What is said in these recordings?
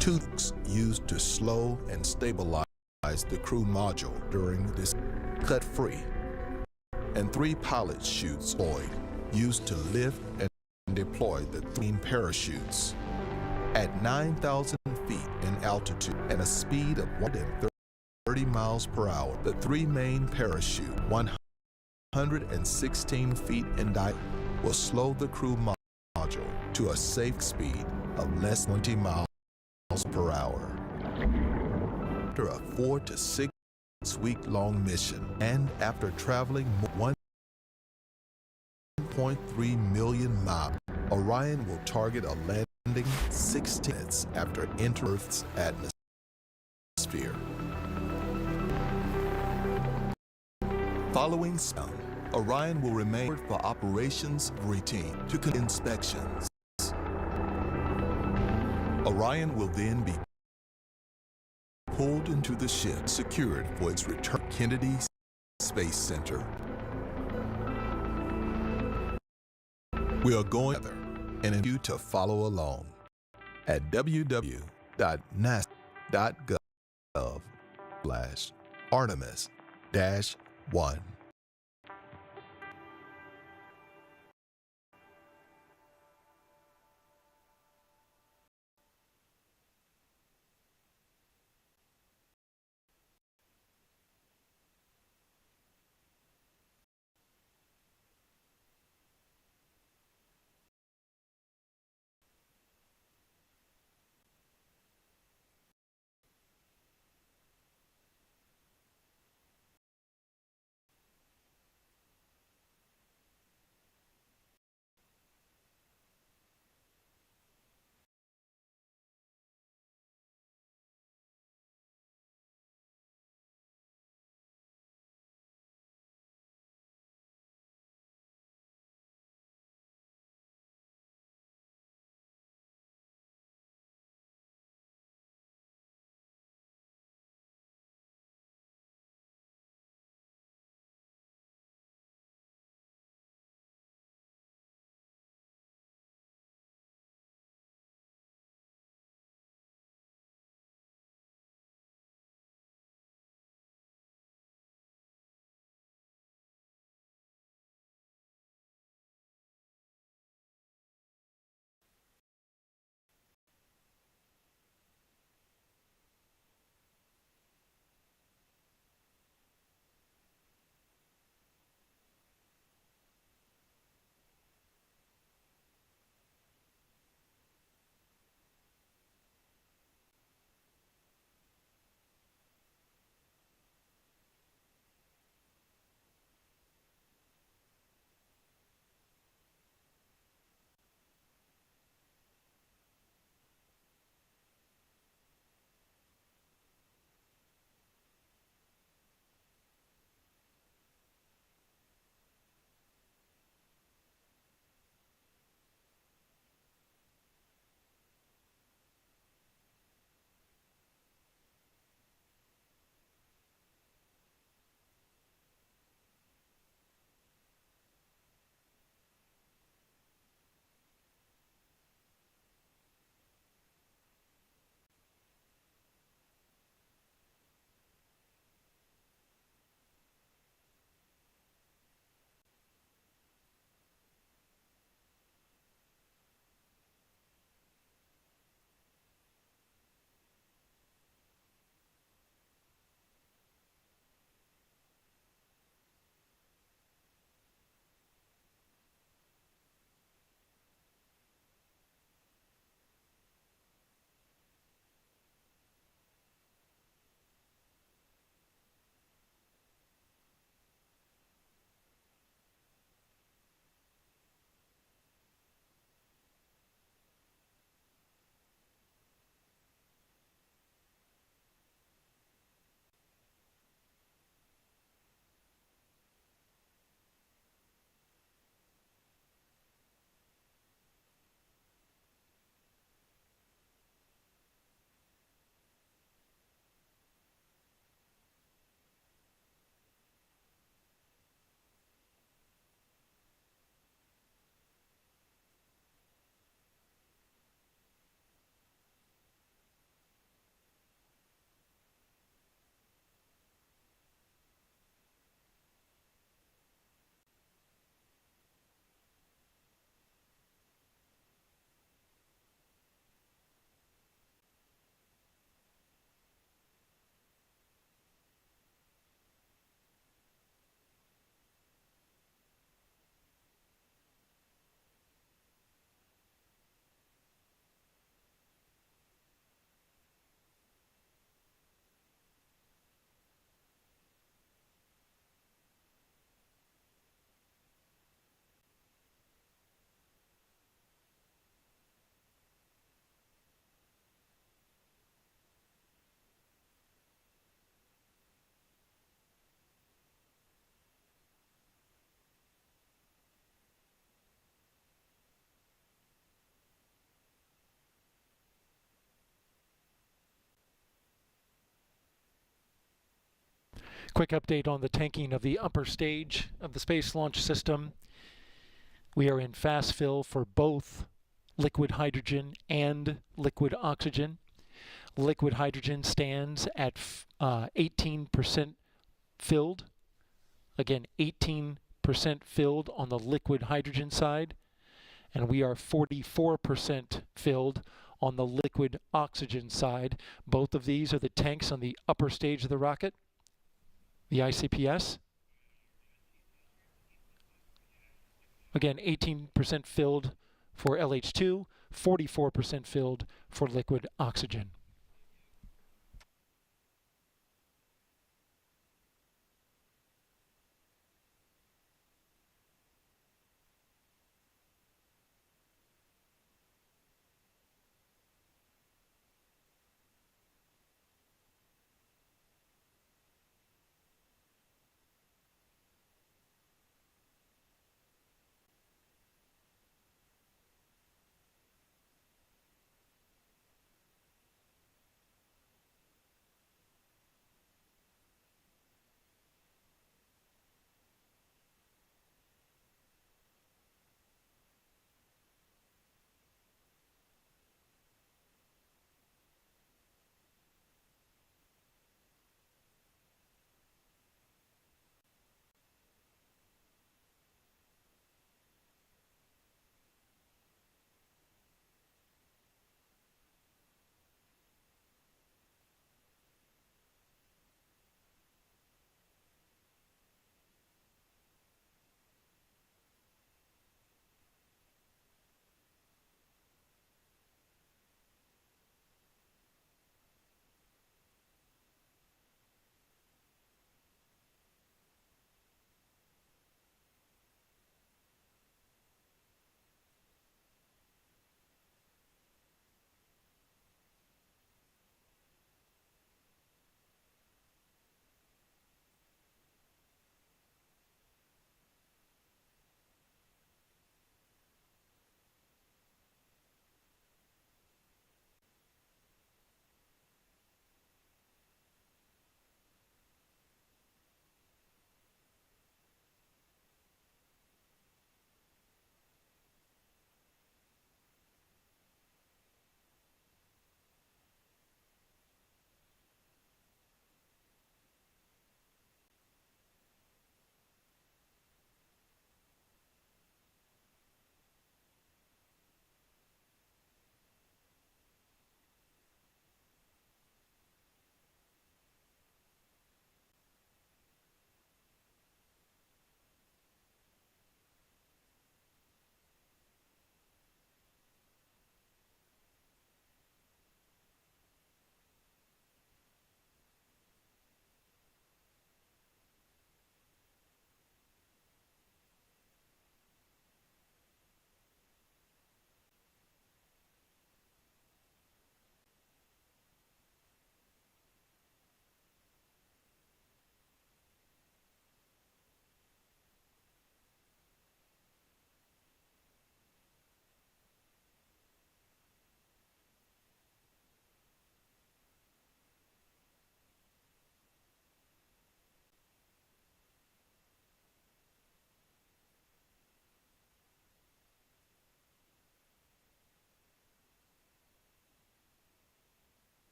Tubes used to slow and stabilize the crew module during this cut free, and 3 pilot chutes used to lift and deploy the 3 parachutes. At 9,000 feet in altitude and a speed of 130 miles per hour, the 3 main parachutes, 116 feet in diameter, will slow the crew module to a safe speed of less than 20 miles per hour. After a 4 to 6 week-long mission, and after traveling 1.3 million miles, Orion will target a landing 60 minutes after entering Earth's atmosphere. Following sound, Orion will remain for operations routine to inspections. Orion will then be pulled into the ship, secured for its return to Kennedy Space Center. We are going together and invite you to follow along at www.nasa.gov/Artemis-1. Quick update on the tanking of the upper stage of the Space Launch System. We are in fast fill for both liquid hydrogen and liquid oxygen. Liquid hydrogen stands at 18% filled. Again, 18% filled on the liquid hydrogen side, and we are 44% filled on the liquid oxygen side. Both of these are the tanks on the upper stage of the rocket, the ICPS. Again, 18% filled for LH2, 44% filled for liquid oxygen.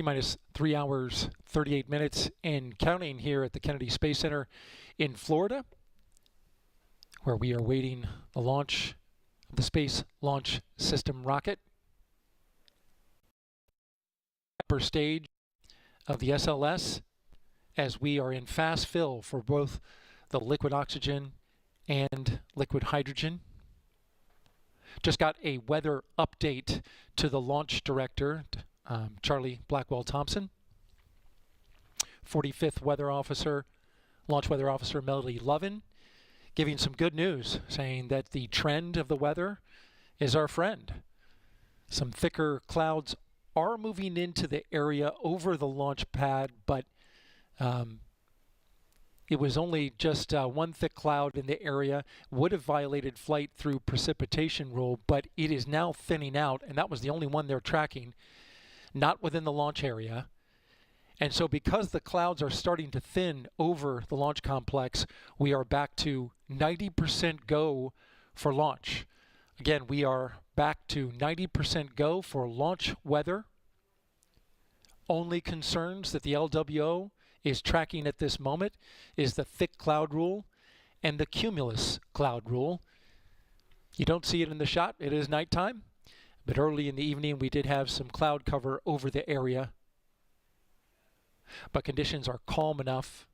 T-minus 3 hours, 38 minutes and counting here at the Kennedy Space Center in Florida, where we are waiting the launch of the Space Launch System rocket. Upper stage of the SLS, as we are in fast fill for both the liquid oxygen and liquid hydrogen. Just got a weather update to the launch director, Charlie Blackwell Thompson. 45th Weather Officer, Launch Weather Officer Melody Lovin, giving some good news, saying that the trend of the weather is our friend. Some thicker clouds are moving into the area over the launch pad, but it was only just one thick cloud in the area, would have violated flight through precipitation rule, but it is now thinning out, and that was the only one they're tracking, not within the launch area. And so because the clouds are starting to thin over the launch complex, we are back to 90% go for launch. Again, we are back to 90% go for launch weather. Only concerns that the LWO is tracking at this moment is the thick cloud rule and the cumulus cloud rule. You don't see it in the shot. It is nighttime, but early in the evening we did have some cloud cover over the area. But conditions are calm enough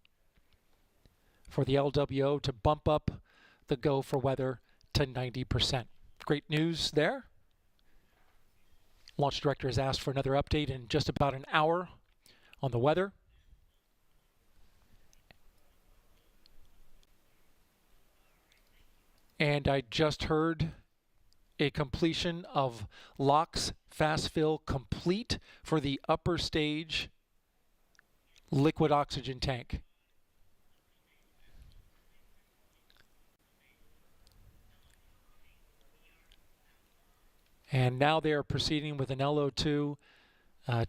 for the LWO to bump up the go for weather to 90%. Great news there. Launch director has asked for another update in just about an hour on the weather. And I just heard a completion of LOX fast fill complete for the upper stage liquid oxygen tank. And now they are proceeding with an LO2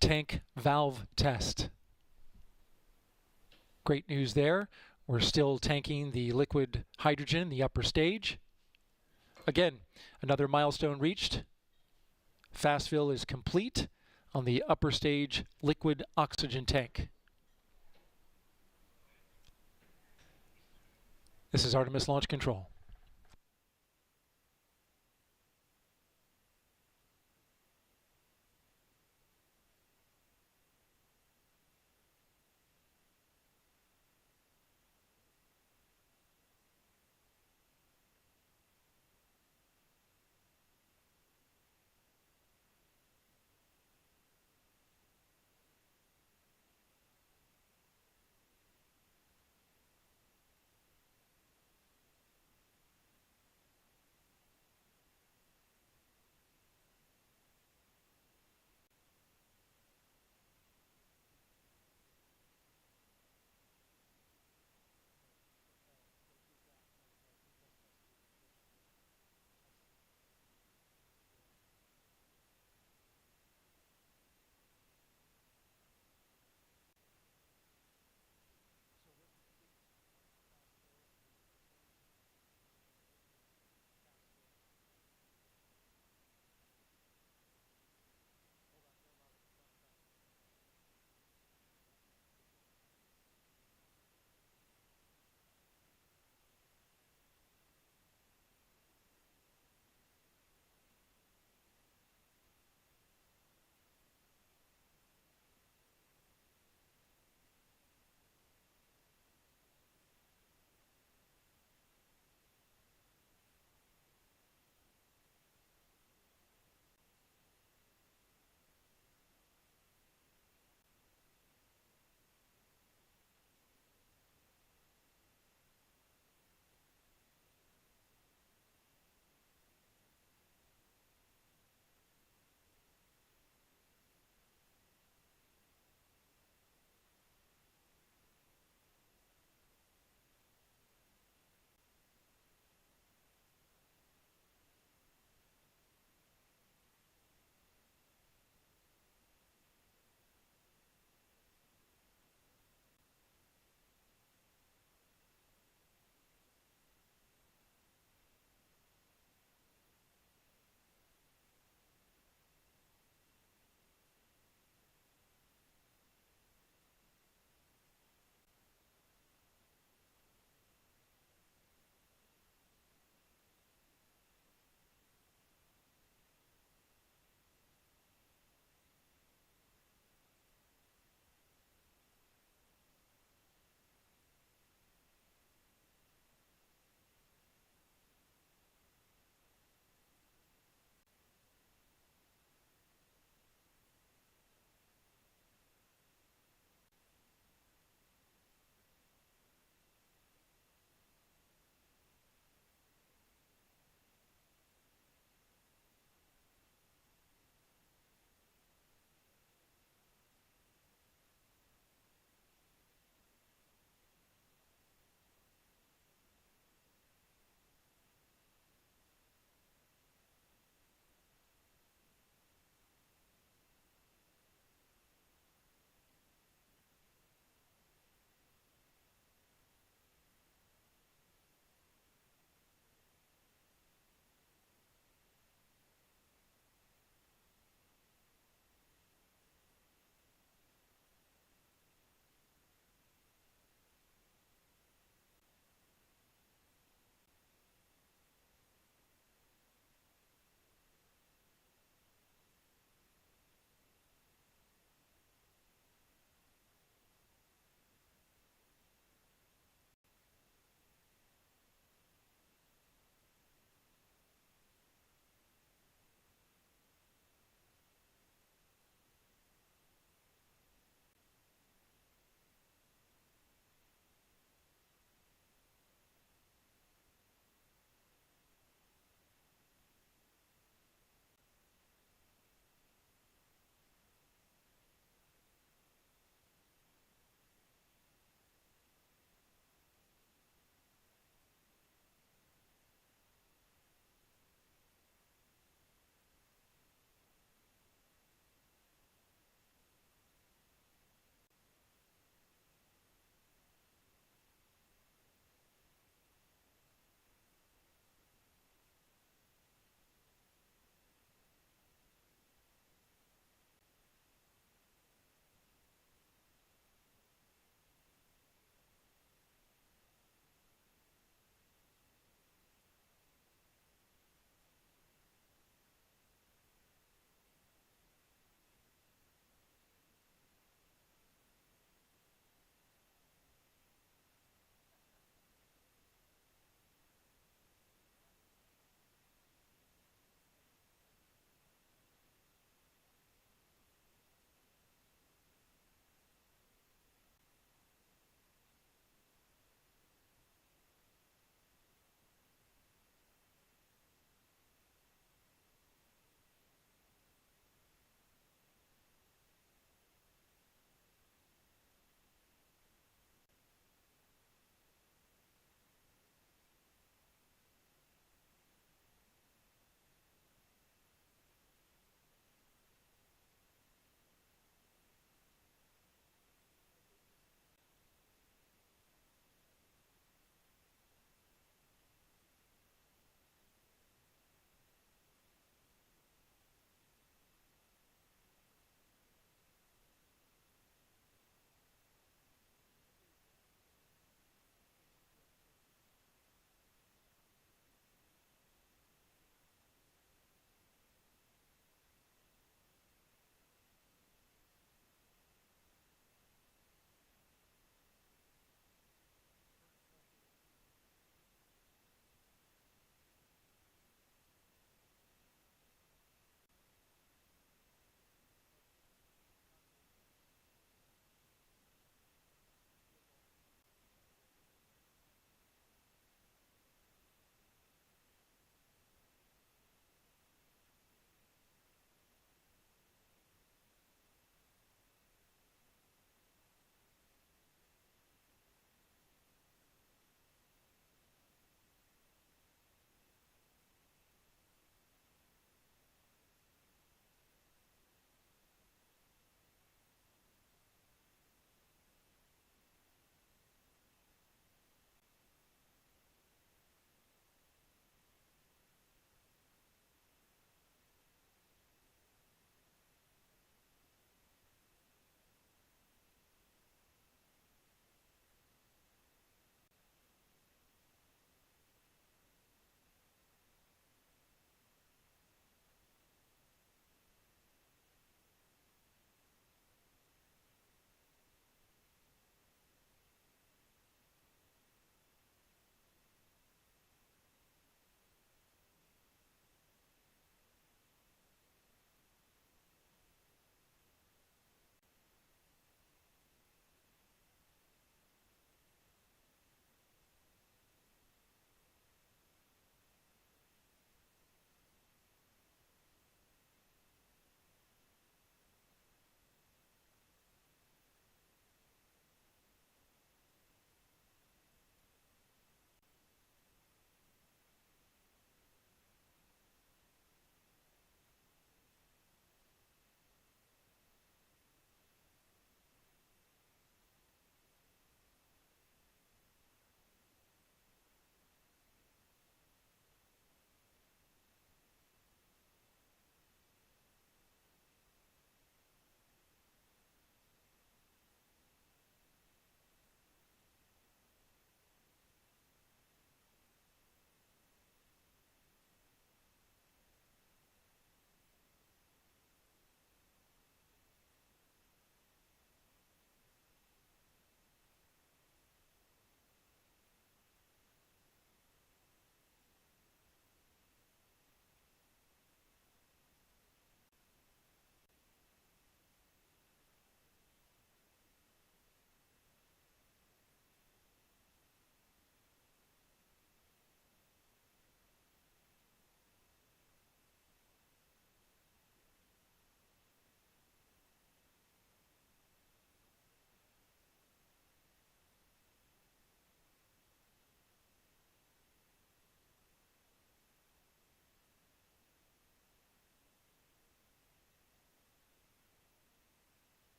tank valve test. Great news there. We're still tanking the liquid hydrogen in the upper stage. Again, another milestone reached. Fast fill is complete on the upper stage liquid oxygen tank. This is Artemis Launch Control.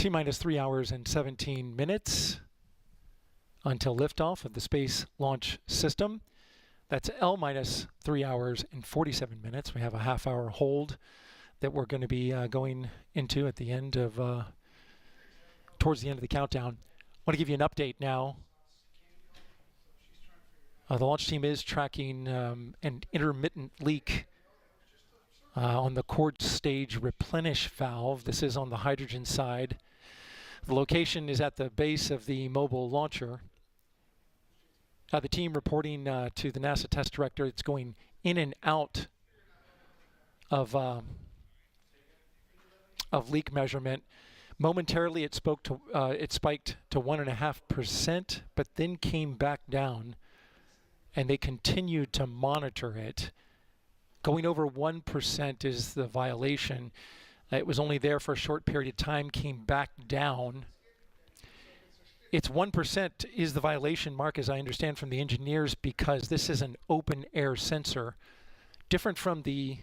T-minus 3 hours and 17 minutes until liftoff of the Space Launch System. That's L-minus 3 hours and 47 minutes. We have a half-hour hold that we're going to be going into at the end of, towards the end of the countdown. I want to give you an update now. The launch team is tracking an intermittent leak on the core stage replenish valve. This is on the hydrogen side. The location is at the base of the mobile launcher. The team reporting to the NASA test director, it's going in and out of leak measurement. Momentarily, it spiked to 1.5%, but then came back down, and they continued to monitor it. Going over 1% is the violation. It was only there for a short period of time, came back down. It's 1% is the violation, Mark, as I understand from the engineers, because this is an open air sensor, different from the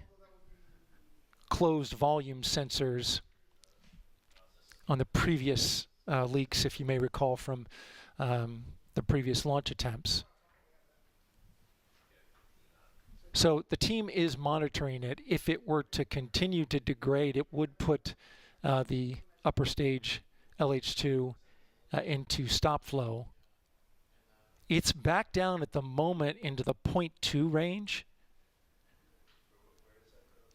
closed volume sensors on the previous leaks, if you may recall from the previous launch attempts. So the team is monitoring it. If it were to continue to degrade, it would put the upper stage LH2 into stop flow. It's back down at the moment into the 0.2 range.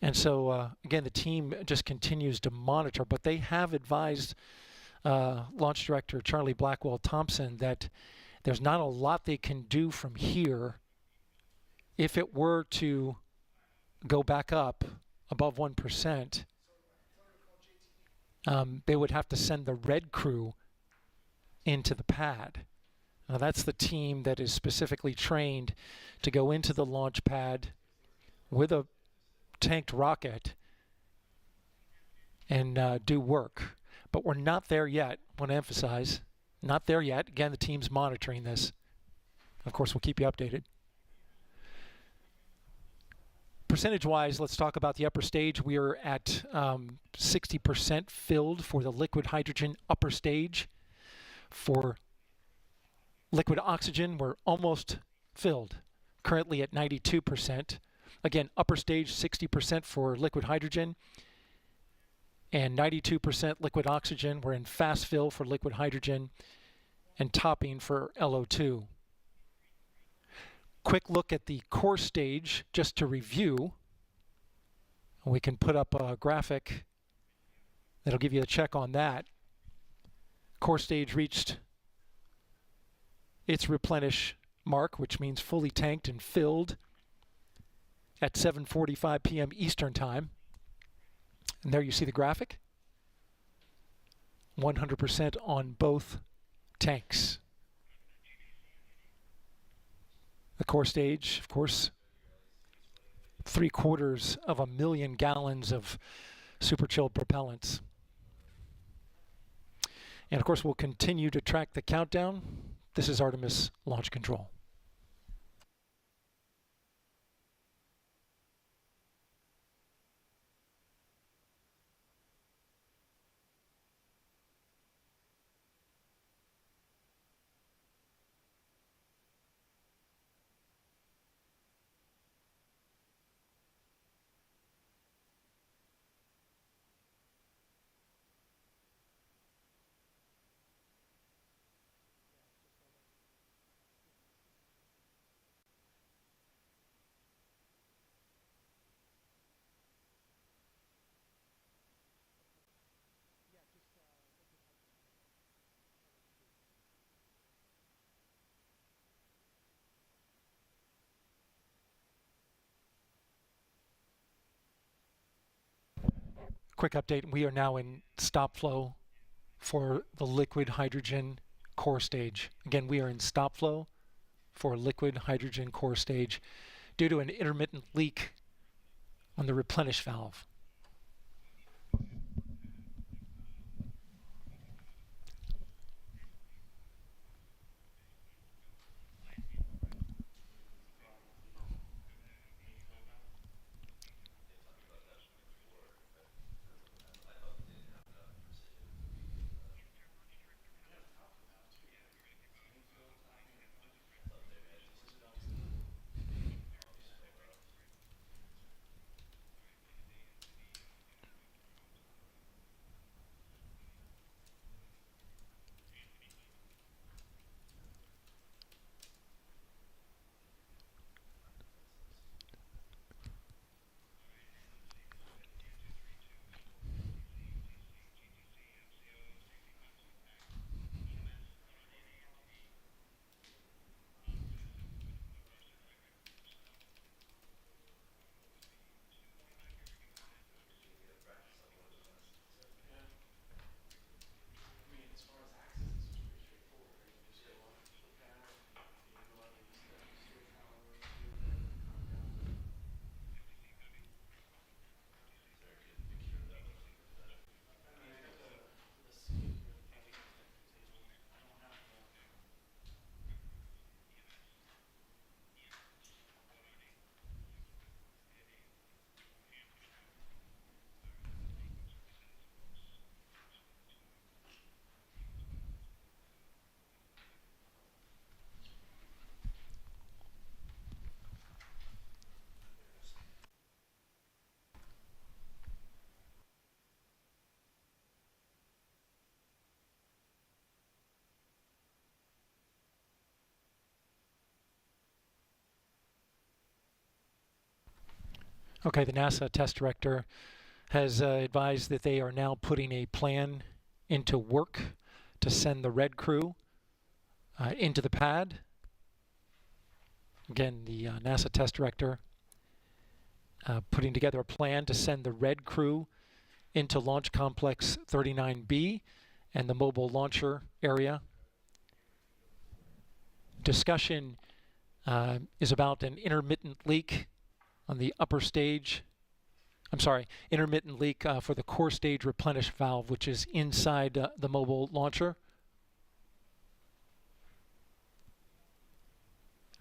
And so, again, the team just continues to monitor, but they have advised Launch Director Charlie Blackwell-Thompson that there's not a lot they can do from here. If it were to go back up above 1%, they would have to send the red crew into the pad. Now, that's the team that is specifically trained to go into the launch pad with a tanked rocket and do work. But we're not there yet. I want to emphasize, not there yet. Again, the team's monitoring this. Of course, we'll keep you updated. Percentage-wise, let's talk about the upper stage. We are at 60% filled for the liquid hydrogen upper stage. For liquid oxygen, we're almost filled, currently at 92%. Again, upper stage 60% for liquid hydrogen and 92% liquid oxygen. We're in fast fill for liquid hydrogen and topping for LO2. Quick look at the core stage just to review. We can put up a graphic that'll give you a check on that. Core stage reached its replenish mark, which means fully tanked and filled at 7:45 p.m. Eastern Time. And there you see the graphic. 100% on both tanks. The core stage, of course, 750,000 gallons of super chilled propellants. And of course, we'll continue to track the countdown. This is Artemis Launch Control. Quick update, we are now in stop flow for the liquid hydrogen core stage. Again, we are in stop flow for liquid hydrogen core stage due to an intermittent leak on the replenish valve. Okay, the NASA test director has advised that they are now putting a plan into work to send the red crew into the pad. Again, the NASA test director putting together a plan to send the red crew into Launch Complex 39B and the mobile launcher area. Discussion is about an intermittent leak on the upper stage. I'm sorry, intermittent leak for the core stage replenish valve, which is inside the mobile launcher.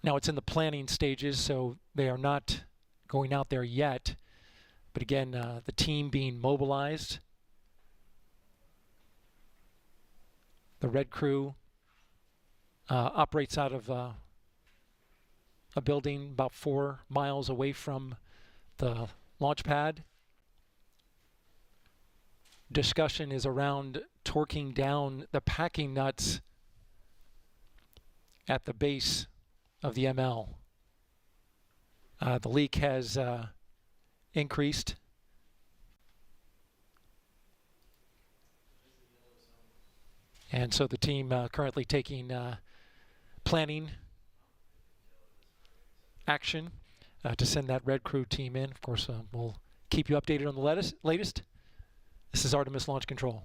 Now it's in the planning stages, so they are not going out there yet. But again, the team being mobilized. The red crew operates out of a building about 4 miles away from the launch pad. Discussion is around torquing down the packing nuts at the base of the ML. The leak has increased. And so the team currently taking planning action to send that red crew team in. Of course, we'll keep you updated on the latest. This is Artemis Launch Control.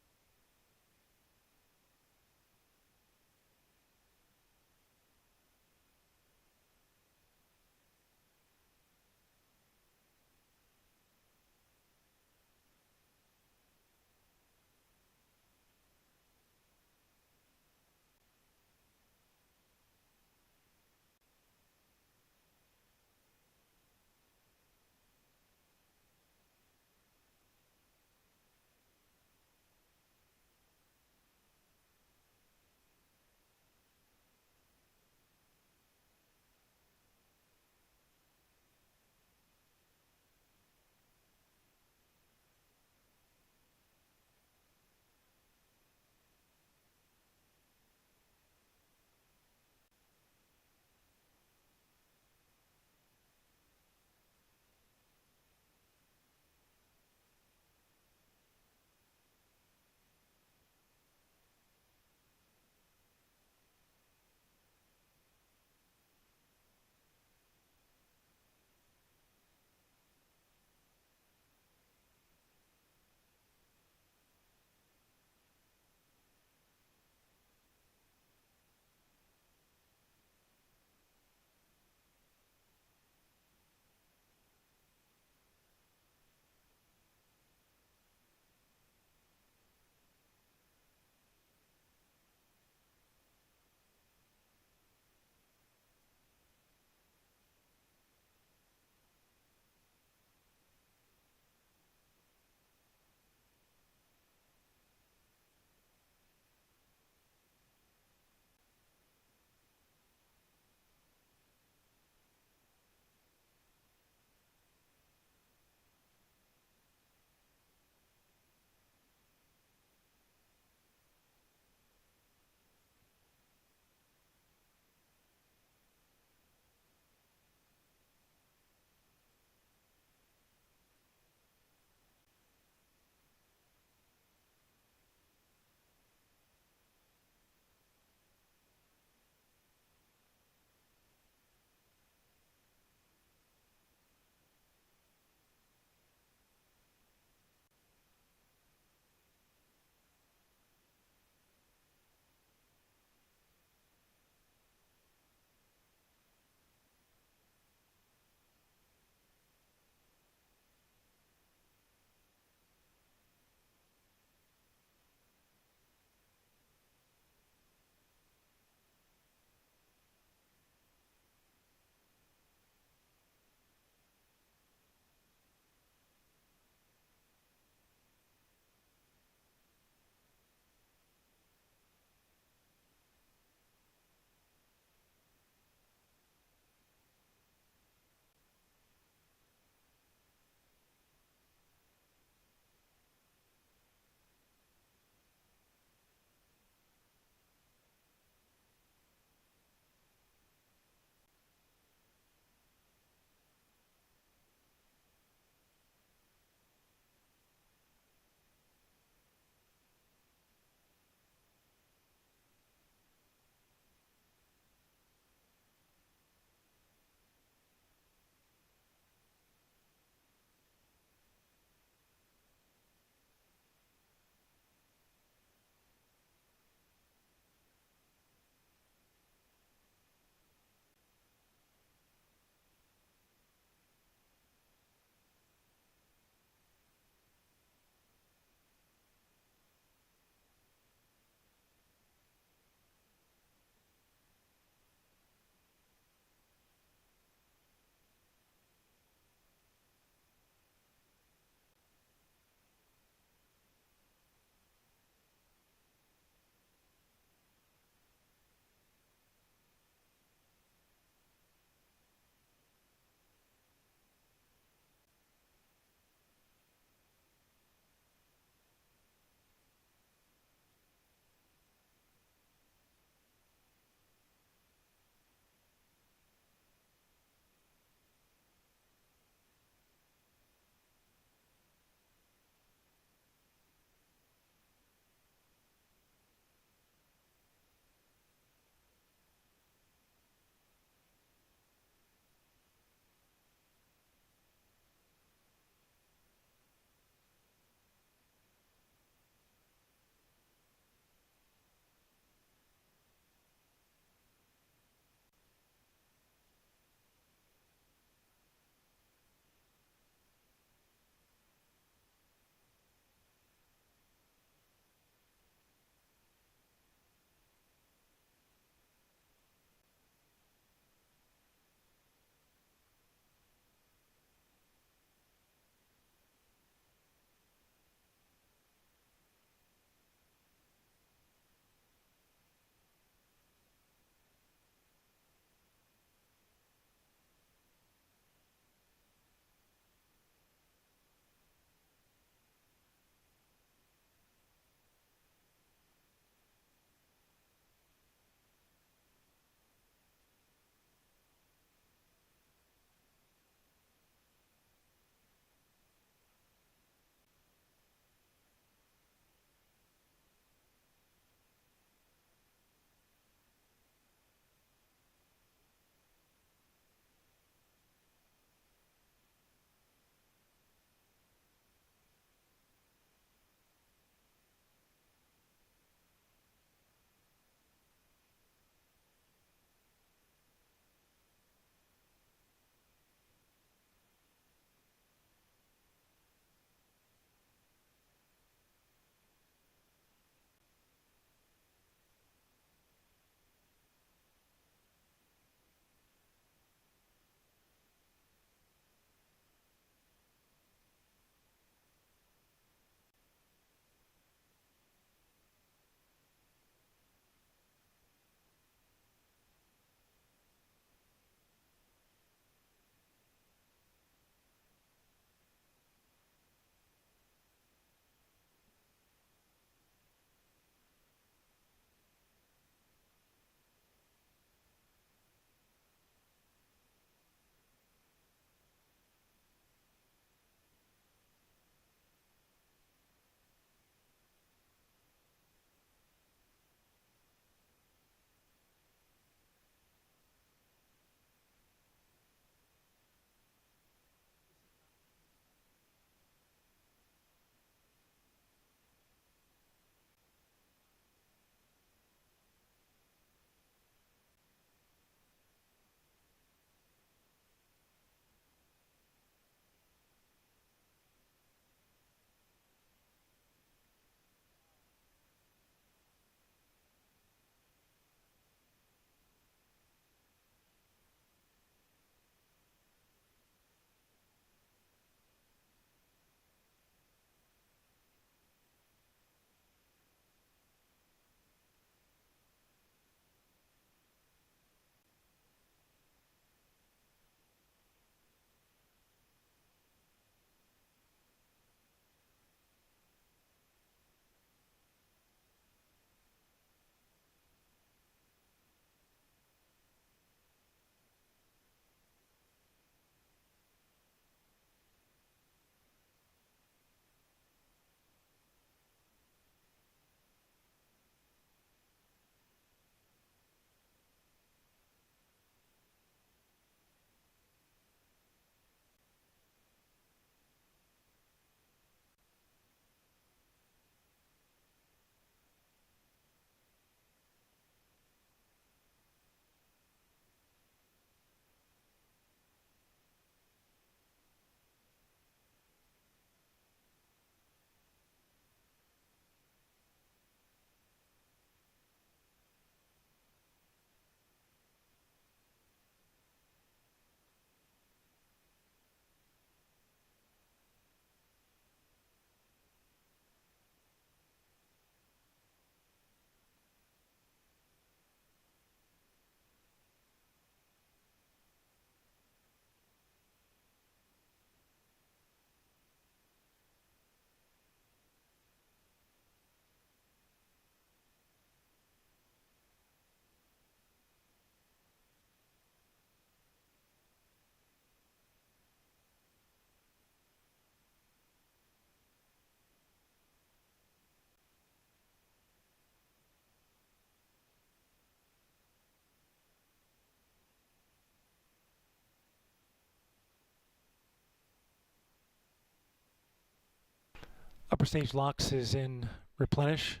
Upper stage LOX is in replenish.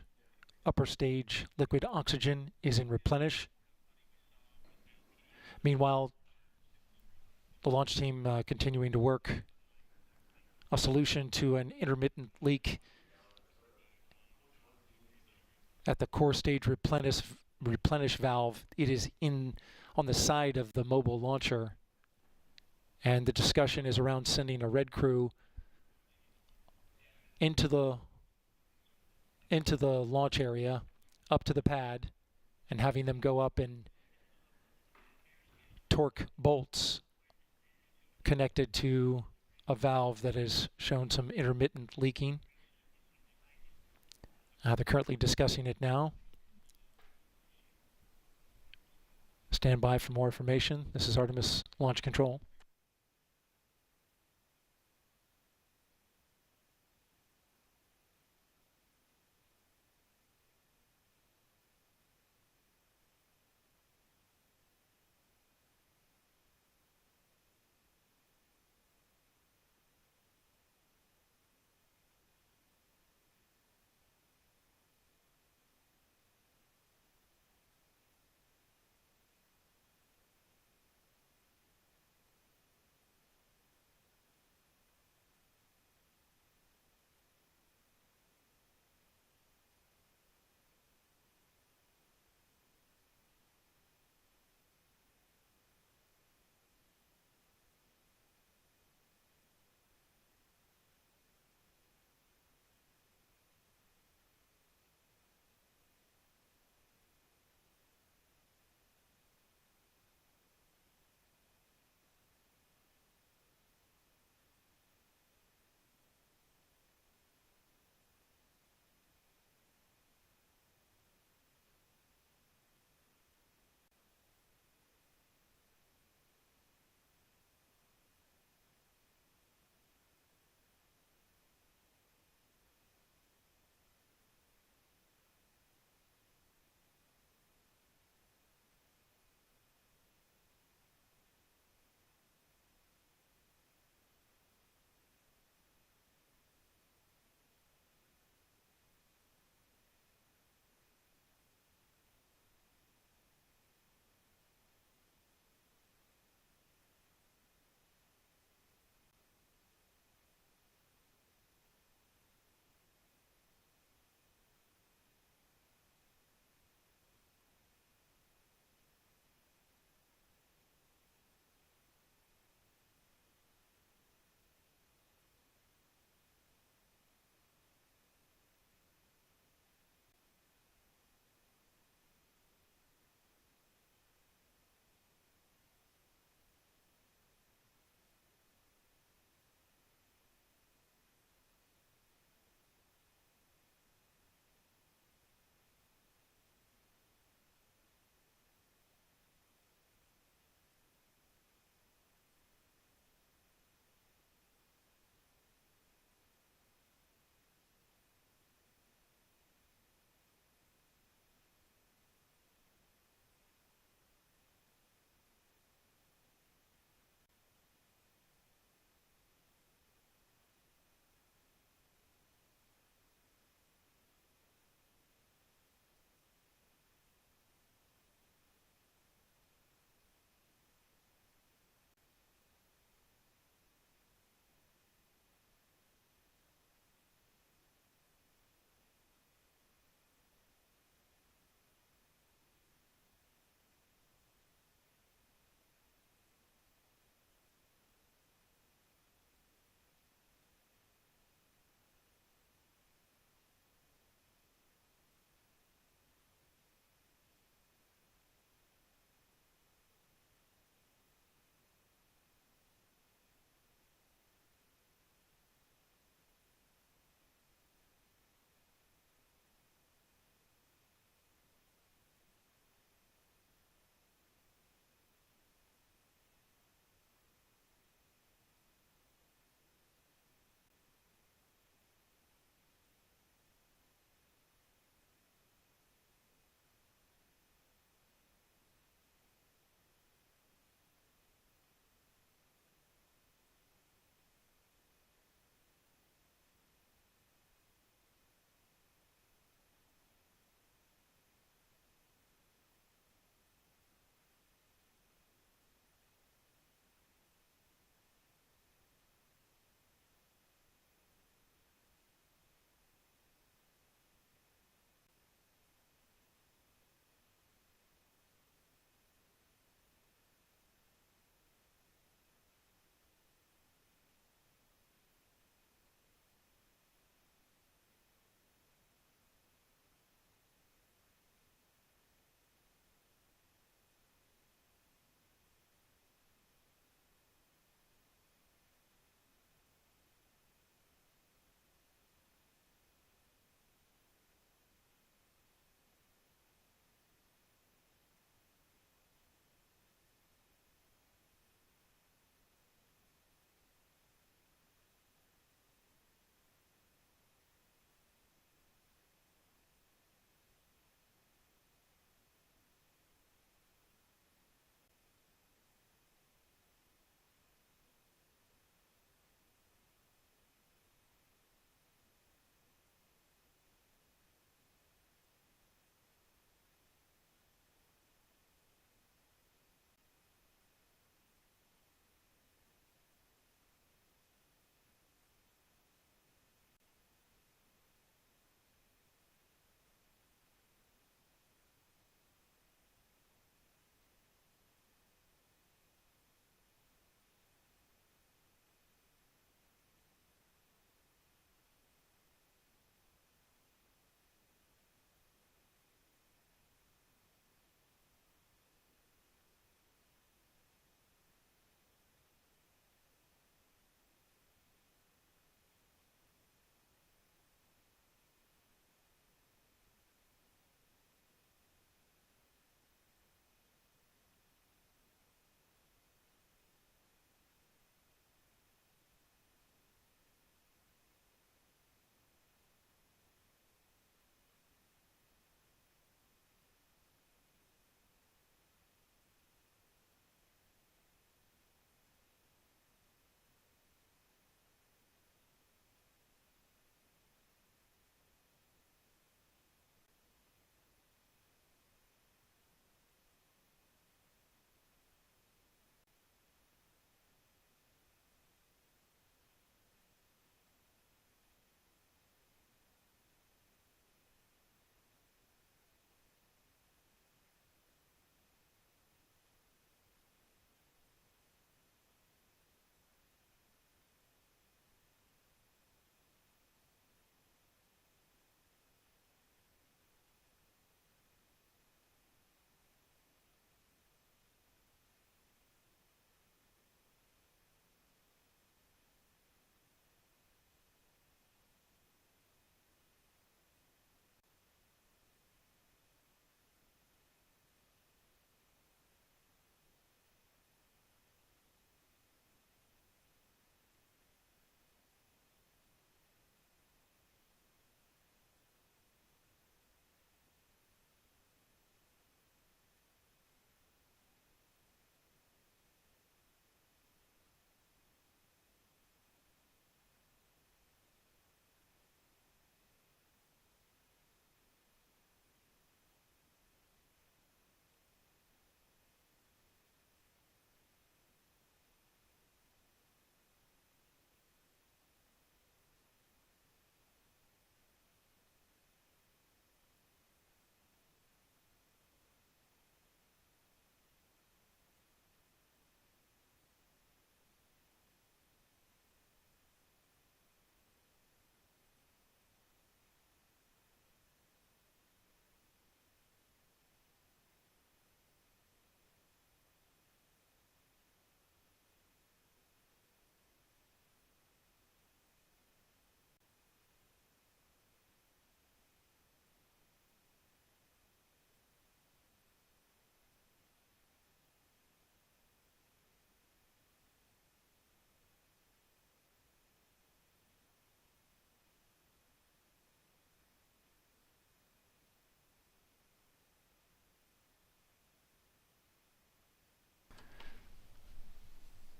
Upper stage liquid oxygen is in replenish. Meanwhile, the launch team continuing to work a solution to an intermittent leak at the core stage replenish valve. It is on the side of the mobile launcher, and the discussion is around sending a red crew into the launch area, up to the pad, and having them go up and torque bolts connected to a valve that has shown some intermittent leaking. They're currently discussing it now. Stand by for more information. This is Artemis Launch Control.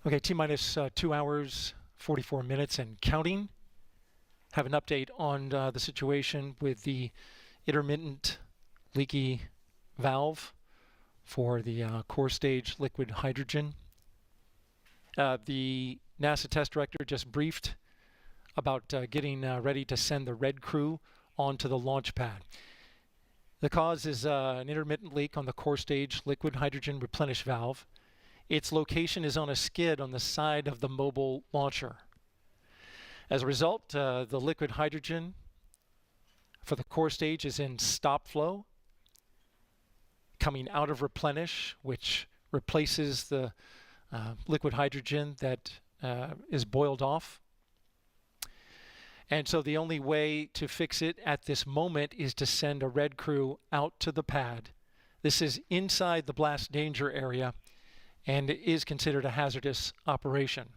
Okay, T-minus 2 hours, 44 minutes and counting. Have an update on the situation with the intermittent leaky valve for the core stage liquid hydrogen. The NASA test director just briefed about getting ready to send the red crew onto the launch pad. The cause is an intermittent leak on the core stage liquid hydrogen replenish valve. Its location is on a skid on the side of the mobile launcher. As a result, the liquid hydrogen for the core stage is in stop flow, coming out of replenish, which replaces the liquid hydrogen that is boiled off. And so the only way to fix it at this moment is to send a red crew out to the pad. This is inside the blast danger area and it is considered a hazardous operation.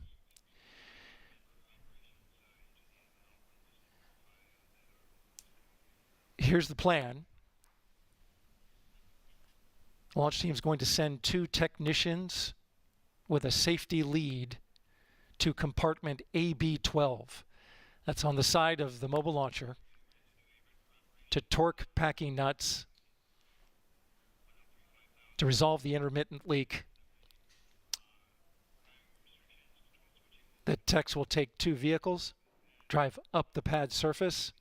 Here's the plan. The launch team is going to send 2 technicians with a safety lead to compartment AB12. That's on the side of the mobile launcher to torque packing nuts to resolve the intermittent leak. The techs will take 2 vehicles, drive up the pad surface.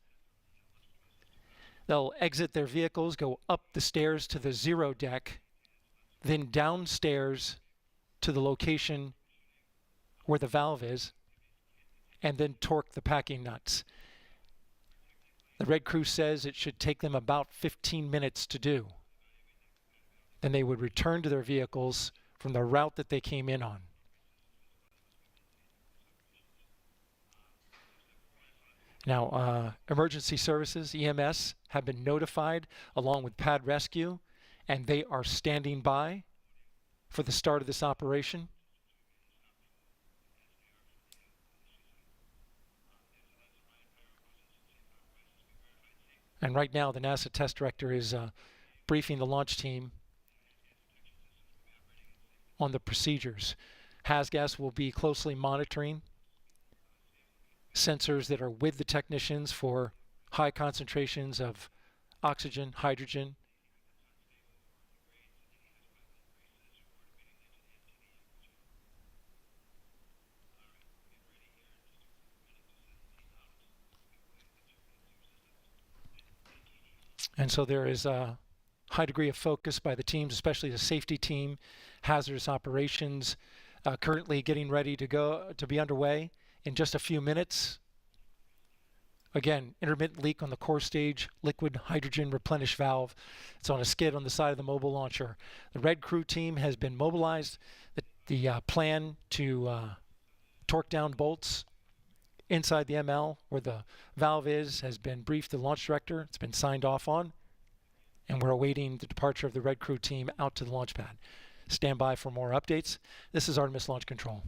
They'll exit their vehicles, go up the stairs to the 0 deck, then downstairs to the location where the valve is, and then torque the packing nuts. The red crew says it should take them about 15 minutes to do. Then they would return to their vehicles from the route that they came in on. Now, emergency services, EMS, have been notified along with pad rescue, and they are standing by for the start of this operation. And right now, the NASA test director is briefing the launch team on the procedures. HASGAS will be closely monitoring sensors that are with the technicians for high concentrations of oxygen, hydrogen. And so there is a high degree of focus by the teams, especially the safety team, hazardous operations, currently getting ready to be underway in just a few minutes. Again, intermittent leak on the core stage liquid hydrogen replenish valve. It's on a skid on the side of the mobile launcher. The red crew team has been mobilized. The plan to torque down bolts inside the ML where the valve is has been briefed to the launch director. It's been signed off on, and we're awaiting the departure of the red crew team out to the launch pad. Stand by for more updates. This is Artemis Launch Control.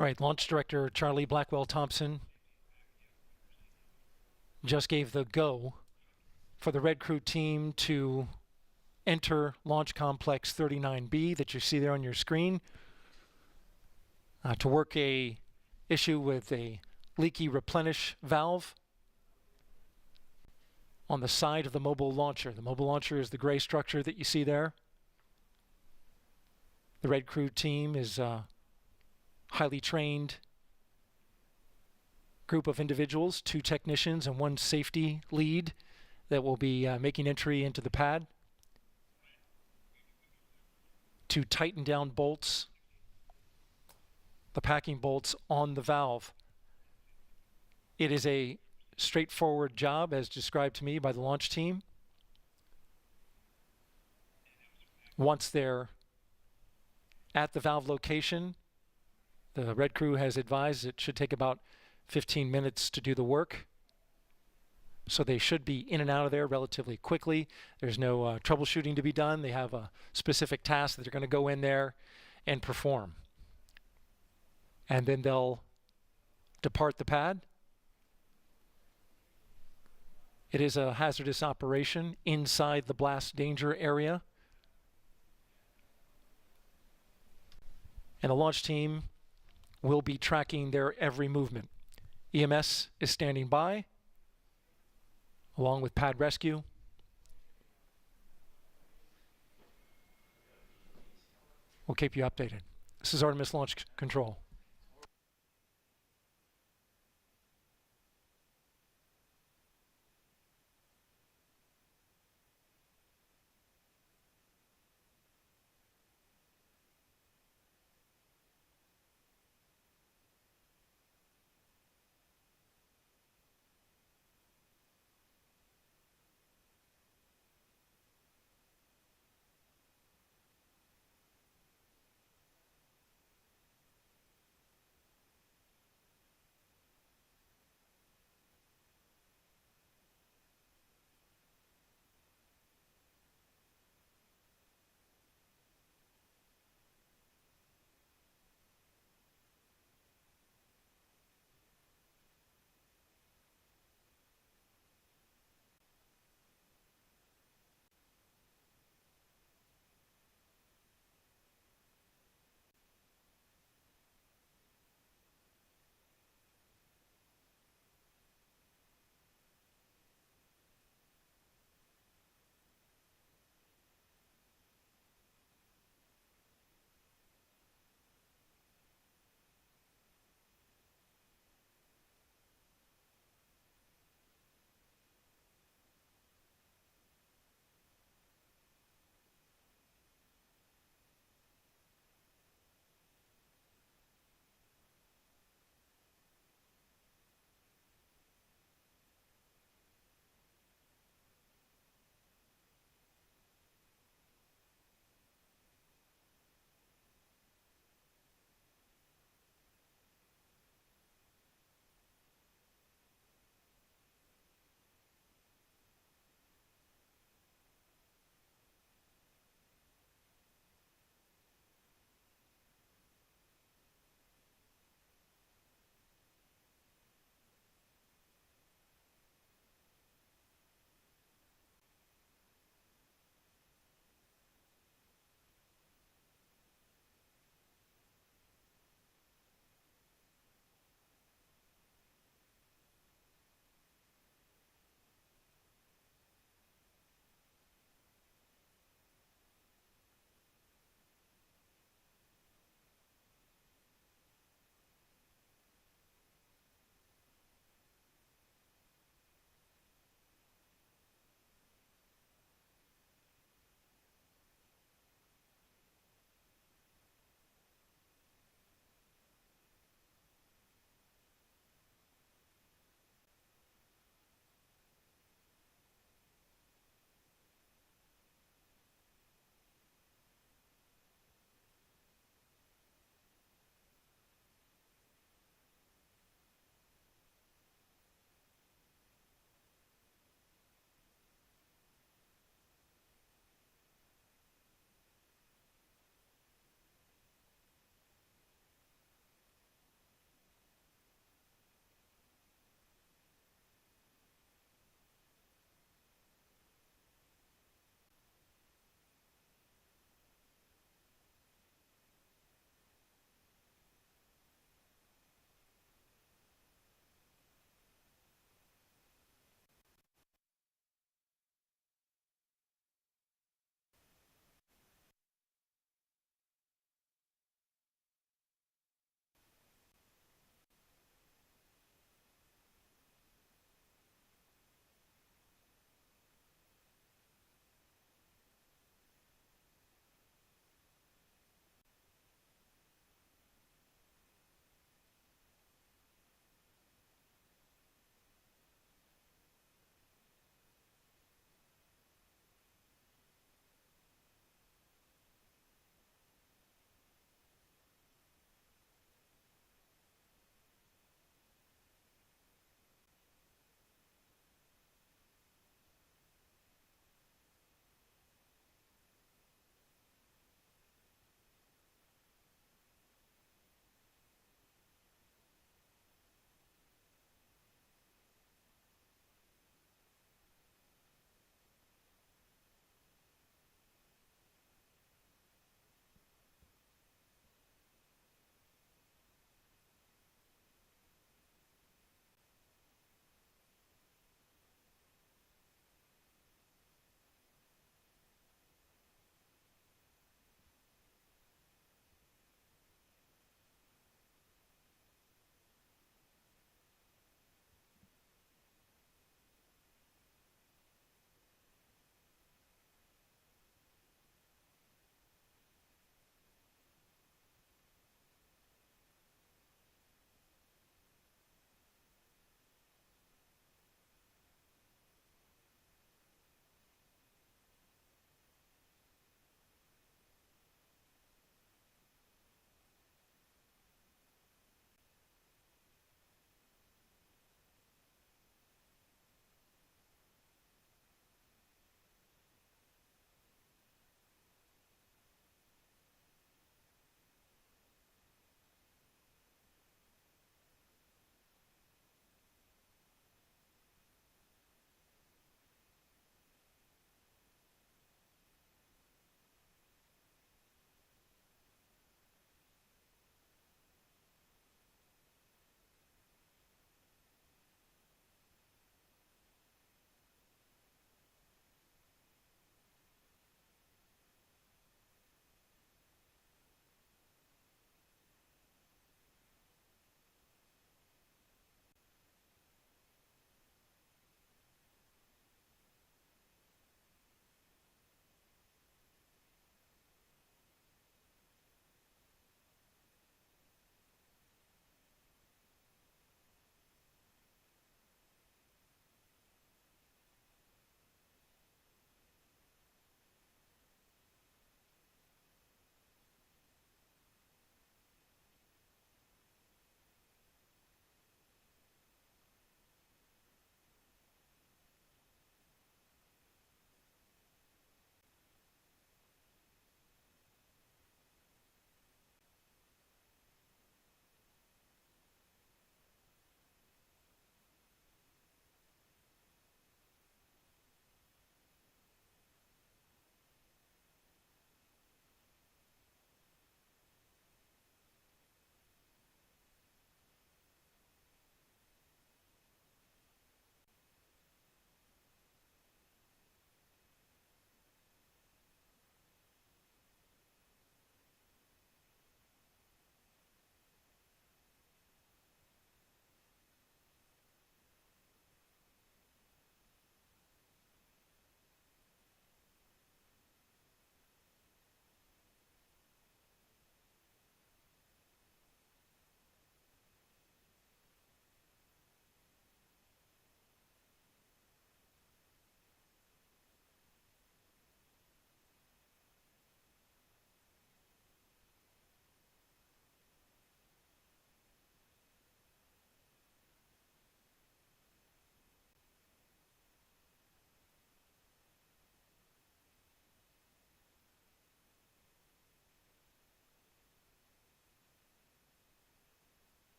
All right, Launch Director Charlie Blackwell Thompson just gave the go for the Red Crew team to enter Launch Complex 39B that you see there on your screen to work a issue with a leaky replenish valve on the side of the mobile launcher. The mobile launcher is the gray structure that you see there. The Red Crew team is a highly trained group of individuals, 2 technicians and 1 safety lead that will be making entry into the pad to tighten down bolts, the packing bolts on the valve. It is a straightforward job as described to me by the launch team. Once they're at the valve location, the Red Crew has advised it should take about 15 minutes to do the work. So they should be in and out of there relatively quickly. There's no troubleshooting to be done. They have a specific task that they're going to go in there and perform. And then they'll depart the pad. It is a hazardous operation inside the blast danger area. And the launch team will be tracking their every movement. EMS is standing by, along with pad rescue. We'll keep you updated. This is Artemis Launch Control.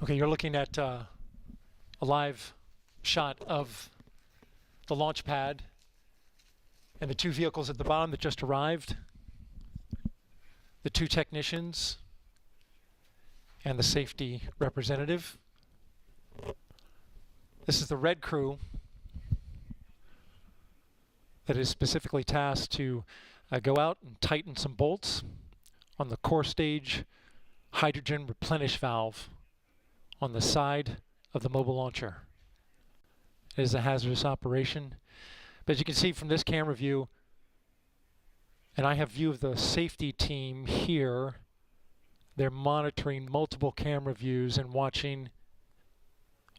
Okay, you're looking at a live shot of the launch pad and the two vehicles at the bottom that just arrived, the two technicians and the safety representative. This is the red crew that is specifically tasked to go out and tighten some bolts on the core stage hydrogen replenish valve on the side of the mobile launcher. It is a hazardous operation. But as you can see from this camera view, and I have view of the safety team here, they're monitoring multiple camera views and watching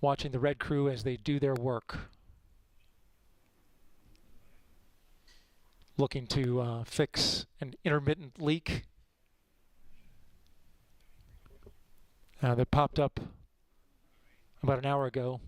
the red crew as they do their work. Looking to fix an intermittent leak that popped up about an hour ago.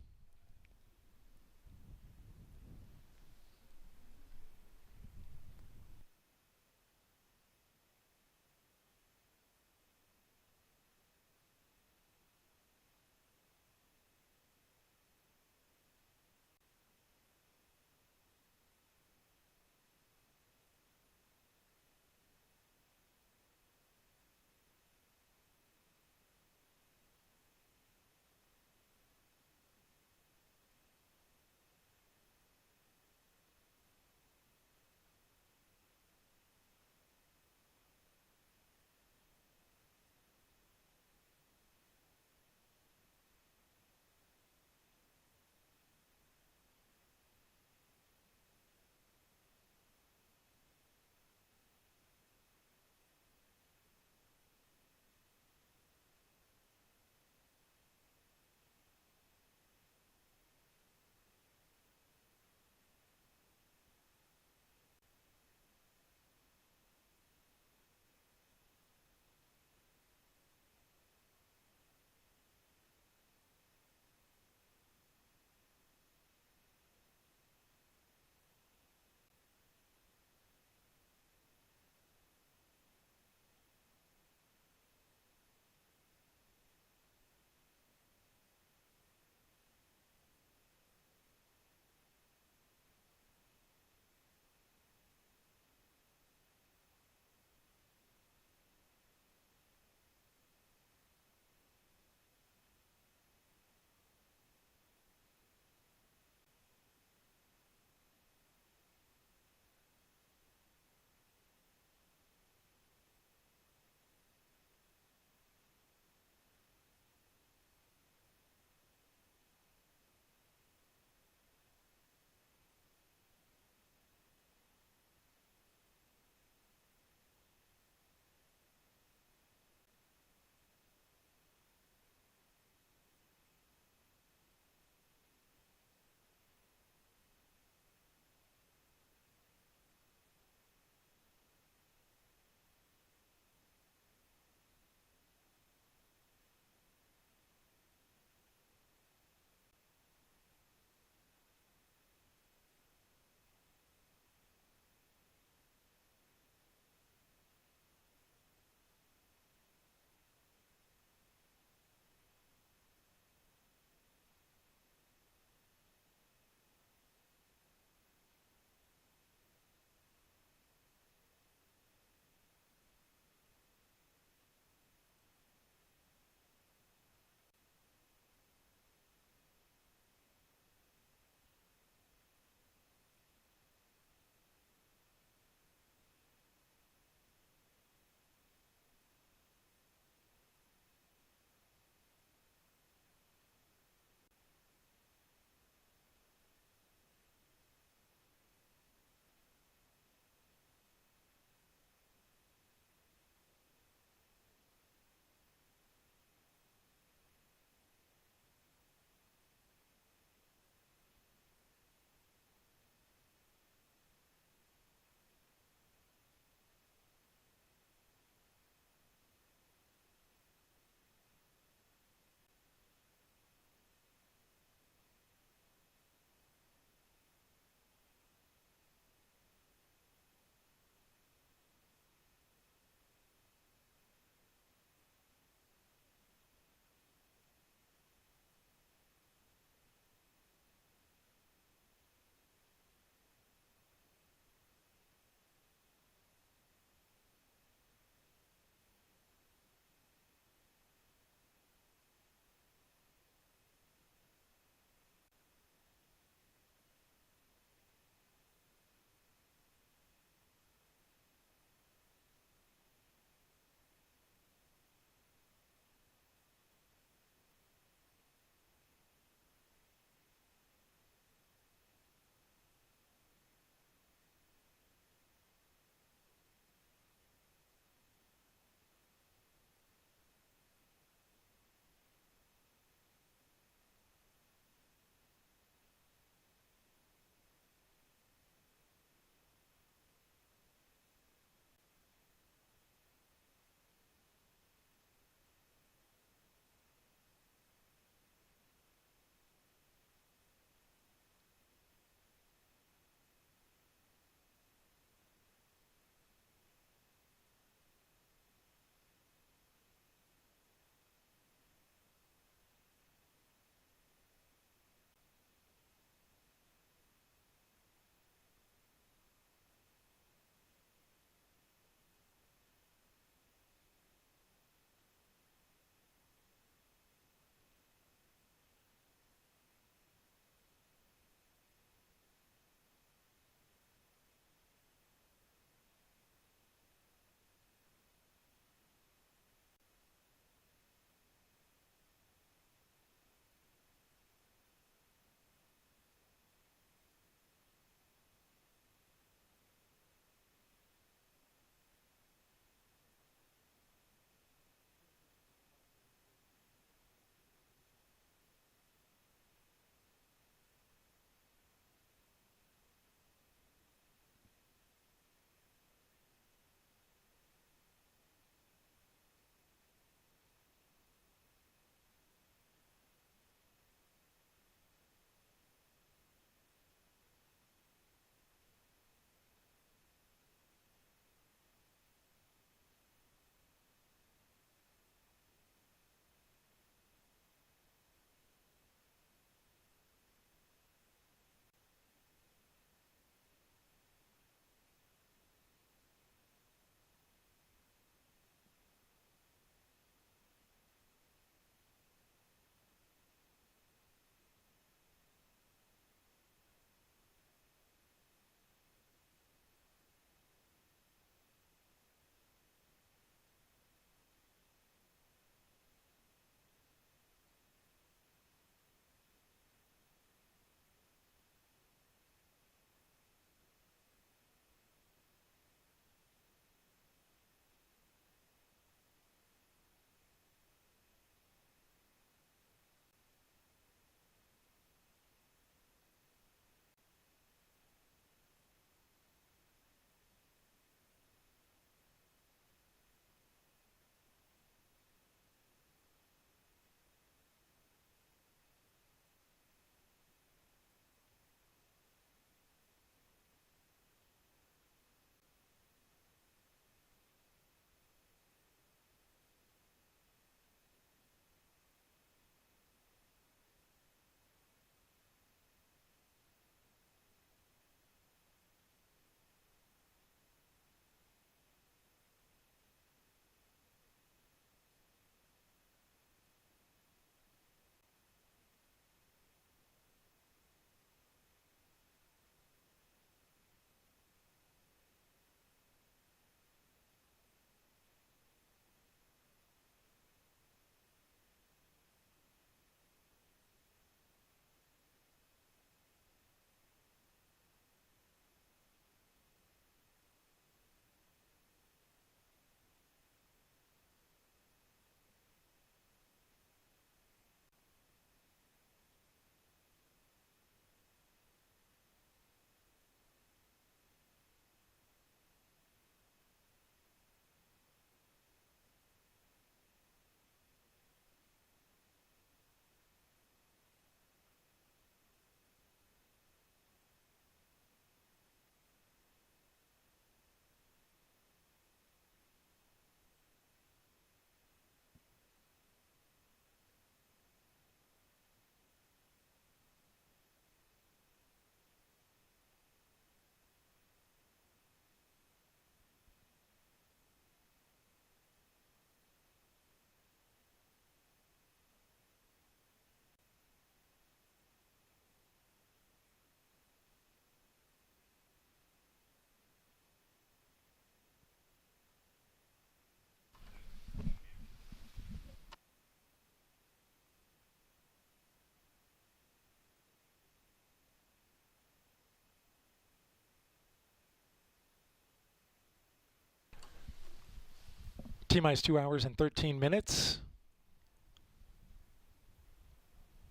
T-minus 2 hours and 13 minutes.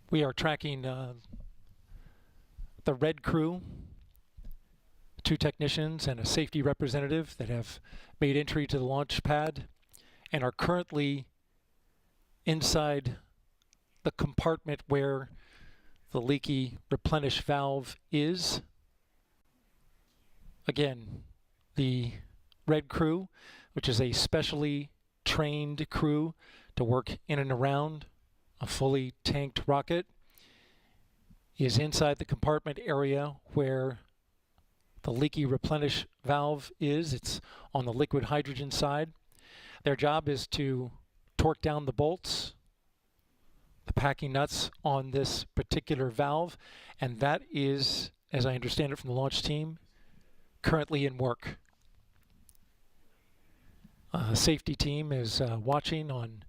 We are tracking the red crew, 2 technicians and a safety representative that have made entry to the launch pad and are currently inside the compartment where the leaky replenish valve is. Again, the red crew, which is a specially trained crew to work in and around a fully tanked rocket, is inside the compartment area where the leaky replenish valve is. It's on the liquid hydrogen side. Their job is to torque down the bolts, the packing nuts on this particular valve, and that is, as I understand it from the launch team, currently in work. The safety team is watching on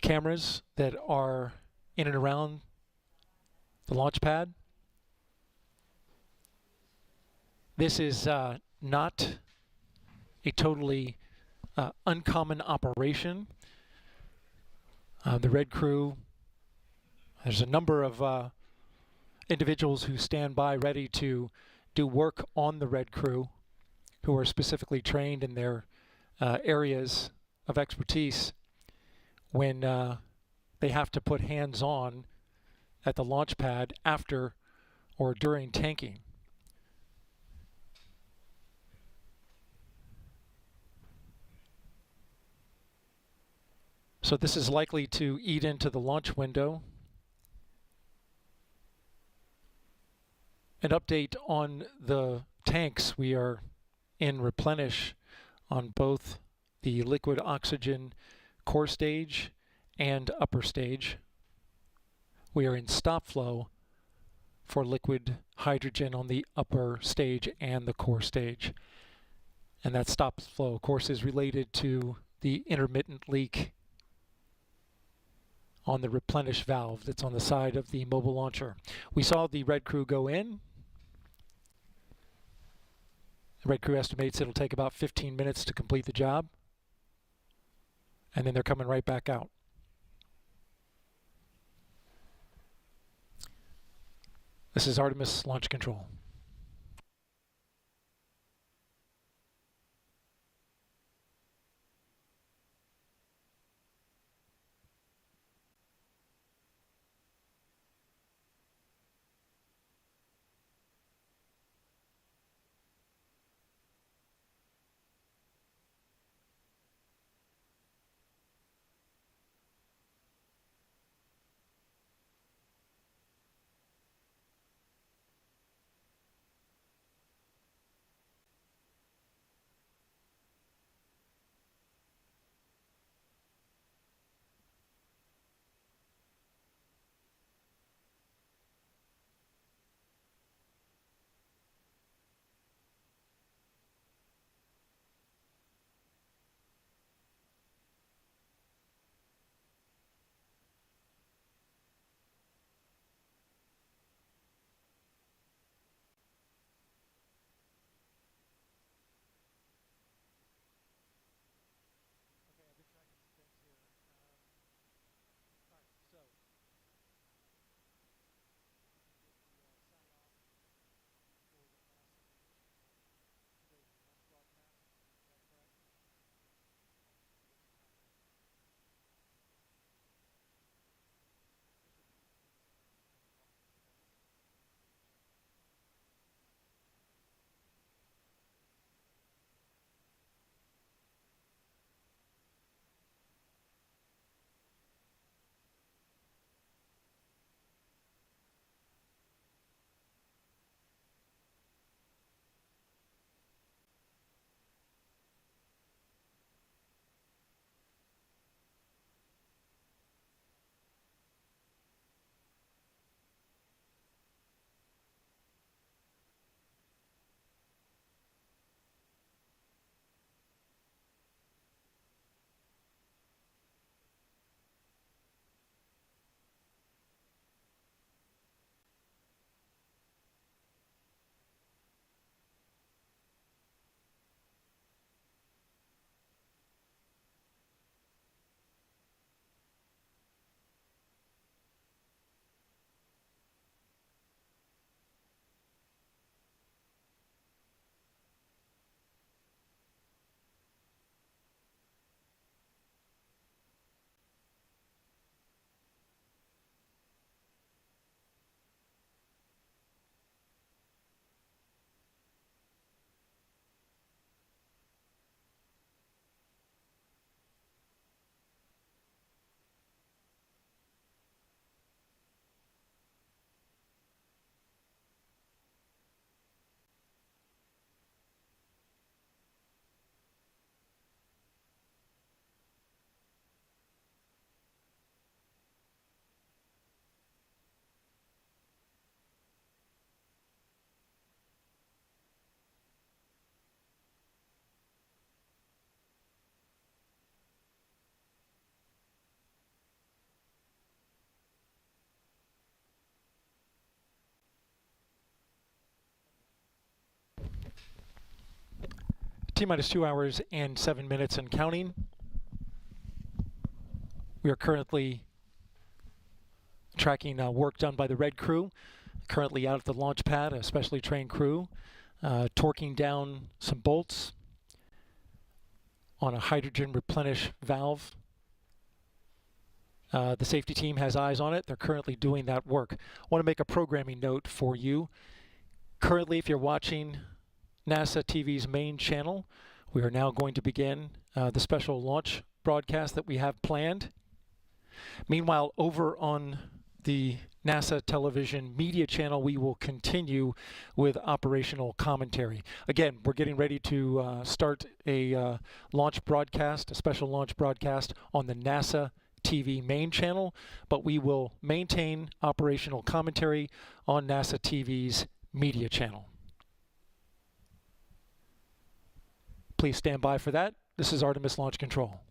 cameras that are in and around the launch pad. This is not a totally uncommon operation. The red crew, there's a number of individuals who stand by ready to do work on the red crew who are specifically trained in their areas of expertise when they have to put hands on at the launch pad after or during tanking. So this is likely to eat into the launch window. An update on the tanks. We are in replenish on both the liquid oxygen core stage and upper stage. We are in stop flow for liquid hydrogen on the upper stage and the core stage. And that stop flow, of course, is related to the intermittent leak on the replenish valve that's on the side of the mobile launcher. We saw the red crew go in. The red crew estimates it'll take about 15 minutes to complete the job. And then they're coming right back out. This is Artemis Launch Control. T-minus 2 hours and 7 minutes and counting. We are currently tracking work done by the red crew, currently out at the launch pad, a specially trained crew, torquing down some bolts on a hydrogen replenish valve. The safety team has eyes on it. They're currently doing that work. I want to make a programming note for you. Currently, if you're watching NASA TV's main channel, we are now going to begin the special launch broadcast that we have planned. Meanwhile, over on the NASA television media channel, we will continue with operational commentary. Again, we're getting ready to start a launch broadcast, a special launch broadcast on the NASA TV main channel, but we will maintain operational commentary on NASA TV's media channel. Please stand by for that. This is Artemis Launch Control.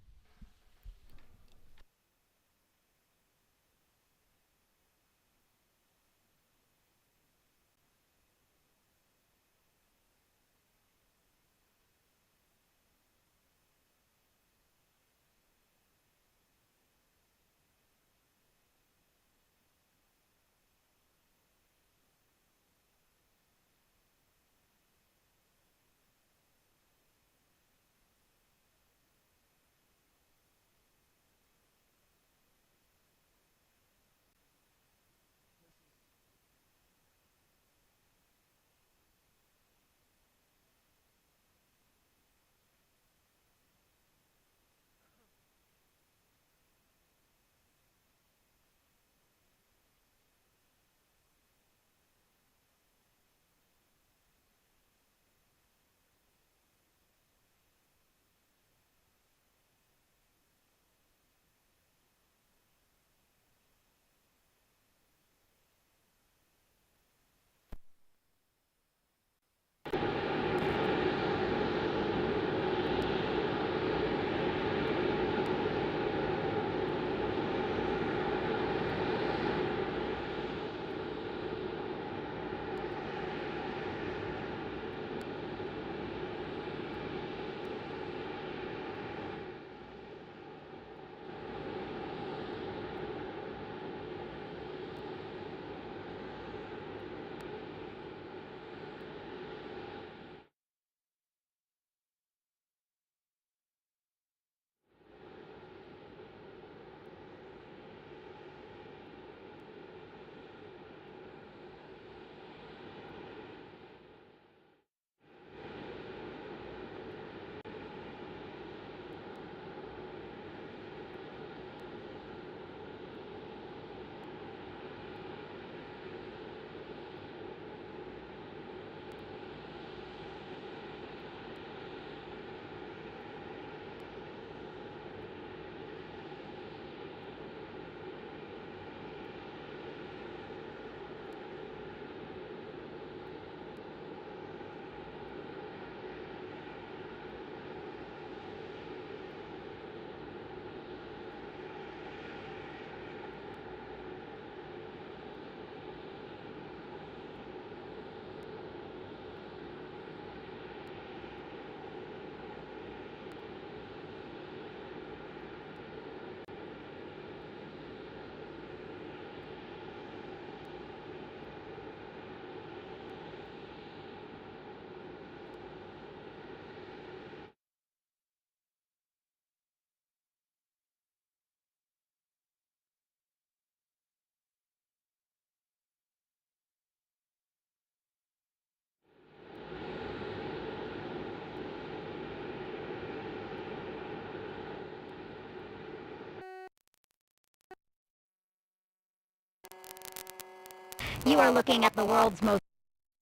You are looking at the world's most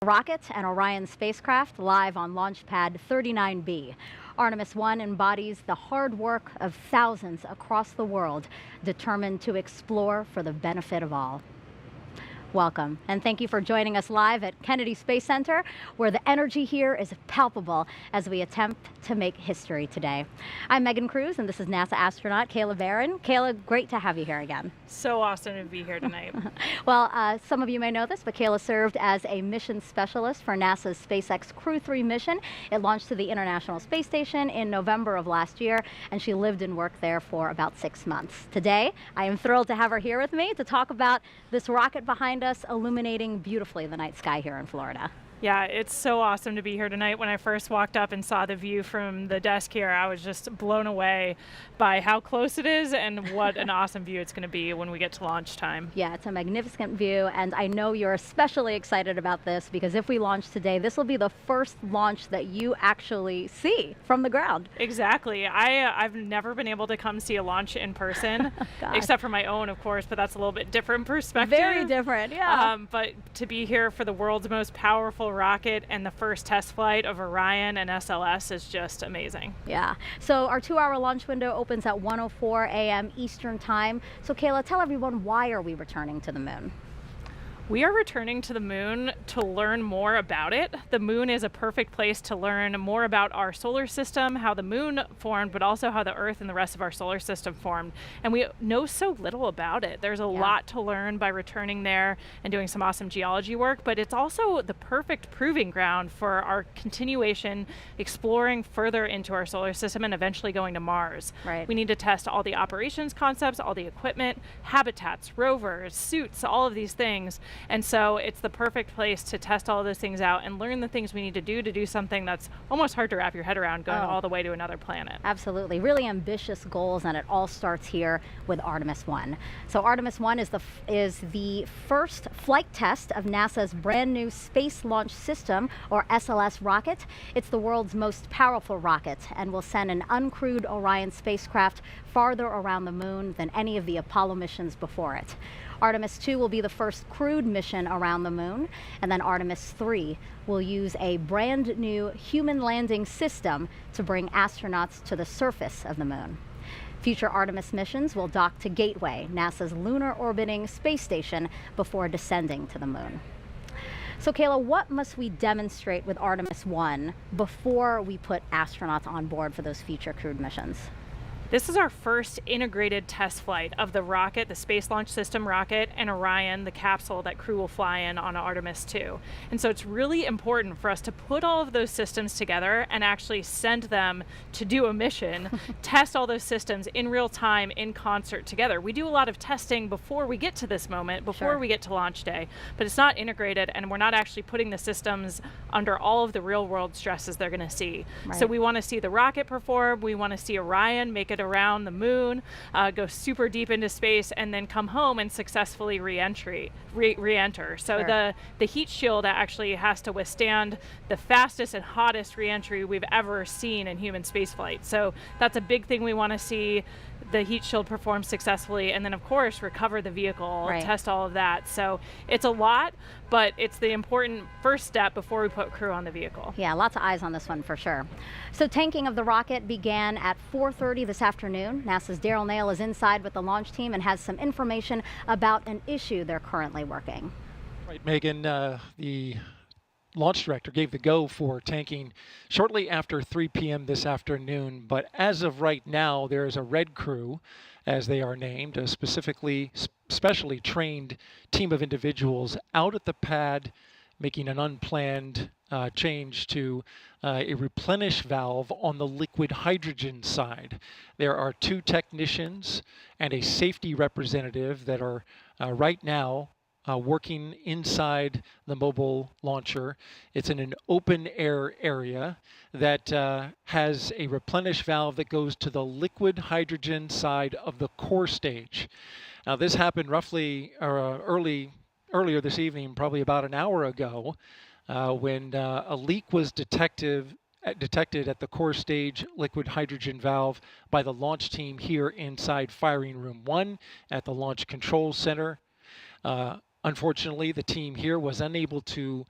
rocket and Orion spacecraft live on Launch Pad 39B. Artemis I embodies the hard work of thousands across the world determined to explore for the benefit of all. Welcome, and thank you for joining us live at Kennedy Space Center, where the energy here is palpable as we attempt to make history today. I'm Megan Cruz, and this is NASA astronaut Kayla Barron. Kayla, great to have you here again. So awesome to be here tonight. Well, some of you may know this, but Kayla served as a mission specialist for NASA's SpaceX Crew 3 mission. It launched to the International Space Station in November of last year, and she lived and worked there for about 6 months. Today, I am thrilled to have her here with me to talk about this rocket behind us illuminating beautifully the night sky here in Florida. Yeah, it's so awesome to be here tonight. When I first walked up and saw the view from the desk here, I was just blown away by how close it is and what an awesome view it's going to be when we get to launch time. Yeah, it's a magnificent view, and I know you're especially excited about this because if we launch today, this will be the first launch that you actually see from the ground. Exactly. I've never been able to come see a launch in person, except for my own, of course, but that's a little bit different perspective. Very different, yeah. But to be here for the world's most powerful rocket and the first test flight of Orion and SLS is just amazing. Yeah. So our 2-hour launch window opens at 1:04 a.m. Eastern Time. So Kayla, tell everyone, why are we returning to the moon? We are returning to the moon to learn more about it. The moon is a perfect place to learn more about our solar system, how the moon formed, but also how the Earth and the rest of our solar system formed. And we know so little about it. There's a lot to learn by returning there and doing some awesome geology work, but it's also the perfect proving ground for our continuation, exploring further into our solar system and eventually going to Mars. Right. We need to test all the operations concepts, all the equipment, habitats, rovers, suits, all of these things. And so it's the perfect place to test all of those things out and learn the things we need to do something that's almost hard to wrap your head around, going all the way to another planet. Absolutely. Really ambitious goals, and it all starts here with Artemis I. So Artemis I is the first flight test of NASA's brand new Space Launch System, or SLS rocket. It's the world's most powerful rocket and will send an uncrewed Orion spacecraft farther around the moon than any of the Apollo missions before it. Artemis II will be the first crewed mission around the moon, and then Artemis III will use a brand new human landing system to bring astronauts to the surface of the moon. Future Artemis missions will dock to Gateway, NASA's lunar orbiting space station, before descending to the moon. So Kayla, what must we demonstrate with Artemis I before we put astronauts on board for those future crewed missions? This is our first integrated test flight of the rocket, the Space Launch System rocket, and Orion, the capsule that crew will fly in on Artemis II. And so it's really important for us to put all of those systems together and actually send them to do a mission, test all those systems in real time in concert together. We do a lot of testing before we get to this moment, before we get to launch day, but it's not integrated, and we're not actually putting the systems under all of the real world stresses they're gonna see. Right. So we wanna see the rocket perform, we wanna see Orion make it around the moon, go super deep into space, and then come home and successfully re-enter. So the heat shield actually has to withstand the fastest and hottest re-entry we've ever seen in human spaceflight. So that's a big thing we want to see. The heat shield perform successfully, and then of course recover the vehicle, test all of that. So it's a lot, but it's the important first step before we put crew on the vehicle. Yeah, lots of eyes on this one for sure. So tanking of the rocket began at 4:30 this afternoon. NASA's Daryl Nail is inside with the launch team and has some information about an issue they're currently working. Right, Megan, the launch director gave the go for tanking shortly after 3 p.m. this afternoon, but as of right now, there is a red crew, as they are named, a specially trained team of individuals out at the pad making an unplanned change to a replenish valve on the liquid hydrogen side. There are 2 technicians and a safety representative that are right now working inside the mobile launcher. It's in an open air area that has a replenish valve that goes to the liquid hydrogen side of the core stage. Now this happened roughly earlier this evening, probably about an hour ago, when a leak was detected at the core stage liquid hydrogen valve by the launch team here inside firing room 1 at the Launch Control Center. Unfortunately, the team here was unable to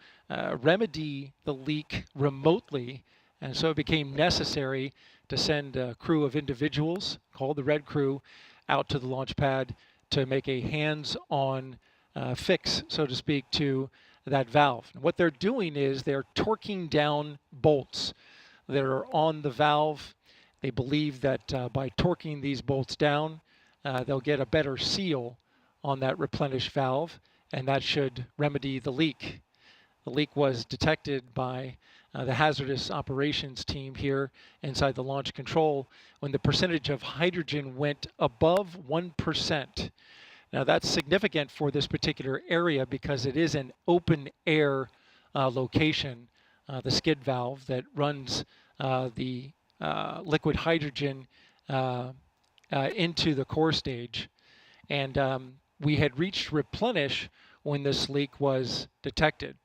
remedy the leak remotely, and so it became necessary to send a crew of individuals, called the Red Crew, out to the launch pad to make a hands-on fix, so to speak, to that valve. And what they're doing is they're torquing down bolts that are on the valve. They believe that by torquing these bolts down, they'll get a better seal on that replenish valve, and that should remedy the leak. The leak was detected by the hazardous operations team here inside the launch control when the percentage of hydrogen went above 1%. Now that's significant for this particular area because it is an open air location, the skid valve that runs the liquid hydrogen into the core stage. And we had reached replenish when this leak was detected.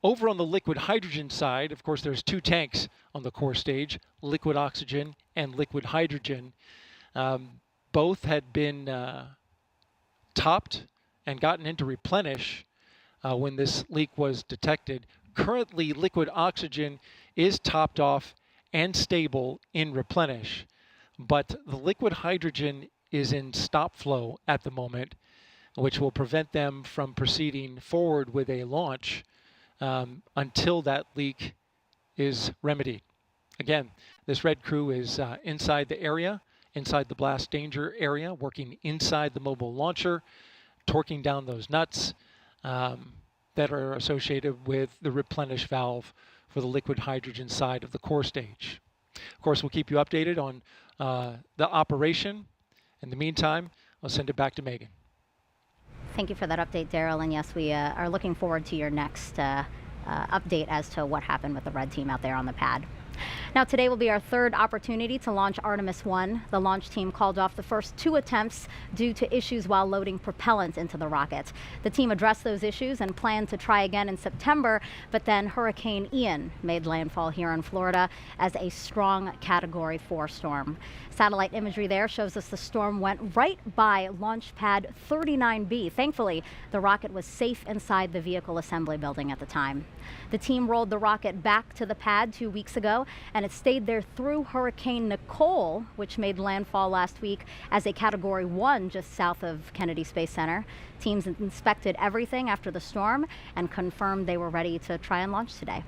Over on the liquid hydrogen side, of course, there's two tanks on the core stage, liquid oxygen and liquid hydrogen. Both had been topped and gotten into replenish when this leak was detected. Currently, liquid oxygen is topped off and stable in replenish, but the liquid hydrogen is in stop flow at the moment, which will prevent them from proceeding forward with a launch until that leak is remedied. Again, this red crew is inside the area, inside the blast danger area, working inside the mobile launcher, torquing down those nuts that are associated with the replenish valve for the liquid hydrogen side of the core stage. Of course, we'll keep you updated on the operation. In the meantime, I'll send it back to Megan. Thank you for that update, Daryl. And yes, we are looking forward to your next update as to what happened with the red team out there on the pad. Now, today will be our third opportunity to launch Artemis I. The launch team called off the first two attempts due to issues while loading propellant into the rocket. The team addressed those issues and planned to try again in September, but then Hurricane Ian made landfall here in Florida as a strong Category 4 storm. Satellite imagery there shows us the storm went right by launch pad 39B. Thankfully, the rocket was safe inside the vehicle assembly building at the time. The team rolled the rocket back to the pad 2 weeks ago, and it stayed there through Hurricane Nicole, which made landfall last week as a Category 1 just south of Kennedy Space Center. Teams inspected everything after the storm and confirmed they were ready to try and launch today.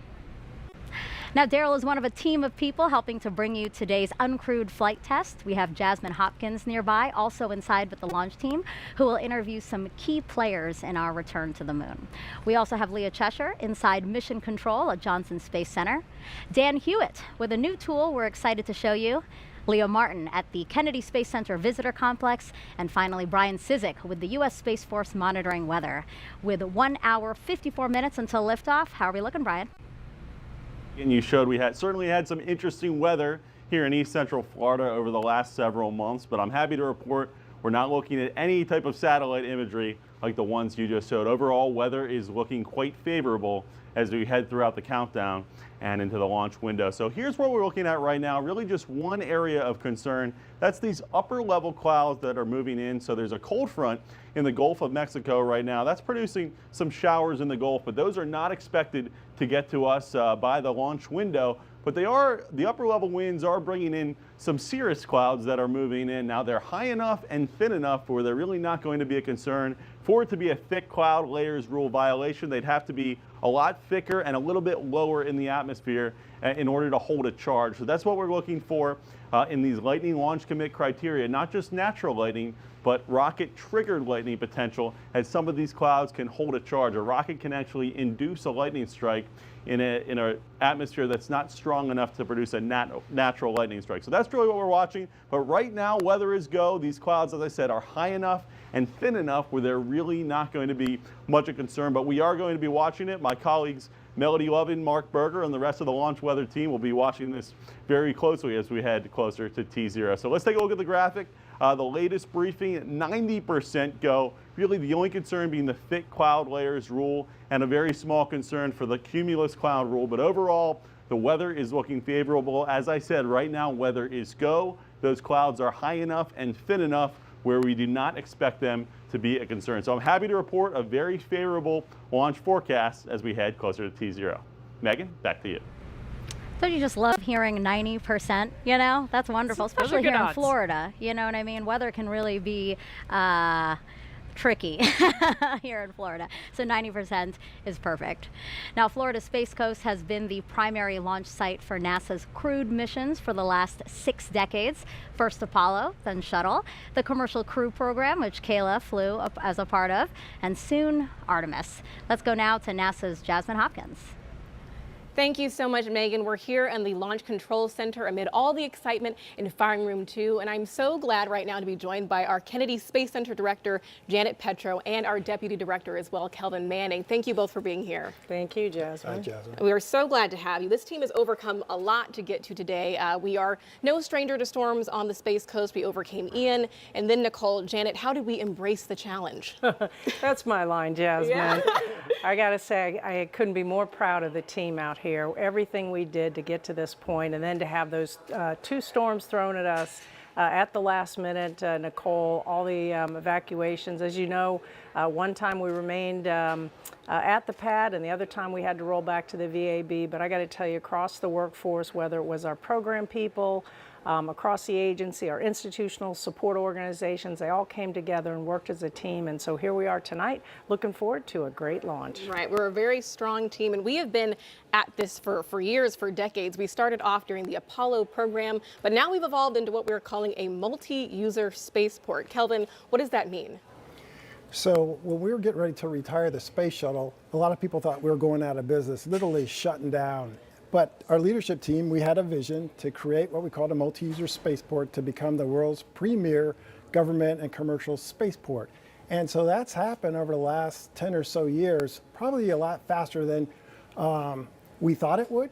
Now, Daryl is one of a team of people helping to bring you today's uncrewed flight test. We have Jasmine Hopkins nearby, also inside with the launch team, who will interview some key players in our return to the moon. We also have Leah Cheshire inside Mission Control at Johnson Space Center. Dan Hewitt with a new tool we're excited to show you. Leo Martin at the Kennedy Space Center Visitor Complex, and finally Brian Cizik with the U.S. Space Force monitoring weather. With 1 hour, 54 minutes until liftoff, how are we looking, Brian? And you showed we certainly had some interesting weather here in East Central Florida over the last several months, but I'm happy to report we're not looking at any type of satellite imagery like the ones you just showed. Overall, weather is looking quite favorable as we head throughout the countdown and into the launch window. So here's what we're looking at right now, really just one area of concern. That's these upper level clouds that are moving in. So there's a cold front in the Gulf of Mexico right now. That's producing some showers in the Gulf, but those are not expected to get to us by the launch window. But the upper level winds are bringing in some cirrus clouds that are moving in. Now they're high enough and thin enough where they're really not going to be a concern. For it to be a thick cloud layers rule violation, they'd have to be a lot thicker and a little bit lower in the atmosphere in order to hold a charge. So that's what we're looking for in these lightning launch commit criteria, not just natural lightning, but rocket triggered lightning potential, as some of these clouds can hold a charge. A rocket can actually induce a lightning strike in an atmosphere that's not strong enough to produce a natural lightning strike. So that's really what we're watching. But right now, weather is go. These clouds, as I said, are high enough and thin enough where they're really not going to be much of concern. But we are going to be watching it. My colleagues Melody Lovin, Mark Berger, and the rest of the launch weather team will be watching this very closely as we head closer to T0. So let's take a look at the graphic. The latest briefing, 90% go. Really the only concern being the thick cloud layers rule and a very small concern for the cumulus cloud rule. But overall, the weather is looking favorable. As I said, right now, weather is go. Those clouds are high enough and thin enough where we do not expect them to be a concern. So I'm happy to report a very favorable launch forecast as we head closer to T0. Megan, back to you. Don't you just love hearing 90%? You know, that's wonderful, especially here in Florida. You know what I mean? Weather can really be tricky here in Florida. So 90% is perfect. Now, Florida Space Coast has been the primary launch site for NASA's crewed missions for the last 6 decades. First Apollo, then Shuttle, the Commercial Crew Program, which Kayla flew up as a part of, and soon Artemis. Let's go now to NASA's Jasmine Hopkins. Thank you so much, Megan. We're here in the Launch Control Center amid all the excitement in Firing Room 2, and I'm so glad right now to be joined by our Kennedy Space Center Director, Janet Petro, and our Deputy Director as well, Kelvin Manning. Thank you both for being here. Thank you, Jasmine. Hi, Jasmine. We are so glad to have you. This team has overcome a lot to get to today. We are no stranger to storms on the Space Coast. We overcame Ian, and then Nicole. Janet, how did we embrace the challenge? That's my line, Jasmine. Yeah. I gotta say, I couldn't be more proud of the team out here. Everything we did to get to this point, and then to have those 2 storms thrown at us at the last minute. Nicole, all the evacuations. As you know, one time we remained at the pad, and the other time we had to roll back to the VAB. But I got to tell you, across the workforce, whether it was our program people, across the agency, our institutional support organizations, they all came together and worked as a team. And so here we are tonight, looking forward to a great launch. Right, we're a very strong team, and we have been at this for years, for decades. We started off during the Apollo program, but now we've evolved into what we're calling a multi-user spaceport. Kelvin, what does that mean? So when we were getting ready to retire the space shuttle, a lot of people thought we were going out of business, literally shutting down. But our leadership team, we had a vision to create what we called a multi-user spaceport to become the world's premier government and commercial spaceport. And so that's happened over the last 10 or so years, probably a lot faster than we thought it would.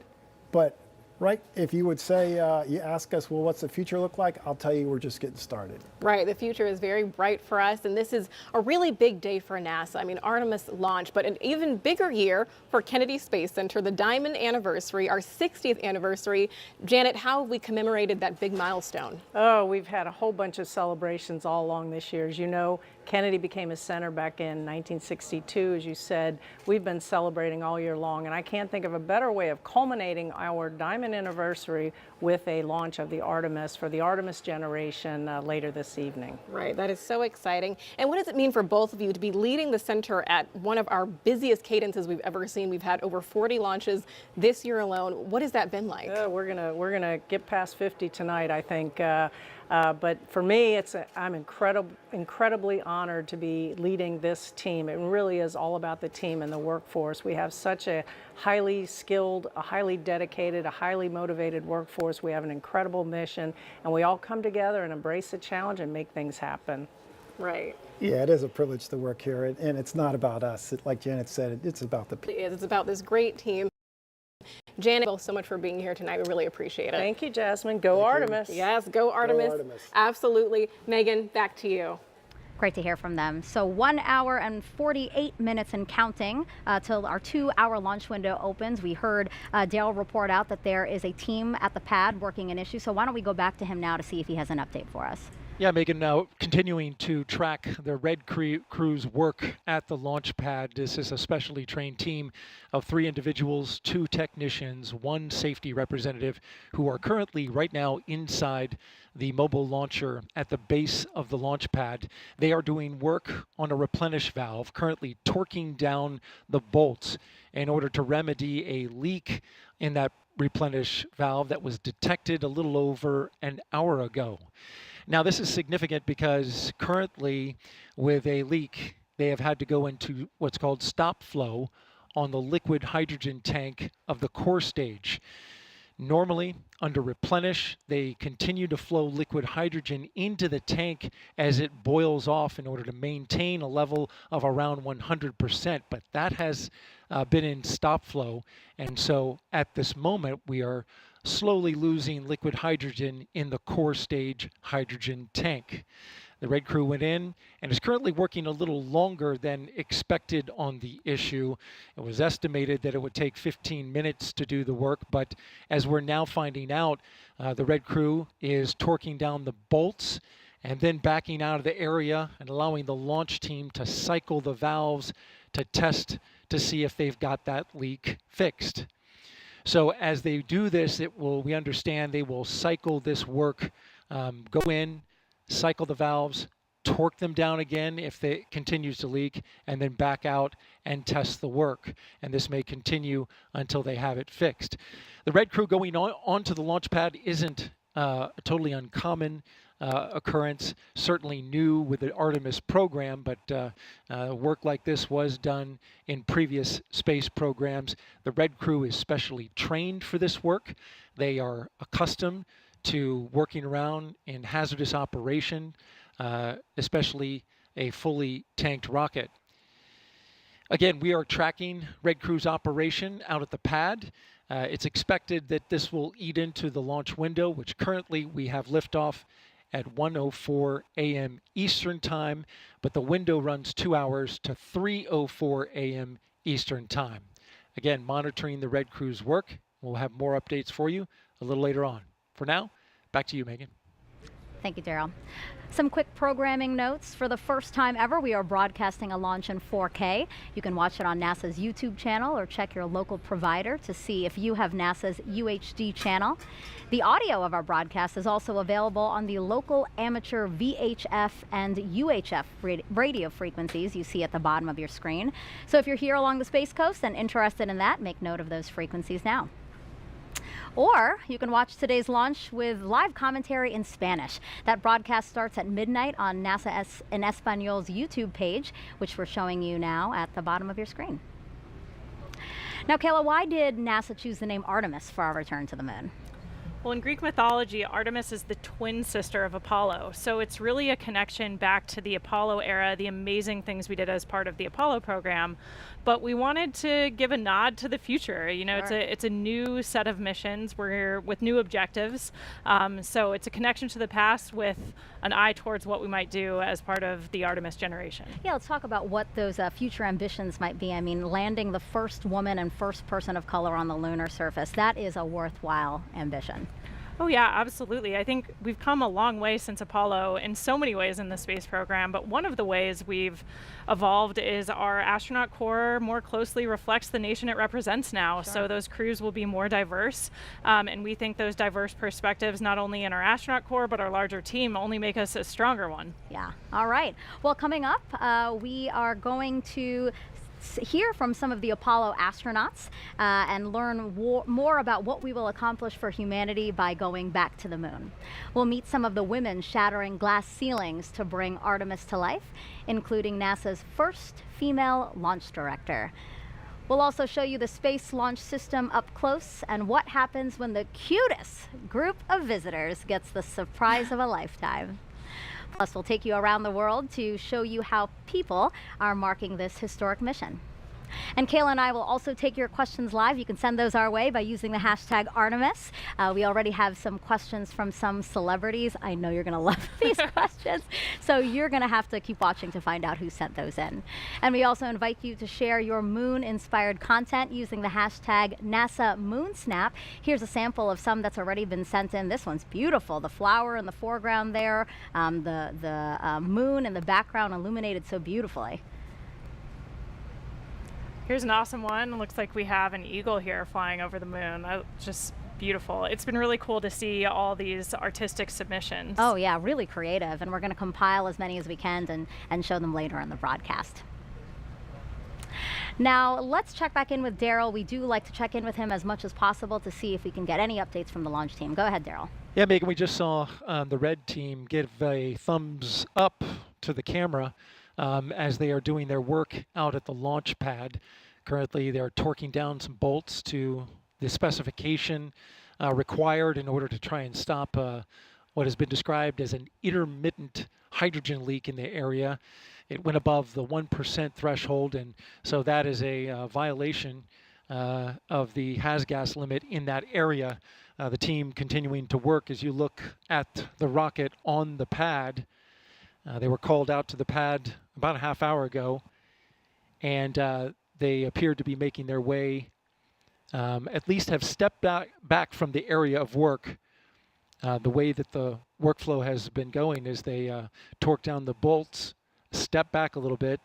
But right, if you would say, you ask us, well, what's the future look like? I'll tell you, we're just getting started. Right, the future is very bright for us, and this is a really big day for NASA. I mean, Artemis launched, but an even bigger year for Kennedy Space Center, the diamond anniversary, our 60th anniversary. Janet, how have we commemorated that big milestone? Oh, we've had a whole bunch of celebrations all along this year. As you know, Kennedy became a center back in 1962, as you said. We've been celebrating all year long, and I can't think of a better way of culminating our diamond anniversary with a launch of the Artemis for the Artemis generation later this evening. Right, that is so exciting. And what does it mean for both of you to be leading the center at one of our busiest cadences we've ever seen? We've had over 40 launches this year alone. What has that been like? We're gonna get past 50 tonight, I think. But for me, I'm incredibly honored to be leading this team. It really is all about the team and the workforce. We have such a highly skilled, a highly dedicated, a highly motivated workforce. We have an incredible mission, and we all come together and embrace the challenge and make things happen. Right. Yeah, it is a privilege to work here, and it's not about us. Like Janet said, it's about the people. It is. It's about this great team. Janet, thank you so much for being here tonight. We really appreciate it. Thank you, Jasmine. Go Artemis. Yes, go Artemis. Go Artemis. Absolutely. Megan, back to you. Great to hear from them. So 1 hour and 48 minutes and counting till our 2-hour launch window opens. We heard Dale report out that there is a team at the pad working an issue. So why don't we go back to him now to see if he has an update for us. Yeah, Megan, now continuing to track the Red Crew's work at the launch pad. This is a specially trained team of 3 individuals, 2 technicians, 1 safety representative who are currently right now inside the mobile launcher at the base of the launch pad. They are doing work on a replenish valve, currently torquing down the bolts in order to remedy a leak in that replenish valve that was detected a little over an hour ago. Now, this is significant because currently with a leak, they have had to go into what's called stop flow on the liquid hydrogen tank of the core stage. Normally, under replenish, they continue to flow liquid hydrogen into the tank as it boils off in order to maintain a level of around 100%, but that has been in stop flow, and so at this moment, we are slowly losing liquid hydrogen in the core stage hydrogen tank. The Red Crew went in and is currently working a little longer than expected on the issue. It was estimated that it would take 15 minutes to do the work, but as we're now finding out, the Red Crew is torquing down the bolts and then backing out of the area and allowing the launch team to cycle the valves to test to see if they've got that leak fixed. So as they do this, we understand they will cycle this work, go in, cycle the valves, torque them down again if it continues to leak, and then back out and test the work. And this may continue until they have it fixed. The red crew going onto the launch pad isn't a totally uncommon occurrence, certainly new with the Artemis program, but work like this was done in previous space programs. The red crew is specially trained for this work. They are accustomed to working around in hazardous operation, especially a fully tanked rocket. Again, we are tracking Red Crew's operation out at the pad. It's expected that this will eat into the launch window, which currently we have liftoff at 1:04 a.m. Eastern Time, but the window runs 2 hours to 3:04 a.m. Eastern Time. Again, monitoring the Red Crew's work. We'll have more updates for you a little later on. For now, back to you, Megan. Thank you, Daryl. Some quick programming notes. For the first time ever, we are broadcasting a launch in 4K. You can watch it on NASA's YouTube channel or check your local provider to see if you have NASA's UHD channel. The audio of our broadcast is also available on the local amateur VHF and UHF radio frequencies you see at the bottom of your screen. So if you're here along the Space Coast and interested in that, make note of those frequencies now. Or you can watch today's launch with live commentary in Spanish. That broadcast starts at midnight on NASA en Español's YouTube page, which we're showing you now at the bottom of your screen. Now, Kayla, why did NASA choose the name Artemis for our return to the moon? Well, in Greek mythology, Artemis is the twin sister of Apollo. So it's really a connection back to the Apollo era, the amazing things we did as part of the Apollo program. But we wanted to give a nod to the future. You know, Sure. it's a new set of missions. We're with new objectives. So it's a connection to the past with an eye towards what we might do as part of the Artemis generation. Yeah, let's talk about what those future ambitions might be. I mean, landing the first woman and first person of color on the lunar surface, that is a worthwhile ambition. Oh yeah, absolutely. I think we've come a long way since Apollo in so many ways in the space program, but one of the ways we've evolved is our astronaut corps more closely reflects the nation it represents now. Sure. So those crews will be more diverse, and we think those diverse perspectives, not only in our astronaut corps, but our larger team, only make us a stronger one. Yeah, all right. Well, coming up, we are going to hear from some of the Apollo astronauts and learn more about what we will accomplish for humanity by going back to the moon. We'll meet some of the women shattering glass ceilings to bring Artemis to life, including NASA's first female launch director. We'll also show you the Space Launch System up close and what happens when the cutest group of visitors gets the surprise of a lifetime. Plus, we'll take you around the world to show you how people are marking this historic mission. And Kayla and I will also take your questions live. You can send those our way by using the hashtag Artemis. We already have some questions from some celebrities. I know you're going to love these questions, so you're going to have to keep watching to find out who sent those in. And we also invite you to share your moon-inspired content using the hashtag NASA MoonSnap. Here's a sample of some that's already been sent in. This one's beautiful. The flower in the foreground there, the moon in the background illuminated so beautifully. Here's an awesome one. It looks like we have an eagle here flying over the moon. Just beautiful. It's been really cool to see all these artistic submissions. Oh yeah, really creative, and we're going to compile as many as we can and show them later in the broadcast. Now let's check back in with Daryl. We do like to check in with him as much as possible to see if we can get any updates from the launch team. Go ahead, Daryl. Yeah, Megan, we just saw the red team give a thumbs up to the camera as they are doing their work out at the launch pad. Currently, they're torquing down some bolts to the specification required in order to try and stop what has been described as an intermittent hydrogen leak in the area. It went above the 1% threshold, and so that is a violation of the has-gas limit in that area. The team continuing to work. As you look at the rocket on the pad, they were called out to the pad about a half hour ago, and they appeared to be making their way, at least have stepped back from the area of work. The way that the workflow has been going is they torque down the bolts, step back a little bit.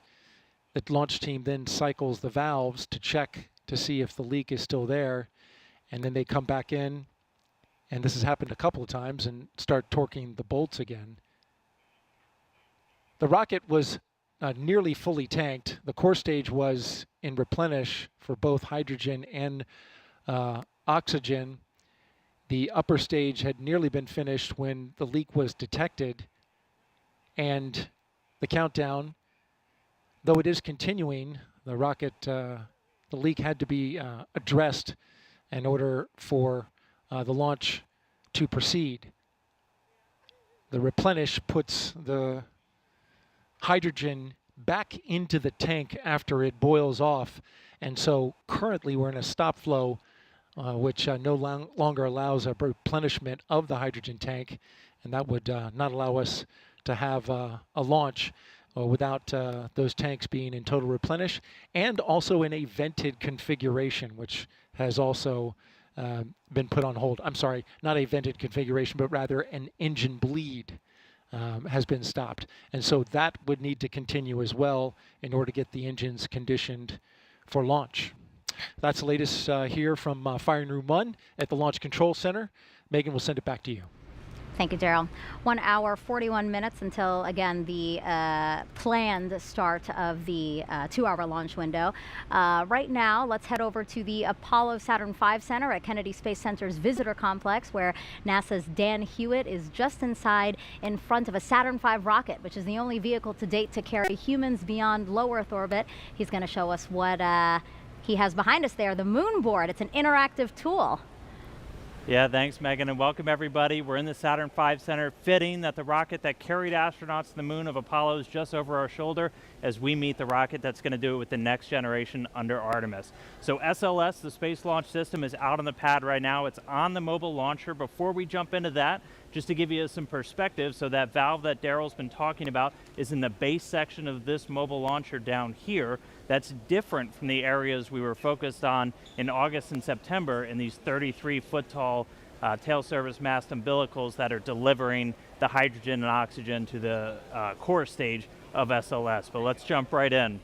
The launch team then cycles the valves to check to see if the leak is still there, and then they come back in, and this has happened a couple of times, and start torquing the bolts again. The rocket was nearly fully tanked. The core stage was in replenish for both hydrogen and oxygen. The upper stage had nearly been finished when the leak was detected, and the countdown, though it is continuing, the rocket, the leak had to be addressed in order for the launch to proceed. The replenish puts the hydrogen back into the tank after it boils off, and so currently we're in a stop flow which no longer allows a replenishment of the hydrogen tank, and that would not allow us to have a launch without those tanks being in total replenish, and also in a vented configuration, which has also been put on hold. I'm sorry, not a vented configuration, but rather an engine bleed has been stopped. And so that would need to continue as well in order to get the engines conditioned for launch. That's the latest here from Firing Room 1 at the Launch Control Center. Megan will send it back to you. Thank you, Daryl. 1 hour, 41 minutes until, again, the planned start of the 2-hour launch window. Right now, let's head over to the Apollo Saturn V Center at Kennedy Space Center's Visitor Complex, where NASA's Dan Hewitt is just inside in front of a Saturn V rocket, which is the only vehicle to date to carry humans beyond low Earth orbit. He's going to show us what he has behind us there, the moon board. It's an interactive tool. Yeah, thanks, Megan, and welcome everybody. We're in the Saturn V Center, fitting that the rocket that carried astronauts to the moon of Apollo is just over our shoulder as we meet the rocket that's going to do it with the next generation under Artemis. So SLS, the Space Launch System, is out on the pad right now. It's on the mobile launcher. Before we jump into that, just to give you some perspective, so that valve that Daryl's been talking about is in the base section of this mobile launcher down here. That's different from the areas we were focused on in August and September in these 33-foot-tall tail service mast umbilicals that are delivering the hydrogen and oxygen to the core stage of SLS. But let's jump right in.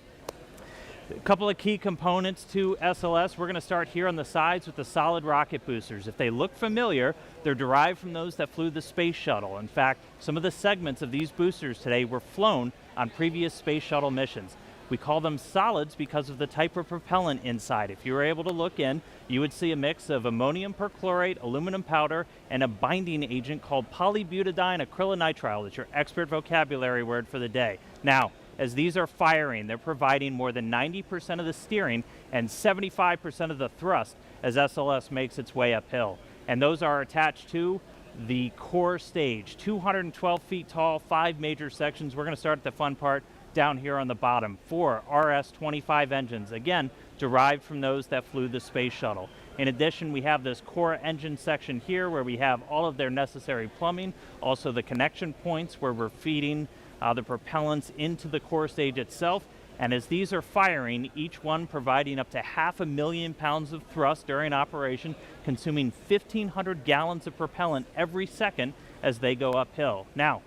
A couple of key components to SLS. We're going to start here on the sides with the solid rocket boosters. If they look familiar, they're derived from those that flew the space shuttle. In fact, some of the segments of these boosters today were flown on previous space shuttle missions. We call them solids because of the type of propellant inside. If you were able to look in, you would see a mix of ammonium perchlorate, aluminum powder, and a binding agent called polybutadiene acrylonitrile. That's your expert vocabulary word for the day. Now, as these are firing, they're providing more than 90% of the steering and 75% of the thrust as SLS makes its way uphill. And those are attached to the core stage, 212 feet tall, 5 major sections. We're going to start at the fun part down here on the bottom. 4 RS-25 engines, again, derived from those that flew the space shuttle. In addition, we have this core engine section here where we have all of their necessary plumbing, also the connection points where we're feeding the propellants into the core stage itself. And as these are firing, each one providing up to 500,000 pounds of thrust during operation, consuming 1,500 gallons of propellant every second as they go uphill. Now,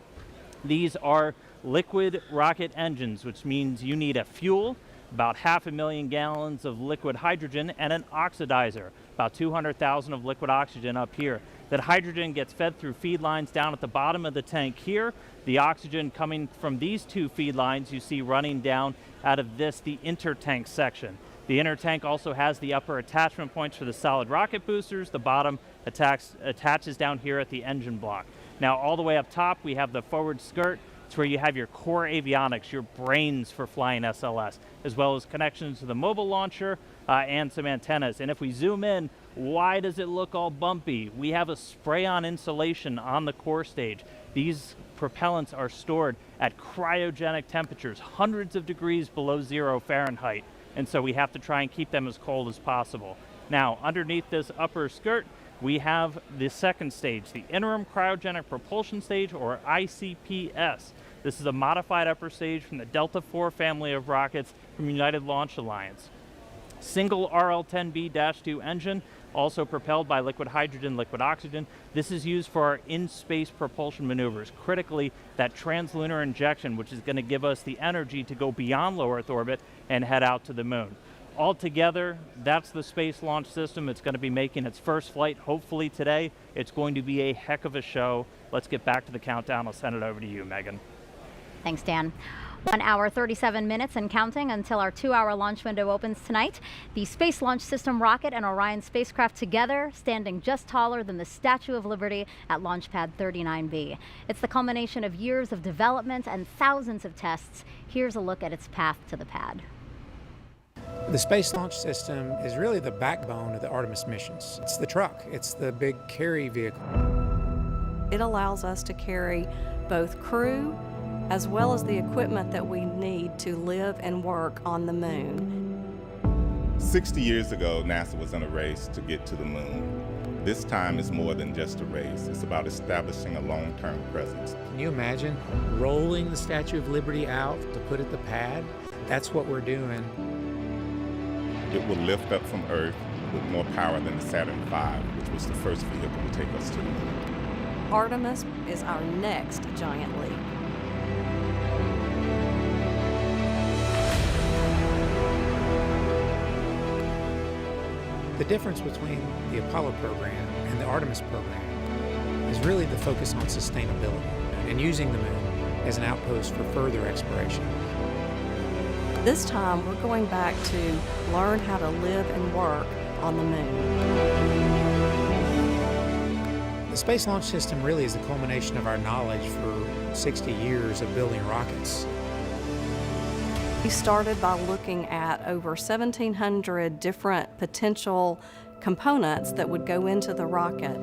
these are liquid rocket engines, which means you need a fuel, about 500,000 gallons of liquid hydrogen, and an oxidizer, about 200,000 of liquid oxygen up here. That hydrogen gets fed through feed lines down at the bottom of the tank here. The oxygen coming from these 2 feed lines you see running down out of this, the intertank section. The intertank also has the upper attachment points for the solid rocket boosters. The bottom attaches down here at the engine block. Now all the way up top we have the forward skirt. It's where you have your core avionics, your brains for flying SLS, as well as connections to the mobile launcher and some antennas. And if we zoom in, why does it look all bumpy? We have a spray-on insulation on the core stage. These propellants are stored at cryogenic temperatures, hundreds of degrees below 0 Fahrenheit. And so we have to try and keep them as cold as possible. Now, underneath this upper skirt, we have the second stage, the Interim Cryogenic Propulsion Stage, or ICPS. This is a modified upper stage from the Delta IV family of rockets from United Launch Alliance. Single RL-10B-2 engine, also propelled by liquid hydrogen, liquid oxygen. This is used for our in-space propulsion maneuvers, critically that translunar injection, which is going to give us the energy to go beyond low Earth orbit and head out to the moon. Altogether, that's the Space Launch System. It's going to be making its first flight, hopefully today. It's going to be a heck of a show. Let's get back to the countdown. I'll send it over to you, Megan. Thanks, Dan. 1 hour, 37 minutes and counting until our 2-hour launch window opens tonight. The Space Launch System rocket and Orion spacecraft together, standing just taller than the Statue of Liberty at Launch Pad 39B. It's the culmination of years of development and thousands of tests. Here's a look at its path to the pad. The Space Launch System is really the backbone of the Artemis missions. It's the truck. It's the big carry vehicle. It allows us to carry both crew as well as the equipment that we need to live and work on the moon. 60 years ago, NASA was in a race to get to the moon. This time is more than just a race. It's about establishing a long-term presence. Can you imagine rolling the Statue of Liberty out to put at the pad? That's what we're doing. It will lift up from Earth with more power than the Saturn V, which was the first vehicle to take us to the moon. Artemis is our next giant leap. The difference between the Apollo program and the Artemis program is really the focus on sustainability and using the moon as an outpost for further exploration. This time, we're going back to learn how to live and work on the moon. The Space Launch System really is the culmination of our knowledge for 60 years of building rockets. We started by looking at over 1,700 different potential components that would go into the rocket,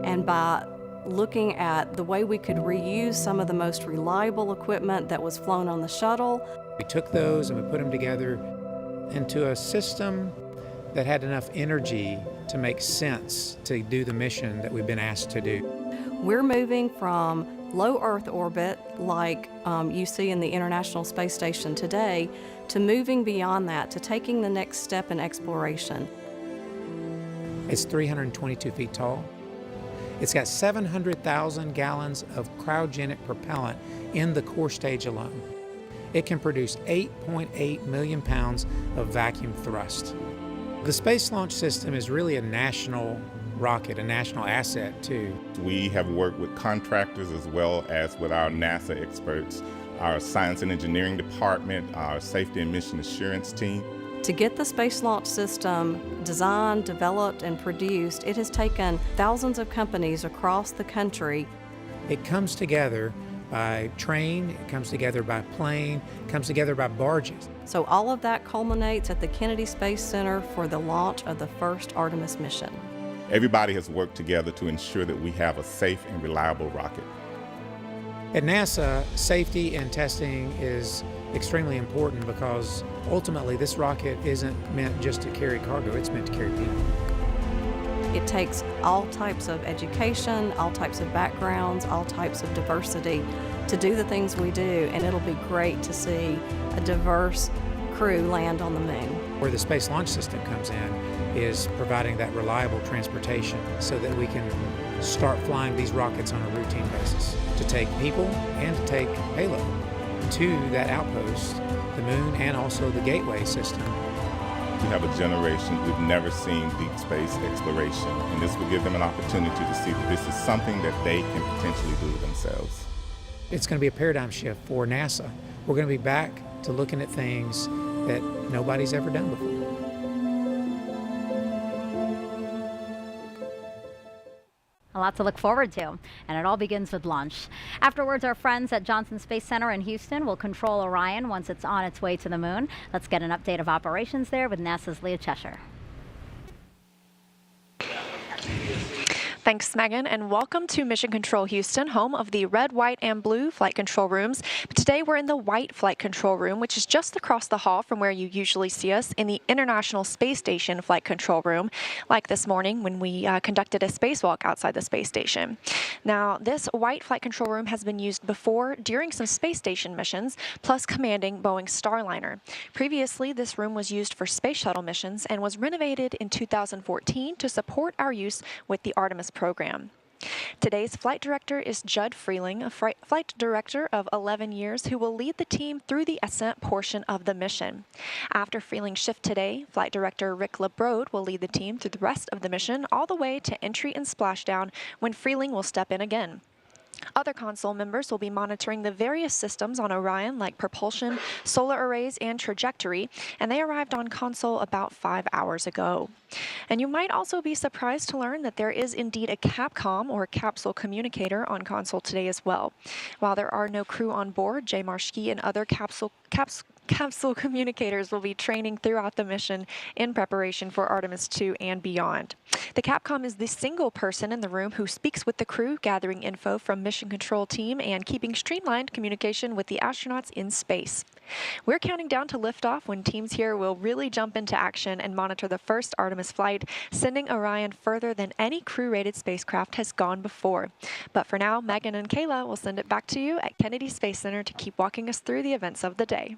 and by looking at the way we could reuse some of the most reliable equipment that was flown on the shuttle. We took those and we put them together into a system that had enough energy to make sense to do the mission that we've been asked to do. We're moving from low Earth orbit, like you see in the International Space Station today, to moving beyond that, to taking the next step in exploration. It's 322 feet tall. It's got 700,000 gallons of cryogenic propellant in the core stage alone. It can produce 8.8 million pounds of vacuum thrust. The Space Launch System is really a national rocket, a national asset too. We have worked with contractors as well as with our NASA experts, our science and engineering department, our safety and mission assurance team. To get the Space Launch System designed, developed, and produced, it has taken thousands of companies across the country. It comes together by train, it comes together by plane, it comes together by barges. So all of that culminates at the Kennedy Space Center for the launch of the first Artemis mission. Everybody has worked together to ensure that we have a safe and reliable rocket. At NASA, safety and testing is extremely important because ultimately this rocket isn't meant just to carry cargo, it's meant to carry people. It takes all types of education, all types of backgrounds, all types of diversity to do the things we do, and it'll be great to see a diverse crew land on the moon. Where the Space Launch System comes in is providing that reliable transportation so that we can start flying these rockets on a routine basis to take people and to take payload to that outpost, the moon, and also the gateway system. We have a generation who've never seen deep space exploration, and this will give them an opportunity to see that this is something that they can potentially do themselves. It's going to be a paradigm shift for NASA. We're going to be back to looking at things that nobody's ever done before. A lot to look forward to, and it all begins with launch. Afterwards, our friends at Johnson Space Center in Houston will control Orion once it's on its way to the moon. Let's get an update of operations there with NASA's Leah Cheshire. Thanks, Megan, and welcome to Mission Control Houston, home of the red, white, and blue flight control rooms. But today we're in the white flight control room, which is just across the hall from where you usually see us in the International Space Station flight control room, like this morning when we conducted a spacewalk outside the space station. Now, this white flight control room has been used before during some space station missions, plus commanding Boeing's Starliner. Previously, this room was used for space shuttle missions and was renovated in 2014 to support our use with the Artemis program. Today's flight director is Judd Freeling, a flight director of 11 years who will lead the team through the ascent portion of the mission. After Freeling's shift today, flight director Rick LeBrode will lead the team through the rest of the mission all the way to entry and splashdown when Freeling will step in again. Other console members will be monitoring the various systems on Orion, like propulsion, solar arrays, and trajectory, and they arrived on console about 5 hours ago. And you might also be surprised to learn that there is indeed a Capcom, or capsule communicator, on console today as well. While there are no crew on board, Jay Marshke and other capsule communicators will be training throughout the mission in preparation for Artemis II and beyond. The Capcom is the single person in the room who speaks with the crew, gathering info from mission control team and keeping streamlined communication with the astronauts in space. We're counting down to liftoff when teams here will really jump into action and monitor the first Artemis flight, sending Orion further than any crew-rated spacecraft has gone before. But for now, Megan and Kayla will send it back to you at Kennedy Space Center to keep walking us through the events of the day.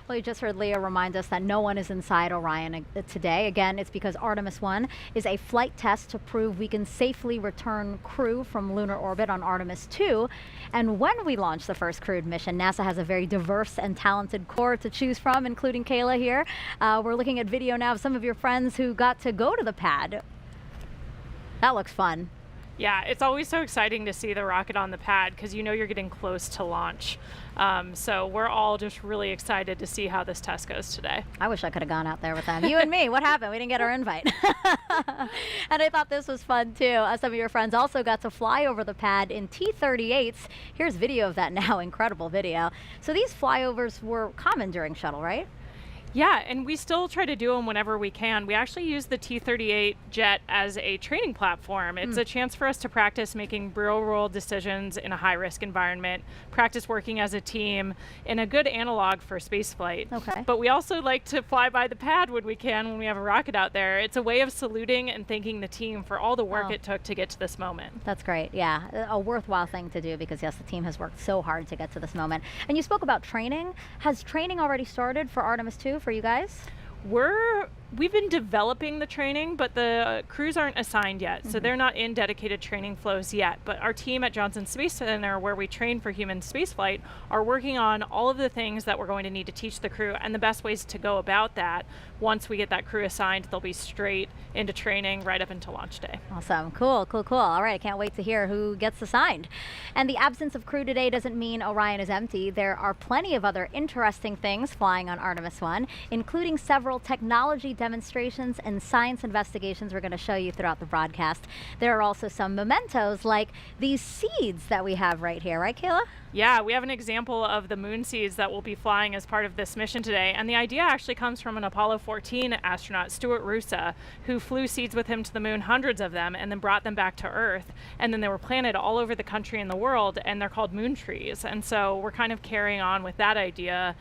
Well, you just heard Leah remind us that no one is inside Orion today. Again, it's because Artemis I is a flight test to prove we can safely return crew from lunar orbit on Artemis II. And when we launch the first crewed mission, NASA has a very diverse and talented core to choose from, including Kayla here. We're looking at video now of some of your friends who got to go to the pad. That looks fun. Yeah, it's always so exciting to see the rocket on the pad because you know you're getting close to launch. So we're all just really excited to see how this test goes today. I wish I could have gone out there with them. You and me, what happened? We didn't get our invite. And I thought this was fun too. Some of your friends also got to fly over the pad in T-38s. Here's video of that now, incredible video. So these flyovers were common during shuttle, right? Yeah, and we still try to do them whenever we can. We actually use the T-38 jet as a training platform. It's a chance for us to practice making real-world decisions in a high-risk environment, practice working as a team, and a good analog for spaceflight. Okay. But we also like to fly by the pad when we can, when we have a rocket out there. It's a way of saluting and thanking the team for all the work it took to get to this moment. That's great. Yeah, a worthwhile thing to do because, yes, the team has worked so hard to get to this moment. And you spoke about training. Has training already started for Artemis II for you guys? We've been developing the training, but the crews aren't assigned yet, so they're not in dedicated training flows yet. But our team at Johnson Space Center, where we train for human spaceflight, are working on all of the things that we're going to need to teach the crew and the best ways to go about that. Once we get that crew assigned, they'll be straight into training right up until launch day. Awesome. Cool, cool, cool. All right, I can't wait to hear who gets assigned. And the absence of crew today doesn't mean Orion is empty. There are plenty of other interesting things flying on Artemis I, including several technology demonstrations and science investigations we're going to show you throughout the broadcast. There are also some mementos like these seeds that we have right here, right, Kayla? Yeah, we have an example of the moon seeds that will be flying as part of this mission today. And the idea actually comes from an Apollo 14 astronaut, Stuart Roosa, who flew seeds with him to the moon, hundreds of them, and then brought them back to Earth. And then they were planted all over the country and the world, and they're called moon trees. And so we're kind of carrying on with that idea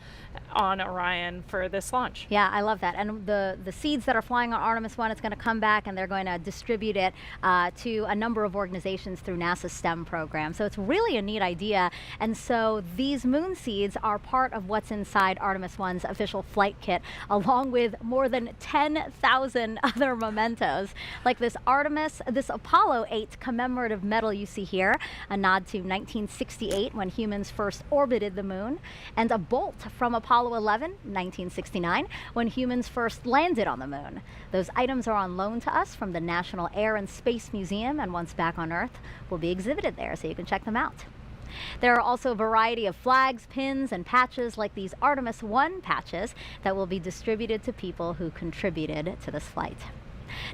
on Orion for this launch. Yeah, I love that. And the seeds that are flying on Artemis I, it's going to come back and they're going to distribute it to a number of organizations through NASA's STEM program. So it's really a neat idea. And so these moon seeds are part of what's inside Artemis I's official flight kit, along with more than 10,000 other mementos, like this Apollo 8 commemorative medal you see here, a nod to 1968 when humans first orbited the moon, and a bolt from Apollo 11, 1969, when humans first landed on the moon. Those items are on loan to us from the National Air and Space Museum, and once back on Earth, will be exhibited there, so you can check them out. There are also a variety of flags, pins, and patches like these Artemis I patches that will be distributed to people who contributed to this flight.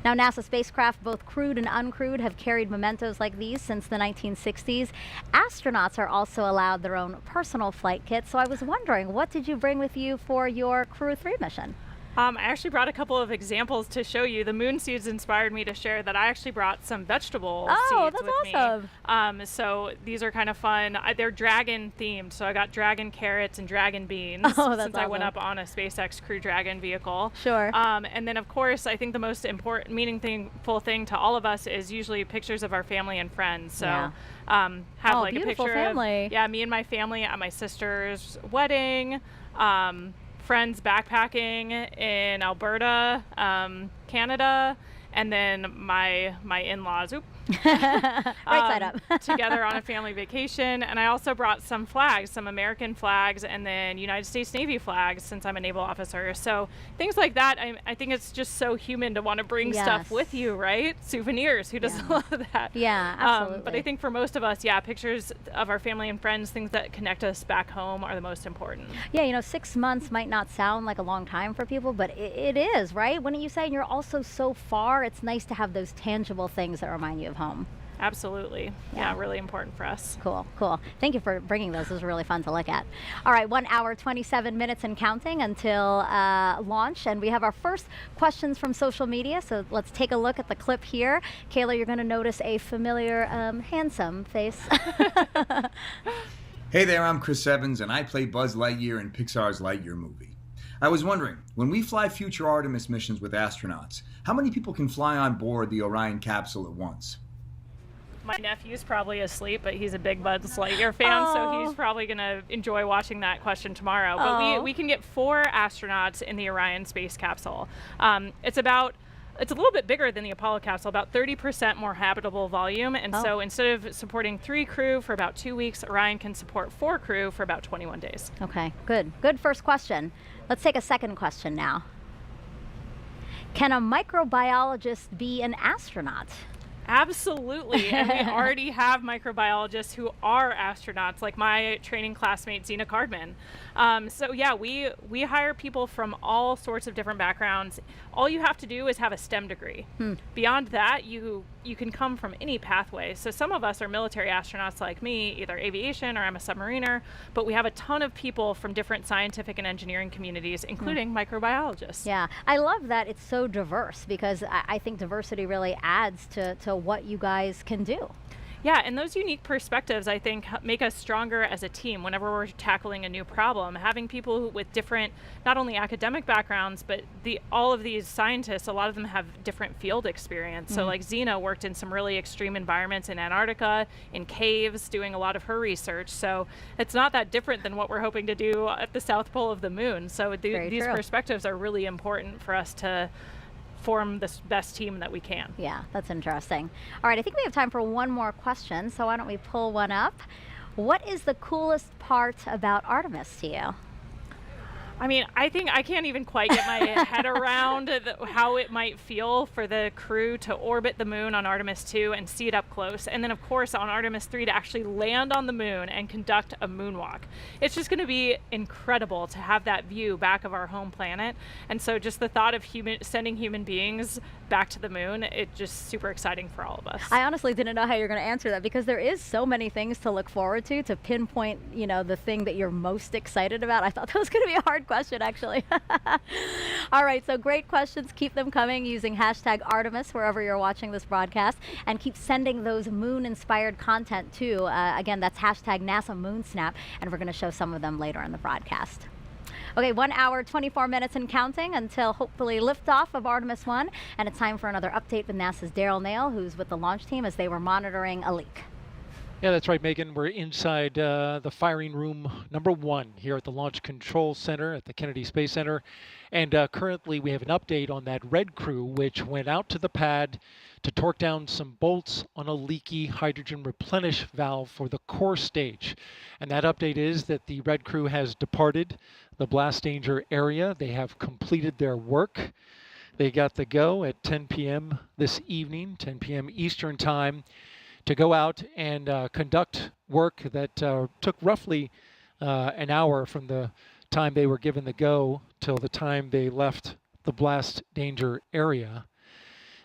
Now, NASA spacecraft, both crewed and uncrewed, have carried mementos like these since the 1960s. Astronauts are also allowed their own personal flight kits, so I was wondering, what did you bring with you for your Crew 3 mission? I actually brought a couple of examples to show you. The moon seeds inspired me to share that I actually brought some vegetable seeds with awesome. me. So these are kind of fun. They're dragon themed, so I got dragon carrots and dragon beans since I went up on a SpaceX Crew Dragon vehicle. Sure. And then of course, I think the most important, meaningful thing to all of us is usually pictures of our family and friends. So have like a picture family. of me and my family at my sister's wedding. Friends backpacking in Alberta, Canada, and then my in-laws. Right side up. together on a family vacation. And I also brought some flags, some American flags, and then United States Navy flags, since I'm a naval officer. So things like that, I think it's just so human to want to bring stuff with you, right? Souvenirs, who doesn't love that? Yeah, absolutely. But I think for most of us, yeah, pictures of our family and friends, things that connect us back home, are the most important. Yeah, you know, 6 months might not sound like a long time for people, but it is, right? Wouldn't you say? And you're also so far, it's nice to have those tangible things that remind you of home. Absolutely. Yeah, really important for us. Cool, cool. Thank you for bringing those. It was really fun to look at. All right, 1 hour, 27 minutes and counting until launch. And we have our first questions from social media. So let's take a look at the clip here. Kayla, you're going to notice a familiar, handsome face. Hey there, I'm Chris Evans, and I play Buzz Lightyear in Pixar's Lightyear movie. I was wondering, when we fly future Artemis missions with astronauts, how many people can fly on board the Orion capsule at once? My nephew's probably asleep, but he's a big Buzz Lightyear fan, so he's probably going to enjoy watching that question tomorrow. But we can get 4 astronauts in the Orion space capsule. It's a little bit bigger than the Apollo capsule, about 30% more habitable volume. And so instead of supporting 3 crew for about 2 weeks, Orion can support 4 crew for about 21 days. Okay, good. Good first question. Let's take a second question now. Can a microbiologist be an astronaut? Absolutely, and we already have microbiologists who are astronauts, like my training classmate, Zena Cardman. So yeah, we hire people from all sorts of different backgrounds. All you have to do is have a STEM degree. Beyond that, you can come from any pathway. So some of us are military astronauts like me, either aviation or I'm a submariner, but we have a ton of people from different scientific and engineering communities, including microbiologists. Yeah, I love that it's so diverse, because I think diversity really adds to what you guys can do. Yeah, and those unique perspectives, I think, make us stronger as a team whenever we're tackling a new problem. Having people with different, not only academic backgrounds, but all of these scientists, a lot of them have different field experience. So like Zena worked in some really extreme environments in Antarctica, in caves, doing a lot of her research. So it's not that different than what we're hoping to do at the South Pole of the Moon. So these perspectives are really important for us to form the best team that we can. Yeah, that's interesting. All right, I think we have time for one more question, so why don't we pull one up? What is the coolest part about Artemis to you? I mean, I think I can't even quite get my head around how it might feel for the crew to orbit the moon on Artemis II and see it up close. And then, of course, on Artemis III to actually land on the moon and conduct a moonwalk. It's just going to be incredible to have that view back of our home planet. And so just the thought of sending human beings back to the moon, it's just super exciting for all of us. I honestly didn't know how you're going to answer that, because there is so many things to look forward to pinpoint, you know, the thing that you're most excited about. I thought that was going to be a hard question, actually. All right, so great questions. Keep them coming using hashtag Artemis wherever you're watching this broadcast, and keep sending those moon-inspired content too. Again, that's hashtag NASA MoonSnap, and we're going to show some of them later in the broadcast. Okay, 1 hour, 24 minutes and counting until hopefully liftoff of Artemis I, and it's time for another update with NASA's Daryl Nail, who's with the launch team as they were monitoring a leak. Yeah, that's right, Megan. We're inside the firing room number 1 here at the Launch Control Center at the Kennedy Space Center. And currently we have an update on that red crew, which went out to the pad to torque down some bolts on a leaky hydrogen replenish valve for the core stage. And that update is that the red crew has departed the blast danger area. They have completed their work. They got the go at 10 p.m. this evening, 10 p.m. Eastern Time, to go out and conduct work that took roughly an hour from the time they were given the go till the time they left the blast danger area.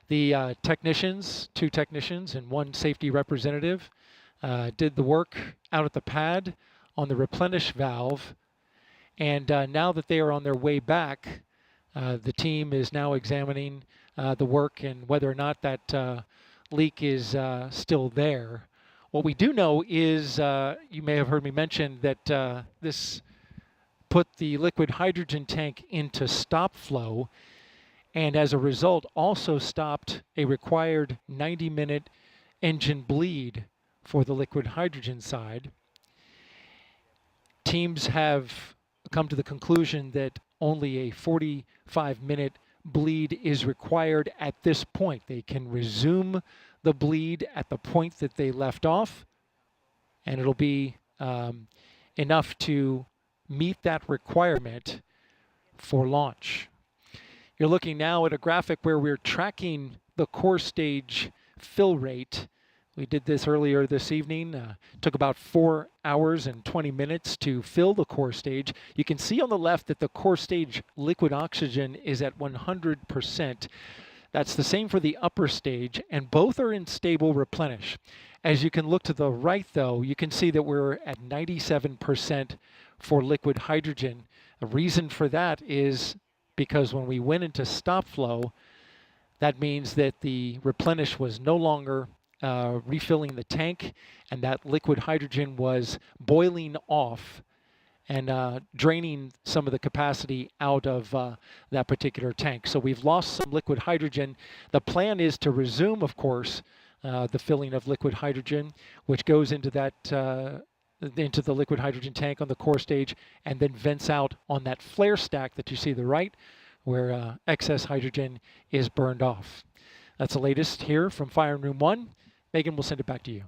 The technicians, 2 technicians and 1 safety representative, did the work out at the pad on the replenish valve. And now that they are on their way back, the team is now examining the work and whether or not that leak is still there. What we do know is, you may have heard me mention that this put the liquid hydrogen tank into stop flow, and as a result also stopped a required 90-minute engine bleed for the liquid hydrogen side. Teams have come to the conclusion that only a 45-minute bleed is required at this point. They can resume the bleed at the point that they left off, and it'll be enough to meet that requirement for launch. You're looking now at a graphic where we're tracking the core stage fill rate. We did this earlier this evening. Took about 4 hours and 20 minutes to fill the core stage. You can see on the left that the core stage liquid oxygen is at 100%. That's the same for the upper stage, and both are in stable replenish. As you can look to the right, though, you can see that we're at 97% for liquid hydrogen. The reason for that is because when we went into stop flow, that means that the replenish was no longer refilling the tank, and that liquid hydrogen was boiling off and draining some of the capacity out of that particular tank. So we've lost some liquid hydrogen. The plan is to resume, of course, the filling of liquid hydrogen, which goes into that into the liquid hydrogen tank on the core stage and then vents out on that flare stack that you see to the right, where excess hydrogen is burned off. That's the latest here from Firing Room 1. Megan, we'll send it back to you.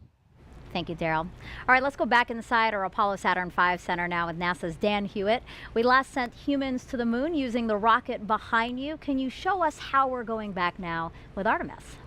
Thank you, Daryl. All right, let's go back inside our Apollo Saturn V Center now with NASA's Dan Hewitt. We last sent humans to the moon using the rocket behind you. Can you show us how we're going back now with Artemis?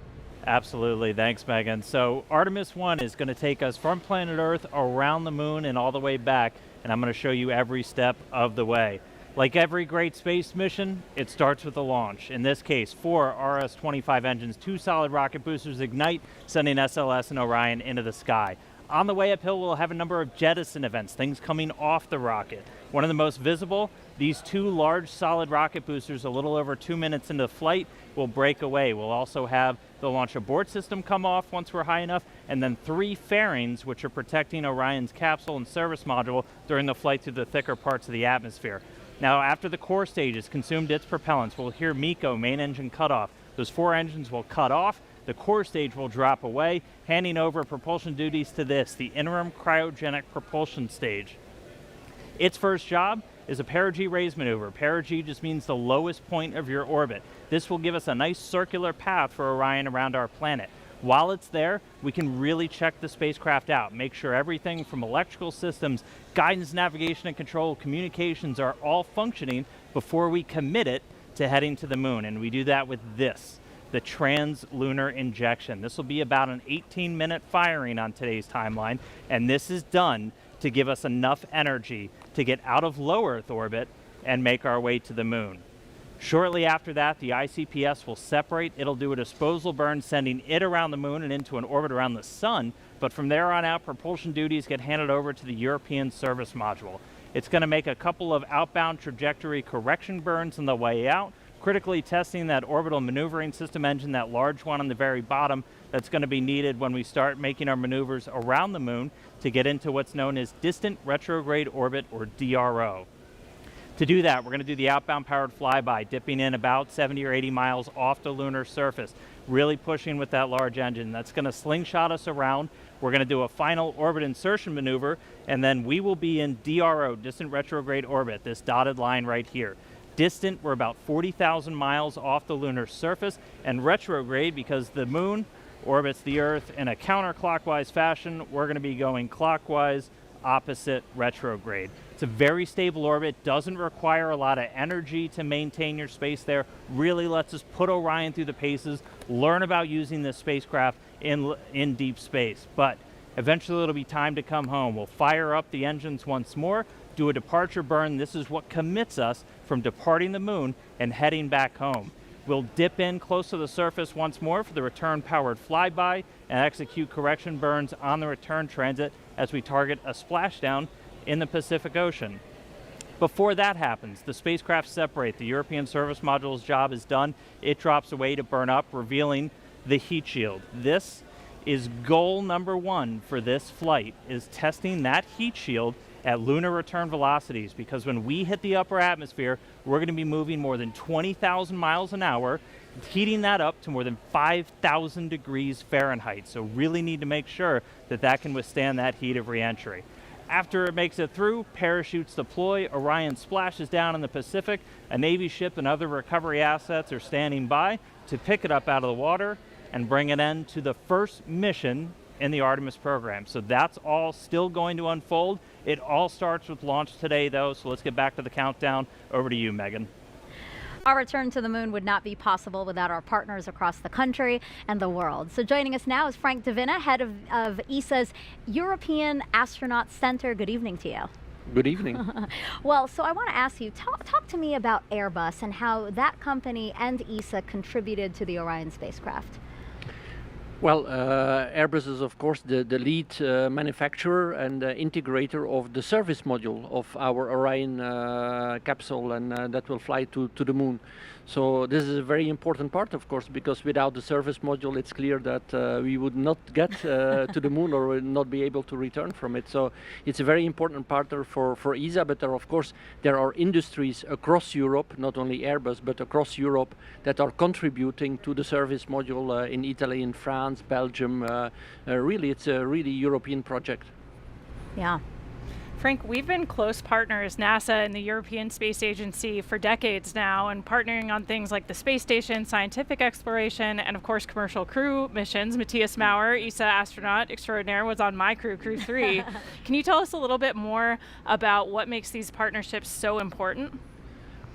Absolutely. Thanks, Megan. So Artemis I is going to take us from planet Earth around the moon and all the way back, and I'm going to show you every step of the way. Like every great space mission, it starts with a launch. In this case, 4 RS-25 engines, 2 solid rocket boosters ignite, sending SLS and Orion into the sky. On the way uphill, we'll have a number of jettison events, things coming off the rocket. One of the most visible, these 2 large solid rocket boosters, a little over 2 minutes into flight, will break away. We'll also have the launch abort system come off once we're high enough, and then 3 fairings, which are protecting Orion's capsule and service module during the flight through the thicker parts of the atmosphere. Now, after the core stage has consumed its propellants, we'll hear MECO, main engine cutoff. Those 4 engines will cut off. The core stage will drop away, handing over propulsion duties to this, the interim cryogenic propulsion stage. Its first job is a perigee raise maneuver. Perigee just means the lowest point of your orbit. This will give us a nice circular path for Orion around our planet. While it's there, we can really check the spacecraft out, make sure everything from electrical systems, guidance, navigation, and control, communications are all functioning before we commit it to heading to the moon. And we do that with this, the trans-lunar injection. This will be about an 18-minute firing on today's timeline, and this is done to give us enough energy to get out of low Earth orbit and make our way to the moon. Shortly after that, the ICPS will separate. It'll do a disposal burn, sending it around the moon and into an orbit around the sun. But from there on out, propulsion duties get handed over to the European service module. It's going to make a couple of outbound trajectory correction burns on the way out, critically testing that orbital maneuvering system engine, that large one on the very bottom that's going to be needed when we start making our maneuvers around the moon to get into what's known as distant retrograde orbit, or DRO. To do that, we're going to do the outbound powered flyby, dipping in about 70 or 80 miles off the lunar surface, really pushing with that large engine. That's going to slingshot us around. We're going to do a final orbit insertion maneuver, and then we will be in DRO, distant retrograde orbit, this dotted line right here. Distant, we're about 40,000 miles off the lunar surface, and retrograde, because the moon orbits the Earth in a counterclockwise fashion, we're going to be going clockwise, opposite retrograde. It's a very stable orbit, doesn't require a lot of energy to maintain your space there, really lets us put Orion through the paces, learn about using this spacecraft in deep space. But eventually it'll be time to come home. We'll fire up the engines once more, do a departure burn. This is what commits us from departing the moon and heading back home. We'll dip in close to the surface once more for the return powered flyby and execute correction burns on the return transit as we target a splashdown in the Pacific Ocean. Before that happens, the spacecraft separate. The European service module's job is done. It drops away to burn up, revealing the heat shield. This is goal number 1 for this flight, is testing that heat shield at lunar return velocities, because when we hit the upper atmosphere, we're going to be moving more than 20,000 miles an hour, heating that up to more than 5,000 degrees Fahrenheit. So really need to make sure that that can withstand that heat of reentry. After it makes it through, parachutes deploy, Orion splashes down in the Pacific. A Navy ship and other recovery assets are standing by to pick it up out of the water and bring an end to the first mission in the Artemis program. So that's all still going to unfold. It all starts with launch today, though, so let's get back to the countdown. Over to you, Megan. Our return to the moon would not be possible without our partners across the country and the world. So joining us now is Frank Davina, head of ESA's European Astronaut Center. Good evening to you. Good evening. Well, so I want to ask you, talk to me about Airbus and how that company and ESA contributed to the Orion spacecraft. Well, Airbus is of course the lead manufacturer and integrator of the service module of our Orion capsule, and that will fly to the moon. So this is a very important part, of course, because without the service module, it's clear that we would not get to the moon or would not be able to return from it. So it's a very important partner for ESA, but there are industries across Europe, not only Airbus, but across Europe, that are contributing to the service module in Italy, in France, Belgium. Really, it's a really European project. Yeah. Frank, we've been close partners, NASA and the European Space Agency, for decades now, and partnering on things like the space station, scientific exploration, and of course commercial crew missions. Matthias Maurer, ESA astronaut extraordinaire, was on my crew, Crew 3. Can you tell us a little bit more about what makes these partnerships so important?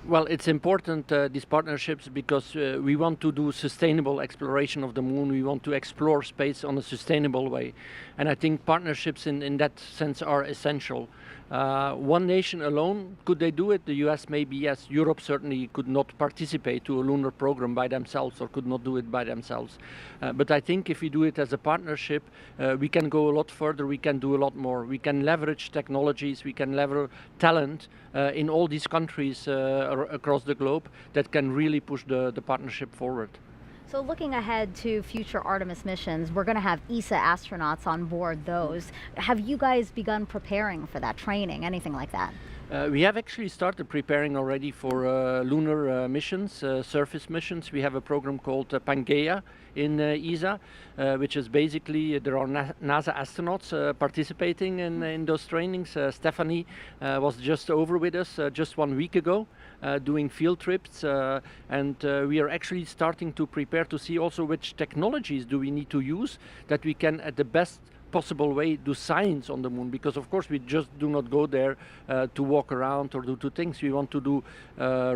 Well, it's important, these partnerships, because we want to do sustainable exploration of the moon. We want to explore space on a sustainable way. And I think partnerships in that sense are essential. One nation alone, could they do it? The US maybe, yes. Europe certainly could not participate to a lunar program by themselves or could not do it by themselves. But I think if we do it as a partnership, we can go a lot further, we can do a lot more. We can leverage technologies, we can leverage talent in all these countries across the globe that can really push the partnership forward. So looking ahead to future Artemis missions, we're going to have ESA astronauts on board those. Have you guys begun preparing for that training, anything like that? We have actually started preparing already for lunar missions, surface missions. We have a program called Pangea in ESA, which is basically, there are NASA astronauts participating in those trainings. Stephanie was just over with us just 1 week ago, doing field trips, and we are actually starting to prepare to see also which technologies do we need to use that we can at the best possible way do science on the moon, because of course we just do not go there to walk around or do two things. We want to do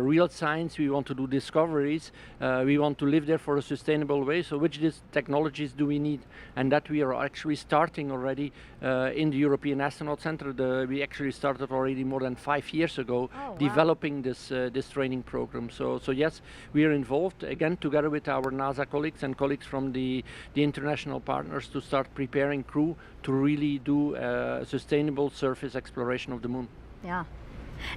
real science, we want to do discoveries, we want to live there for a sustainable way. So which technologies do we need? And that we are actually starting already in the European Astronaut Center. We actually started already more than 5 years ago developing this training program. So yes, we are involved again together with our NASA colleagues and colleagues from the international partners to start preparing crew to really do sustainable surface exploration of the moon. Yeah.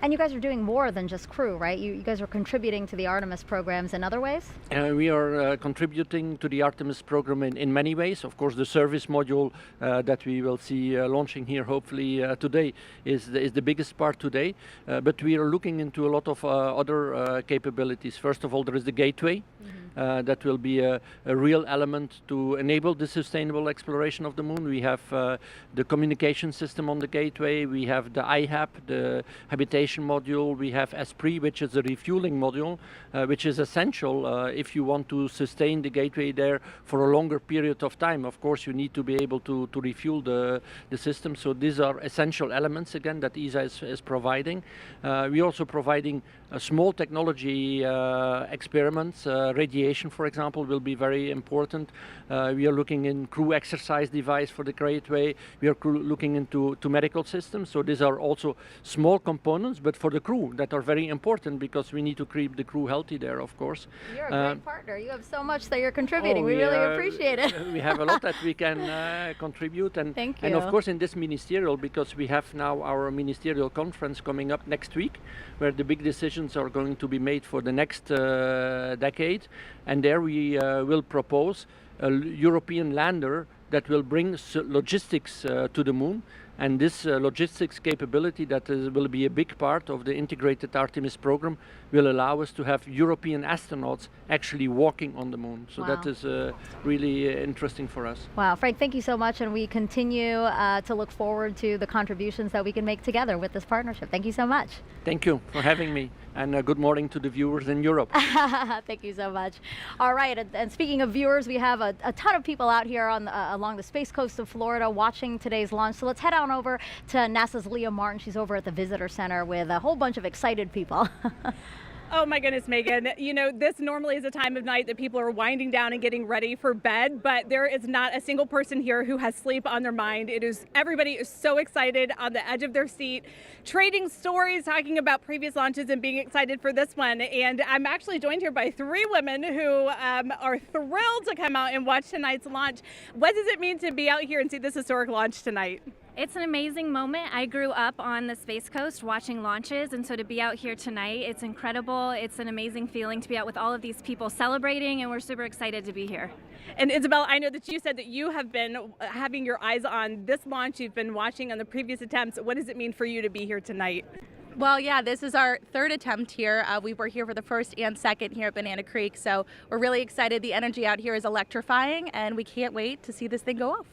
And you guys are doing more than just crew, right? You guys are contributing to the Artemis programs in other ways? We are contributing to the Artemis program in many ways. Of course, the service module that we will see launching here hopefully today is the biggest part today. But we are looking into a lot of other capabilities. First of all, there is the gateway. That will be a real element to enable the sustainable exploration of the moon. We have the communication system on the gateway, we have the IHAP, the habitation module, we have Esprit, which is a refueling module, which is essential if you want to sustain the gateway there for a longer period of time. Of course, you need to be able to refuel the system. So these are essential elements, again, that ESA is providing. We're also providing small technology experiments, radiation, for example, will be very important. We are looking in crew exercise device for the gateway. We are looking into medical systems. So these are also small components, but for the crew that are very important because we need to keep the crew healthy there, of course. You're a great partner. You have so much that you're contributing. We really appreciate it. We have a lot that we can contribute. And, Thank you. And of course in this ministerial, because we have now our ministerial conference coming up next week, where the big decisions are going to be made for the next decade. And there we will propose a European lander that will bring logistics to the moon. And this logistics capability that will be a big part of the integrated Artemis program will allow us to have European astronauts actually walking on the moon. So that is really interesting for us. Wow, Frank, thank you so much. And we continue to look forward to the contributions that we can make together with this partnership. Thank you so much. Thank you for having me. and good morning to the viewers in Europe. Thank you so much. All right, and speaking of viewers, we have a ton of people out here on along the space coast of Florida watching today's launch. So let's head on over to NASA's Leah Martin. She's over at the Visitor Center with a whole bunch of excited people. Oh my goodness, Megan. You know, this normally is a time of night that people are winding down and getting ready for bed, but there is not a single person here who has sleep on their mind. Everybody is so excited, on the edge of their seat, trading stories, talking about previous launches and being excited for this one. And I'm actually joined here by 3 women who are thrilled to come out and watch tonight's launch. What does it mean to be out here and see this historic launch tonight? It's an amazing moment. I grew up on the Space Coast watching launches, and so to be out here tonight, it's incredible. It's an amazing feeling to be out with all of these people celebrating, and we're super excited to be here. And Isabel, I know that you said that you have been having your eyes on this launch. You've been watching on the previous attempts. What does it mean for you to be here tonight? Well, yeah, this is our 3rd attempt here. We were here for the 1st and 2nd here at Banana Creek, so we're really excited. The energy out here is electrifying, and we can't wait to see this thing go off.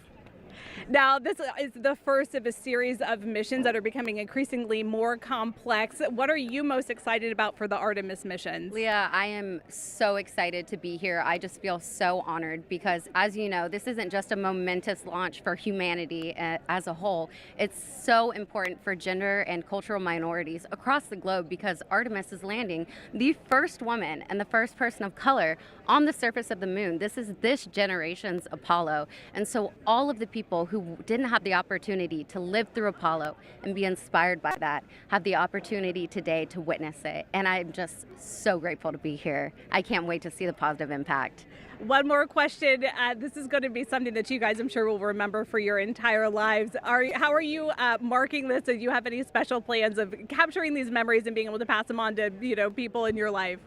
Now, this is the first of a series of missions that are becoming increasingly more complex. What are you most excited about for the Artemis missions? Leah, I am so excited to be here. I just feel so honored because, as you know, this isn't just a momentous launch for humanity as a whole. It's so important for gender and cultural minorities across the globe because Artemis is landing the first woman and the first person of color on the surface of the moon. This is this generation's Apollo. And so all of the people who didn't have the opportunity to live through Apollo and be inspired by that have the opportunity today to witness it. And I'm just so grateful to be here. I can't wait to see the positive impact. One more question. This is going to be something that you guys, I'm sure, will remember for your entire lives. How are you marking this? Do you have any special plans of capturing these memories and being able to pass them on to people in your life?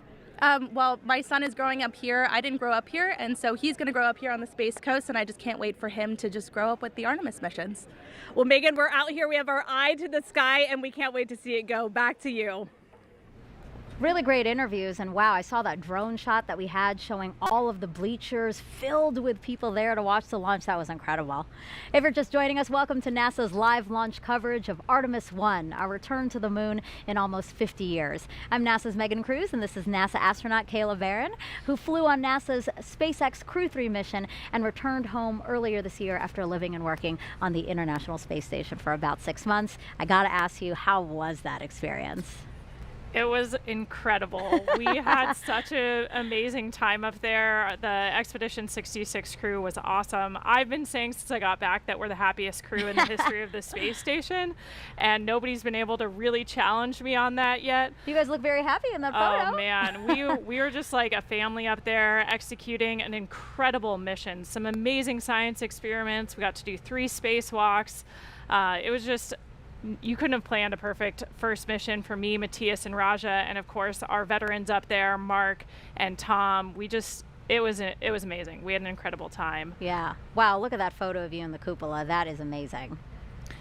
Well, my son is growing up here. I didn't grow up here, and so he's going to grow up here on the Space Coast, and I just can't wait for him to just grow up with the Artemis missions. Well, Megan, we're out here. We have our eye to the sky, and we can't wait to see it go. Back to you. Really great interviews, and wow, I saw that drone shot that we had showing all of the bleachers filled with people there to watch the launch. That was incredible. If you're just joining us, welcome to NASA's live launch coverage of Artemis I, our return to the moon in almost 50 years. I'm NASA's Megan Cruz, and this is NASA astronaut Kayla Barron, who flew on NASA's SpaceX Crew 3 mission and returned home earlier this year after living and working on the International Space Station for about 6 months. I gotta ask you, how was that experience? It was incredible. We had such an amazing time up there. The Expedition 66 crew was awesome. I've been saying since I got back that we're the happiest crew in the history of the space station, and nobody's been able to really challenge me on that yet. You guys look very happy in that photo. Oh man, we were just like a family up there executing an incredible mission. Some amazing science experiments. We got to do 3 spacewalks. It was just, you couldn't have planned a perfect first mission for me, Matthias, and Raja, and of course our veterans up there, Mark and Tom. It was amazing. We had an incredible time. Yeah. Wow, look at that photo of you in the cupola. That is amazing.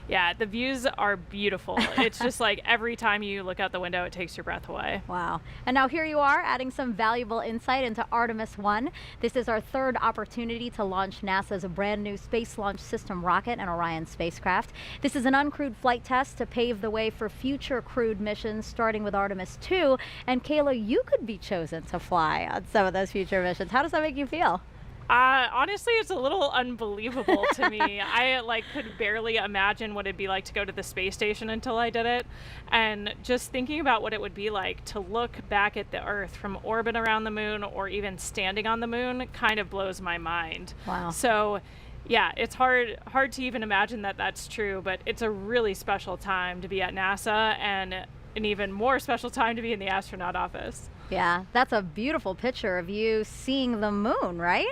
Yeah, the views are beautiful. It's just like every time you look out the window, it takes your breath away. Wow. And now here you are adding some valuable insight into Artemis I. This is our 3rd opportunity to launch NASA's brand new Space Launch System rocket and Orion spacecraft. This is an uncrewed flight test to pave the way for future crewed missions, starting with Artemis II. And Kayla, you could be chosen to fly on some of those future missions. How does that make you feel? Honestly, it's a little unbelievable to me. I could barely imagine what it'd be like to go to the space station until I did it. And just thinking about what it would be like to look back at the Earth from orbit around the moon or even standing on the moon kind of blows my mind. Wow. So yeah, it's hard to even imagine that that's true, but it's a really special time to be at NASA and an even more special time to be in the astronaut office. Yeah, that's a beautiful picture of you seeing the moon, right?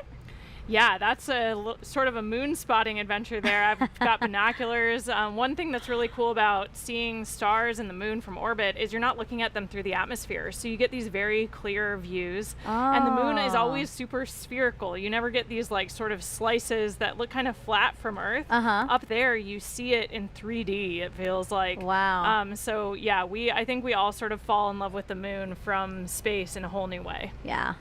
Yeah, that's sort of a moon spotting adventure there. I've got binoculars. One thing that's really cool about seeing stars and the moon from orbit is you're not looking at them through the atmosphere. So you get these very clear views. Oh. And the moon is always super spherical. You never get these sort of slices that look kind of flat from Earth. Up there, you see it in 3D, it feels like. Wow. So yeah, I think we all sort of fall in love with the moon from space in a whole new way. Yeah.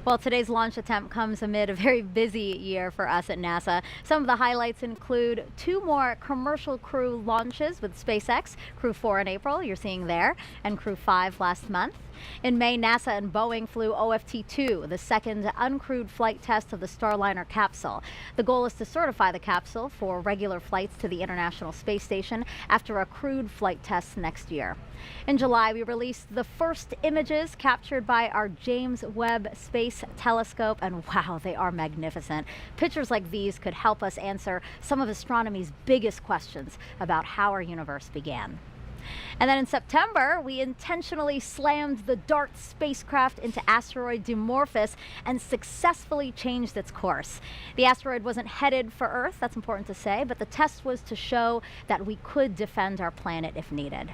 Well, today's launch attempt comes amid a very busy year for us at NASA. Some of the highlights include 2 more commercial crew launches with SpaceX, Crew 4 in April, you're seeing there, and Crew 5 last month. In May, NASA and Boeing flew OFT-2, the second uncrewed flight test of the Starliner capsule. The goal is to certify the capsule for regular flights to the International Space Station after a crewed flight test next year. In July, we released the first images captured by our James Webb Space Telescope, and wow, they are magnificent. Pictures like these could help us answer some of astronomy's biggest questions about how our universe began. And then in September, we intentionally slammed the DART spacecraft into asteroid Dimorphos and successfully changed its course. The asteroid wasn't headed for Earth, that's important to say, but the test was to show that we could defend our planet if needed.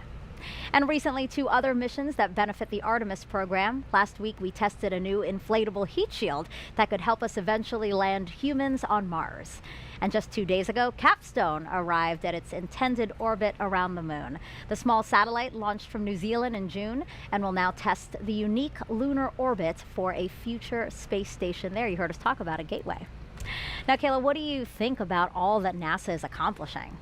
And recently, 2 other missions that benefit the Artemis program. Last week, we tested a new inflatable heat shield that could help us eventually land humans on Mars. And just 2 days ago, Capstone arrived at its intended orbit around the moon. The small satellite launched from New Zealand in June and will now test the unique lunar orbit for a future space station there. You heard us talk about a gateway. Now, Kayla, what do you think about all that NASA is accomplishing?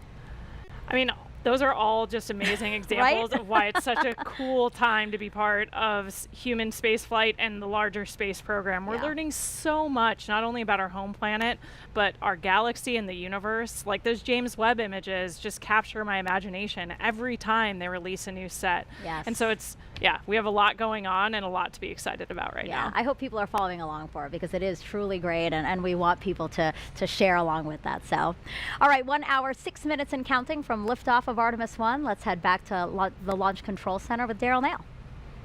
I mean, those are all just amazing examples of why it's such a cool time to be part of human spaceflight and the larger space program. We're learning so much, not only about our home planet, but our galaxy and the universe. Like those James Webb images just capture my imagination every time they release a new set. Yes. And so it's, yeah, we have a lot going on and a lot to be excited about right now. I hope people are following along for it because it is truly great, and we want people to share along with that. So, all right, 1 hour, 6 minutes and counting from liftoff of Artemis I. Let's head back to the Launch Control Center with Daryl Nail.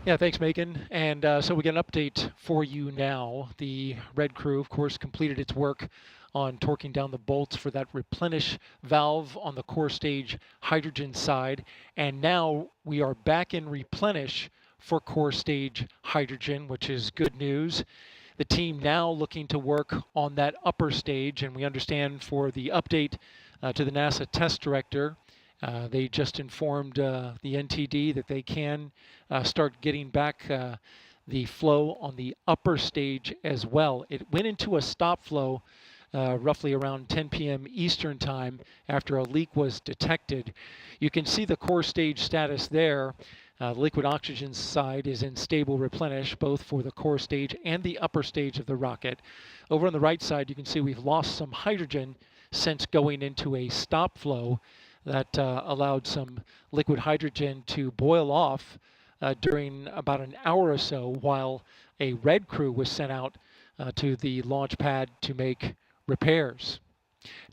Yeah, thanks, Megan. And so we get an update for you now. The Red Crew, of course, completed its work on torquing down the bolts for that replenish valve on the core stage hydrogen side. And now we are back in replenish for core stage hydrogen, which is good news. The team now looking to work on that upper stage, and we understand for the update to the NASA test director, they just informed the NTD that they can start getting back the flow on the upper stage as well. It went into a stop flow roughly around 10 p.m. Eastern time after a leak was detected. You can see the core stage status there. Liquid oxygen side is in stable replenish, both for the core stage and the upper stage of the rocket. Over on the right side, you can see we've lost some hydrogen since going into a stop flow that allowed some liquid hydrogen to boil off during about an hour or so while a Red Crew was sent out to the launch pad to make repairs.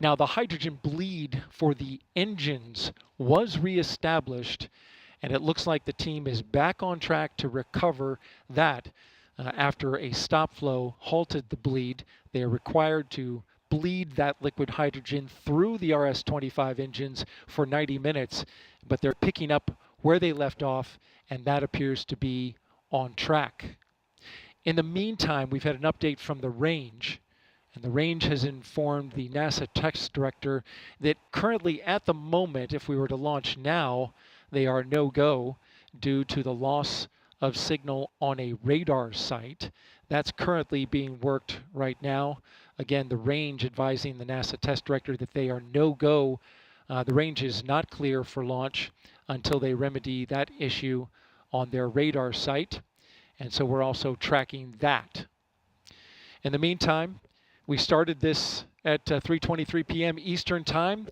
Now, the hydrogen bleed for the engines was reestablished, and it looks like the team is back on track to recover that after a stop flow halted the bleed. They are required to bleed that liquid hydrogen through the RS-25 engines for 90 minutes, but they're picking up where they left off, and that appears to be on track. In the meantime, we've had an update from the range, and the range has informed the NASA test director that currently at the moment, if we were to launch now, they are no-go due to the loss of signal on a radar site. That's currently being worked right now. Again, the range advising the NASA test director that they are no-go. The range is not clear for launch until they remedy that issue on their radar site. And so we're also tracking that. In the meantime, we started this at 3:23 p.m. Eastern Time.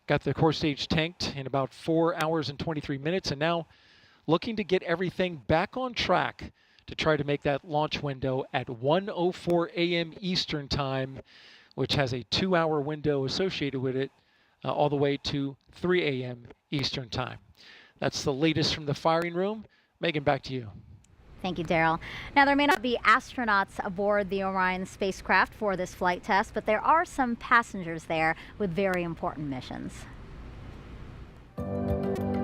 Got the core stage tanked in about 4 hours and 23 minutes, and now looking to get everything back on track to try to make that launch window at 1:04 a.m. Eastern Time, which has a 2-hour window associated with it, all the way to 3 a.m. Eastern Time. That's the latest from the firing room. Megan, back to you. Thank you, Daryl. Now, there may not be astronauts aboard the Orion spacecraft for this flight test, but there are some passengers there with very important missions.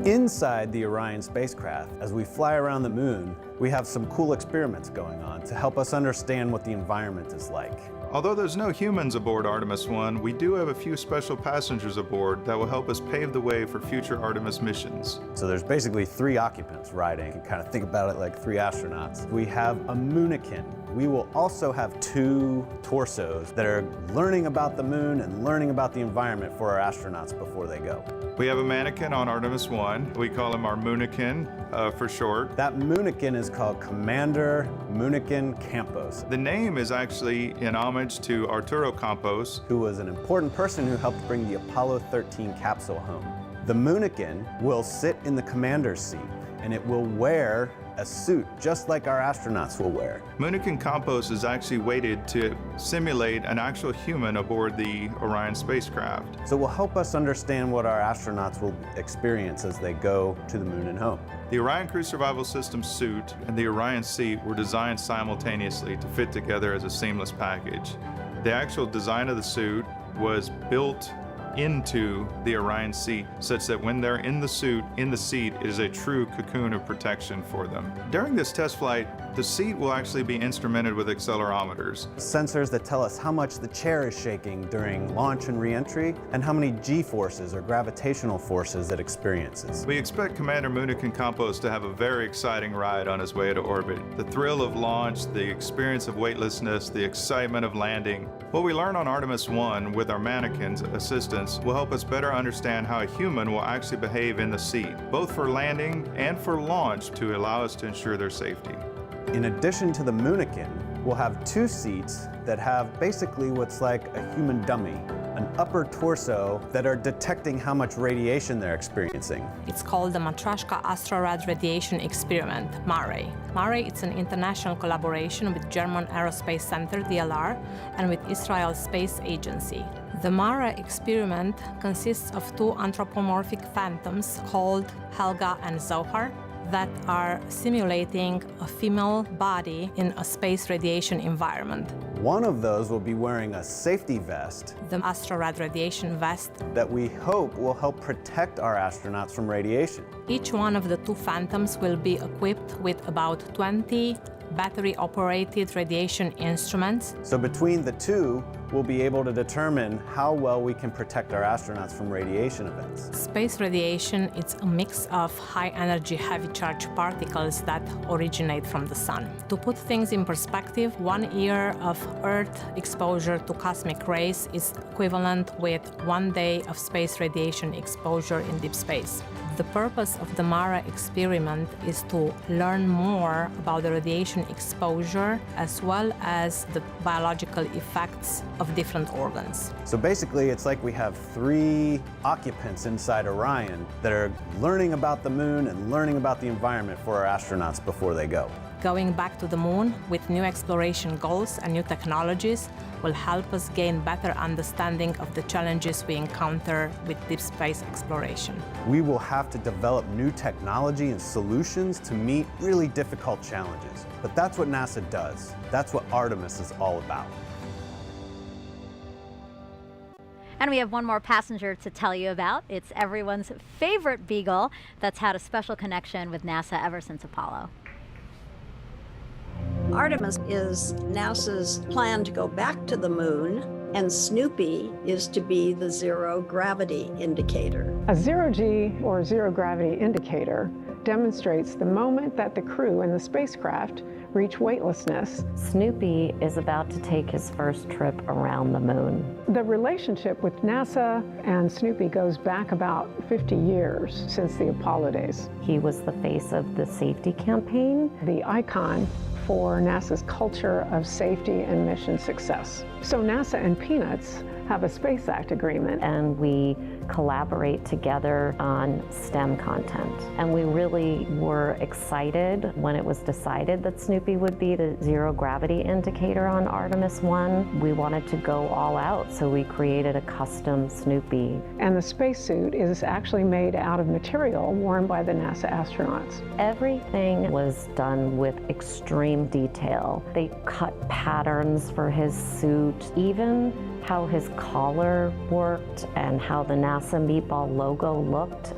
Inside the Orion spacecraft, as we fly around the moon, we have some cool experiments going on to help us understand what the environment is like. Although there's no humans aboard Artemis I, we do have a few special passengers aboard that will help us pave the way for future Artemis missions. So there's basically 3 occupants riding. You can kind of think about it like 3 astronauts. We have a moonican, we will also have 2 torsos that are learning about the moon and learning about the environment for our astronauts before they go. We have a mannequin on Artemis I. We call him our Moonikin for short. That Moonikin is called Commander Moonikin Campos. The name is actually in homage to Arturo Campos, who was an important person who helped bring the Apollo 13 capsule home. The Moonikin will sit in the commander's seat, and it will wear a suit just like our astronauts will wear. Moonikin Campos is actually weighted to simulate an actual human aboard the Orion spacecraft. So it will help us understand what our astronauts will experience as they go to the moon and home. The Orion Crew Survival System suit and the Orion seat were designed simultaneously to fit together as a seamless package. The actual design of the suit was built into the Orion seat, such that when they're in the suit, in the seat, it is a true cocoon of protection for them. During this test flight, the seat will actually be instrumented with accelerometers. Sensors that tell us how much the chair is shaking during launch and re-entry, and how many G-forces or gravitational forces it experiences. We expect Commander Moonikin Campos to have a very exciting ride on his way to orbit. The thrill of launch, the experience of weightlessness, the excitement of landing. What we learn on Artemis I with our mannequins assistants will help us better understand how a human will actually behave in the seat, both for landing and for launch, to allow us to ensure their safety. In addition to the Moonikin, we'll have 2 seats that have basically what's like a human dummy, an upper torso that are detecting how much radiation they're experiencing. It's called the Matryoshka Astrorad Radiation Experiment, MARE. MARE is an international collaboration with German Aerospace Center, DLR, and with Israel Space Agency. The MARE experiment consists of 2 anthropomorphic phantoms called Helga and Zohar that are simulating a female body in a space radiation environment. One of those will be wearing a safety vest, the Astrorad radiation vest, that we hope will help protect our astronauts from radiation. Each one of the 2 phantoms will be equipped with about 20 battery-operated radiation instruments. So between the 2, we'll be able to determine how well we can protect our astronauts from radiation events. Space radiation is a mix of high-energy, heavy-charged particles that originate from the sun. To put things in perspective, 1 year of Earth exposure to cosmic rays is equivalent with 1 day of space radiation exposure in deep space. The purpose of the MARE experiment is to learn more about the radiation exposure as well as the biological effects of different organs. So basically, it's like we have 3 occupants inside Orion that are learning about the moon and learning about the environment for our astronauts before they go. Going back to the moon with new exploration goals and new technologies will help us gain better understanding of the challenges we encounter with deep space exploration. We will have to develop new technology and solutions to meet really difficult challenges. But that's what NASA does. That's what Artemis is all about. And we have one more passenger to tell you about. It's everyone's favorite beagle that's had a special connection with NASA ever since Apollo. Artemis is NASA's plan to go back to the moon, and Snoopy is to be the zero gravity indicator. A zero-G or zero gravity indicator demonstrates the moment that the crew in the spacecraft reach weightlessness. Snoopy is about to take his first trip around the moon. The relationship with NASA and Snoopy goes back about 50 years since the Apollo days. He was the face of the safety campaign, the icon for NASA's culture of safety and mission success. So NASA and Peanuts have a Space Act agreement. And we collaborate together on STEM content. And we really were excited when it was decided that Snoopy would be the zero gravity indicator on Artemis I. We wanted to go all out, so we created a custom Snoopy. And the spacesuit is actually made out of material worn by the NASA astronauts. Everything was done with extreme detail. They cut patterns for his suit, even how his collar worked and how the NASA Meatball logo looked.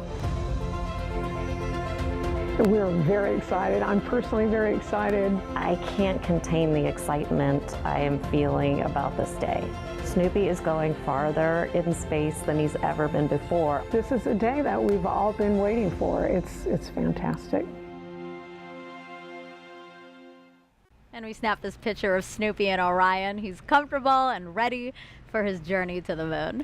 We're very excited. I'm personally very excited. I can't contain the excitement I am feeling about this day. Snoopy is going farther in space than he's ever been before. This is a day that we've all been waiting for. It's fantastic. And we snapped this picture of Snoopy and Orion. He's comfortable and ready for his journey to the moon.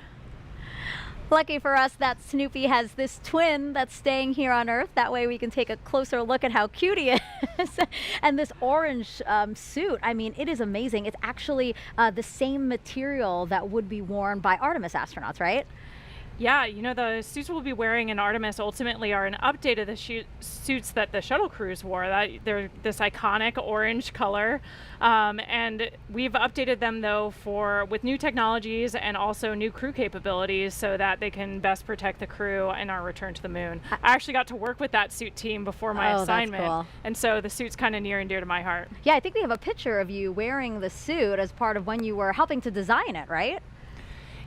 Lucky for us that Snoopy has this twin that's staying here on Earth. That way we can take a closer look at how cute he is. And this orange suit, I mean, it is amazing. It's actually the same material that would be worn by Artemis astronauts, right? Yeah, you know, the suits we'll be wearing in Artemis ultimately are an update of the suits that the shuttle crews wore. They're this iconic orange color, and we've updated them though with new technologies and also new crew capabilities so that they can best protect the crew in our return to the moon. I actually got to work with that suit team before my assignment, that's cool. And so the suit's kind of near and dear to my heart. Yeah, I think we have a picture of you wearing the suit as part of when you were helping to design it, right?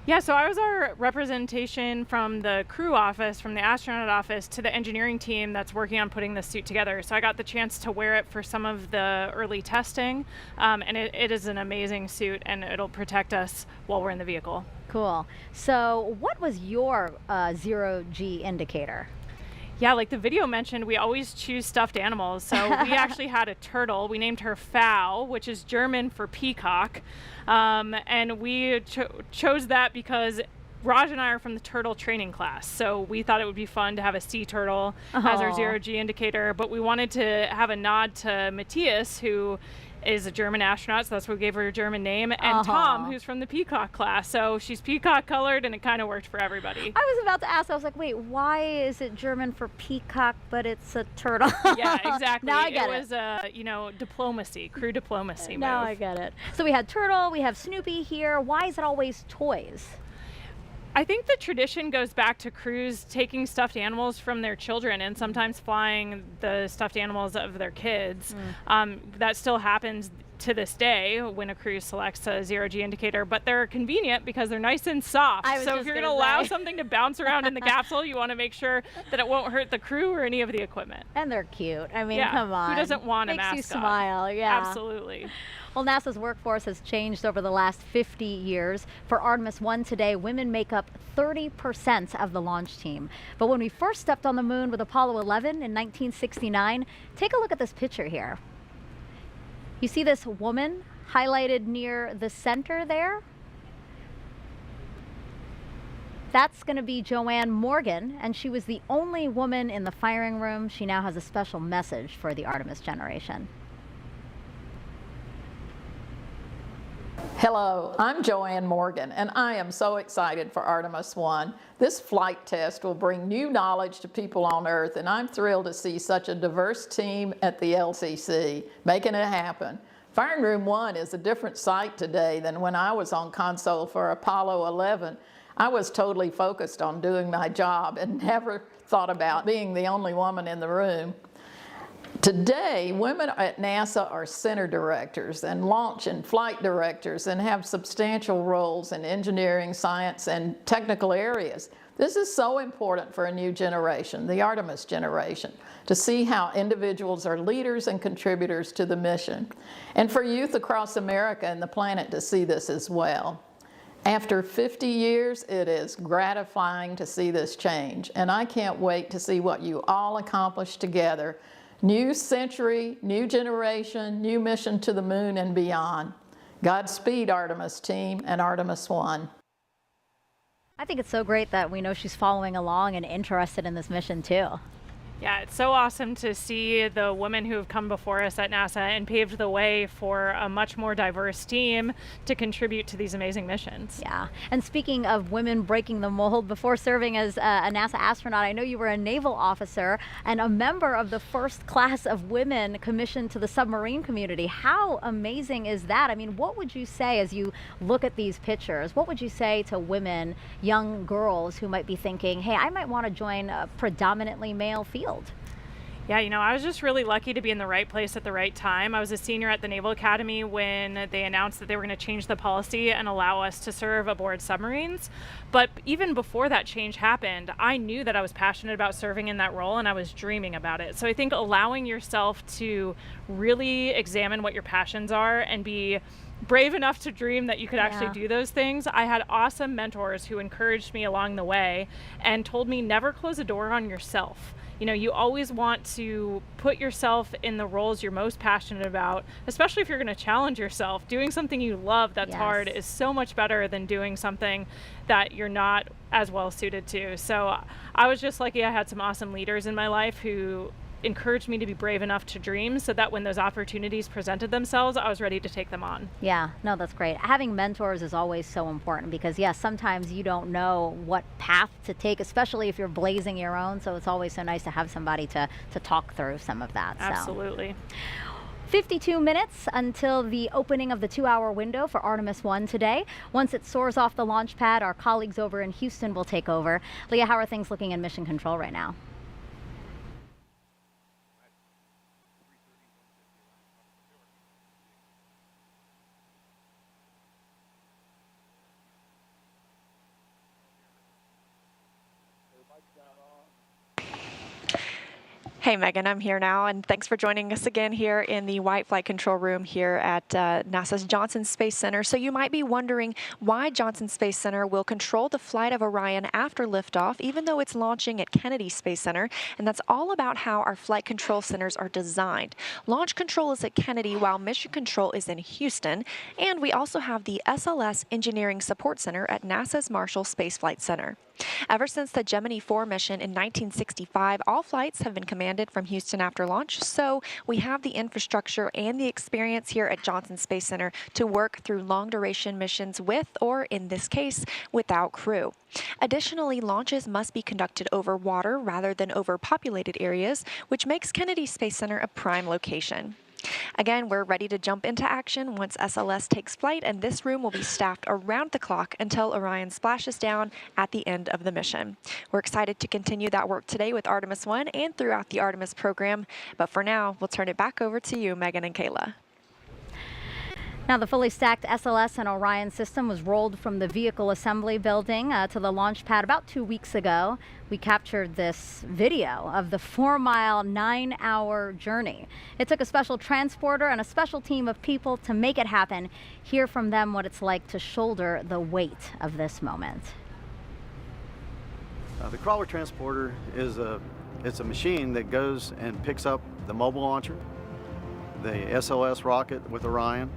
Yeah, so I was our representation from the crew office, from the astronaut office, to the engineering team that's working on putting this suit together. So I got the chance to wear it for some of the early testing, and it is an amazing suit, and it'll protect us while we're in the vehicle. Cool. So what was your zero-G indicator? Yeah, like the video mentioned, we always choose stuffed animals. So we actually had a turtle. We named her Pfau, which is German for peacock. And we chose that because Raj and I are from the turtle training class. So we thought it would be fun to have a sea turtle as our zero-G indicator. But we wanted to have a nod to Matthias, who is a German astronaut, so that's what we gave her a German name, and Tom, who's from the peacock class. So she's peacock colored, and it kind of worked for everybody. I was about to ask, I was like, wait, why is it German for peacock, but it's a turtle? Yeah, exactly. Now I get it. It was diplomacy, crew diplomacy Now move. I get it. So we had turtle, we have Snoopy here. Why is it always toys? I think the tradition goes back to crews taking stuffed animals from their children and sometimes flying the stuffed animals of their kids. That still happens to this day when a crew selects a zero-G indicator, but they're convenient because they're nice and soft. So if you're going to allow something to bounce around in the capsule, you want to make sure that it won't hurt the crew or any of the equipment. And they're cute. I mean, yeah. come on. Who doesn't want a mascot? Makes you smile, yeah. Absolutely. Well, NASA's workforce has changed over the last 50 years. For Artemis I today, women make up 30% of the launch team. But when we first stepped on the moon with Apollo 11 in 1969, take a look at this picture here. You see this woman highlighted near the center there? That's going to be Joanne Morgan, and she was the only woman in the firing room. She now has a special message for the Artemis generation. Hello, I'm Joanne Morgan, and I am so excited for Artemis I. This flight test will bring new knowledge to people on Earth, and I'm thrilled to see such a diverse team at the LCC making it happen. Firing Room 1 is a different sight today than when I was on console for Apollo 11. I was totally focused on doing my job and never thought about being the only woman in the room. Today, women at NASA are center directors and launch and flight directors and have substantial roles in engineering, science, and technical areas. This is so important for a new generation, the Artemis generation, to see how individuals are leaders and contributors to the mission, and for youth across America and the planet to see this as well. After 50 years, it is gratifying to see this change, and I can't wait to see what you all accomplish together. New century, new generation, new mission to the moon and beyond. Godspeed, Artemis team and Artemis I. I think it's so great that we know she's following along and interested in this mission too. Yeah, it's so awesome to see the women who have come before us at NASA and paved the way for a much more diverse team to contribute to these amazing missions. Yeah, and speaking of women breaking the mold, before serving as a NASA astronaut, I know you were a naval officer and a member of the first class of women commissioned to the submarine community. How amazing is that? I mean, what would you say as you look at these pictures? What would you say to women, young girls who might be thinking, hey, I might want to join a predominantly male field? Yeah, you know, I was just really lucky to be in the right place at the right time. I was a senior at the Naval Academy when they announced that they were going to change the policy and allow us to serve aboard submarines. But even before that change happened, I knew that I was passionate about serving in that role and I was dreaming about it. So I think allowing yourself to really examine what your passions are and be brave enough to dream that you could actually do those things. I had awesome mentors who encouraged me along the way and told me never close a door on yourself. You know, you always want to put yourself in the roles you're most passionate about, especially if you're going to challenge yourself. Doing something you love that's hard is so much better than doing something that you're not as well suited to. So I was just lucky I had some awesome leaders in my life who encouraged me to be brave enough to dream, so that when those opportunities presented themselves, I was ready to take them on. Yeah, no, that's great. Having mentors is always so important because, yes, sometimes you don't know what path to take, especially if you're blazing your own. So it's always so nice to have somebody to talk through some of that. Absolutely. 52 minutes until the opening of the 2-hour window for Artemis I today. Once it soars off the launch pad, our colleagues over in Houston will take over. Leah, how are things looking in Mission Control right now? Hey Megan, I'm here now, and thanks for joining us again here in the White Flight Control Room here at NASA's Johnson Space Center. So you might be wondering why Johnson Space Center will control the flight of Orion after liftoff, even though it's launching at Kennedy Space Center, and that's all about how our flight control centers are designed. Launch control is at Kennedy, while mission control is in Houston, and we also have the SLS Engineering Support Center at NASA's Marshall Space Flight Center. Ever since the Gemini 4 mission in 1965, all flights have been commanded from Houston after launch, so we have the infrastructure and the experience here at Johnson Space Center to work through long-duration missions with, or in this case, without crew. Additionally, launches must be conducted over water rather than over populated areas, which makes Kennedy Space Center a prime location. Again, we're ready to jump into action once SLS takes flight, and this room will be staffed around the clock until Orion splashes down at the end of the mission. We're excited to continue that work today with Artemis I and throughout the Artemis program, but for now, we'll turn it back over to you, Megan and Kayla. Now, the fully stacked SLS and Orion system was rolled from the vehicle assembly building to the launch pad about 2 weeks ago. We captured this video of the 4-mile, 9-hour journey. It took a special transporter and a special team of people to make it happen. Hear from them what it's like to shoulder the weight of this moment. The crawler transporter is a machine that goes and picks up the mobile launcher, the SLS rocket with Orion.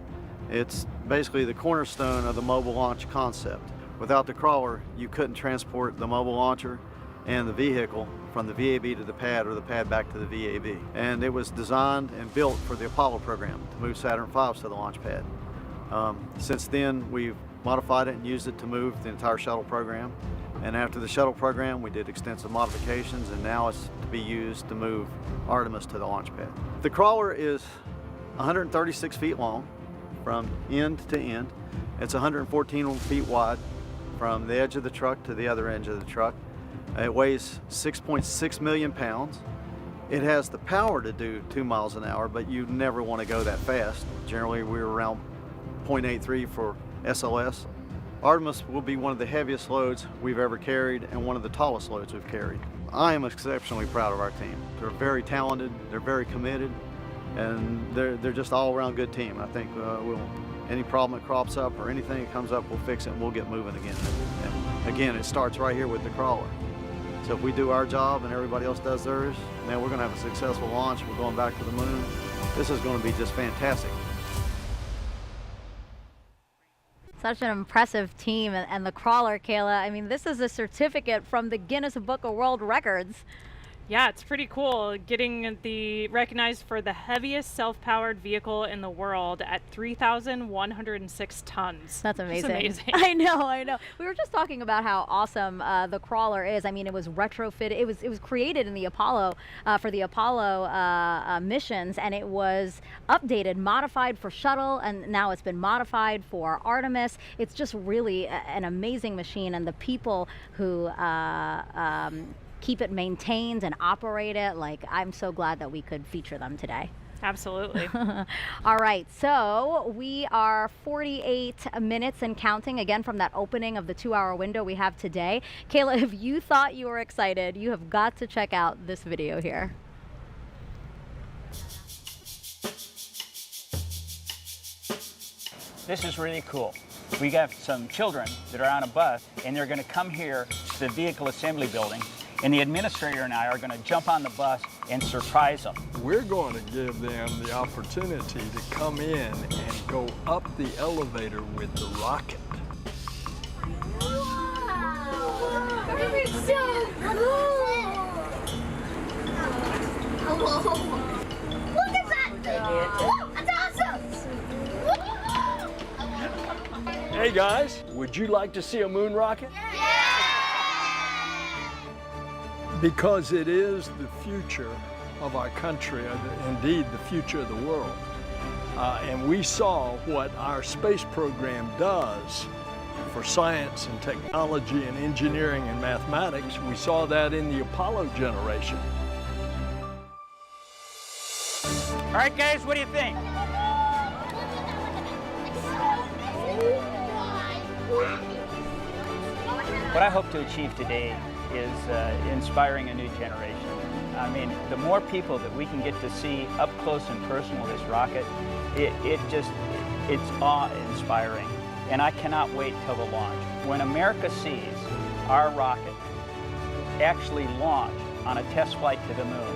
It's basically the cornerstone of the mobile launch concept. Without the crawler, you couldn't transport the mobile launcher and the vehicle from the VAB to the pad or the pad back to the VAB. And it was designed and built for the Apollo program to move Saturn V's to the launch pad. Since then, we've modified it and used it to move the entire shuttle program. And after the shuttle program, we did extensive modifications, and now it's to be used to move Artemis to the launch pad. The crawler is 136 feet long from end to end. It's 114 feet wide from the edge of the truck to the other edge of the truck. It weighs 6.6 million pounds. It has the power to do 2 miles an hour, but you never want to go that fast. Generally, we're around 0.83 for SLS. Artemis will be one of the heaviest loads we've ever carried and one of the tallest loads we've carried. I am exceptionally proud of our team. They're very talented, they're very committed, and they're just all around good team. I think any problem that crops up or anything that comes up, we'll fix it and we'll get moving again. And again, it starts right here with the crawler. So if we do our job and everybody else does theirs, man, we're gonna have a successful launch. We're going back to the moon. This is gonna be just fantastic. Such an impressive team, and the crawler, Kayla. I mean, this is a certificate from the Guinness Book of World Records. Yeah, it's pretty cool getting recognized for the heaviest self-powered vehicle in the world at 3,106 tons. That's amazing. It's amazing. I know. We were just talking about how awesome the crawler is. I mean, it was retrofitted. It was created in the Apollo for the Apollo missions, and it was updated, modified for shuttle, and now it's been modified for Artemis. It's just really an amazing machine, and the people who keep it maintained and operate it. Like, I'm so glad that we could feature them today. Absolutely. All right, so we are 48 minutes and counting again from that opening of the 2-hour window we have today. Kayla, if you thought you were excited, you have got to check out this video here. This is really cool. We got some children that are on a bus, and they're going to come here to the vehicle assembly building and the administrator and I are going to jump on the bus and surprise them. We're going to give them the opportunity to come in and go up the elevator with the rocket. Wow! It's so cool! Look at that thing! Whoa, that's awesome! Hey guys, would you like to see a moon rocket? Because it is the future of our country, indeed the future of the world. And we saw what our space program does for science and technology and engineering and mathematics. We saw that in the Apollo generation. All right, guys, what do you think? What I hope to achieve today is inspiring a new generation. I mean, the more people that we can get to see up close and personal this rocket, it's awe-inspiring. And I cannot wait till the launch. When America sees our rocket actually launch on a test flight to the moon,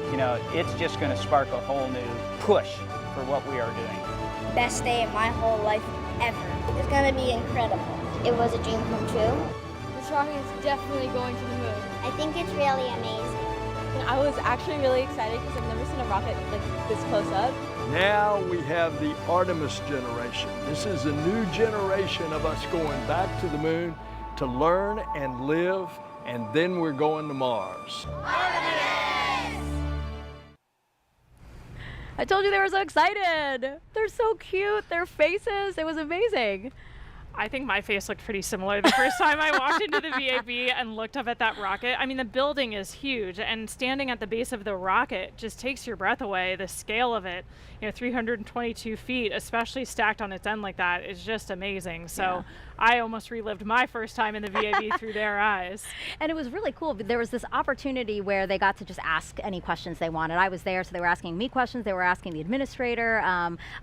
you know, it's just going to spark a whole new push for what we are doing. Best day of my whole life ever. It's gonna be incredible. It was a dream come true. This rocket is definitely going to the moon. I think it's really amazing. And I was actually really excited because I've never seen a rocket like this close up. Now we have the Artemis generation. This is a new generation of us going back to the moon to learn and live, and then we're going to Mars. I told you they were so excited. They're so cute, their faces, it was amazing. I think my face looked pretty similar the first time I walked into the VAB and looked up at that rocket. I mean, the building is huge, and standing at the base of the rocket just takes your breath away. The scale of it, you know, 322 feet, especially stacked on its end like that, is just amazing. So yeah. I almost relived my first time in the VAB through their eyes. And it was really cool. There was this opportunity where they got to just ask any questions they wanted. I was there, so they were asking me questions. They were asking the administrator,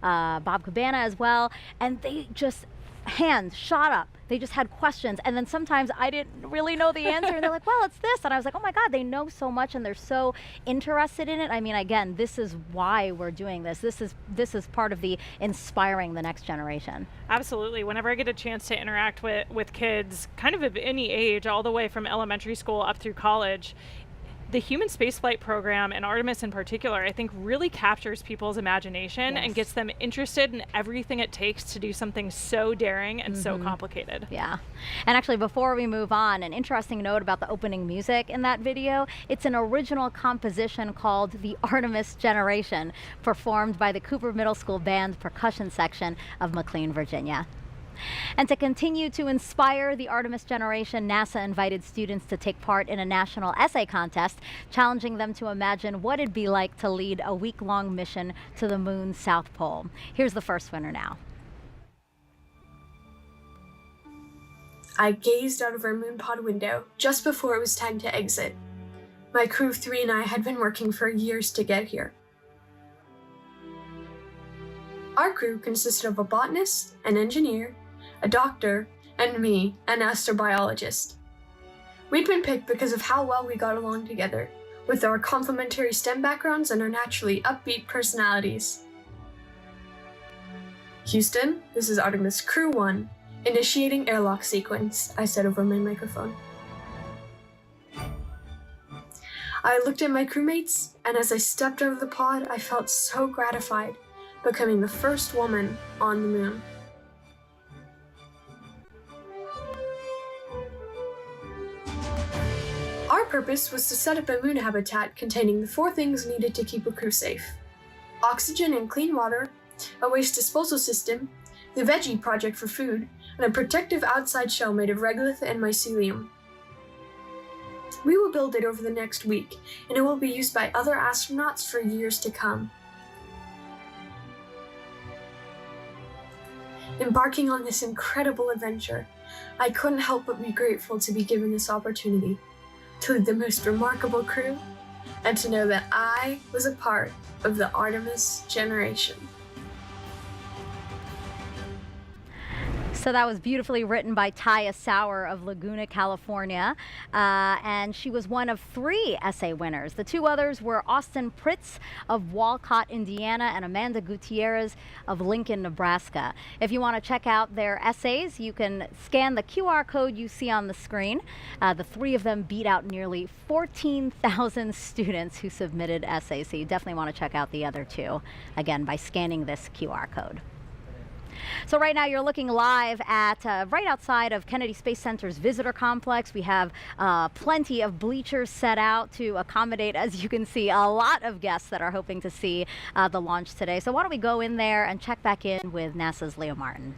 Bob Cabana as well, and they just hands shot up. They just had questions, and then sometimes I didn't really know the answer, and they're like, well, it's this, and I was like, oh my God, they know so much and they're so interested in it. I mean, again, this is why we're doing this. This is part of the inspiring the next generation. Absolutely. Whenever I get a chance to interact with kids kind of any age, all the way from elementary school up through college, the human spaceflight program, and Artemis in particular, I think really captures people's imagination and gets them interested in everything it takes to do something so daring and so complicated. Yeah. And actually, before we move on, an interesting note about the opening music in that video, it's an original composition called The Artemis Generation, performed by the Cooper Middle School Band percussion section of McLean, Virginia. And to continue to inspire the Artemis generation, NASA invited students to take part in a national essay contest, challenging them to imagine what it'd be like to lead a week-long mission to the moon's South Pole. Here's the first winner now. I gazed out of our moon pod window just before it was time to exit. My crew of 3 and I had been working for years to get here. Our crew consisted of a botanist, an engineer, a doctor, and me, an astrobiologist. We'd been picked because of how well we got along together, with our complementary STEM backgrounds and our naturally upbeat personalities. Houston, this is Artemis Crew 1, initiating airlock sequence, I said over my microphone. I looked at my crewmates, and as I stepped out of the pod, I felt so gratified, becoming the first woman on the moon. Our purpose was to set up a moon habitat containing the 4 things needed to keep a crew safe: oxygen and clean water, a waste disposal system, the veggie project for food, and a protective outside shell made of regolith and mycelium. We will build it over the next week, and it will be used by other astronauts for years to come. Embarking on this incredible adventure, I couldn't help but be grateful to be given this opportunity to lead the most remarkable crew and to know that I was a part of the Artemis generation. So that was beautifully written by Taya Sauer of Laguna, California, and she was one of 3 essay winners. The 2 others were Austin Pritz of Walcott, Indiana, and Amanda Gutierrez of Lincoln, Nebraska. If you want to check out their essays, you can scan the QR code you see on the screen. The 3 of them beat out nearly 14,000 students who submitted essays, so you definitely want to check out the other 2, again, by scanning this QR code. So right now you're looking live at right outside of Kennedy Space Center's visitor complex. We have plenty of bleachers set out to accommodate, as you can see, a lot of guests that are hoping to see the launch today. So why don't we go in there and check back in with NASA's Leo Martin.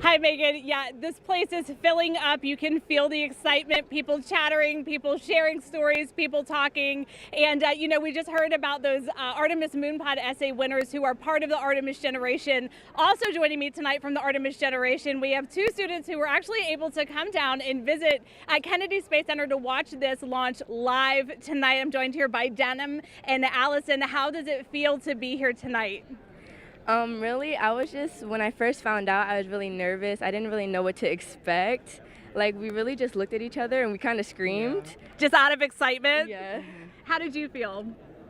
Hi, Megan. Yeah, this place is filling up. You can feel the excitement, people chattering, people sharing stories, people talking. And, you know, we just heard about those Artemis Moonpod essay winners who are part of the Artemis generation. Also joining me tonight from the Artemis generation, we have 2 students who were actually able to come down and visit at Kennedy Space Center to watch this launch live tonight. I'm joined here by Denham and Allison. How does it feel to be here tonight? Really, when I first found out, I was really nervous. I didn't really know what to expect. Like, we really just looked at each other and we kind of screamed. Yeah. Just out of excitement? Yeah. How did you feel?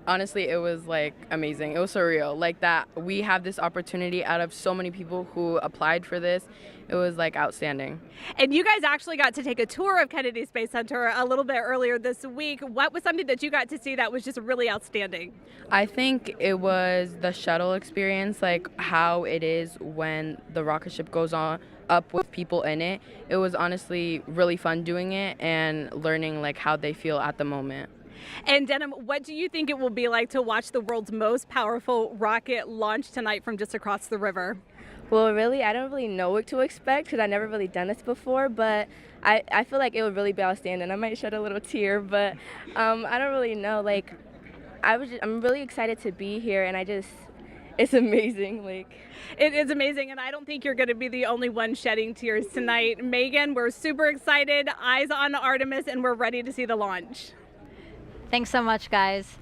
Honestly, it was like amazing. It was surreal. Like that we have this opportunity out of so many people who applied for this. It was like outstanding. And you guys actually got to take a tour of Kennedy Space Center a little bit earlier this week. What was something that you got to see that was just really outstanding? I think it was the shuttle experience, like how it is when the rocket ship goes on up with people in it. It was honestly really fun doing it and learning like how they feel at the moment. And Denham, what do you think it will be like to watch the world's most powerful rocket launch tonight from just across the river? Well, really, I don't really know what to expect because I've never really done this before, but I feel like it would really be outstanding. I might shed a little tear, but I don't really know. Like, I'm really excited to be here, and it's amazing. Like, it is amazing, and I don't think you're going to be the only one shedding tears tonight. Megan, we're super excited, eyes on Artemis, and we're ready to see the launch. Thanks so much, guys.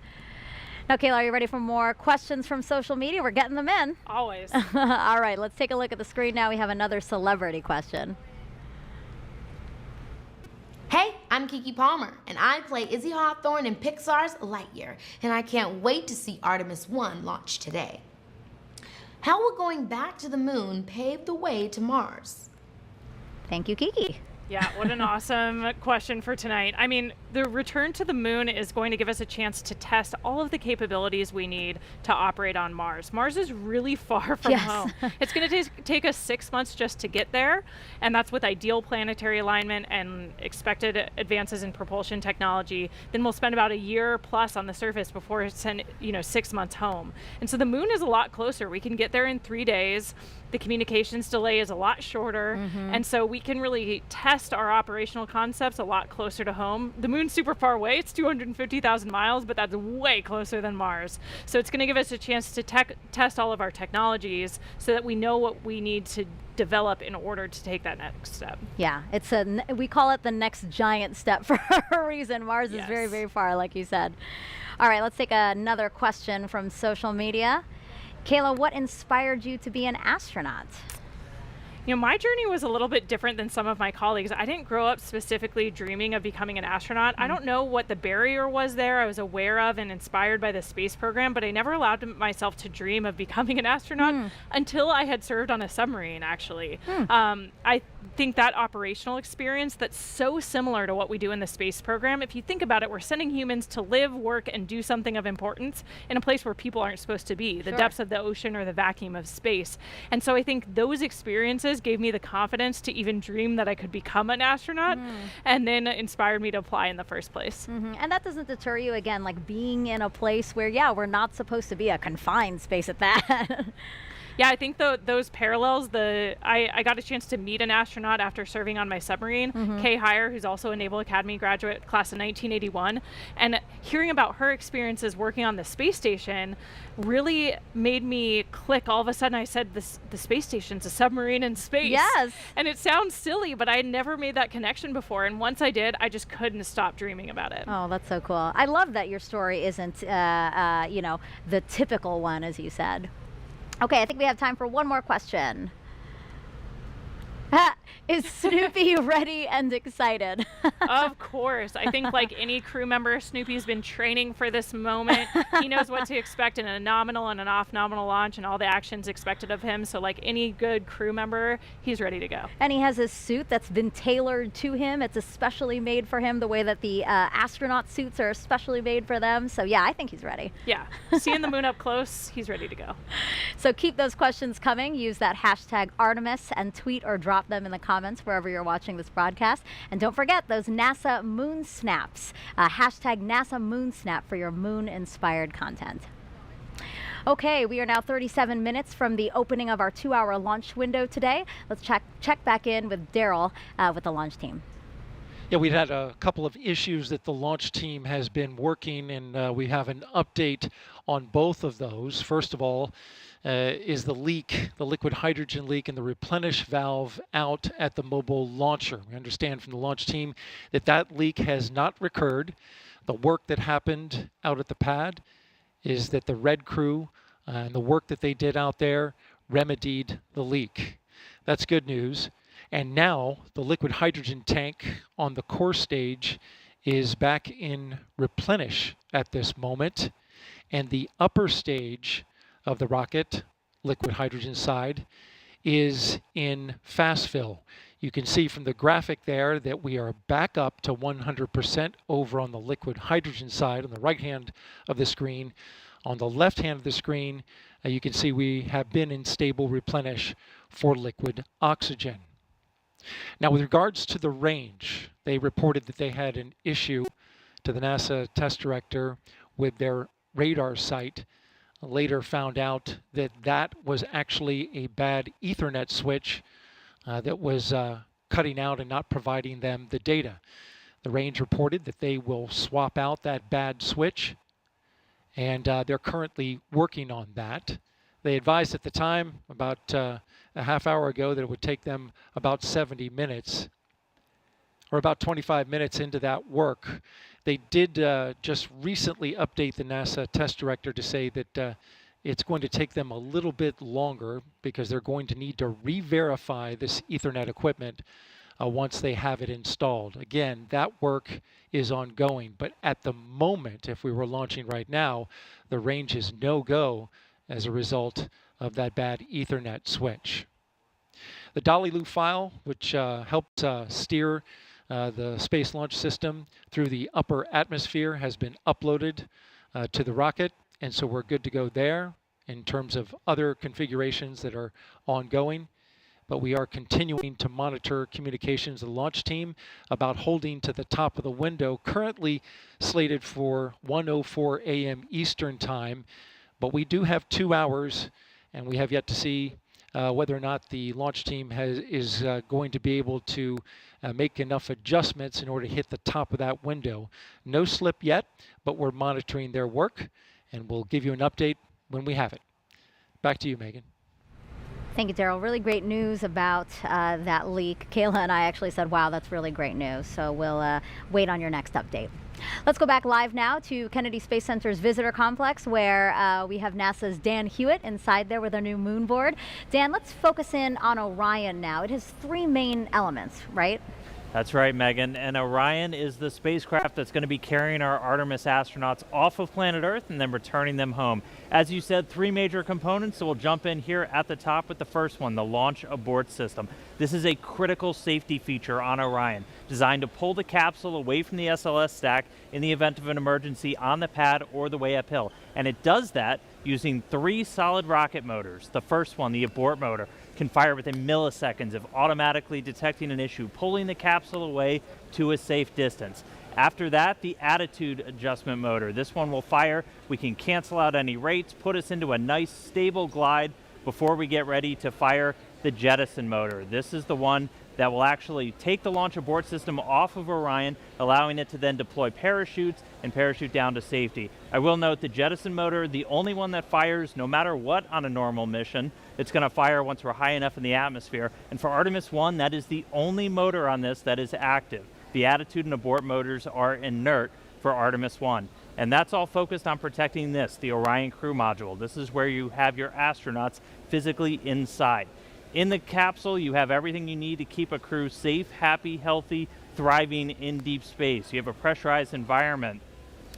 Now, Kayla, are you ready for more questions from social media? We're getting them in. Always. All right, let's take a look at the screen now. We have another celebrity question. Hey, I'm Kiki Palmer, and I play Izzy Hawthorne in Pixar's Lightyear, and I can't wait to see Artemis I launch today. How will going back to the moon pave the way to Mars? Thank you, Kiki. Yeah, what an awesome question for tonight. I mean, the return to the moon is going to give us a chance to test all of the capabilities we need to operate on Mars. Mars is really far from home. It's going to take us 6 months just to get there, and that's with ideal planetary alignment and expected advances in propulsion technology. Then we'll spend about a year plus on the surface before it's 6 months home. And so the moon is a lot closer. We can get there in 3 days. The communications delay is a lot shorter, and so we can really test our operational concepts a lot closer to home. The moon's super far away. It's 250,000 miles, but that's way closer than Mars. So it's going to give us a chance to test all of our technologies so that we know what we need to develop in order to take that next step. Yeah, we call it the next giant step for a reason. Mars is very, very far, like you said. All right, let's take another question from social media. Kayla, what inspired you to be an astronaut? You know, my journey was a little bit different than some of my colleagues. I didn't grow up specifically dreaming of becoming an astronaut. I don't know what the barrier was there. I was aware of and inspired by the space program, but I never allowed myself to dream of becoming an astronaut until I had served on a submarine, actually. I think that operational experience that's so similar to what we do in the space program, if you think about it, we're sending humans to live, work, and do something of importance in a place where people aren't supposed to be, the depths of the ocean or the vacuum of space. And so I think those experiences gave me the confidence to even dream that I could become an astronaut, and then inspired me to apply in the first place. And that doesn't deter you, again, like being in a place where, we're not supposed to be, a confined space at that. Yeah, I think those parallels, I got a chance to meet an astronaut after serving on my submarine, Kay Heyer, who's also a Naval Academy graduate, class of 1981. And hearing about her experiences working on the space station really made me click. All of a sudden I said, the space station's a submarine in space. Yes. And it sounds silly, but I had never made that connection before. And once I did, I just couldn't stop dreaming about it. Oh, that's so cool. I love that your story isn't, the typical one, as you said. Okay, I think we have time for one more question. Is Snoopy ready and excited? Of course. I think like any crew member, Snoopy's been training for this moment. He knows what to expect in a nominal and an off-nominal launch and all the actions expected of him. So like any good crew member, he's ready to go. And he has a suit that's been tailored to him. It's especially made for him, the way that the astronaut suits are especially made for them. So yeah, I think he's ready. Yeah. Seeing the moon up close, he's ready to go. So keep those questions coming. Use that hashtag Artemis and tweet or drop them in the comments wherever you're watching this broadcast. And don't forget those NASA moon snaps. Hashtag NASA moon snap for your moon-inspired content. Okay, we are now 37 minutes from the opening of our 2-hour launch window today. Let's check back in with Daryl with the launch team. Yeah, we've had a couple of issues that the launch team has been working, and we have an update on both of those. First of all, is the leak, the liquid hydrogen leak in the replenish valve out at the mobile launcher. We understand from the launch team that that leak has not recurred. The work that happened out at the pad is that the red crew and the work that they did out there remedied the leak. That's good news. And now the liquid hydrogen tank on the core stage is back in replenish at this moment. And the upper stage of the rocket, liquid hydrogen side, is in fast fill. You can see from the graphic there that we are back up to 100% over on the liquid hydrogen side on the right hand of the screen. On the left hand of the screen, you can see we have been in stable replenish for liquid oxygen. Now, with regards to the range, they reported that they had an issue to the NASA test director with their radar sight. Later found out that that was actually a bad Ethernet switch that was cutting out and not providing them the data. The range reported that they will swap out that bad switch, and they're currently working on that. They advised at the time, about a half hour ago, that it would take them about 70 minutes, or about 25 minutes into that work. They did just recently update the NASA test director to say that it's going to take them a little bit longer because they're going to need to re-verify this Ethernet equipment once they have it installed. Again, that work is ongoing, but at the moment, if we were launching right now, the range is no-go as a result of that bad Ethernet switch. The Dolly Lou file, which helped steer the Space Launch System through the upper atmosphere, has been uploaded to the rocket, and so we're good to go there in terms of other configurations that are ongoing. But we are continuing to monitor communications of the launch team about holding to the top of the window, currently slated for 1:04 a.m. Eastern Time. But we do have 2 hours, and we have yet to see whether or not the launch team is going to be able to make enough adjustments in order to hit the top of that window. No slip yet, but we're monitoring their work, and we'll give you an update when we have it. Back to you, Megan. Thank you, Daryl. Really great news about that leak. Kayla and I actually said, wow, that's really great news. So we'll wait on your next update. Let's go back live now to Kennedy Space Center's visitor complex, where we have NASA's Dan Hewitt inside there with our new moon board. Dan, let's focus in on Orion now. It has 3 main elements, right? That's right, Megan. And Orion is the spacecraft that's going to be carrying our Artemis astronauts off of planet Earth and then returning them home. As you said, 3 major components, so we'll jump in here at the top with the first one, the launch abort system. This is a critical safety feature on Orion, designed to pull the capsule away from the SLS stack in the event of an emergency on the pad or the way uphill. And it does that using 3 solid rocket motors. The first one, the abort motor, can fire within milliseconds of automatically detecting an issue, pulling the capsule away to a safe distance. After that, the attitude adjustment motor. This one will fire. We can cancel out any rates, put us into a nice stable glide before we get ready to fire the jettison motor. This is the one that will actually take the launch abort system off of Orion, allowing it to then deploy parachutes and parachute down to safety. I will note the jettison motor, the only one that fires no matter what on a normal mission. It's going to fire once we're high enough in the atmosphere. And for Artemis I, that is the only motor on this that is active. The attitude and abort motors are inert for Artemis I. And that's all focused on protecting this, the Orion crew module. This is where you have your astronauts physically inside. In the capsule, you have everything you need to keep a crew safe, happy, healthy, thriving in deep space. You have a pressurized environment,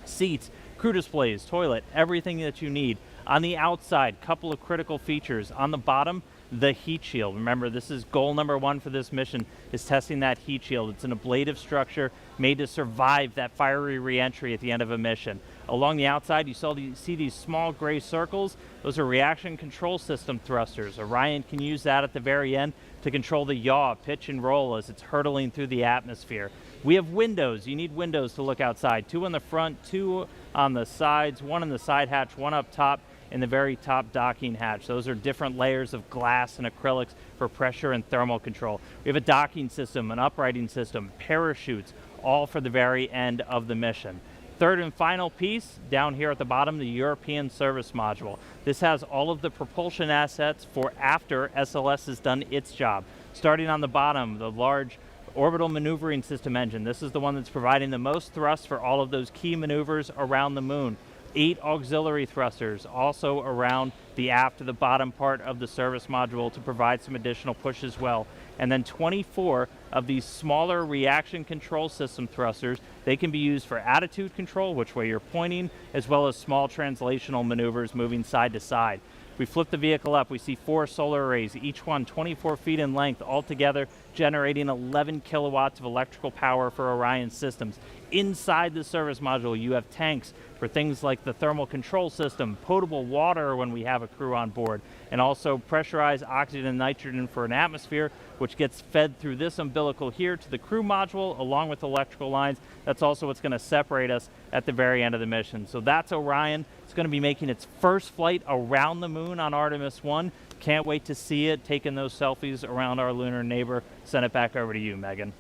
seats, crew displays, toilet, everything that you need. On the outside, couple of critical features. On the bottom, the heat shield. Remember, this is goal number 1 for this mission, is testing that heat shield. It's an ablative structure made to survive that fiery re-entry at the end of a mission. Along the outside, you see these small gray circles. Those are reaction control system thrusters. Orion can use that at the very end to control the yaw, pitch, and roll as it's hurtling through the atmosphere. We have windows. You need windows to look outside. 2 on the front, 2 on the sides, 1 in the side hatch, 1 up top, in the very top docking hatch. Those are different layers of glass and acrylics for pressure and thermal control. We have a docking system, an uprighting system, parachutes, all for the very end of the mission. Third and final piece, down here at the bottom, the European service module. This has all of the propulsion assets for after SLS has done its job. Starting on the bottom, the large orbital maneuvering system engine. This is the one that's providing the most thrust for all of those key maneuvers around the moon. 8 auxiliary thrusters also around the aft to the bottom part of the service module to provide some additional push as well. And then 24 of these smaller reaction control system thrusters. They can be used for attitude control, which way you're pointing, as well as small translational maneuvers moving side to side. We flip the vehicle up, we see 4 solar arrays, each one 24 feet in length, altogether generating 11 kilowatts of electrical power for Orion systems. Inside the service module, you have tanks for things like the thermal control system, potable water when we have a crew on board, and also pressurized oxygen and nitrogen for an atmosphere, which gets fed through this umbilical here to the crew module, along with electrical lines. That's also what's going to separate us at the very end of the mission. So that's Orion. It's going to be making its first flight around the moon on Artemis I. Can't wait to see it, taking those selfies around our lunar neighbor. Send it back over to you, Megan.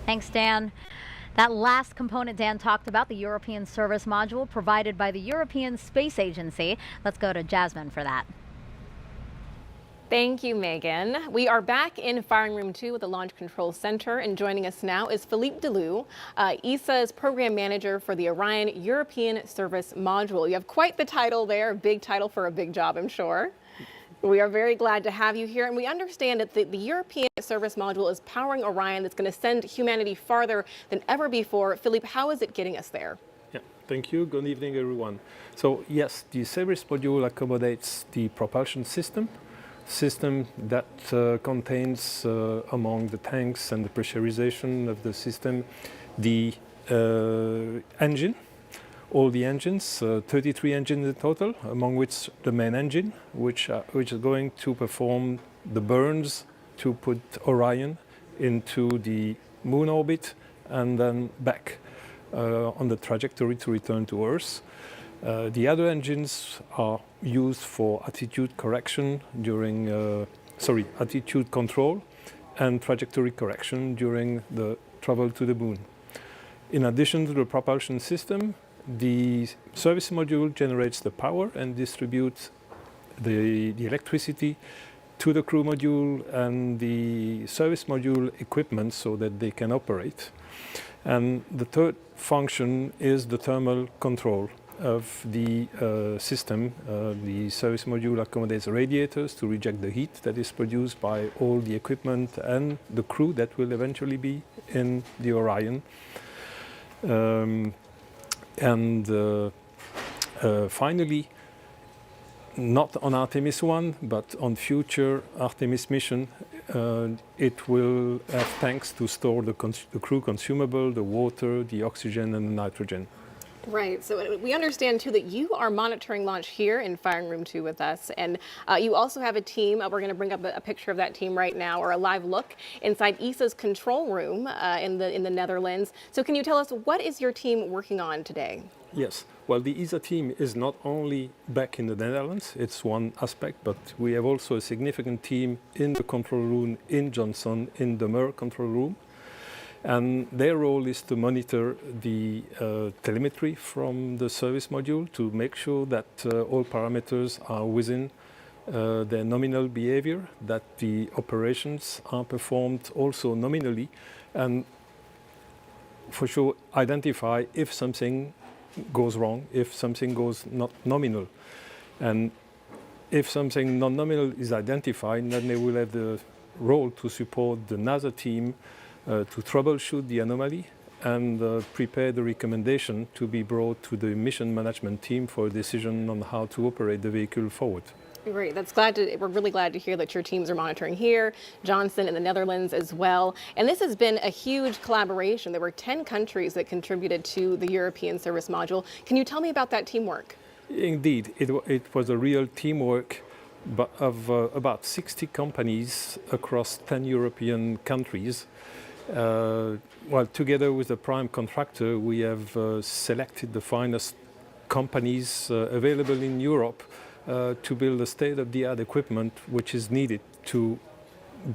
Thanks, Dan. That last component Dan talked about, the European service module provided by the European Space Agency. Let's go to Jasmine for that. Thank you, Megan. We are back in Firing Room 2 with the Launch Control Center, and joining us now is Philippe Delou, ESA's program manager for the Orion European Service Module. You have quite the title there, a big title for a big job, I'm sure. We are very glad to have you here, and we understand that the European Service Module is powering Orion that's going to send humanity farther than ever before. Philippe, how is it getting us there? Yeah, thank you. Good evening, everyone. So yes, the service module accommodates the propulsion system that contains among the tanks and the pressurization of the system the engine. All the engines, 33 engines in total, among which the main engine, which is going to perform the burns to put Orion into the moon orbit and then back on the trajectory to return to Earth. The other engines are used for attitude correction during, attitude control and trajectory correction during the travel to the moon. In addition to the propulsion system, the service module generates the power and distributes the electricity to the crew module and the service module equipment so that they can operate. And the third function is the thermal control of the system. The service module accommodates radiators to reject the heat that is produced by all the equipment and the crew that will eventually be in the Orion. Finally, not on Artemis I, but on future Artemis mission, it will have tanks to store the crew consumable, the water, the oxygen, and the nitrogen. Right, so we understand too that you are monitoring launch here in Firing Room 2 with us, and you also have a team. We're going to bring up a picture of that team right now, or a live look inside ESA's control room in the Netherlands. So can you tell us, what is your team working on today? Yes, well, the ESA team is not only back in the Netherlands, it's one aspect, but we have also a significant team in the control room in Johnson, in the Mer control room. And their role is to monitor the telemetry from the service module to make sure that all parameters are within their nominal behavior, that the operations are performed also nominally, and for sure identify if something goes wrong, if something goes not nominal. And if something non-nominal is identified, then they will have the role to support the NASA team to troubleshoot the anomaly and prepare the recommendation to be brought to the mission management team for a decision on how to operate the vehicle forward. Great. We're really glad to hear that your teams are monitoring here, Johnson in the Netherlands as well. And this has been a huge collaboration. There were 10 countries that contributed to the European service module. Can you tell me about that teamwork? Indeed, it was a real teamwork of about 60 companies across 10 European countries. Well, together with the prime contractor, we have selected the finest companies available in Europe to build the state-of-the-art equipment which is needed to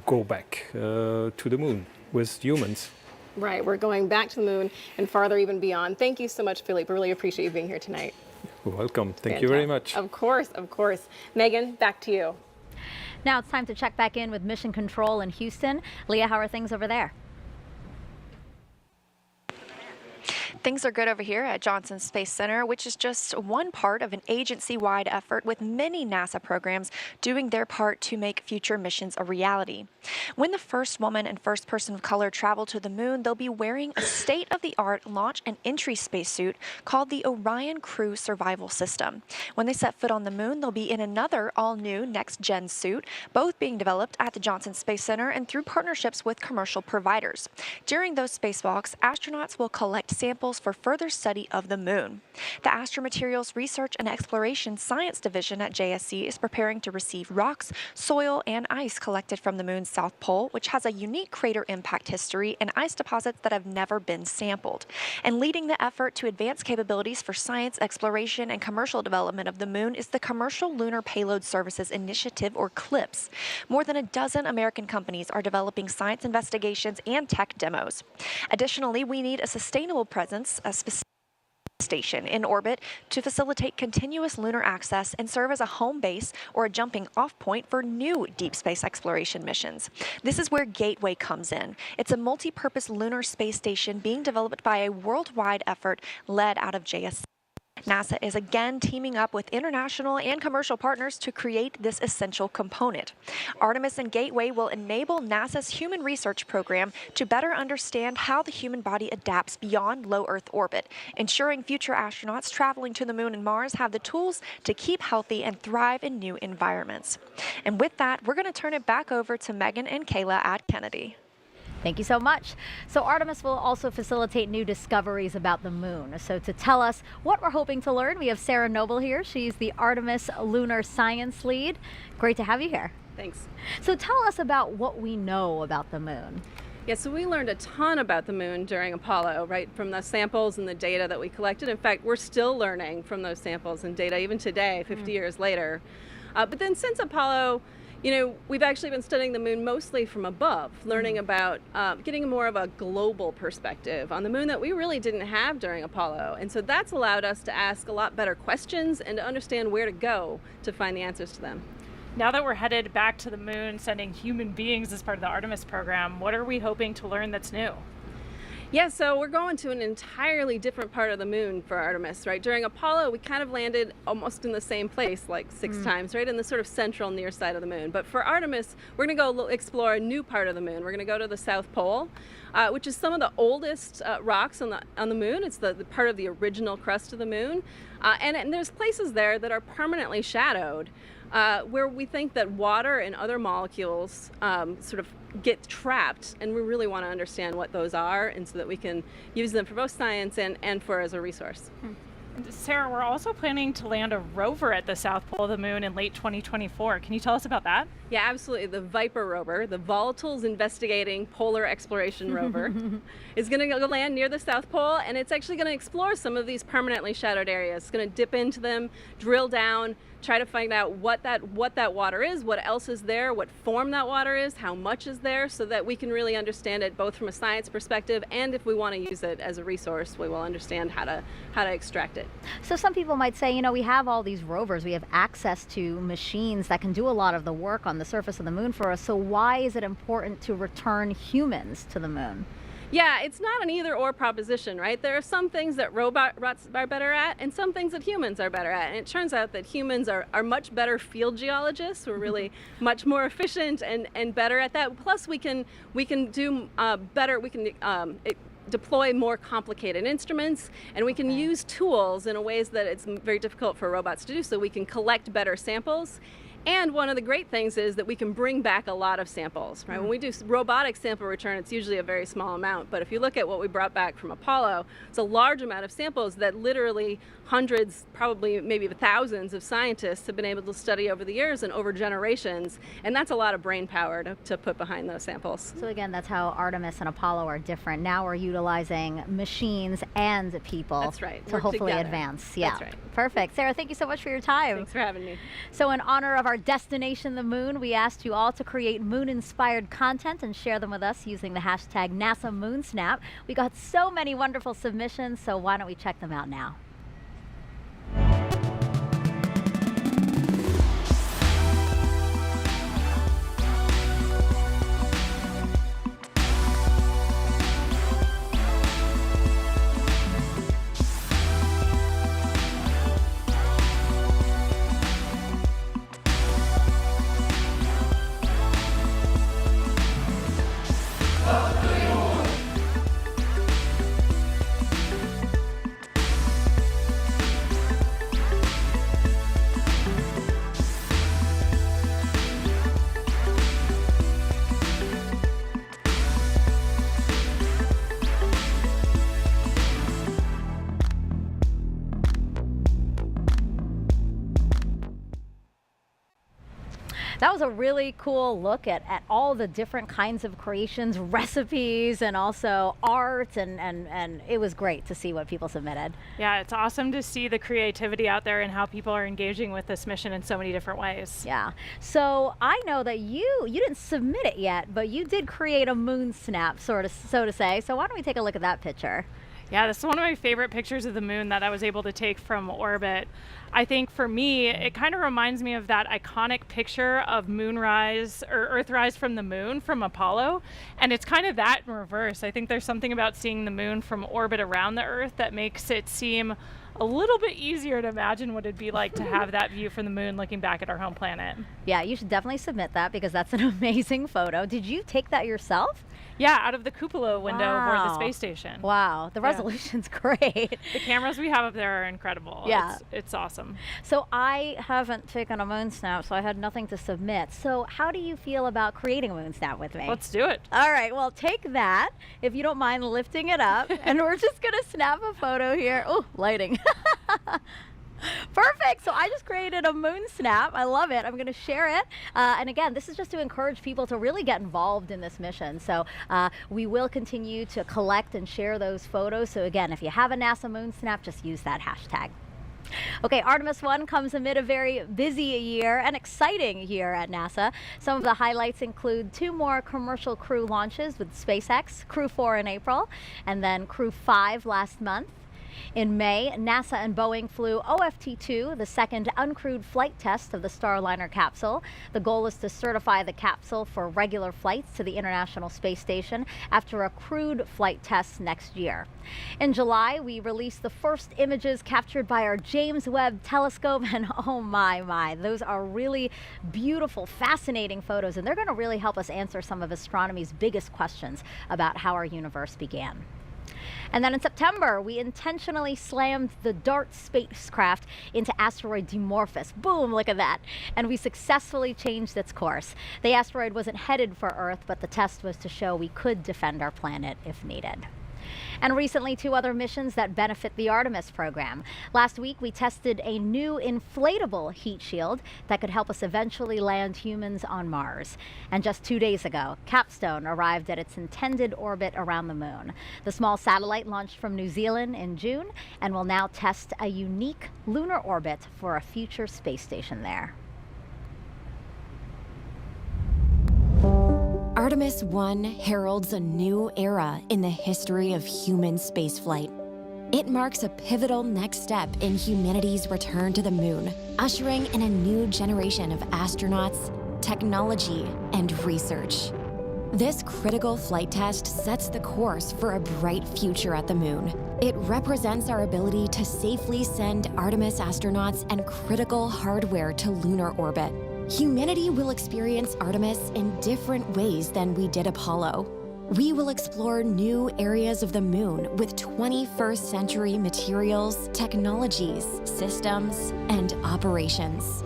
go back to the moon with humans. Right, we're going back to the moon and farther even beyond. Thank you so much, Philippe. I really appreciate you being here tonight. You're welcome. Thank you very much. Of course, of course. Megan, back to you. Now it's time to check back in with Mission Control in Houston. Leah, how are things over there? Things are good over here at Johnson Space Center, which is just one part of an agency-wide effort with many NASA programs doing their part to make future missions a reality. When the first woman and first person of color travel to the moon, they'll be wearing a state-of-the-art launch and entry spacesuit called the Orion Crew Survival System. When they set foot on the moon, they'll be in another all-new next-gen suit, both being developed at the Johnson Space Center and through partnerships with commercial providers. During those spacewalks, astronauts will collect samples for further study of the moon. The Astromaterials Research and Exploration Science Division at JSC is preparing to receive rocks, soil, and ice collected from the moon's south pole, which has a unique crater impact history and ice deposits that have never been sampled. And leading the effort to advance capabilities for science, exploration, and commercial development of the moon is the Commercial Lunar Payload Services Initiative, or CLPS. More than a dozen American companies are developing science investigations and tech demos. Additionally, we need a sustainable presence, a specific station in orbit to facilitate continuous lunar access and serve as a home base or a jumping off point for new deep space exploration missions. This is where Gateway comes in. It's a multi-purpose lunar space station being developed by a worldwide effort led out of JSC. NASA is again teaming up with international and commercial partners to create this essential component. Artemis and Gateway will enable NASA's Human Research Program to better understand how the human body adapts beyond low Earth orbit, ensuring future astronauts traveling to the moon and Mars have the tools to keep healthy and thrive in new environments. And with that, we're going to turn it back over to Megan and Kayla at Kennedy. Thank you so much. So Artemis will also facilitate new discoveries about the moon. So to tell us what we're hoping to learn, we have Sarah Noble here. She's the Artemis Lunar Science Lead. Great to have you here. Thanks. So tell us about what we know about the moon. Yeah, so we learned a ton about the moon during Apollo, right, from the samples and the data that we collected. In fact, we're still learning from those samples and data even today, 50 years later. But then since Apollo, you know, we've actually been studying the moon mostly from above, learning about getting more of a global perspective on the moon that we really didn't have during Apollo. And so that's allowed us to ask a lot better questions and to understand where to go to find the answers to them. Now that we're headed back to the moon, sending human beings as part of the Artemis program, what are we hoping to learn that's new? Yeah, so we're going to an entirely different part of the moon for Artemis, right? During Apollo, we kind of landed almost in the same place, like 6 times, right? In the sort of central near side of the moon. But for Artemis, we're going to go explore a new part of the moon. We're going to go to the South Pole, which is some of the oldest rocks on the moon. It's the part of the original crust of the moon. And there's places there that are permanently shadowed, where we think that water and other molecules sort of get trapped, and we really want to understand what those are, and so that we can use them for both science and for as a resource. Sarah, we're also planning to land a rover at the South Pole of the moon in late 2024. Can you tell us about that? Yeah, absolutely. The Viper rover, the Volatiles Investigating Polar Exploration Rover, is going to go land near the South Pole, and it's actually going to explore some of these permanently shadowed areas. It's going to dip into them, drill down, try to find out what that water is, what else is there, what form that water is, how much is there, so that we can really understand it both from a science perspective, and if we want to use it as a resource, we will understand how to extract it. So some people might say, you know, we have all these rovers, we have access to machines that can do a lot of the work on the surface of the moon for us, so why is it important to return humans to the moon? Yeah, it's not an either-or proposition, right? There are some things that robots are better at and some things that humans are better at. And it turns out that humans are much better field geologists. We're really much more efficient and better at that. Plus, we can do better. We can deploy more complicated instruments, and we can use tools in ways that it's very difficult for robots to do, so we can collect better samples. And one of the great things is that we can bring back a lot of samples, right? When we do robotic sample return, it's usually a very small amount. But if you look at what we brought back from Apollo, it's a large amount of samples that literally hundreds, probably maybe thousands of scientists have been able to study over the years and over generations. And that's a lot of brain power to put behind those samples. So again, that's how Artemis and Apollo are different. Now we're utilizing machines and people. That's right. To Work hopefully together. advance. Yeah. That's right. Perfect. Sarah, thank you so much for your time. Thanks for having me. So in honor of our destination, the moon, we asked you all to create moon-inspired content and share them with us using the hashtag NASA MoonSnap. We got so many wonderful submissions, so why don't we check them out now? That was a really cool look at all the different kinds of creations, recipes, and also art, and it was great to see what people submitted. Yeah, it's awesome to see the creativity out there and how people are engaging with this mission in so many different ways. Yeah. So I know that you didn't submit it yet, but you did create a moon snap, so to say. So why don't we take a look at that picture? Yeah, this is one of my favorite pictures of the moon that I was able to take from orbit. I think for me, it kind of reminds me of that iconic picture of moonrise or Earthrise from the moon from Apollo. And it's kind of that in reverse. I think there's something about seeing the moon from orbit around the Earth that makes it seem a little bit easier to imagine what it'd be like to have that view from the moon looking back at our home planet. Yeah, you should definitely submit that because that's an amazing photo. Did you take that yourself? Yeah, out of the cupola window aboard the space station. Wow, the resolution's great. The cameras we have up there are incredible. Yeah. It's awesome. So I haven't taken a moon snap, so I had nothing to submit. So how do you feel about creating a moon snap with me? Let's do it. All right, well, take that, if you don't mind lifting it up, and we're just gonna snap a photo here. Oh, lighting. Perfect. So I just created a moon snap. I love it. I'm going to share it. And again, this is just to encourage people to really get involved in this mission. So we will continue to collect and share those photos. So again, if you have a NASA moon snap, just use that hashtag. Okay, Artemis I comes amid a very busy year and exciting year at NASA. Some of the highlights include 2 more commercial crew launches with SpaceX, Crew 4 in April, and then Crew 5 last month. In May, NASA and Boeing flew OFT-2, the second uncrewed flight test of the Starliner capsule. The goal is to certify the capsule for regular flights to the International Space Station after a crewed flight test next year. In July, we released the first images captured by our James Webb Telescope, and oh my, those are really beautiful, fascinating photos, and they're going to really help us answer some of astronomy's biggest questions about how our universe began. And then in September, we intentionally slammed the DART spacecraft into asteroid Dimorphos. Boom, look at that. And we successfully changed its course. The asteroid wasn't headed for Earth, but the test was to show we could defend our planet if needed. And recently, 2 other missions that benefit the Artemis program. Last week, we tested a new inflatable heat shield that could help us eventually land humans on Mars. And just 2 days ago, Capstone arrived at its intended orbit around the moon. The small satellite launched from New Zealand in June and will now test a unique lunar orbit for a future space station there. Artemis I heralds a new era in the history of human spaceflight. It marks a pivotal next step in humanity's return to the moon, ushering in a new generation of astronauts, technology, and research. This critical flight test sets the course for a bright future at the moon. It represents our ability to safely send Artemis astronauts and critical hardware to lunar orbit. Humanity will experience Artemis in different ways than we did Apollo. We will explore new areas of the moon with 21st century materials, technologies, systems, and operations.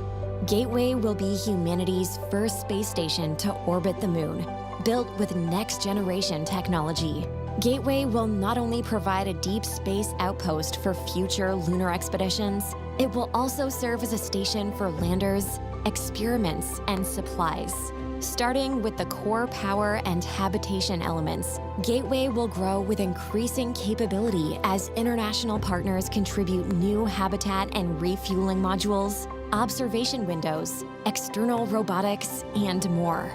Gateway will be humanity's first space station to orbit the moon, built with next-generation technology. Gateway will not only provide a deep space outpost for future lunar expeditions, it will also serve as a station for landers, experiments, and supplies. Starting with the core power and habitation elements, Gateway will grow with increasing capability as international partners contribute new habitat and refueling modules, observation windows, external robotics, and more.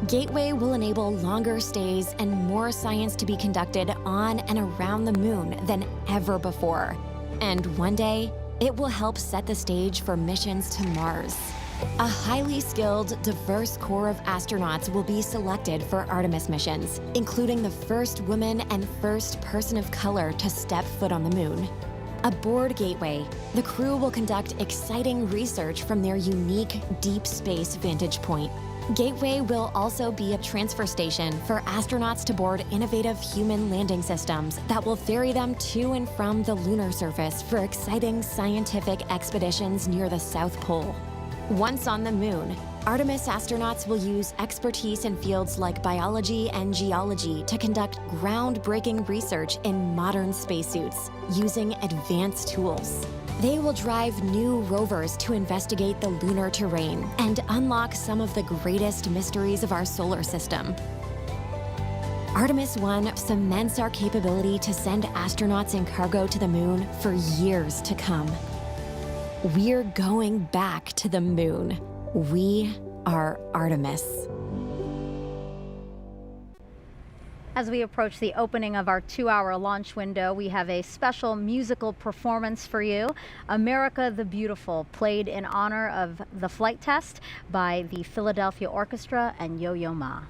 Gateway will enable longer stays and more science to be conducted on and around the moon than ever before. And one day, it will help set the stage for missions to Mars. A highly skilled, diverse core of astronauts will be selected for Artemis missions, including the first woman and first person of color to step foot on the moon. Aboard Gateway, the crew will conduct exciting research from their unique deep space vantage point. Gateway will also be a transfer station for astronauts to board innovative human landing systems that will ferry them to and from the lunar surface for exciting scientific expeditions near the South Pole. Once on the moon, Artemis astronauts will use expertise in fields like biology and geology to conduct groundbreaking research in modern spacesuits using advanced tools. They will drive new rovers to investigate the lunar terrain and unlock some of the greatest mysteries of our solar system. Artemis I cements our capability to send astronauts and cargo to the moon for years to come. We're going back to the moon. We are Artemis. As we approach the opening of our 2-hour launch window, we have a special musical performance for you. America the Beautiful, played in honor of the flight test by the Philadelphia Orchestra and Yo-Yo Ma.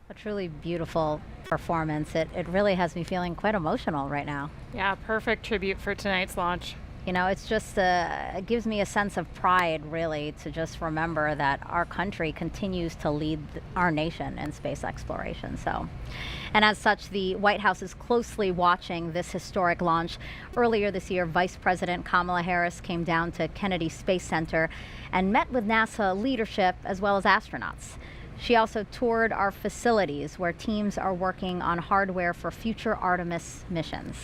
A truly beautiful performance. It really has me feeling quite emotional right now. Yeah, perfect tribute for tonight's launch. You know, it's just, it gives me a sense of pride, really, to just remember that our country continues to lead our nation in space exploration. So, and as such, the White House is closely watching this historic launch. Earlier this year, Vice President Kamala Harris came down to Kennedy Space Center and met with NASA leadership as well as astronauts. She also toured our facilities where teams are working on hardware for future Artemis missions.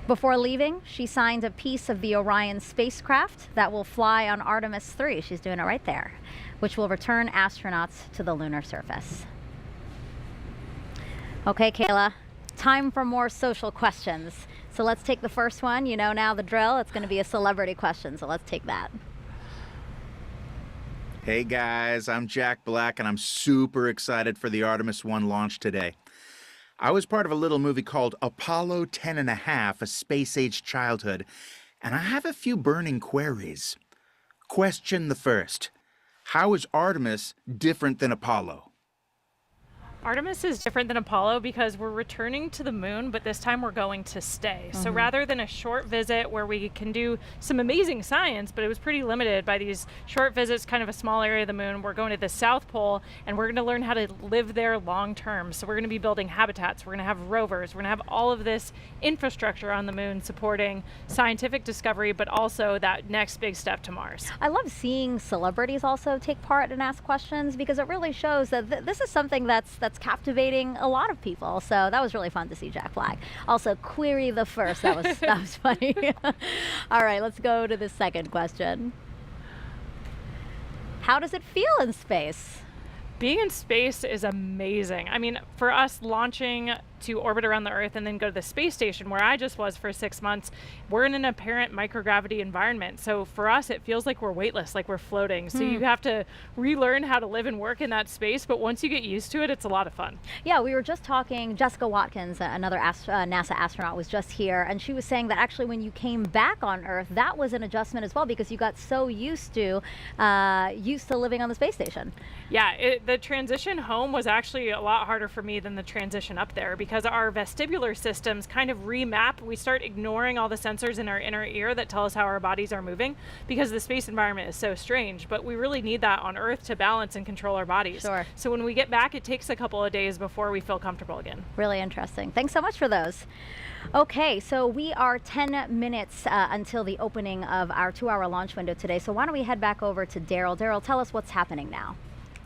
Before leaving, she signed a piece of the Orion spacecraft that will fly on Artemis III. She's doing it right there, which will return astronauts to the lunar surface. Okay, Kayla, time for more social questions. So let's take the first one. You know now the drill. It's going to be a celebrity question, so let's take that. Hey guys, I'm Jack Black and I'm super excited for the Artemis I launch today. I was part of a little movie called Apollo 10½, A Space-Age Childhood, and I have a few burning queries. Question the first. How is Artemis different than Apollo? Artemis is different than Apollo because we're returning to the moon, but this time we're going to stay. So rather than a short visit where we can do some amazing science, but it was pretty limited by these short visits, kind of a small area of the moon, we're going to the South Pole and we're going to learn how to live there long term. So we're going to be building habitats, we're going to have rovers, we're going to have all of this infrastructure on the moon supporting scientific discovery, but also that next big step to Mars. I love seeing celebrities also take part and ask questions because it really shows that this is something that's captivating a lot of people. So that was really fun to see Jack Black. Also, query the first. That was funny. All right, let's go to the second question. How does it feel in space? Being in space is amazing. I mean, for us launching to orbit around the Earth and then go to the space station where I just was for 6 months, we're in an apparent microgravity environment. So for us, it feels like we're weightless, like we're floating. So you have to relearn how to live and work in that space. But once you get used to it, it's a lot of fun. Yeah, we were just talking, Jessica Watkins, another NASA astronaut, was just here. And she was saying that actually when you came back on Earth, that was an adjustment as well because you got so used to living on the space station. Yeah, the transition home was actually a lot harder for me than the transition up there because our vestibular systems kind of remap. We start ignoring all the sensors in our inner ear that tell us how our bodies are moving because the space environment is so strange, but we really need that on Earth to balance and control our bodies. Sure. So when we get back, it takes a couple of days before we feel comfortable again. Really interesting. Thanks so much for those. Okay, so we are 10 minutes until the opening of our 2-hour launch window today. So why don't we head back over to Daryl. Daryl, tell us what's happening now.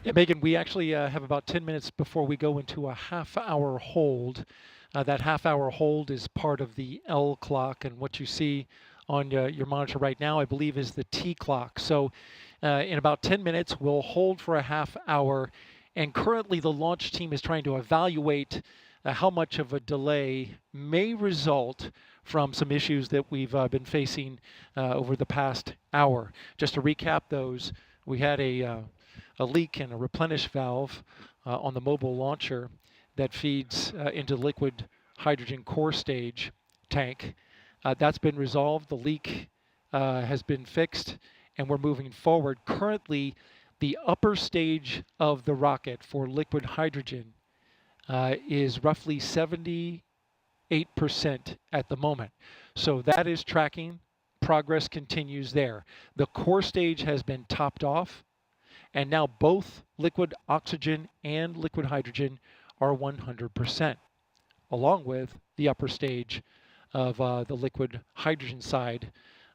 Yeah, Megan, we actually have about 10 minutes before we go into a half-hour hold. That half-hour hold is part of the L clock, and what you see on your monitor right now, I believe, is the T clock. So in about 10 minutes, we'll hold for a half hour, and currently the launch team is trying to evaluate how much of a delay may result from some issues that we've been facing over the past hour. Just to recap those, we had a leak in a replenish valve on the mobile launcher that feeds into the liquid hydrogen core stage tank. That's been resolved. The leak has been fixed, and we're moving forward. Currently, the upper stage of the rocket for liquid hydrogen is roughly 78% at the moment. So that is tracking. Progress continues there. The core stage has been topped off, and now both liquid oxygen and liquid hydrogen are 100%, along with the upper stage of the liquid hydrogen side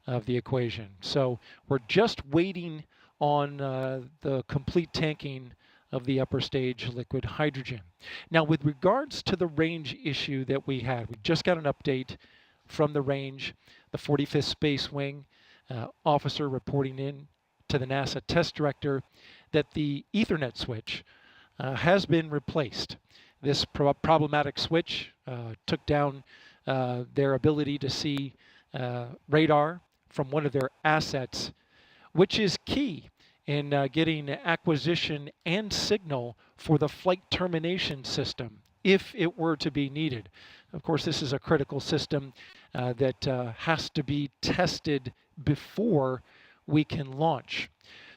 of the equation. So we're just waiting on the complete tanking of the upper stage liquid hydrogen. Now, with regards to the range issue that we had, we just got an update from the range, the 45th Space Wing officer reporting in to the NASA test director that the Ethernet switch has been replaced. This problematic switch took down their ability to see radar from one of their assets, which is key in getting acquisition and signal for the flight termination system if it were to be needed. Of course, this is a critical system that has to be tested before we can launch.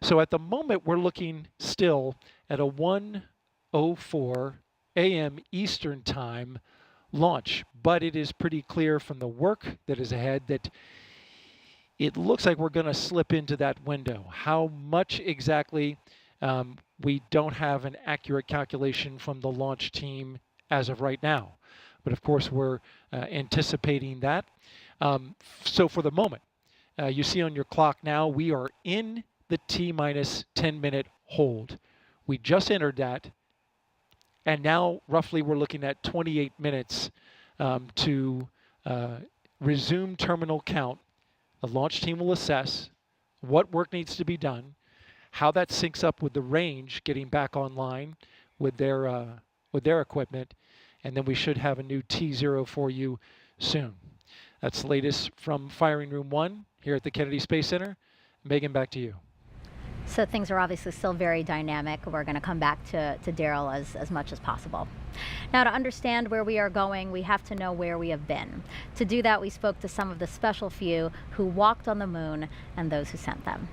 So at the moment, we're looking still at a 1:04 a.m. Eastern Time launch. But it is pretty clear from the work that is ahead that it looks like we're going to slip into that window. How much exactly, we don't have an accurate calculation from the launch team as of right now. But of course, we're anticipating that. So for the moment, you see on your clock now, we are in the T-minus 10-minute hold. We just entered that, and now roughly we're looking at 28 minutes to resume terminal count. The launch team will assess what work needs to be done, how that syncs up with the range getting back online with their equipment, and then we should have a new T0 for you soon. That's the latest from Firing Room 1 here at the Kennedy Space Center. Megan, back to you. So things are obviously still very dynamic. We're going to come back to Daryl as much as possible. Now, to understand where we are going, we have to know where we have been. To do that, we spoke to some of the special few who walked on the moon and those who sent them.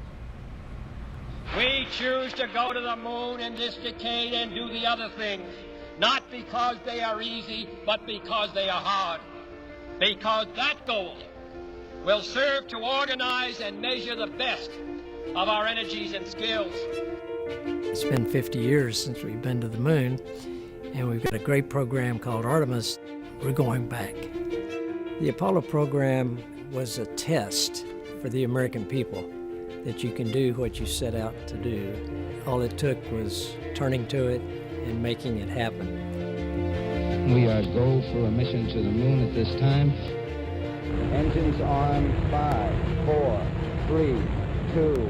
We choose to go to the moon in this decade and do the other things, not because they are easy, but because they are hard. Because that goal will serve to organize and measure the best of our energies and skills. It's been 50 years since we've been to the moon, and we've got a great program called Artemis. We're going back. The Apollo program was a test for the American people that you can do what you set out to do. All it took was turning to it and making it happen. We are go for a mission to the moon at this time. Engines on 5, 4, 3, 2,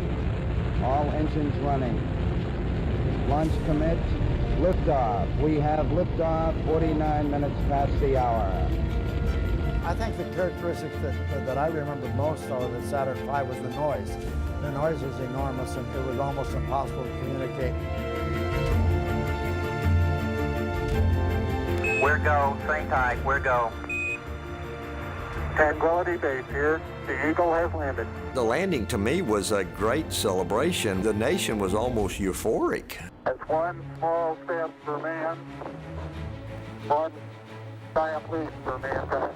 all engines running. Launch commit, liftoff. We have liftoff 49 minutes past the hour. I think the characteristics that I remember most of the Saturn V was the noise. The noise was enormous and it was almost impossible to communicate. We're go, think high, we're go. Tranquility Base here. The Eagle has landed. The landing to me was a great celebration. The nation was almost euphoric. That's one small step for man, one giant leap for mankind.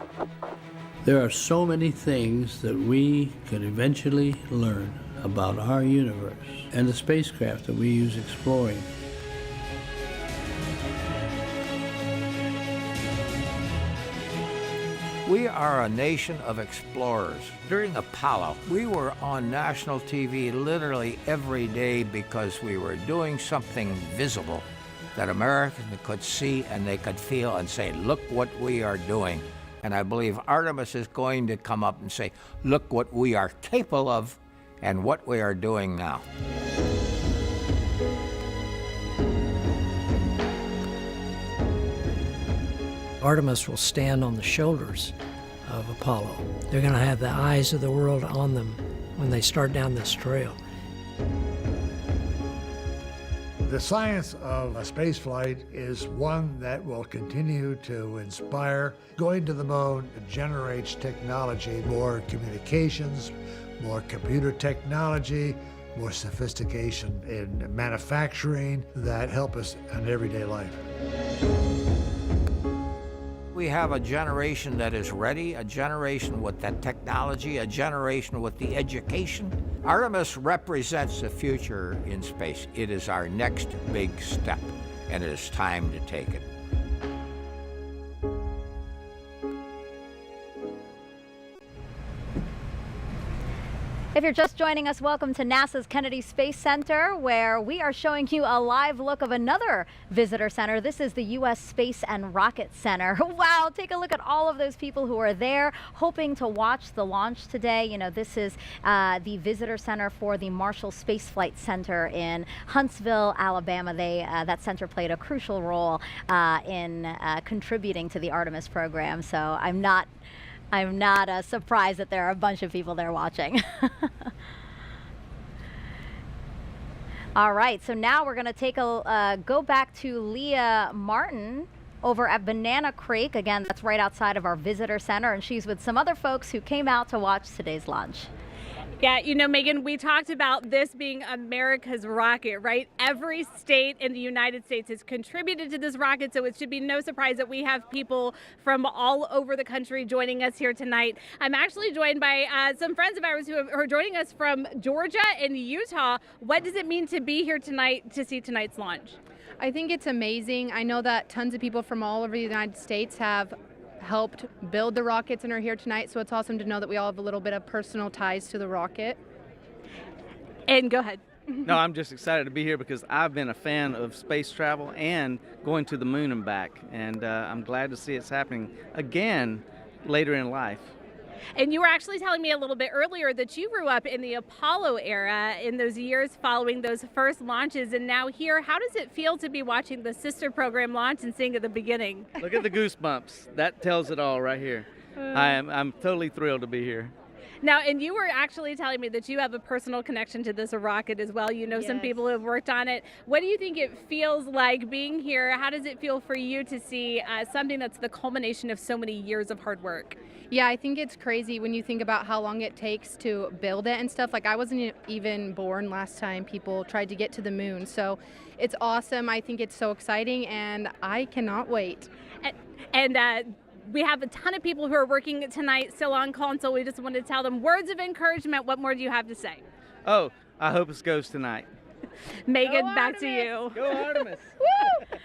There are so many things that we could eventually learn about our universe and the spacecraft that we use exploring. We are a nation of explorers. During Apollo, we were on national TV literally every day because we were doing something visible that Americans could see and they could feel and say, look what we are doing. And I believe Artemis is going to come up and say, look what we are capable of and what we are doing now. Artemis will stand on the shoulders of Apollo. They're going to have the eyes of the world on them when they start down this trail. The science of spaceflight is one that will continue to inspire. Going to the moon generates technology, more communications, more computer technology, more sophistication in manufacturing that help us in everyday life. We have a generation that is ready, a generation with that technology, a generation with the education. Artemis represents the future in space. It is our next big step, and it is time to take it. If you're just joining us, welcome to NASA's Kennedy Space Center, where we are showing you a live look of another visitor center. This is the U.S. Space and Rocket Center. Wow, take a look at all of those people who are there hoping to watch the launch today. You know, this is the visitor center for the Marshall Space Flight Center in Huntsville, Alabama. That center played a crucial role in contributing to the Artemis program, so I'm not surprised that there are a bunch of people there watching. All right, so now we're going to take go back to Leah Martin over at Banana Creek. Again, that's right outside of our visitor center, and she's with some other folks who came out to watch today's launch. Yeah, you know, Megan, we talked about this being America's rocket, right? Every state in the United States has contributed to this rocket, so it should be no surprise that we have people from all over the country joining us here tonight. I'm actually joined by some friends of ours who are joining us from Georgia and Utah. What does it mean to be here tonight to see tonight's launch? I think it's amazing. I know that tons of people from all over the United States have helped build the rockets and are here tonight, so it's awesome to know that we all have a little bit of personal ties to the rocket. And go ahead. No, I'm just excited to be here because I've been a fan of space travel and going to the moon and back, and I'm glad to see it's happening again later in life. And you were actually telling me a little bit earlier that you grew up in the Apollo era in those years following those first launches, and now here, how does it feel to be watching the sister program launch and seeing at the beginning? Look at the goosebumps. That tells it all right here. I'm totally thrilled to be here. Now, and you were actually telling me that you have a personal connection to this rocket as well. You know some people who have worked on it. What do you think it feels like being here? How does it feel for you to see something that's the culmination of so many years of hard work? Yeah, I think it's crazy when you think about how long it takes to build it and stuff. Like, I wasn't even born last time people tried to get to the moon. So it's awesome. I think it's so exciting, and I cannot wait. And we have a ton of people who are working tonight still on call, and so we just want to tell them words of encouragement. What more do you have to say? Oh, I hope it goes tonight. Megan, back to you. Go Artemis. Woo!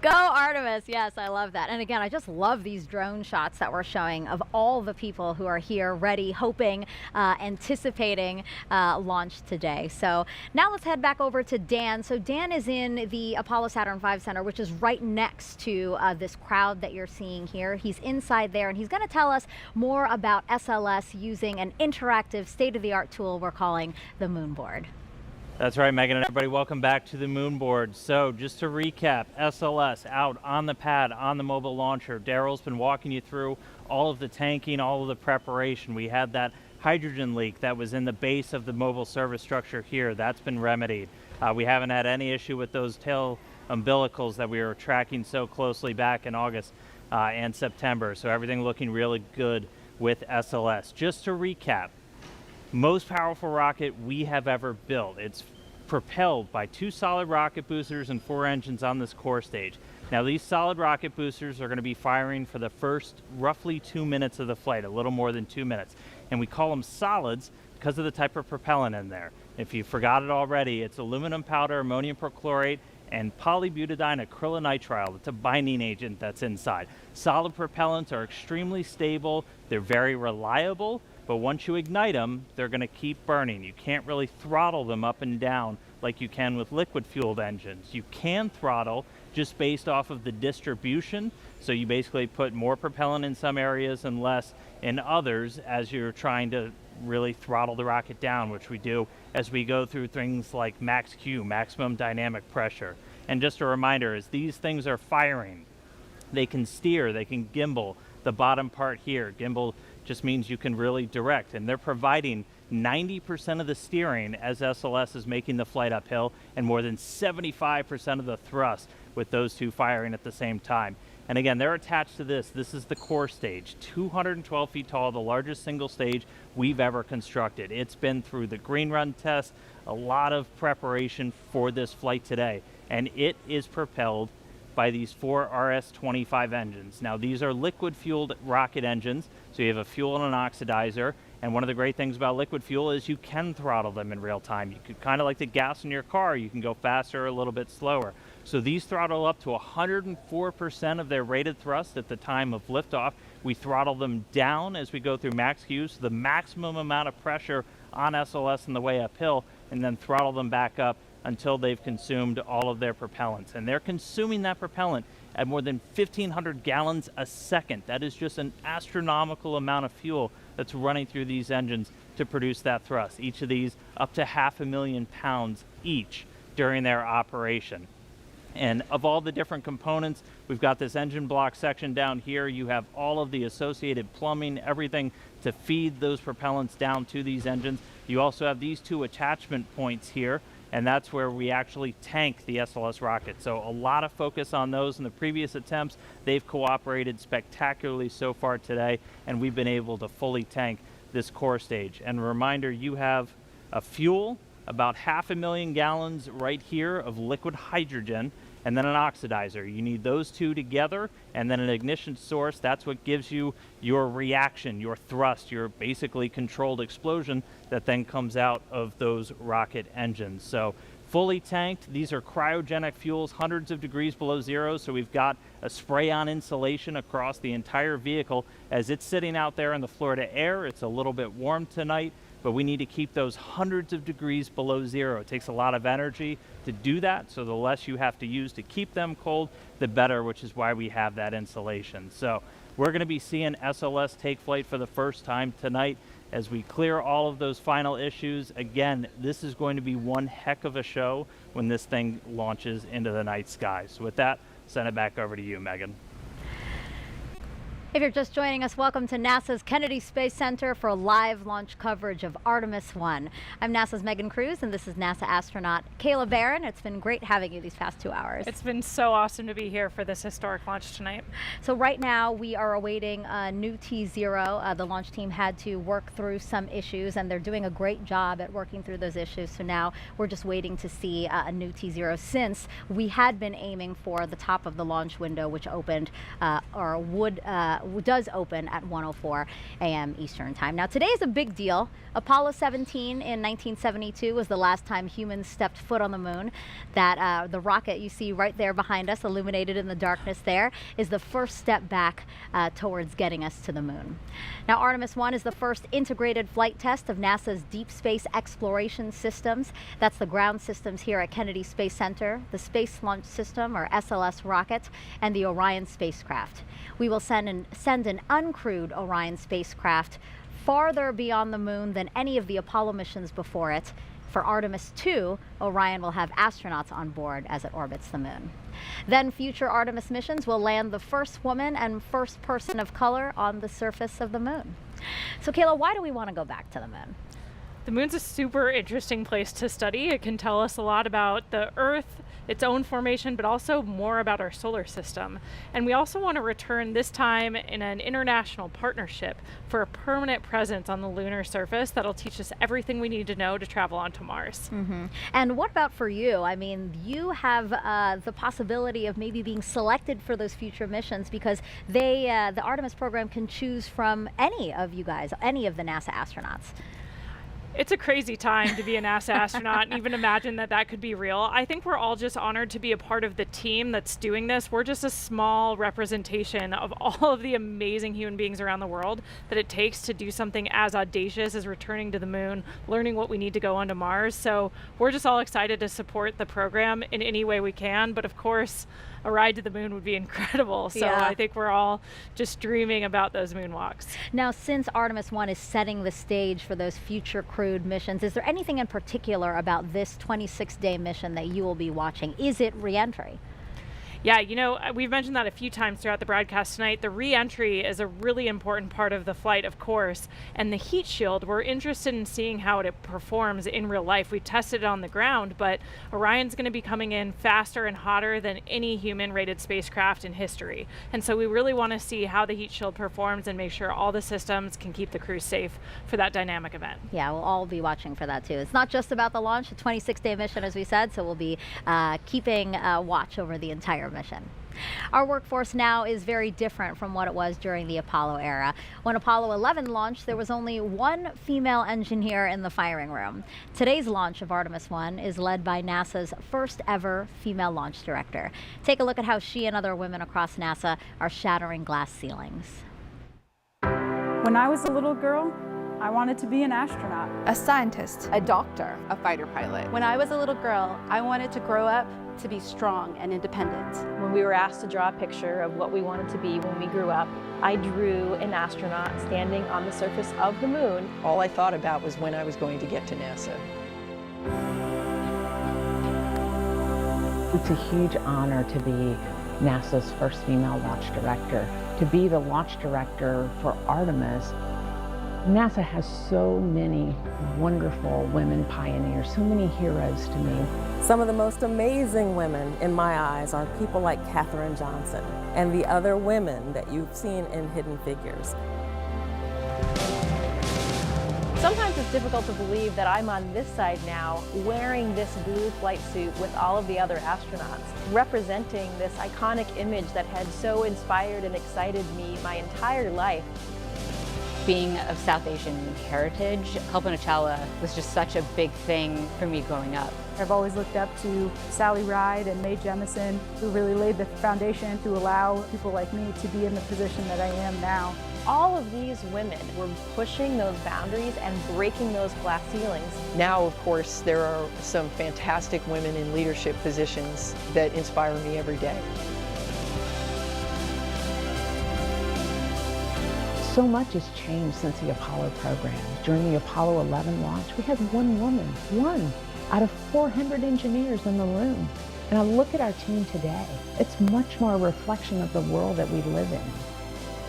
Go Artemis. Yes, I love that. And again, I just love these drone shots that we're showing of all the people who are here ready, hoping, anticipating launch today. So now let's head back over to Dan. So Dan is in the Apollo Saturn V Center, which is right next to this crowd that you're seeing here. He's inside there, and he's going to tell us more about SLS using an interactive state-of-the-art tool we're calling the Moonboard. That's right, Megan, and everybody, welcome back to the Moonboard. So just to recap, SLS out on the pad, on the mobile launcher. Daryl's been walking you through all of the tanking, all of the preparation. We had that hydrogen leak that was in the base of the mobile service structure here. That's been remedied. We haven't had any issue with those tail umbilicals that we were tracking so closely back in August and September. So everything looking really good with SLS. Just to recap, most powerful rocket we have ever built. It's propelled by 2 solid rocket boosters and 4 engines on this core stage. Now these solid rocket boosters are going to be firing for the first roughly 2 minutes of the flight, a little more than 2 minutes. And we call them solids because of the type of propellant in there. If you forgot it already, it's aluminum powder, ammonium perchlorate, and polybutadiene acrylonitrile. It's a binding agent that's inside. Solid propellants are extremely stable. They're very reliable. But once you ignite them, they're going to keep burning. You can't really throttle them up and down like you can with liquid-fueled engines. You can throttle just based off of the distribution. So you basically put more propellant in some areas and less in others as you're trying to really throttle the rocket down, which we do as we go through things like max Q, maximum dynamic pressure. And just a reminder, as these things are firing, they can steer, they can gimbal. The bottom part here, gimbal just means you can really direct, and they're providing 90% of the steering as SLS is making the flight uphill, and more than 75% of the thrust with those 2 firing at the same time. And again, they're attached to this. This is the core stage, 212 feet tall, the largest single stage we've ever constructed. It's been through the green run test, a lot of preparation for this flight today, and it is propelled by these 4 RS-25 engines. Now these are liquid fueled rocket engines, so you have a fuel and an oxidizer, and one of the great things about liquid fuel is you can throttle them in real time. You could kind of like the gas in your car, you can go faster or a little bit slower. So these throttle up to 104% of their rated thrust at the time of liftoff. We throttle them down as we go through max Q, so the maximum amount of pressure on SLS on the way uphill, and then throttle them back up until they've consumed all of their propellants. And they're consuming that propellant at more than 1,500 gallons a second. That is just an astronomical amount of fuel that's running through these engines to produce that thrust. Each of these up to 500,000 pounds each during their operation. And of all the different components, we've got this engine block section down here. You have all of the associated plumbing, everything to feed those propellants down to these engines. You also have these 2 attachment points here, and that's where we actually tank the SLS rocket. So a lot of focus on those in the previous attempts. They've cooperated spectacularly so far today, and we've been able to fully tank this core stage. And a reminder, you have a fuel, about 500,000 gallons right here of liquid hydrogen, and then an oxidizer. You need those two together, and then an ignition source. That's what gives you your reaction, your thrust, your basically controlled explosion that then comes out of those rocket engines. So fully tanked, these are cryogenic fuels, hundreds of degrees below zero, so we've got a spray-on insulation across the entire vehicle. As it's sitting out there in the Florida air, it's a little bit warm tonight, but we need to keep those hundreds of degrees below zero. It takes a lot of energy to do that, so the less you have to use to keep them cold, the better, which is why we have that insulation. So we're gonna be seeing SLS take flight for the first time tonight as we clear all of those final issues. Again, this is going to be one heck of a show when this thing launches into the night sky. So with that, send it back over to you, Megan. If you're just joining us, welcome to NASA's Kennedy Space Center for live launch coverage of Artemis I. I'm NASA's Megan Cruz, and this is NASA astronaut Kayla Barron. It's been great having you these past 2 hours. It's been so awesome to be here for this historic launch tonight. So right now we are awaiting a new T0. The launch team had to work through some issues, and they're doing a great job at working through those issues. So now we're just waiting to see a new T0, since we had been aiming for the top of the launch window, which opened does open at 1:04 a.m. Eastern Time. Now today is a big deal. Apollo 17 in 1972 was the last time humans stepped foot on the moon. That the rocket you see right there behind us, illuminated in the darkness there, is the first step back towards getting us to the moon. Now Artemis I is the first integrated flight test of NASA's deep space exploration systems. That's the ground systems here at Kennedy Space Center, the Space Launch System, or SLS rocket, and the Orion spacecraft. We will send an uncrewed Orion spacecraft farther beyond the moon than any of the Apollo missions before it. For Artemis II, Orion will have astronauts on board as it orbits the moon. Then future Artemis missions will land the first woman and first person of color on the surface of the moon. So Kayla, why do we want to go back to the moon? The moon's a super interesting place to study. It can tell us a lot about the Earth, its own formation, but also more about our solar system. And we also want to return this time in an international partnership for a permanent presence on the lunar surface that'll teach us everything we need to know to travel onto Mars. Mm-hmm. And what about for you? I mean, you have the possibility of maybe being selected for those future missions, because the Artemis program can choose from any of you guys, any of the NASA astronauts. It's a crazy time to be a NASA astronaut and even imagine that that could be real. I think we're all just honored to be a part of the team that's doing this. We're just a small representation of all of the amazing human beings around the world that it takes to do something as audacious as returning to the moon, learning what we need to go onto Mars. So we're just all excited to support the program in any way we can. But of course, a ride to the moon would be incredible. So yeah. I think we're all just dreaming about those moonwalks. Now, since Artemis I is setting the stage for those future crewed missions, is there anything in particular about this 26-day mission that you will be watching? Is it re-entry? Yeah, you know, we've mentioned that a few times throughout the broadcast tonight. The re-entry is a really important part of the flight, of course, and the heat shield, we're interested in seeing how it performs in real life. We tested it on the ground, but Orion's going to be coming in faster and hotter than any human-rated spacecraft in history. And so we really want to see how the heat shield performs and make sure all the systems can keep the crew safe for that dynamic event. Yeah, we'll all be watching for that too. It's not just about the launch, a 26-day mission, as we said, so we'll be keeping watch over the entire mission. Our workforce now is very different from what it was during the Apollo era. When Apollo 11 launched, there was only one female engineer in the firing room. Today's launch of Artemis I is led by NASA's first ever female launch director. Take a look at how she and other women across NASA are shattering glass ceilings. When I was a little girl, I wanted to be an astronaut, a scientist, a doctor, a fighter pilot. When I was a little girl, I wanted to grow up to be strong and independent. When we were asked to draw a picture of what we wanted to be when we grew up, I drew an astronaut standing on the surface of the moon. All I thought about was when I was going to get to NASA. It's a huge honor to be NASA's first female launch director. To be the launch director for Artemis, NASA has so many wonderful women pioneers, so many heroes to me. Some of the most amazing women in my eyes are people like Katherine Johnson and the other women that you've seen in Hidden Figures. Sometimes it's difficult to believe that I'm on this side now wearing this blue flight suit with all of the other astronauts, representing this iconic image that had so inspired and excited me my entire life. Being of South Asian heritage, Kalpana Chawla was just such a big thing for me growing up. I've always looked up to Sally Ride and Mae Jemison, who really laid the foundation to allow people like me to be in the position that I am now. All of these women were pushing those boundaries and breaking those glass ceilings. Now, of course, there are some fantastic women in leadership positions that inspire me every day. So much has changed since the Apollo program. During the Apollo 11 launch, we had one woman, one out of 400 engineers in the room. And I look at our team today, it's much more a reflection of the world that we live in.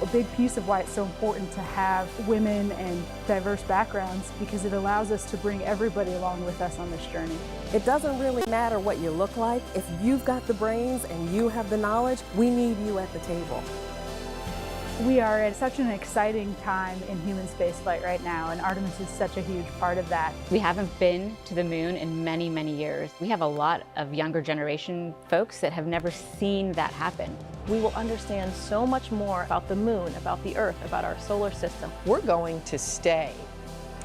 A big piece of why it's so important to have women and diverse backgrounds, because it allows us to bring everybody along with us on this journey. It doesn't really matter what you look like. If you've got the brains and you have the knowledge, we need you at the table. We are at such an exciting time in human spaceflight right now, and Artemis is such a huge part of that. We haven't been to the moon in many, many years. We have a lot of younger generation folks that have never seen that happen. We will understand so much more about the moon, about the Earth, about our solar system. We're going to stay.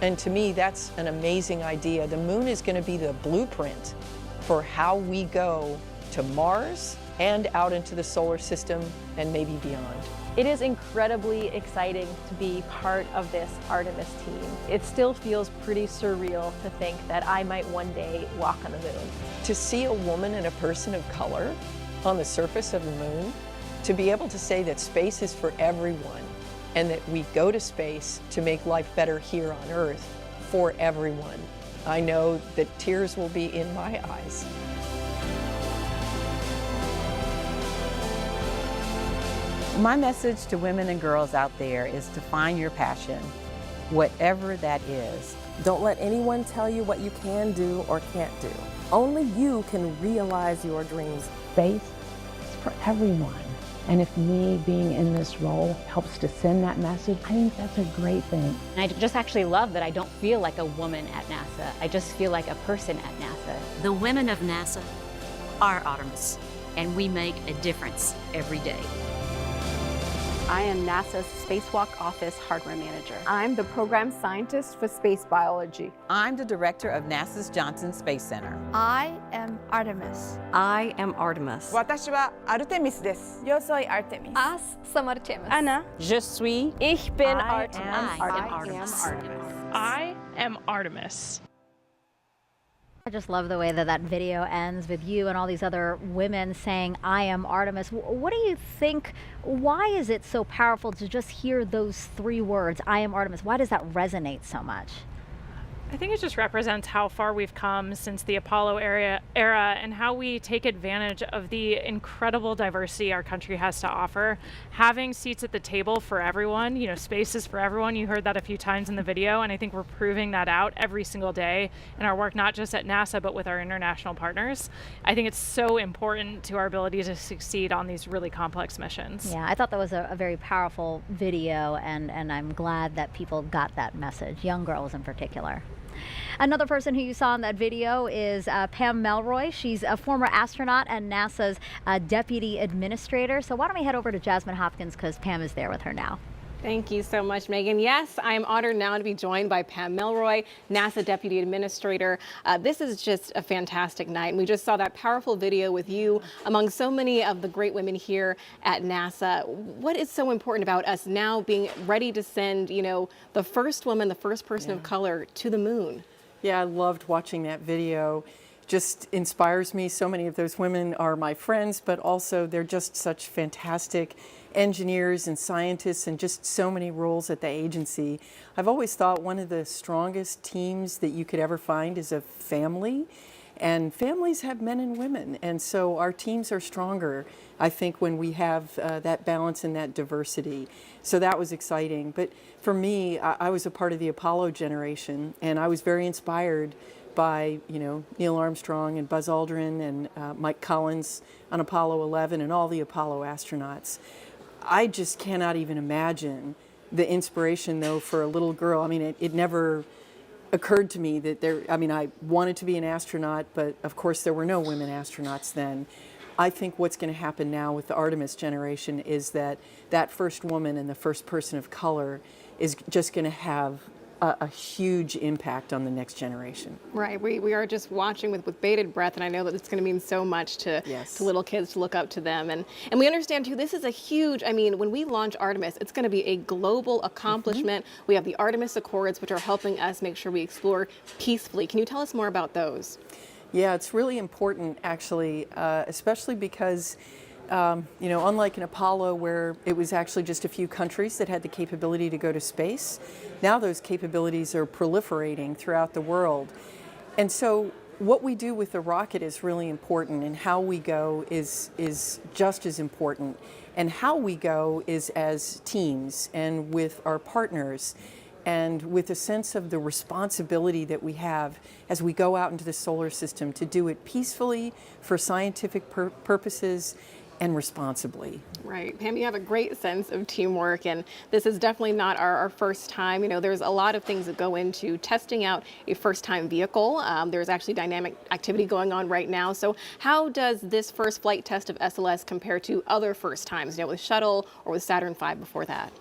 And to me, that's an amazing idea. The moon is going to be the blueprint for how we go to Mars and out into the solar system and maybe beyond. It is incredibly exciting to be part of this Artemis team. It still feels pretty surreal to think that I might one day walk on the moon. To see a woman and a person of color on the surface of the moon, to be able to say that space is for everyone and that we go to space to make life better here on Earth for everyone. I know that tears will be in my eyes. My message to women and girls out there is to find your passion, whatever that is. Don't let anyone tell you what you can do or can't do. Only you can realize your dreams. Space is for everyone. And if me being in this role helps to send that message, I think that's a great thing. And I just actually love that I don't feel like a woman at NASA. I just feel like a person at NASA. The women of NASA are Artemis, and we make a difference every day. I am NASA's Spacewalk Office Hardware Manager. I'm the Program Scientist for Space Biology. I'm the Director of NASA's Johnson Space Center. I am Artemis. I am Artemis. 私は Artemis です。Yo soy Artemis. Us some Artemis. Anna. Je suis. Ich bin I Artemis. am Artemis. I am Artemis. I just love the way that that video ends with you and all these other women saying, I am Artemis. What do you think, why is it so powerful to just hear those three words, I am Artemis? Why does that resonate so much? I think it just represents how far we've come since the Apollo era and how we take advantage of the incredible diversity our country has to offer. Having seats at the table for everyone, you know, space is for everyone. You heard that a few times in the video, and I think we're proving that out every single day in our work, not just at NASA, but with our international partners. I think it's so important to our ability to succeed on these really complex missions. Yeah, I thought that was a very powerful video, and I'm glad that people got that message, young girls in particular. Another person who you saw in that video is Pam Melroy. She's a former astronaut and NASA's deputy administrator. So why don't we head over to Jasmine Hopkins, because Pam is there with her now. Thank you so much, Megan. Yes, I am honored now to be joined by Pam Melroy, NASA Deputy Administrator. This is just a fantastic night. And we just saw that powerful video with you among so many of the great women here at NASA. What is so important about us now being ready to send, you know, the first woman, the first person of color to the moon? Yeah, I loved watching that video. Just inspires me. So many of those women are my friends, but also they're just such fantastic engineers and scientists and just so many roles at the agency. I've always thought one of the strongest teams that you could ever find is a family, and families have men and women, and so our teams are stronger, I think, when we have that balance and that diversity. So that was exciting. But for me, I was a part of the Apollo generation, and I was very inspired by, you know, Neil Armstrong and Buzz Aldrin and Mike Collins on Apollo 11 and all the Apollo astronauts. I just cannot even imagine the inspiration, though, for a little girl. I mean, it never occurred to me that I wanted to be an astronaut, but of course there were no women astronauts then. I think what's going to happen now with the Artemis generation is that that first woman and the first person of color is just going to have a huge impact on the next generation. Right. We are just watching with bated breath, and I know that it's going to mean so much to little kids to look up to them. And we understand, too, this is a huge, when we launch Artemis, it's going to be a global accomplishment. We have the Artemis Accords, which are helping us make sure we explore peacefully. Can you tell us more about those? Yeah, it's really important, actually, especially because unlike in Apollo, where it was actually just a few countries that had the capability to go to space, now those capabilities are proliferating throughout the world. And so what we do with the rocket is really important, and how we go is just as important. And how we go is as teams and with our partners, and with a sense of the responsibility that we have as we go out into the solar system to do it peacefully for scientific purposes and responsibly. Right. Pam, you have a great sense of teamwork, and this is definitely not our first time. There's a lot of things that go into testing out a first-time vehicle. There's actually dynamic activity going on right now. So how does this first flight test of SLS compare to other first times, with Shuttle or with Saturn V before that?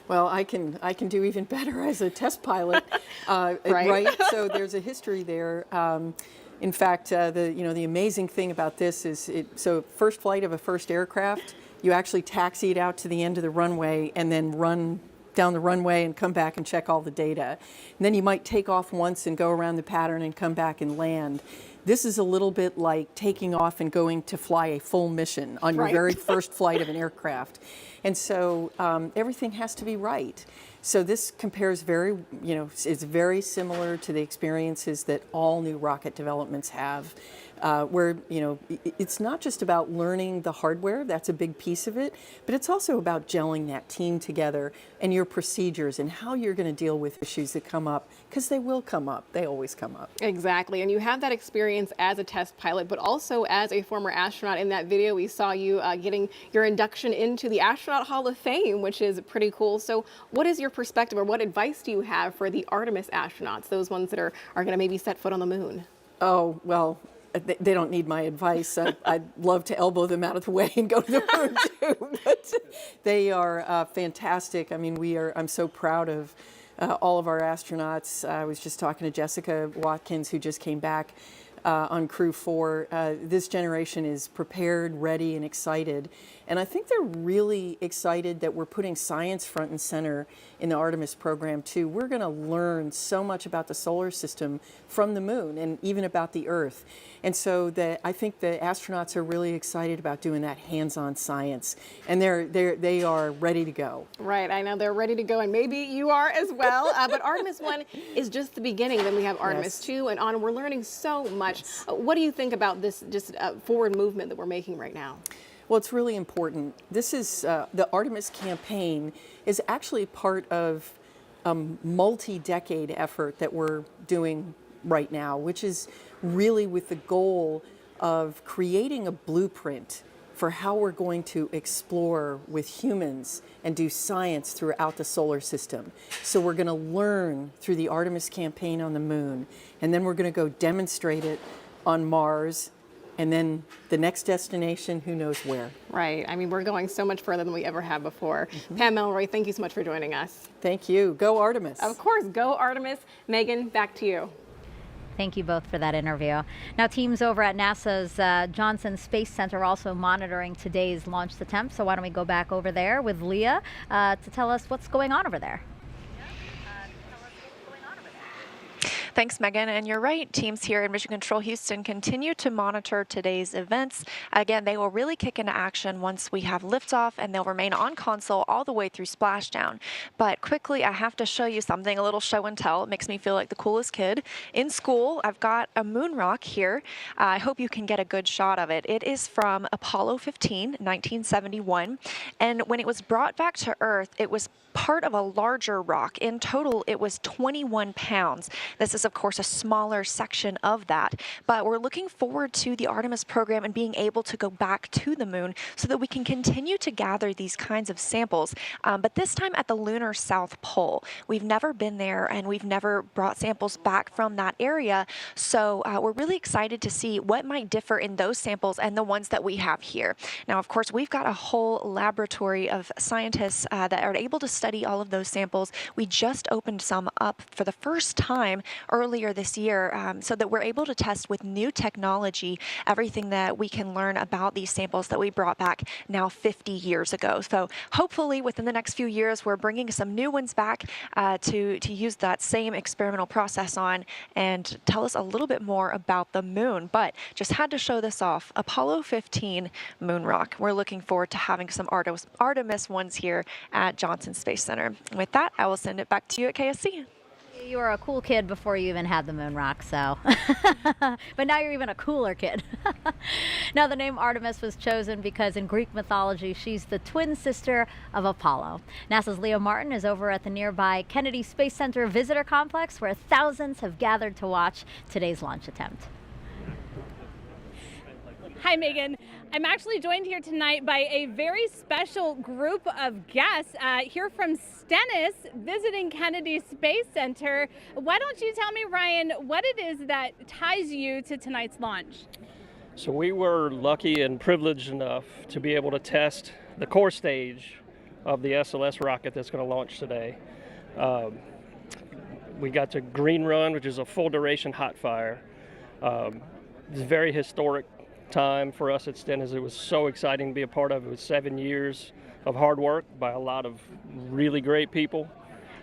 Well, I can do even better as a test pilot, right? So there's a history there. In fact, the amazing thing about this is, so first flight of a first aircraft, you actually taxi it out to the end of the runway and then run down the runway and come back and check all the data. And then you might take off once and go around the pattern and come back and land. This is a little bit like taking off and going to fly a full mission on your very first flight of an aircraft. And so everything has to be right. So this compares it's very similar to the experiences that all new rocket developments have, where, it's not just about learning the hardware, that's a big piece of it, but it's also about gelling that team together and your procedures and how you're going to deal with issues that come up, because they will come up. They always come up. Exactly. And you have that experience as a test pilot, but also as a former astronaut. In that video, we saw you getting your induction into the Astronaut Hall of Fame, which is pretty cool. So what is your perspective, or what advice do you have for the Artemis astronauts, those ones that are going to maybe set foot on the moon? Oh, well, they don't need my advice. I'd love to elbow them out of the way and go to the moon too, but they are fantastic. I'm so proud of all of our astronauts. I was just talking to Jessica Watkins, who just came back on Crew 4. This generation is prepared, ready, and excited. And I think they're really excited that we're putting science front and center in the Artemis program too. We're going to learn so much about the solar system from the moon, and even about the Earth. And so I think the astronauts are really excited about doing that hands-on science, and they are ready to go. Right, I know they're ready to go, and maybe you are as well. But Artemis I is just the beginning. Then we have Artemis II and on. We're learning so much. What do you think about this forward movement that we're making right now? Well, it's really important. This is the Artemis campaign is actually part of a multi-decade effort that we're doing right now, which is really with the goal of creating a blueprint for how we're going to explore with humans and do science throughout the solar system. So we're going to learn through the Artemis campaign on the moon, and then we're going to go demonstrate it on Mars, and then the next destination, who knows where. Right. We're going so much further than we ever have before. Pam Melroy, thank you so much for joining us. Thank you. Go Artemis. Of course, go Artemis. Megan, back to you. Thank you both for that interview. Now, teams over at NASA's Johnson Space Center are also monitoring today's launch attempt. So why don't we go back over there with Leah to tell us what's going on over there. Thanks, Megan. And you're right. Teams here in Mission Control Houston continue to monitor today's events. Again, they will really kick into action once we have liftoff, and they'll remain on console all the way through splashdown. But quickly, I have to show you something, a little show and tell. It makes me feel like the coolest kid in school. I've got a moon rock here. I hope you can get a good shot of it. It is from Apollo 15, 1971. And when it was brought back to Earth, it was part of a larger rock. In total, it was 21 pounds. This is, of course, a smaller section of that, but we're looking forward to the Artemis program and being able to go back to the moon so that we can continue to gather these kinds of samples, but this time at the lunar South Pole. We've never been there, and we've never brought samples back from that area, so we're really excited to see what might differ in those samples and the ones that we have here. Now, of course, we've got a whole laboratory of scientists that are able to study all of those samples. We just opened some up for the first time earlier this year, so that we're able to test with new technology everything that we can learn about these samples that we brought back now 50 years ago. So hopefully within the next few years, we're bringing some new ones back to use that same experimental process on and tell us a little bit more about the moon. But just had to show this off. Apollo 15 moon rock. We're looking forward to having some Artemis ones here at Johnson Space Center. With that, I will send it back to you at KSC. You were a cool kid before you even had the moon rock, so. But now you're even a cooler kid. Now, the name Artemis was chosen because in Greek mythology, she's the twin sister of Apollo. NASA's Leo Martin is over at the nearby Kennedy Space Center Visitor Complex, where thousands have gathered to watch today's launch attempt. Hi, Megan. I'm actually joined here tonight by a very special group of guests here from Stennis visiting Kennedy Space Center. Why don't you tell me, Ryan, what it is that ties you to tonight's launch? So we were lucky and privileged enough to be able to test the core stage of the SLS rocket that's going to launch today. We got to green run, which is a full duration hot fire. It's a very historic time for us at Stennis. It was so exciting to be a part of. It was 7 years of hard work by a lot of really great people.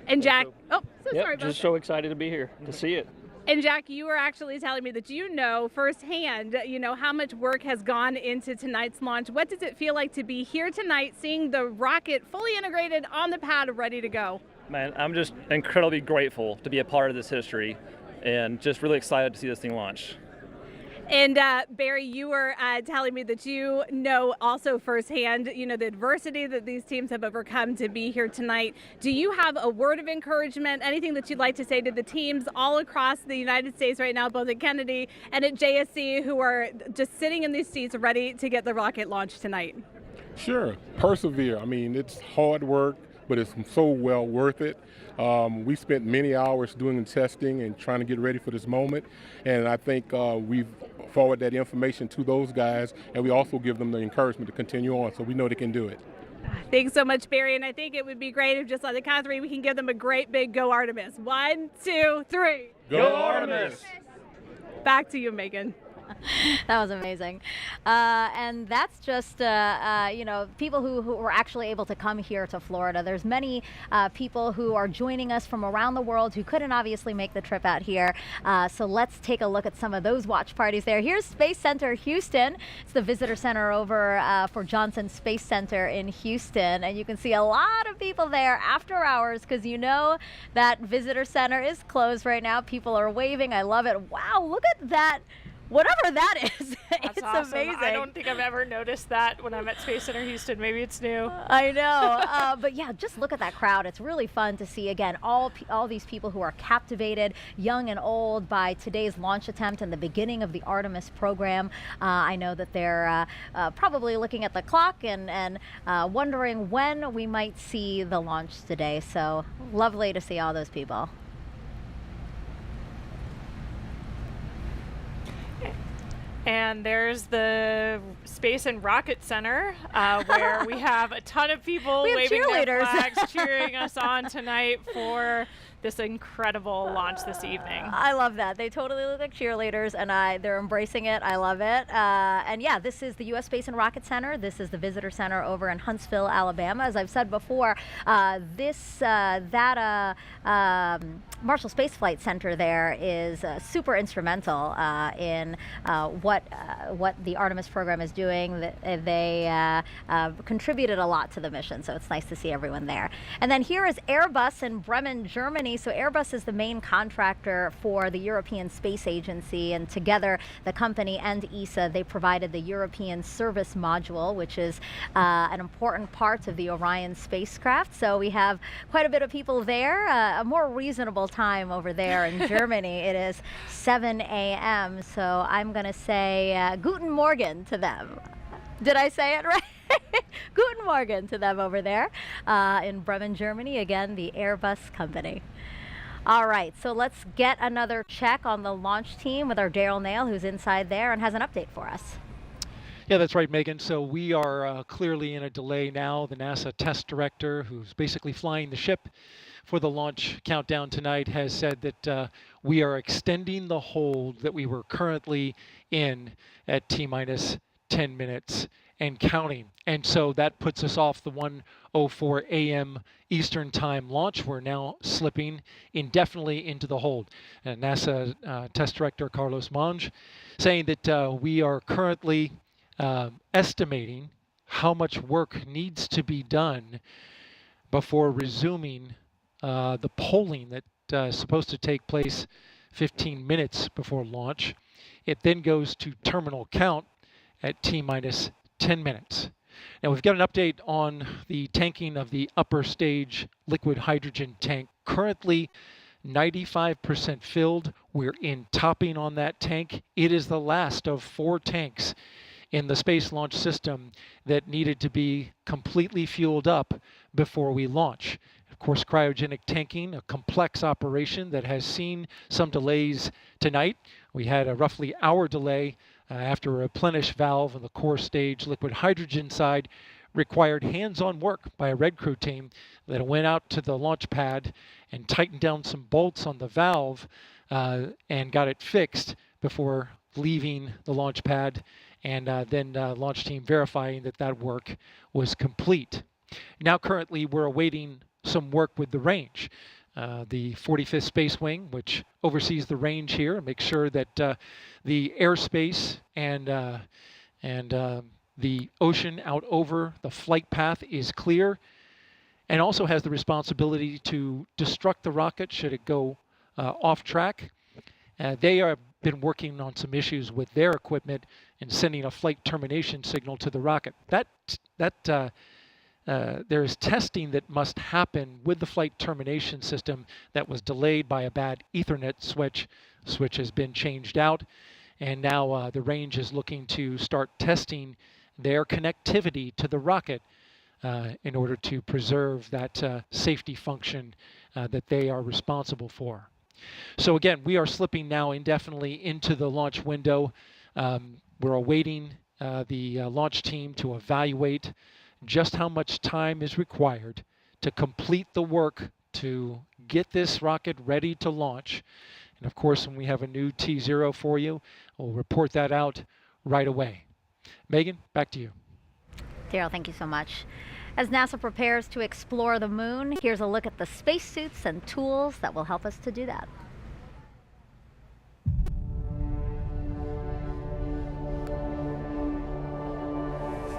And Jack, sorry about just so excited to be here to see it. And Jack, you were actually telling me that you know firsthand, how much work has gone into tonight's launch. What does it feel like to be here tonight, seeing the rocket fully integrated on the pad, ready to go? Man, I'm just incredibly grateful to be a part of this history and just really excited to see this thing launch. And Barry, you were telling me that you know also firsthand, the adversity that these teams have overcome to be here tonight. Do you have a word of encouragement, anything that you'd like to say to the teams all across the United States right now, both at Kennedy and at JSC, who are just sitting in these seats ready to get the rocket launched tonight? Sure. Persevere. I mean, it's hard work, but it's so well worth it. We spent many hours doing the testing and trying to get ready for this moment, and I think we've forwarded that information to those guys, and we also give them the encouragement to continue on, so we know they can do it. Thanks so much, Barry, and I think it would be great if just on the count of three we can give them a great big go Artemis. 1, 2, 3. Go Artemis! Back to you, Megan. That was amazing. And that's just, people who were actually able to come here to Florida. There's many people who are joining us from around the world who couldn't obviously make the trip out here. So let's take a look at some of those watch parties there. Here's Space Center Houston. It's the visitor center over for Johnson Space Center in Houston. And you can see a lot of people there after hours because you know that visitor center is closed right now. People are waving. I love it. Wow, look at that. Whatever that is, it's awesome. Amazing. I don't think I've ever noticed that when I'm at Space Center Houston. Maybe it's new. I know, but yeah, just look at that crowd. It's really fun to see, again, all these people who are captivated, young and old, by today's launch attempt and the beginning of the Artemis program. I know that they're probably looking at the clock and wondering when we might see the launch today. So lovely to see all those people. And there's the Space and Rocket Center, where we have a ton of people waving their flags, cheering us on tonight for this incredible launch this evening. I love that. They totally look like cheerleaders, and they're embracing it. I love it. And yeah, this is the U.S. Space and Rocket Center. This is the visitor center over in Huntsville, Alabama. As I've said before, Marshall Space Flight Center there is super instrumental in what what the Artemis program is doing. They contributed a lot to the mission, so it's nice to see everyone there. And then here is Airbus in Bremen, Germany. So Airbus is the main contractor for the European Space Agency, and together the company and ESA, they provided the European Service Module, which is an important part of the Orion spacecraft. So we have quite a bit of people there. A more reasonable time over there in Germany. It is 7 a.m. So I'm going to say Guten Morgen to them. Did I say it right? Guten Morgen to them over there in Bremen, Germany. Again, the Airbus company. All right, so let's get another check on the launch team with our Daryl Nail, who's inside there and has an update for us. Yeah, that's right, Megan. So we are clearly in a delay now. The NASA test director, who's basically flying the ship for the launch countdown tonight, has said that we are extending the hold that we were currently in at T-minus 10 minutes and counting. And so that puts us off the 1:04 a.m. Eastern Time launch. We're now slipping indefinitely into the hold. And NASA test director Carlos Monge saying that we are currently estimating how much work needs to be done before resuming the polling that is supposed to take place 15 minutes before launch. It then goes to terminal count at T-minus 10 minutes. Now we've got an update on the tanking of the upper stage liquid hydrogen tank. Currently 95% filled. We're in topping on that tank. It is the last of 4 tanks in the Space Launch System that needed to be completely fueled up before we launch. Of course, cryogenic tanking, a complex operation that has seen some delays tonight. We had a roughly hour delay after a replenish valve on the core stage liquid hydrogen side required hands-on work by a Red Crew team that went out to the launch pad and tightened down some bolts on the valve and got it fixed before leaving the launch pad, and then launch team verifying that that work was complete. Now currently we're awaiting some work with the range. The 45th Space Wing, which oversees the range here and makes sure that the airspace and the ocean out over the flight path is clear, and also has the responsibility to destruct the rocket should it go off track. They have been working on some issues with their equipment and sending a flight termination signal to the rocket. There is testing that must happen with the flight termination system that was delayed by a bad Ethernet switch. Switch has been changed out, and now the range is looking to start testing their connectivity to the rocket in order to preserve that safety function that they are responsible for. So again, we are slipping now indefinitely into the launch window. We're awaiting the launch team to evaluate just how much time is required to complete the work to get this rocket ready to launch. And of course, when we have a new T0 for you, we'll report that out right away. Megan, back to you. Daryl, thank you so much. As NASA prepares to explore the moon, here's a look at the spacesuits and tools that will help us to do that.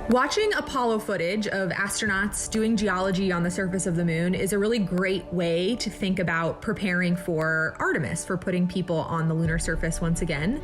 Watching Apollo footage of astronauts doing geology on the surface of the moon is a really great way to think about preparing for Artemis, for putting people on the lunar surface once again.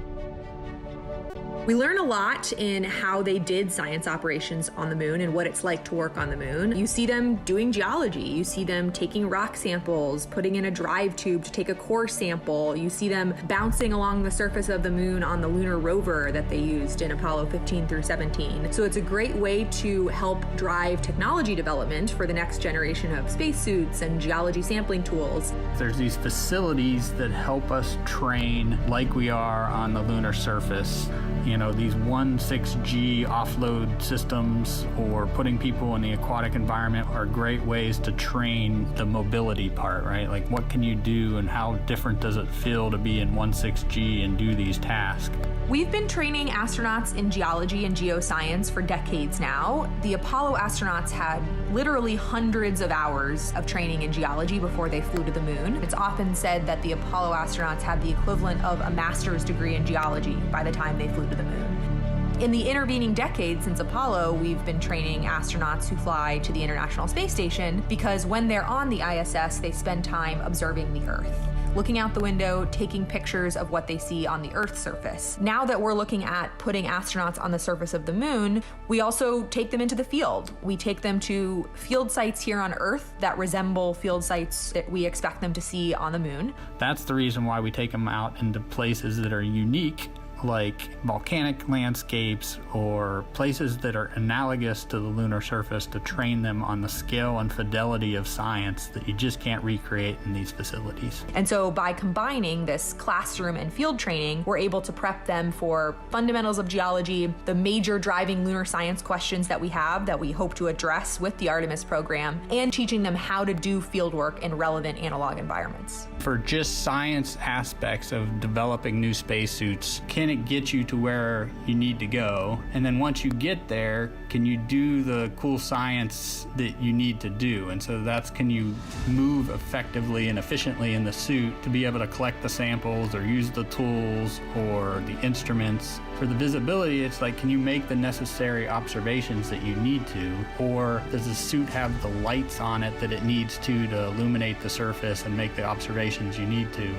We learn a lot in how they did science operations on the moon and what it's like to work on the moon. You see them doing geology. You see them taking rock samples, putting in a drive tube to take a core sample. You see them bouncing along the surface of the moon on the lunar rover that they used in Apollo 15 through 17. So it's a great way to help drive technology development for the next generation of spacesuits and geology sampling tools. There's these facilities that help us train like we are on the lunar surface. You know, these 1.6G offload systems or putting people in the aquatic environment are great ways to train the mobility part, right? Like, what can you do and how different does it feel to be in 1.6G and do these tasks? We've been training astronauts in geology and geoscience for decades now. The Apollo astronauts had literally hundreds of hours of training in geology before they flew to the moon. It's often said that the Apollo astronauts had the equivalent of a master's degree in geology by the time they flew to the moon. moon. In the intervening decades since Apollo, we've been training astronauts who fly to the International Space Station because when they're on the ISS, they spend time observing the Earth, looking out the window, taking pictures of what they see on the Earth's surface. Now that we're looking at putting astronauts on the surface of the moon, we also take them into the field. We take them to field sites here on Earth that resemble field sites that we expect them to see on the moon. That's the reason why we take them out into places that are unique, like volcanic landscapes or places that are analogous to the lunar surface, to train them on the scale and fidelity of science that you just can't recreate in these facilities. And so by combining this classroom and field training, we're able to prep them for fundamentals of geology, the major driving lunar science questions that we have that we hope to address with the Artemis program, and teaching them how to do field work in relevant analog environments. For just science aspects of developing new spacesuits, can it get you to where you need to go? And then once you get there, can you do the cool science that you need to do? And so that's, can you move effectively and efficiently in the suit to be able to collect the samples or use the tools or the instruments? For the visibility, it's like, can you make the necessary observations that you need to? Or does the suit have the lights on it that it needs to illuminate the surface and make the observations you need to?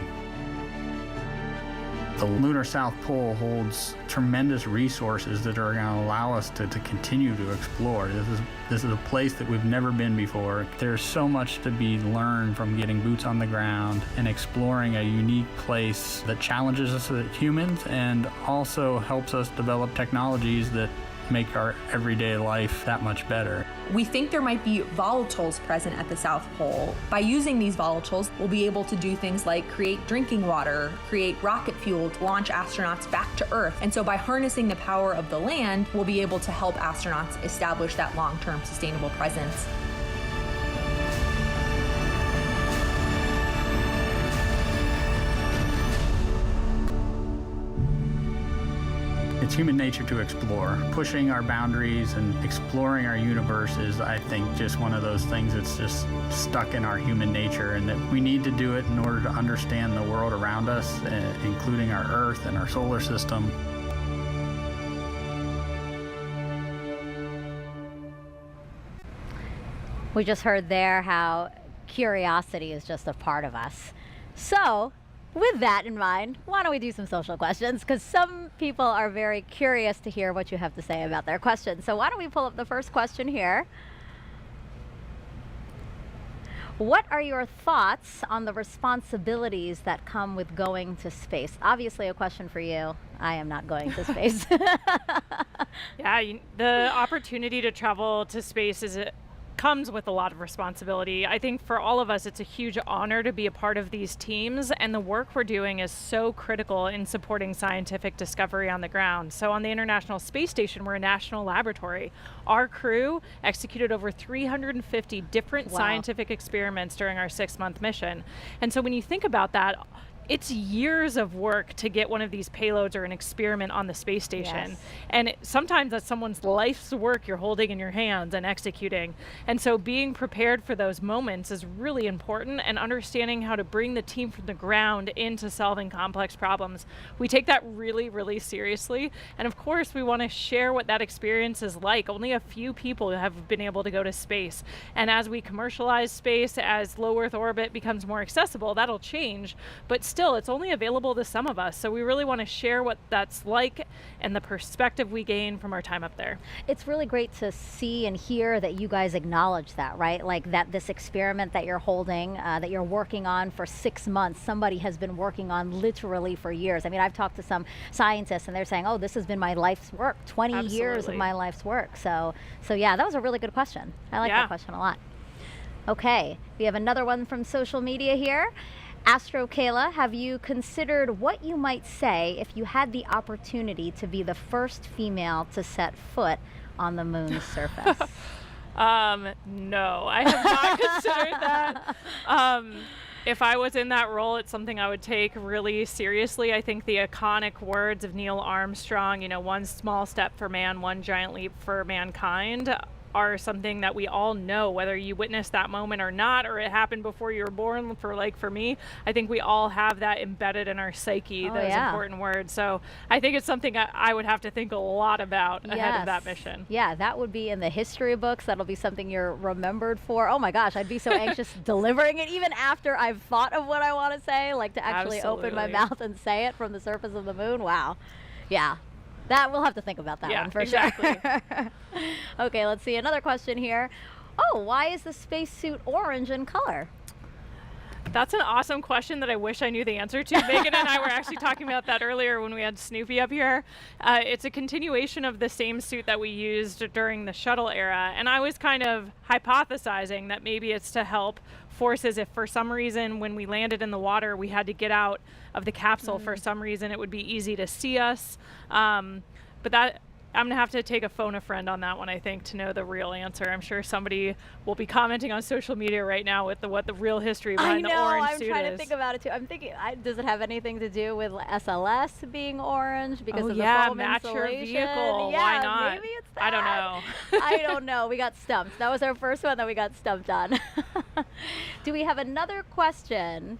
The lunar South Pole holds tremendous resources that are going to allow us to continue to explore. This is a place that we've never been before. There's so much to be learned from getting boots on the ground and exploring a unique place that challenges us as humans and also helps us develop technologies that make our everyday life that much better. We think there might be volatiles present at the South Pole. By using these volatiles, we'll be able to do things like create drinking water, create rocket fuel to launch astronauts back to Earth. And so by harnessing the power of the land, we'll be able to help astronauts establish that long-term sustainable presence. It's human nature to explore. Pushing our boundaries and exploring our universe is, I think, just one of those things that's just stuck in our human nature, and that we need to do it in order to understand the world around us, including our Earth and our solar system. We just heard there how curiosity is just a part of us. So, with that in mind, why don't we do some social questions? Because some people are very curious to hear what you have to say about their questions. So why don't we pull up the first question here? What are your thoughts on the responsibilities that come with going to space? Obviously a question for you. I am not going to space. Yeah, the opportunity to travel to space comes with a lot of responsibility. I think for all of us, it's a huge honor to be a part of these teams, and the work we're doing is so critical in supporting scientific discovery on the ground. So on the International Space Station, we're a national laboratory. Our crew executed over 350 different scientific experiments during our 6-month mission. And so when you think about that, it's years of work to get one of these payloads or an experiment on the space station. Yes. And sometimes that's someone's life's work you're holding in your hands and executing. And so being prepared for those moments is really important, and understanding how to bring the team from the ground into solving complex problems. We take that really, really seriously. And of course, we want to share what that experience is like. Only a few people have been able to go to space. And as we commercialize space, as low Earth orbit becomes more accessible, that'll change. But still, it's only available to some of us. So we really want to share what that's like and the perspective we gain from our time up there. It's really great to see and hear that you guys acknowledge that, right? Like that this experiment that you're holding, that you're working on for 6 months, somebody has been working on literally for years. I mean, I've talked to some scientists and they're saying, oh, this has been my life's work, 20 years of my life's work. So yeah, that was a really good question. I like that question a lot. Okay, we have another one from social media here. Astro Kayla, have you considered what you might say if you had the opportunity to be the first female to set foot on the moon's surface? No, I have not considered that. If I was in that role, it's something I would take really seriously. I think the iconic words of Neil Armstrong, one small step for man, one giant leap for mankind, are something that we all know, whether you witnessed that moment or not, or it happened before you were born. For me, I think we all have that embedded in our psyche, those important words. So I think it's something I would have to think a lot about ahead of that mission. Yeah, that would be in the history books. That'll be something you're remembered for. Oh my gosh, I'd be so anxious delivering it, even after I've thought of what I want to say, like to actually open my mouth and say it from the surface of the moon. Wow. Yeah. That we'll have to think about that one for sure. Okay, let's see another question here. Oh, why is the spacesuit orange in color? That's an awesome question that I wish I knew the answer to. Megan and I were actually talking about that earlier when we had Snoopy up here. It's a continuation of the same suit that we used during the shuttle era. And I was kind of hypothesizing that maybe it's to help forces if for some reason when we landed in the water we had to get out of the capsule for some reason, it would be easy to see us. But that I'm gonna have to take a phone a friend on that one, I think, to know the real answer. I'm sure somebody will be commenting on social media right now with what the real history behind the orange suit is. I'm trying to think about it too. I'm thinking, does it have anything to do with SLS being orange because of the foam match insulation? Your vehicle. Yeah, why not? Maybe it's that. I don't know. I don't know. We got stumped. That was our first one that we got stumped on. Do we have another question?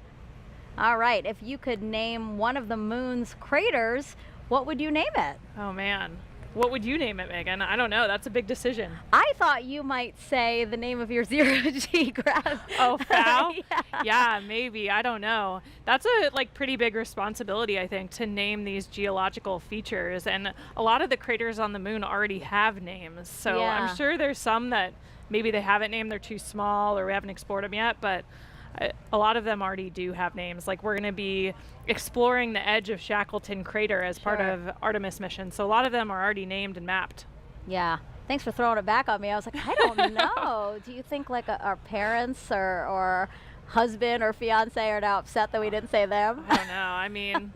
All right. If you could name one of the moon's craters, what would you name it? Oh man. What would you name it, Megan? I don't know. That's a big decision. I thought you might say the name of your zero-G graph. Oh, FOW? Yeah, maybe. I don't know. That's a pretty big responsibility, I think, to name these geological features. And a lot of the craters on the moon already have names. So I'm sure there's some that maybe they haven't named, they're too small, or we haven't explored them yet. But a lot of them already do have names. Like we're going to be exploring the edge of Shackleton Crater as part of Artemis mission. So a lot of them are already named and mapped. Yeah. Thanks for throwing it back on me. I was like, I don't know. Do you think our parents or husband or fiance are now upset that we didn't say them? I don't know. I mean,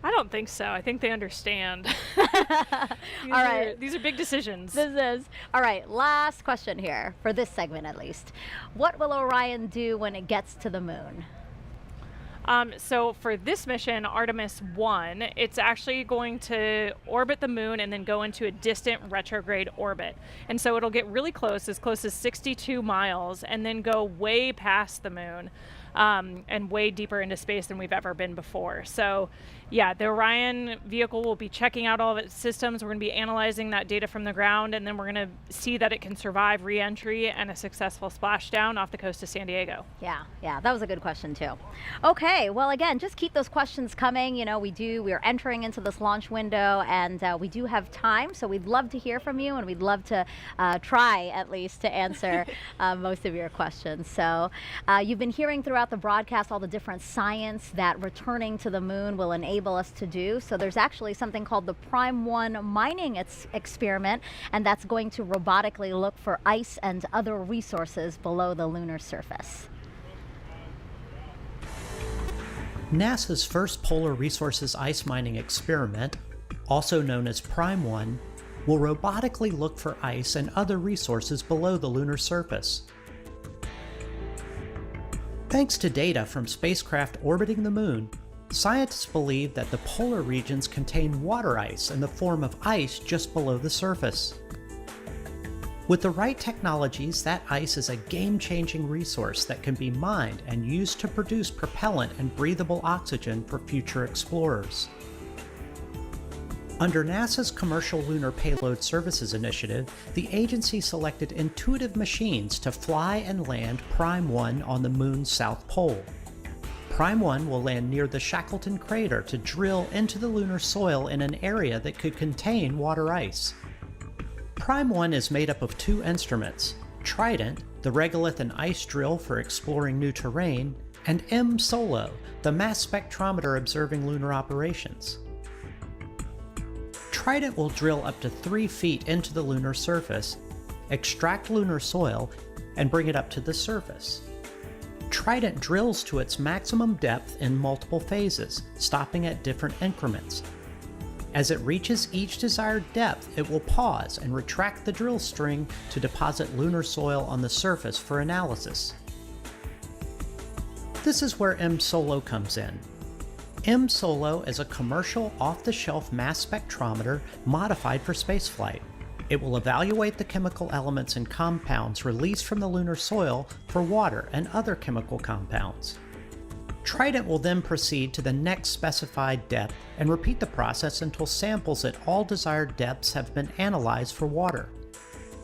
I don't think so. I think they understand. These are big decisions. This is. All right, last question here, for this segment at least. What will Orion do when it gets to the moon? So for this mission, Artemis I, it's actually going to orbit the moon and then go into a distant retrograde orbit. And so it'll get really close as 62 miles, and then go way past the moon. And way deeper into space than we've ever been before. So yeah, the Orion vehicle will be checking out all of its systems. We're going to be analyzing that data from the ground, and then we're going to see that it can survive re-entry and a successful splashdown off the coast of San Diego. Yeah, that was a good question too. Okay, well again, just keep those questions coming. You know, we're entering into this launch window, and we do have time, so we'd love to hear from you, and we'd love to try at least to answer most of your questions. So you've been hearing throughout the broadcast all the different science that returning to the moon will enable us to do. So there's actually something called the Prime 1 mining experiment, and that's going to robotically look for ice and other resources below the lunar surface. NASA's first Polar Resources ice mining experiment, also known as Prime 1, will robotically look for ice and other resources below the lunar surface. Thanks to data from spacecraft orbiting the moon, scientists believe that the polar regions contain water ice in the form of ice just below the surface. With the right technologies, that ice is a game-changing resource that can be mined and used to produce propellant and breathable oxygen for future explorers. Under NASA's Commercial Lunar Payload Services Initiative, the agency selected intuitive machines to fly and land Prime 1 on the moon's south pole. Prime 1 will land near the Shackleton Crater to drill into the lunar soil in an area that could contain water ice. Prime 1 is made up of two instruments, Trident, the regolith and ice drill for exploring new terrain, and M-SOLO, the mass spectrometer observing lunar operations. Trident will drill up to 3 feet into the lunar surface, extract lunar soil, and bring it up to the surface. Trident drills to its maximum depth in multiple phases, stopping at different increments. As it reaches each desired depth, it will pause and retract the drill string to deposit lunar soil on the surface for analysis. This is where M-SOLO comes in. M-SOLO is a commercial off-the-shelf mass spectrometer modified for spaceflight. It will evaluate the chemical elements and compounds released from the lunar soil for water and other chemical compounds. Trident will then proceed to the next specified depth and repeat the process until samples at all desired depths have been analyzed for water.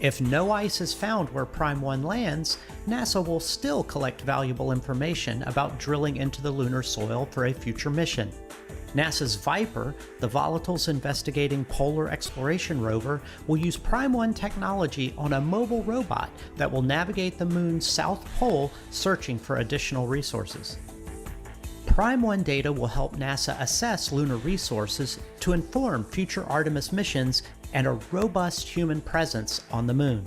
If no ice is found where Prime 1 lands, NASA will still collect valuable information about drilling into the lunar soil for a future mission. NASA's Viper, the Volatiles Investigating Polar Exploration rover, will use Prime 1 technology on a mobile robot that will navigate the Moon's south pole searching for additional resources. Prime 1 data will help NASA assess lunar resources to inform future Artemis missions and a robust human presence on the Moon.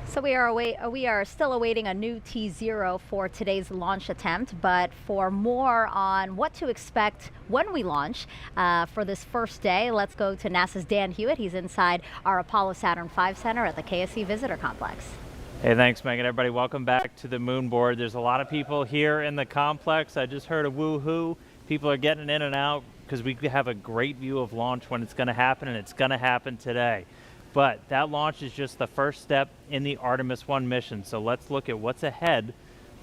So we are still awaiting a new T0 for today's launch attempt, but for more on what to expect when we launch for this first day, let's go to NASA's Dan Hewitt. He's inside our Apollo Saturn V Center at the KSC Visitor Complex. Hey, thanks, Megan. Everybody, welcome back to the moon board. There's a lot of people here in the complex. I just heard a woo-hoo. People are getting in and out because we have a great view of launch when it's going to happen, and it's going to happen today. But that launch is just the first step in the Artemis I mission. So let's look at what's ahead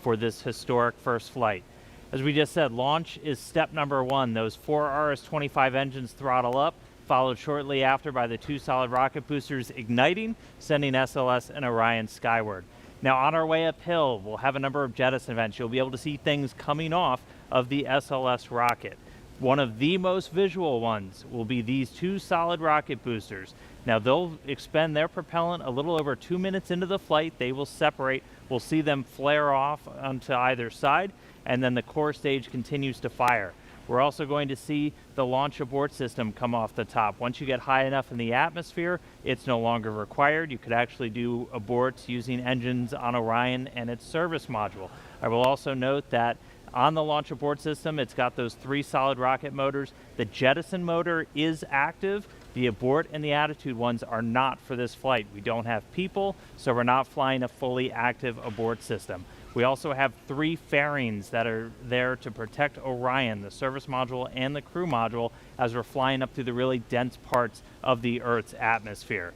for this historic first flight. As we just said, launch is step number 1. Those 4 RS-25 engines throttle up, followed shortly after by the 2 solid rocket boosters igniting, sending SLS and Orion skyward. Now on our way uphill, we'll have a number of jettison events. You'll be able to see things coming off of the SLS rocket. One of the most visual ones will be these 2 solid rocket boosters. Now they'll expend their propellant a little over 2 minutes into the flight. They will separate. We'll see them flare off onto either side, and then the core stage continues to fire. We're also going to see the launch abort system come off the top. Once you get high enough in the atmosphere, it's no longer required. You could actually do aborts using engines on Orion and its service module. I will also note that on the launch abort system, it's got those 3 solid rocket motors. The jettison motor is active. The abort and the attitude ones are not for this flight. We don't have people, so we're not flying a fully active abort system. We also have 3 fairings that are there to protect Orion, the service module and the crew module, as we're flying up through the really dense parts of the Earth's atmosphere.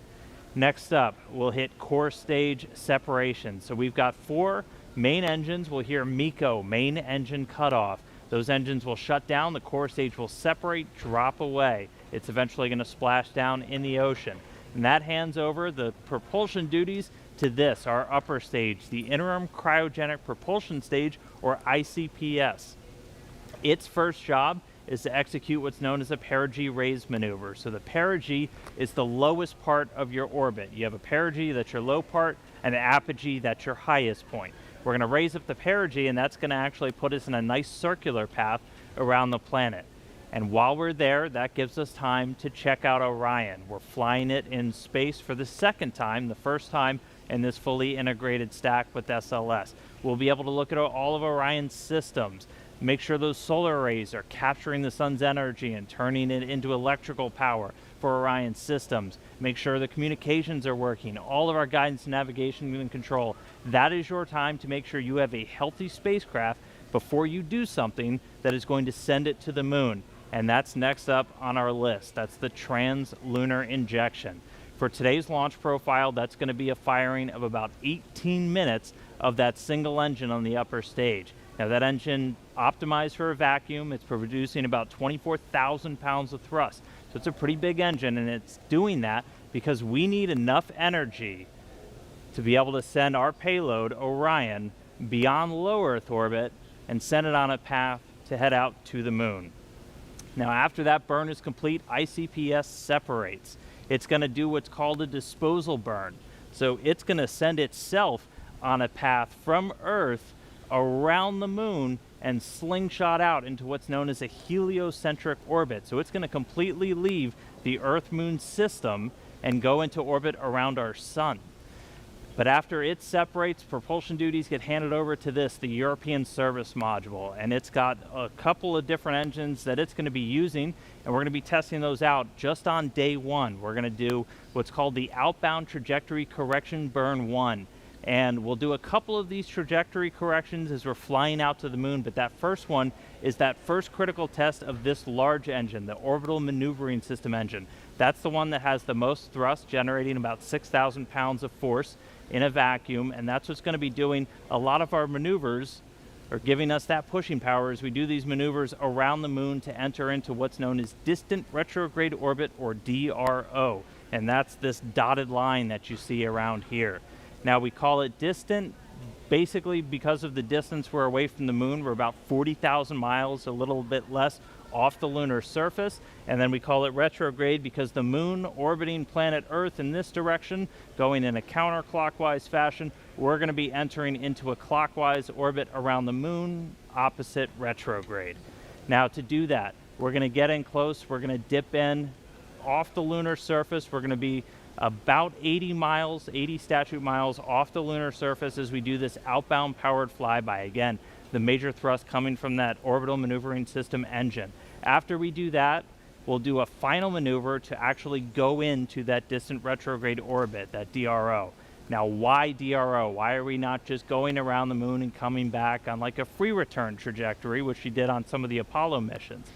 Next up, we'll hit core stage separation. So we've got 4 main engines. We'll hear MECO, main engine cutoff. Those engines will shut down, the core stage will separate, drop away. It's eventually going to splash down in the ocean. And that hands over the propulsion duties to this, our upper stage, the Interim Cryogenic Propulsion Stage, or ICPS. Its first job is to execute what's known as a perigee raise maneuver. So the perigee is the lowest part of your orbit. You have a perigee, that's your low part, and an apogee, that's your highest point. We're going to raise up the perigee, and that's going to actually put us in a nice circular path around the planet. And while we're there, that gives us time to check out Orion. We're flying it in space for the second time, the first time in this fully integrated stack with SLS. We'll be able to look at all of Orion's systems, make sure those solar arrays are capturing the sun's energy and turning it into electrical power for Orion's systems, make sure the communications are working, all of our guidance, navigation, and control. That is your time to make sure you have a healthy spacecraft before you do something that is going to send it to the moon. And that's next up on our list. That's the trans-lunar injection. For today's launch profile, that's going to be a firing of about 18 minutes of that single engine on the upper stage. Now that engine optimized for a vacuum, it's producing about 24,000 pounds of thrust. So it's a pretty big engine, and it's doing that because we need enough energy to be able to send our payload, Orion, beyond low Earth orbit and send it on a path to head out to the moon. Now after that burn is complete, ICPS separates. It's going to do what's called a disposal burn. So it's going to send itself on a path from Earth around the moon and slingshot out into what's known as a heliocentric orbit. So it's going to completely leave the Earth-Moon system and go into orbit around our sun. But after it separates, propulsion duties get handed over to this, the European Service Module, and it's got a couple of different engines that it's going to be using, and we're going to be testing those out just on day 1. We're going to do what's called the Outbound Trajectory Correction Burn 1. And we'll do a couple of these trajectory corrections as we're flying out to the moon, but that first one is that first critical test of this large engine, the Orbital Maneuvering System engine. That's the one that has the most thrust, generating about 6,000 pounds of force in a vacuum, and that's what's going to be doing a lot of our maneuvers, or giving us that pushing power as we do these maneuvers around the moon to enter into what's known as distant retrograde orbit, or DRO. And that's this dotted line that you see around here. Now, we call it distant basically because of the distance we're away from the moon. We're about 40,000 miles, a little bit less, off the lunar surface. And then we call it retrograde because the moon orbiting planet Earth in this direction, going in a counterclockwise fashion, we're going to be entering into a clockwise orbit around the moon, opposite retrograde. Now, to do that, we're going to get in close. We're going to dip in off the lunar surface. We're going to be about 80 miles, 80 statute miles off the lunar surface as we do this outbound powered flyby. Again, the major thrust coming from that Orbital Maneuvering System engine. After we do that, we'll do a final maneuver to actually go into that distant retrograde orbit, that DRO. Now, why DRO? Why are we not just going around the moon and coming back on like a free return trajectory, which we did on some of the Apollo missions?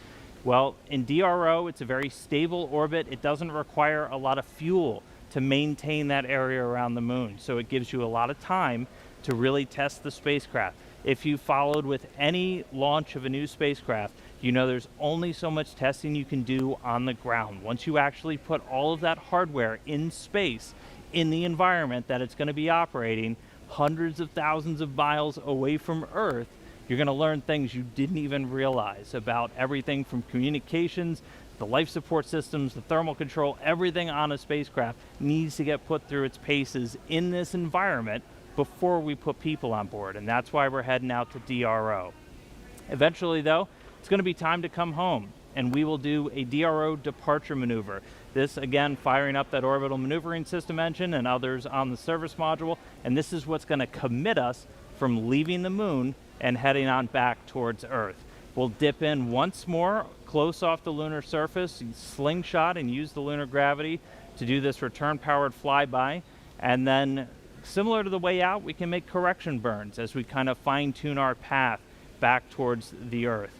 Well, in DRO, it's a very stable orbit. It doesn't require a lot of fuel to maintain that area around the moon. So it gives you a lot of time to really test the spacecraft. If you followed with any launch of a new spacecraft, you know there's only so much testing you can do on the ground. Once you actually put all of that hardware in space, in the environment that it's going to be operating, hundreds of thousands of miles away from Earth, you're going to learn things you didn't even realize about everything from communications, the life support systems, the thermal control. Everything on a spacecraft needs to get put through its paces in this environment before we put people on board, and that's why we're heading out to DRO. Eventually, though, it's going to be time to come home, and we will do a DRO departure maneuver. This, again, firing up that Orbital Maneuvering System engine and others on the service module, and this is what's going to commit us from leaving the moon and heading on back towards Earth. We'll dip in once more, close off the lunar surface, slingshot and use the lunar gravity to do this return-powered flyby, and then similar to the way out, we can make correction burns as we kind of fine-tune our path back towards the Earth.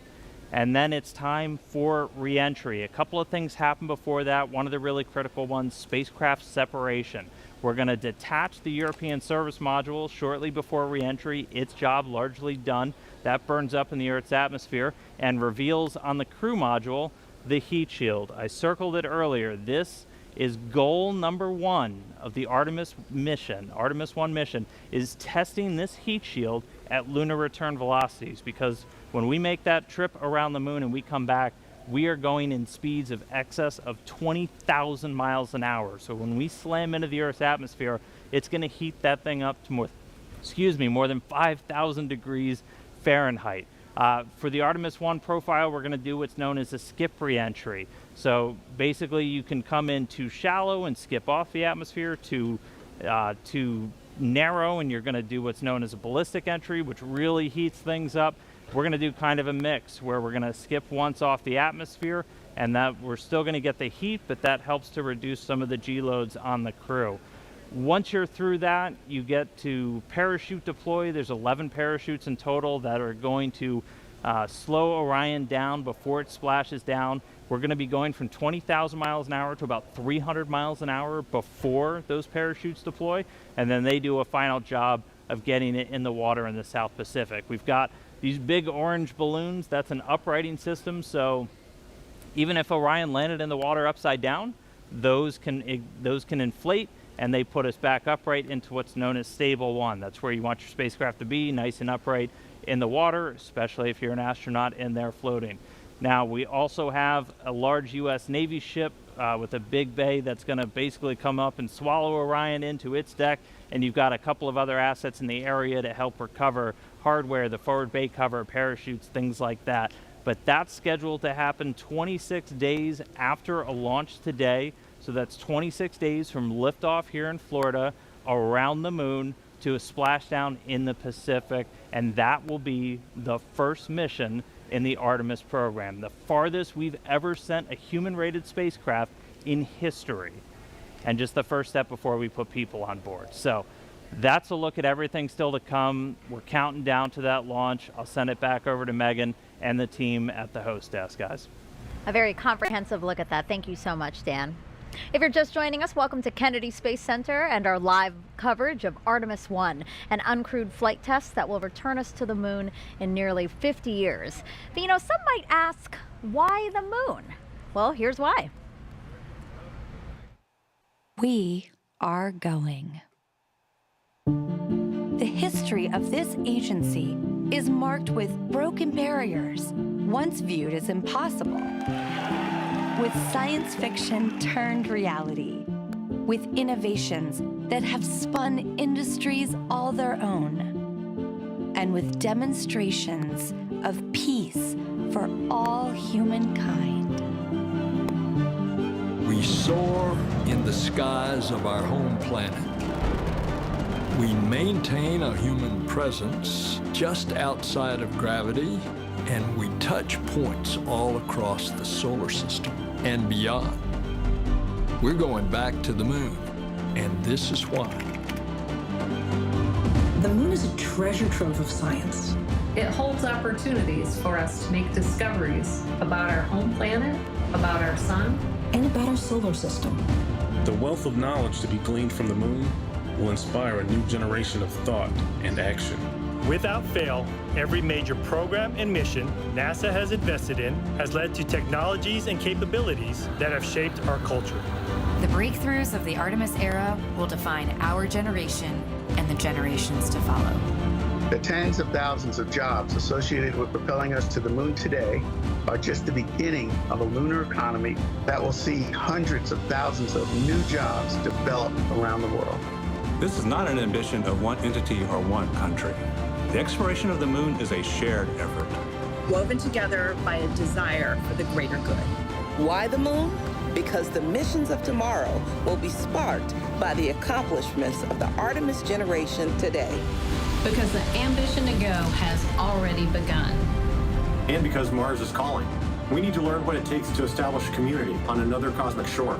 And then it's time for re-entry. A couple of things happen before that. One of the really critical ones, spacecraft separation. We're going to detach the European service module shortly before re-entry. Its job largely done. That burns up in the Earth's atmosphere and reveals on the crew module the heat shield. I circled it earlier. This is goal number 1 of the Artemis mission. Artemis I mission is testing this heat shield at lunar return velocities, because when we make that trip around the moon and we come back, we are going in speeds of excess of 20,000 miles an hour. So when we slam into the Earth's atmosphere, it's going to heat that thing up to more than 5,000 degrees Fahrenheit. For the Artemis I profile, we're going to do what's known as a skip re-entry. So basically, you can come in too shallow and skip off the atmosphere, too narrow, and you're going to do what's known as a ballistic entry, which really heats things up. We're going to do kind of a mix where we're going to skip once off the atmosphere, and that we're still going to get the heat, but that helps to reduce some of the G loads on the crew. Once you're through that, you get to parachute deploy. There's 11 parachutes in total that are going to slow Orion down before it splashes down. We're going to be going from 20,000 miles an hour to about 300 miles an hour before those parachutes deploy, and then they do a final job of getting it in the water in the South Pacific. We've got these big orange balloons. That's an uprighting system, so even if Orion landed in the water upside down, those can inflate, and they put us back upright into what's known as stable 1. That's where you want your spacecraft to be, nice and upright in the water, especially if you're an astronaut in there floating. Now, we also have a large U.S. Navy ship with a big bay that's going to basically come up and swallow Orion into its deck, and you've got a couple of other assets in the area to help recover hardware, the forward bay cover, parachutes, things like that. But that's scheduled to happen 26 days after a launch today. So that's 26 days from liftoff here in Florida, around the moon, to a splashdown in the Pacific, and that will be the first mission in the Artemis program, the farthest we've ever sent a human-rated spacecraft in history, and just the first step before we put people on board. So That's a look at everything still to come. We're counting down to that launch. I'll send it back over to Megan and the team at the host desk, guys. A very comprehensive look at that. Thank you so much, Dan. If you're just joining us, welcome to Kennedy Space Center and our live coverage of Artemis I, an uncrewed flight test that will return us to the moon in nearly 50 years. But you know, some might ask, why the moon? Well, here's why. We are going. The history of this agency is marked with broken barriers, once viewed as impossible, with science fiction turned reality, with innovations that have spun industries all their own, and with demonstrations of peace for all humankind. We soar in the skies of our home planet. We maintain a human presence just outside of gravity, and we touch points all across the solar system and beyond. We're going back to the moon, and this is why. The moon is a treasure trove of science. It holds opportunities for us to make discoveries about our home planet, about our sun, and about our solar system. The wealth of knowledge to be gleaned from the moon will inspire a new generation of thought and action. Without fail, every major program and mission NASA has invested in has led to technologies and capabilities that have shaped our culture. The breakthroughs of the Artemis era will define our generation and the generations to follow. The tens of thousands of jobs associated with propelling us to the moon today are just the beginning of a lunar economy that will see hundreds of thousands of new jobs develop around the world. This is not an ambition of one entity or one country. The exploration of the moon is a shared effort, woven together by a desire for the greater good. Why the moon? Because the missions of tomorrow will be sparked by the accomplishments of the Artemis generation today. Because the ambition to go has already begun. and because Mars is calling. We need to learn what it takes to establish a community on another cosmic shore.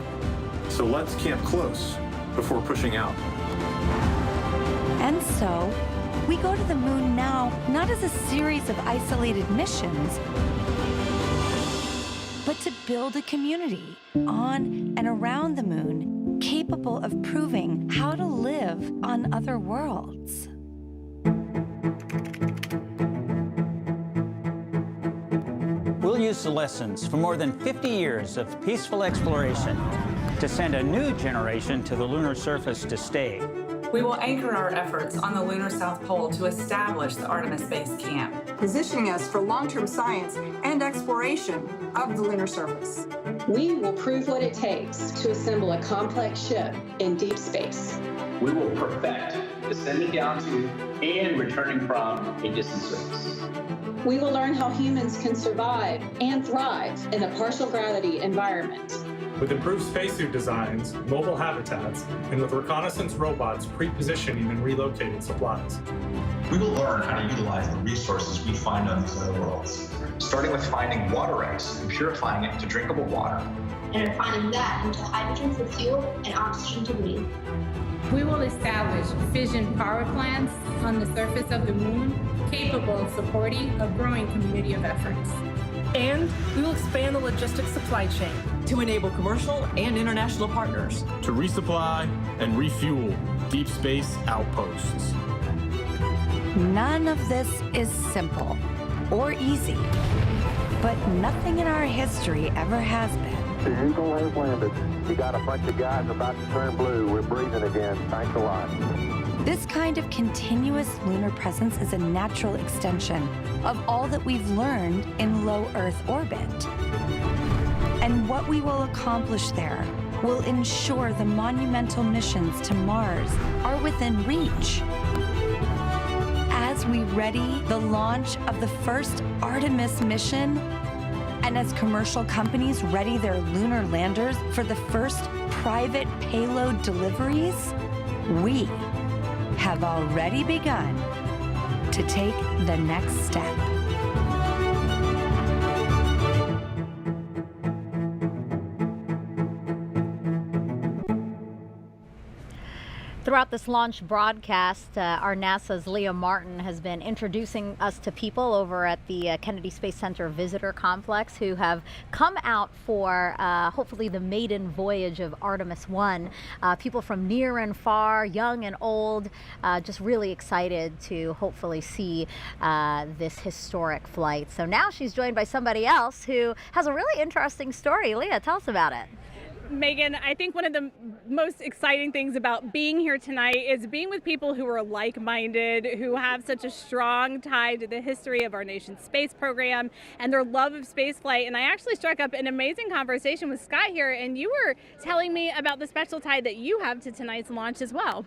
So let's camp close before pushing out. And so, we go to the moon now, not as a series of isolated missions, but to build a community on and around the moon capable of proving how to live on other worlds. We'll use the lessons from more than 50 years of peaceful exploration to send a new generation to the lunar surface to stay. We will anchor our efforts on the lunar South Pole to establish the Artemis Base Camp, positioning us for long-term science and exploration of the lunar surface. We will prove what it takes to assemble a complex ship in deep space. We will perfect descending down to and returning from a distant surface. We will learn how humans can survive and thrive in a partial gravity environment. With improved spacesuit designs, mobile habitats, and with reconnaissance robots pre-positioning and relocating supplies. We will learn how to utilize the resources we find on these other worlds, starting with finding water ice and purifying it into drinkable water. And refining that into hydrogen for fuel and oxygen to breathe. We will establish fission power plants on the surface of the moon, capable of supporting a growing community of efforts. And we will expand the logistics supply chain to enable commercial and international partners To resupply and refuel deep space outposts. None of this is simple or easy, but nothing in our history ever has been. The Eagle has landed. You got a bunch of guys about to turn blue. We're breathing again. Thanks a lot. This kind of continuous lunar presence is a natural extension of all that we've learned in low Earth orbit. And what we will accomplish there will ensure the monumental missions to Mars are within reach. As we ready the launch of the first Artemis mission, and as commercial companies ready their lunar landers for the first private payload deliveries, we have already begun to take the next step. Throughout this launch broadcast, our NASA's Leah Martin has been introducing us to people over at the Kennedy Space Center Visitor Complex who have come out for hopefully the maiden voyage of Artemis I. People from near and far, young and old, just really excited to hopefully see this historic flight. So now she's joined by somebody else who has a really interesting story. Leah, tell us about it. Megan, I think one of the most exciting things about being here tonight is being with people who are like-minded, who have such a strong tie to the history of our nation's space program and their love of spaceflight. And I actually struck up an amazing conversation with Scott here, and you were telling me about the special tie that you have to tonight's launch as well.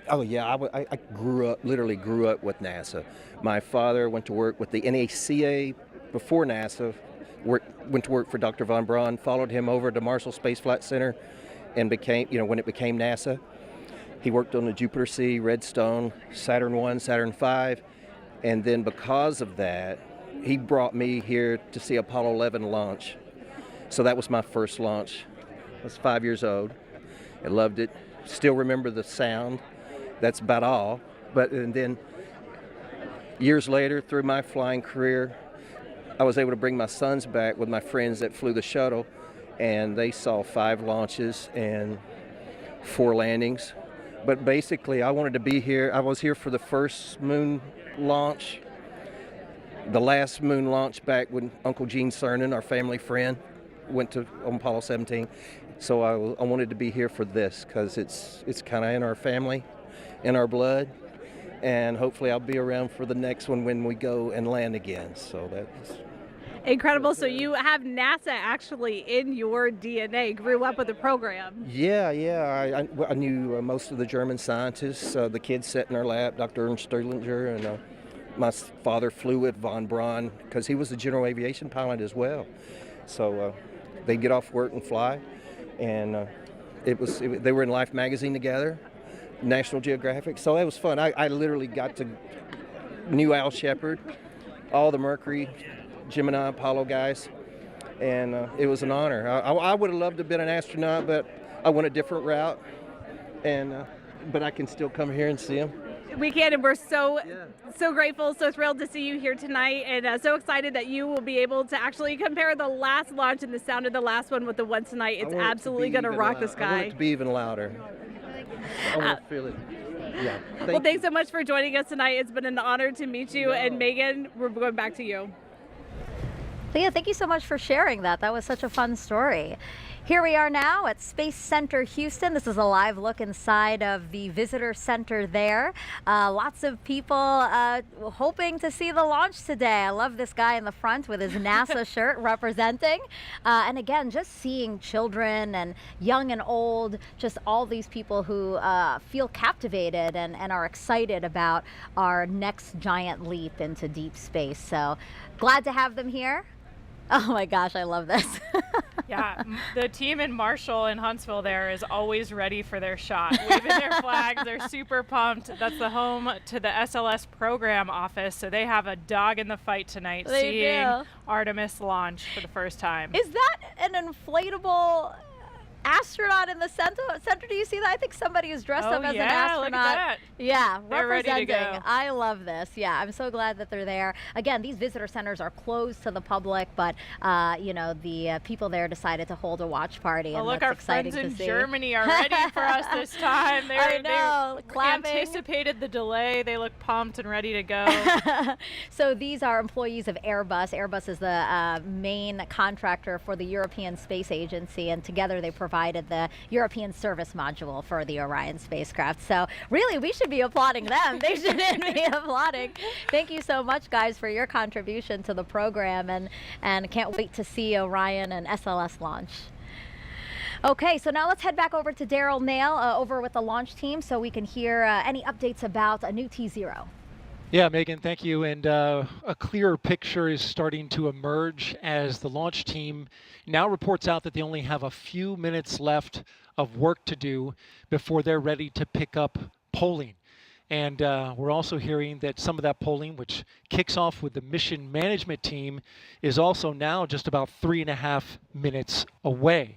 Oh yeah, I literally grew up with NASA. My father went to work with the NACA before NASA. Went to work for Dr. von Braun, followed him over to Marshall Space Flight Center, and became, when it became NASA. He worked on the Jupiter C, Redstone, Saturn I, Saturn V, and then because of that, he brought me here to see Apollo 11 launch. So that was my first launch. I was 5 years old. I loved it. Still remember the sound. That's about all. And then years later, through my flying career, I was able to bring my sons back with my friends that flew the shuttle, and they saw 5 launches and 4 landings. But basically, I wanted to be here. I was here for the first moon launch, the last moon launch back when Uncle Gene Cernan, our family friend, went to on Apollo 17. So I wanted to be here for this because it's kind of in our family, in our blood. And hopefully I'll be around for the next one when we go and land again. So that's incredible. So you have NASA actually in your DNA, grew up with the program. Yeah. I knew most of the German scientists, the kids sat in our lap, Dr. Ernst Stirlinger, and my father flew with von Braun because he was a general aviation pilot as well. So they'd get off work and fly, and they were in Life magazine together, National Geographic, so it was fun. I literally got to knew Al Shepard, all the Mercury, Gemini, Apollo guys, and it was an honor. I would have loved to have been an astronaut, but I went a different route, and but I can still come here and see them. We can, and we're so grateful, so thrilled to see you here tonight, and so excited that you will be able to actually compare the last launch and the sound of the last one with the one tonight. It's absolutely going to rock the sky. I want it to be even louder. I want to feel it. Yeah. Thanks so much for joining us tonight. It's been an honor to meet you. And Megan, we're going back to you. Leah, thank you so much for sharing that. That was such a fun story. Here we are now at Space Center Houston. This is a live look inside of the visitor center there. Lots of people hoping to see the launch today. I love this guy in the front with his NASA shirt representing. And again, just seeing children and young and old, just all these people who feel captivated and are excited about our next giant leap into deep space. So glad to have them here. Oh my gosh, I love this. Yeah, the team in Marshall and Huntsville there is always ready for their shot, waving their flags. They're super pumped. That's the home to the SLS program office, so they have a dog in the fight tonight, seeing Artemis launch for the first time. Is that an inflatable astronaut in the center? Do you see that? I think somebody is dressed up as an astronaut. Look at that. Yeah, they're representing. Ready to go. I love this. Yeah, I'm so glad that they're there. Again, these visitor centers are closed to the public, but the people there decided to hold a watch party. And look, our friends in Germany are ready for us this time. They anticipated the delay. They look pumped and ready to go. So these are employees of Airbus. Airbus is the main contractor for the European Space Agency, and together they provided the European service module for the Orion spacecraft. So really, we should be applauding them. They shouldn't be applauding. Thank you so much, guys, for your contribution to the program, and can't wait to see Orion and SLS launch. Okay, so now let's head back over to Daryl Nail over with the launch team so we can hear any updates about a new T0. Yeah, Megan, thank you. And a clearer picture is starting to emerge as the launch team now reports out that they only have a few minutes left of work to do before they're ready to pick up polling. And we're also hearing that some of that polling, which kicks off with the mission management team, is also now just about 3.5 minutes away.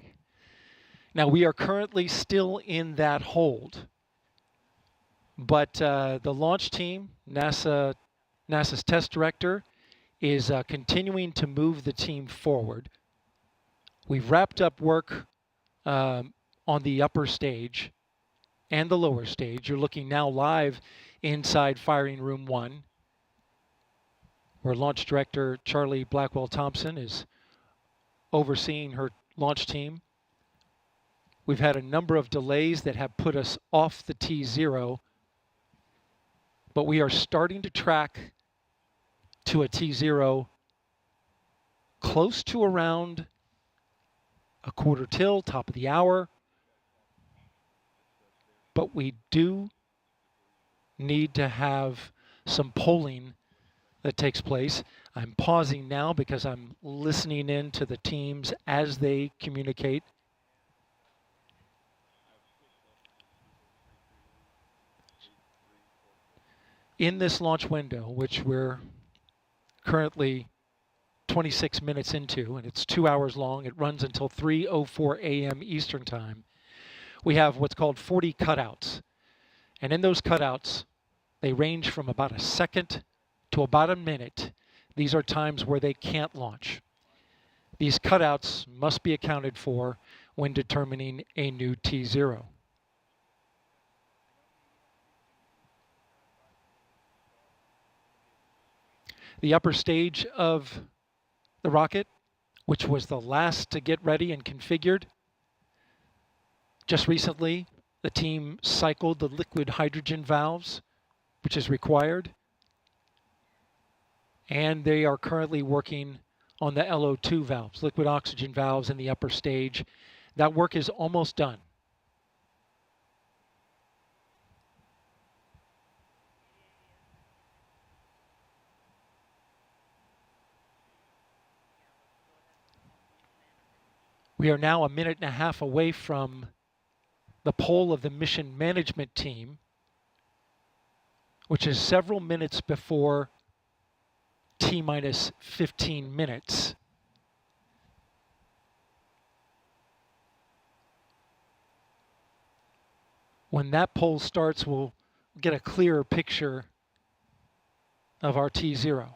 Now, we are currently still in that hold. But the launch team, NASA's test director, is continuing to move the team forward. We've wrapped up work on the upper stage and the lower stage. You're looking now live inside firing room 1, where launch director Charlie Blackwell Thompson is overseeing her launch team. We've had a number of delays that have put us off the T0, but we are starting to track to a T0 close to around a quarter till, top of the hour. But we do need to have some polling that takes place. I'm pausing now because I'm listening in to the teams as they communicate. In this launch window, which we're currently 26 minutes into, and it's 2 hours long, it runs until 3:04 a.m. Eastern Time. We have what's called 40 cutouts. And in those cutouts, they range from about a second to about a minute. These are times where they can't launch. These cutouts must be accounted for when determining a new T0. The upper stage of the rocket, which was the last to get ready and configured, just recently the team cycled the liquid hydrogen valves, which is required, and they are currently working on the LO2 valves, liquid oxygen valves in the upper stage. That work is almost done. We are now a minute and a half away from the poll of the mission management team, which is several minutes before T-minus 15 minutes. When that poll starts, we'll get a clearer picture of our T0.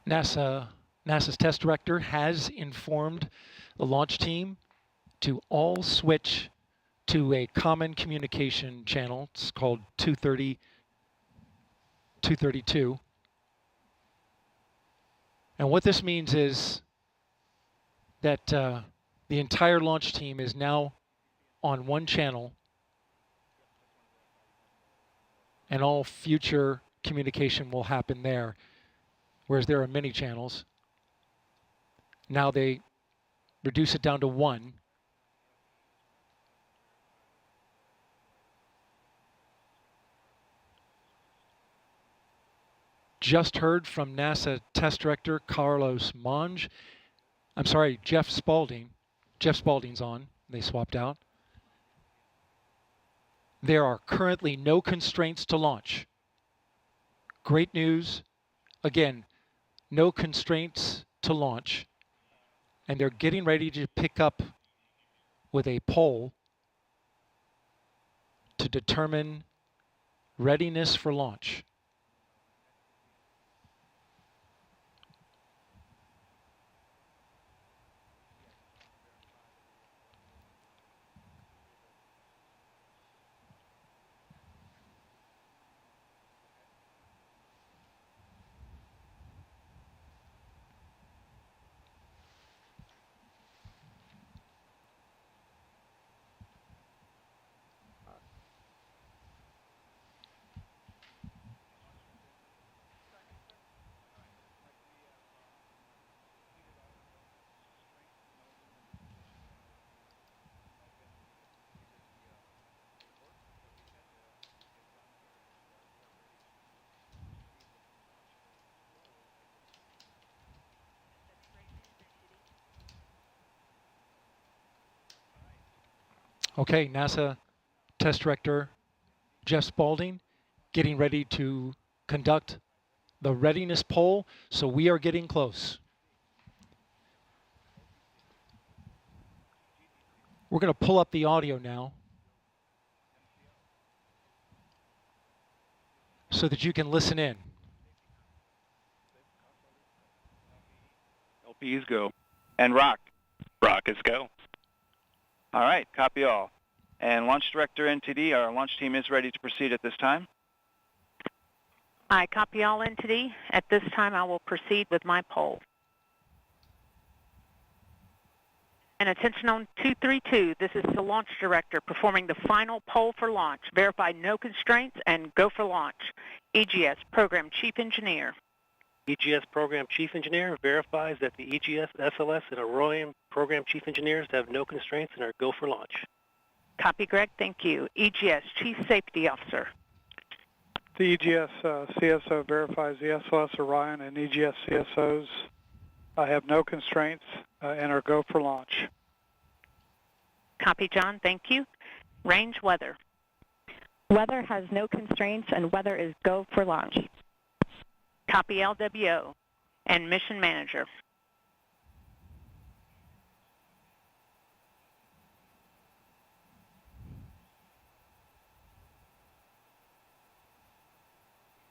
NASA's test director has informed the launch team to all switch to a common communication channel. It's called 232. And what this means is that the entire launch team is now on one channel, and all future communication will happen there. Whereas there are many channels. Now they reduce it down to one. Just heard from NASA test director Carlos Monge. I'm sorry, Jeff Spaulding. Jeff Spaulding's on. They swapped out. There are currently no constraints to launch. Great news. Again, no constraints to launch, and they're getting ready to pick up with a poll to determine readiness for launch. Okay, NASA test director Jeff Spaulding getting ready to conduct the readiness poll, so we are getting close. We're going to pull up the audio now so that you can listen in. LPs go. And rock. Rockets go. All right, copy all. And Launch Director NTD, our launch team is ready to proceed at this time. I copy all NTD. At this time, I will proceed with my poll. And attention on 232, this is the Launch Director performing the final poll for launch. Verify no constraints and go for launch. EGS Program Chief Engineer. EGS Program Chief Engineer verifies that the EGS, SLS, and Orion Program Chief Engineers have no constraints and are go for launch. Copy, Greg. Thank you. EGS Chief Safety Officer. The EGS CSO verifies the SLS, Orion, and EGS CSOs have no constraints and are go for launch. Copy, John. Thank you. Range weather. Weather has no constraints and weather is go for launch. Copy, LWO. And Mission Manager.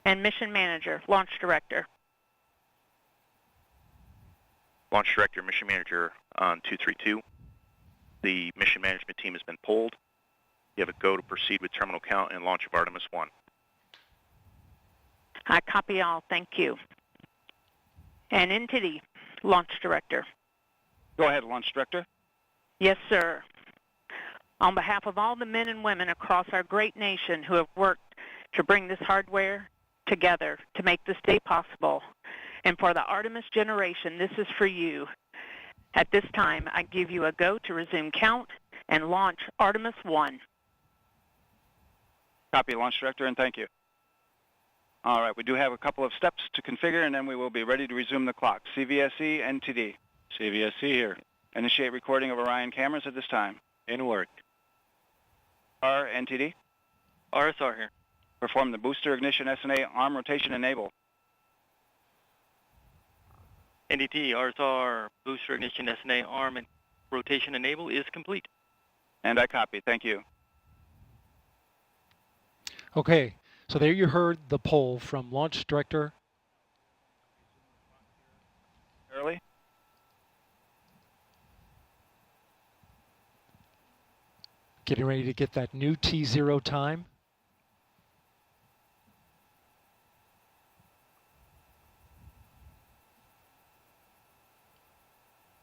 And Mission Manager, Launch Director. Launch Director, Mission Manager on 232. The mission management team has been polled. You have a go to proceed with terminal count and launch of Artemis I. I copy all. Thank you. And NTD, Launch Director. Go ahead, Launch Director. Yes, sir. On behalf of all the men and women across our great nation who have worked to bring this hardware together to make this day possible, and for the Artemis generation, this is for you. At this time, I give you a go to resume count and launch Artemis I. Copy, Launch Director, and thank you. All right, we do have a couple of steps to configure, and then we will be ready to resume the clock. CVSE, NTD. CVSE here. Initiate recording of Orion cameras at this time. In work. R, NTD. RSR here. Perform the booster ignition SNA arm rotation enable. NDT, RSR, booster ignition SNA arm and rotation enable is complete. And I copy. Thank you. Okay, so there you heard the poll from Launch Director. Early. Getting ready to get that new T0 time.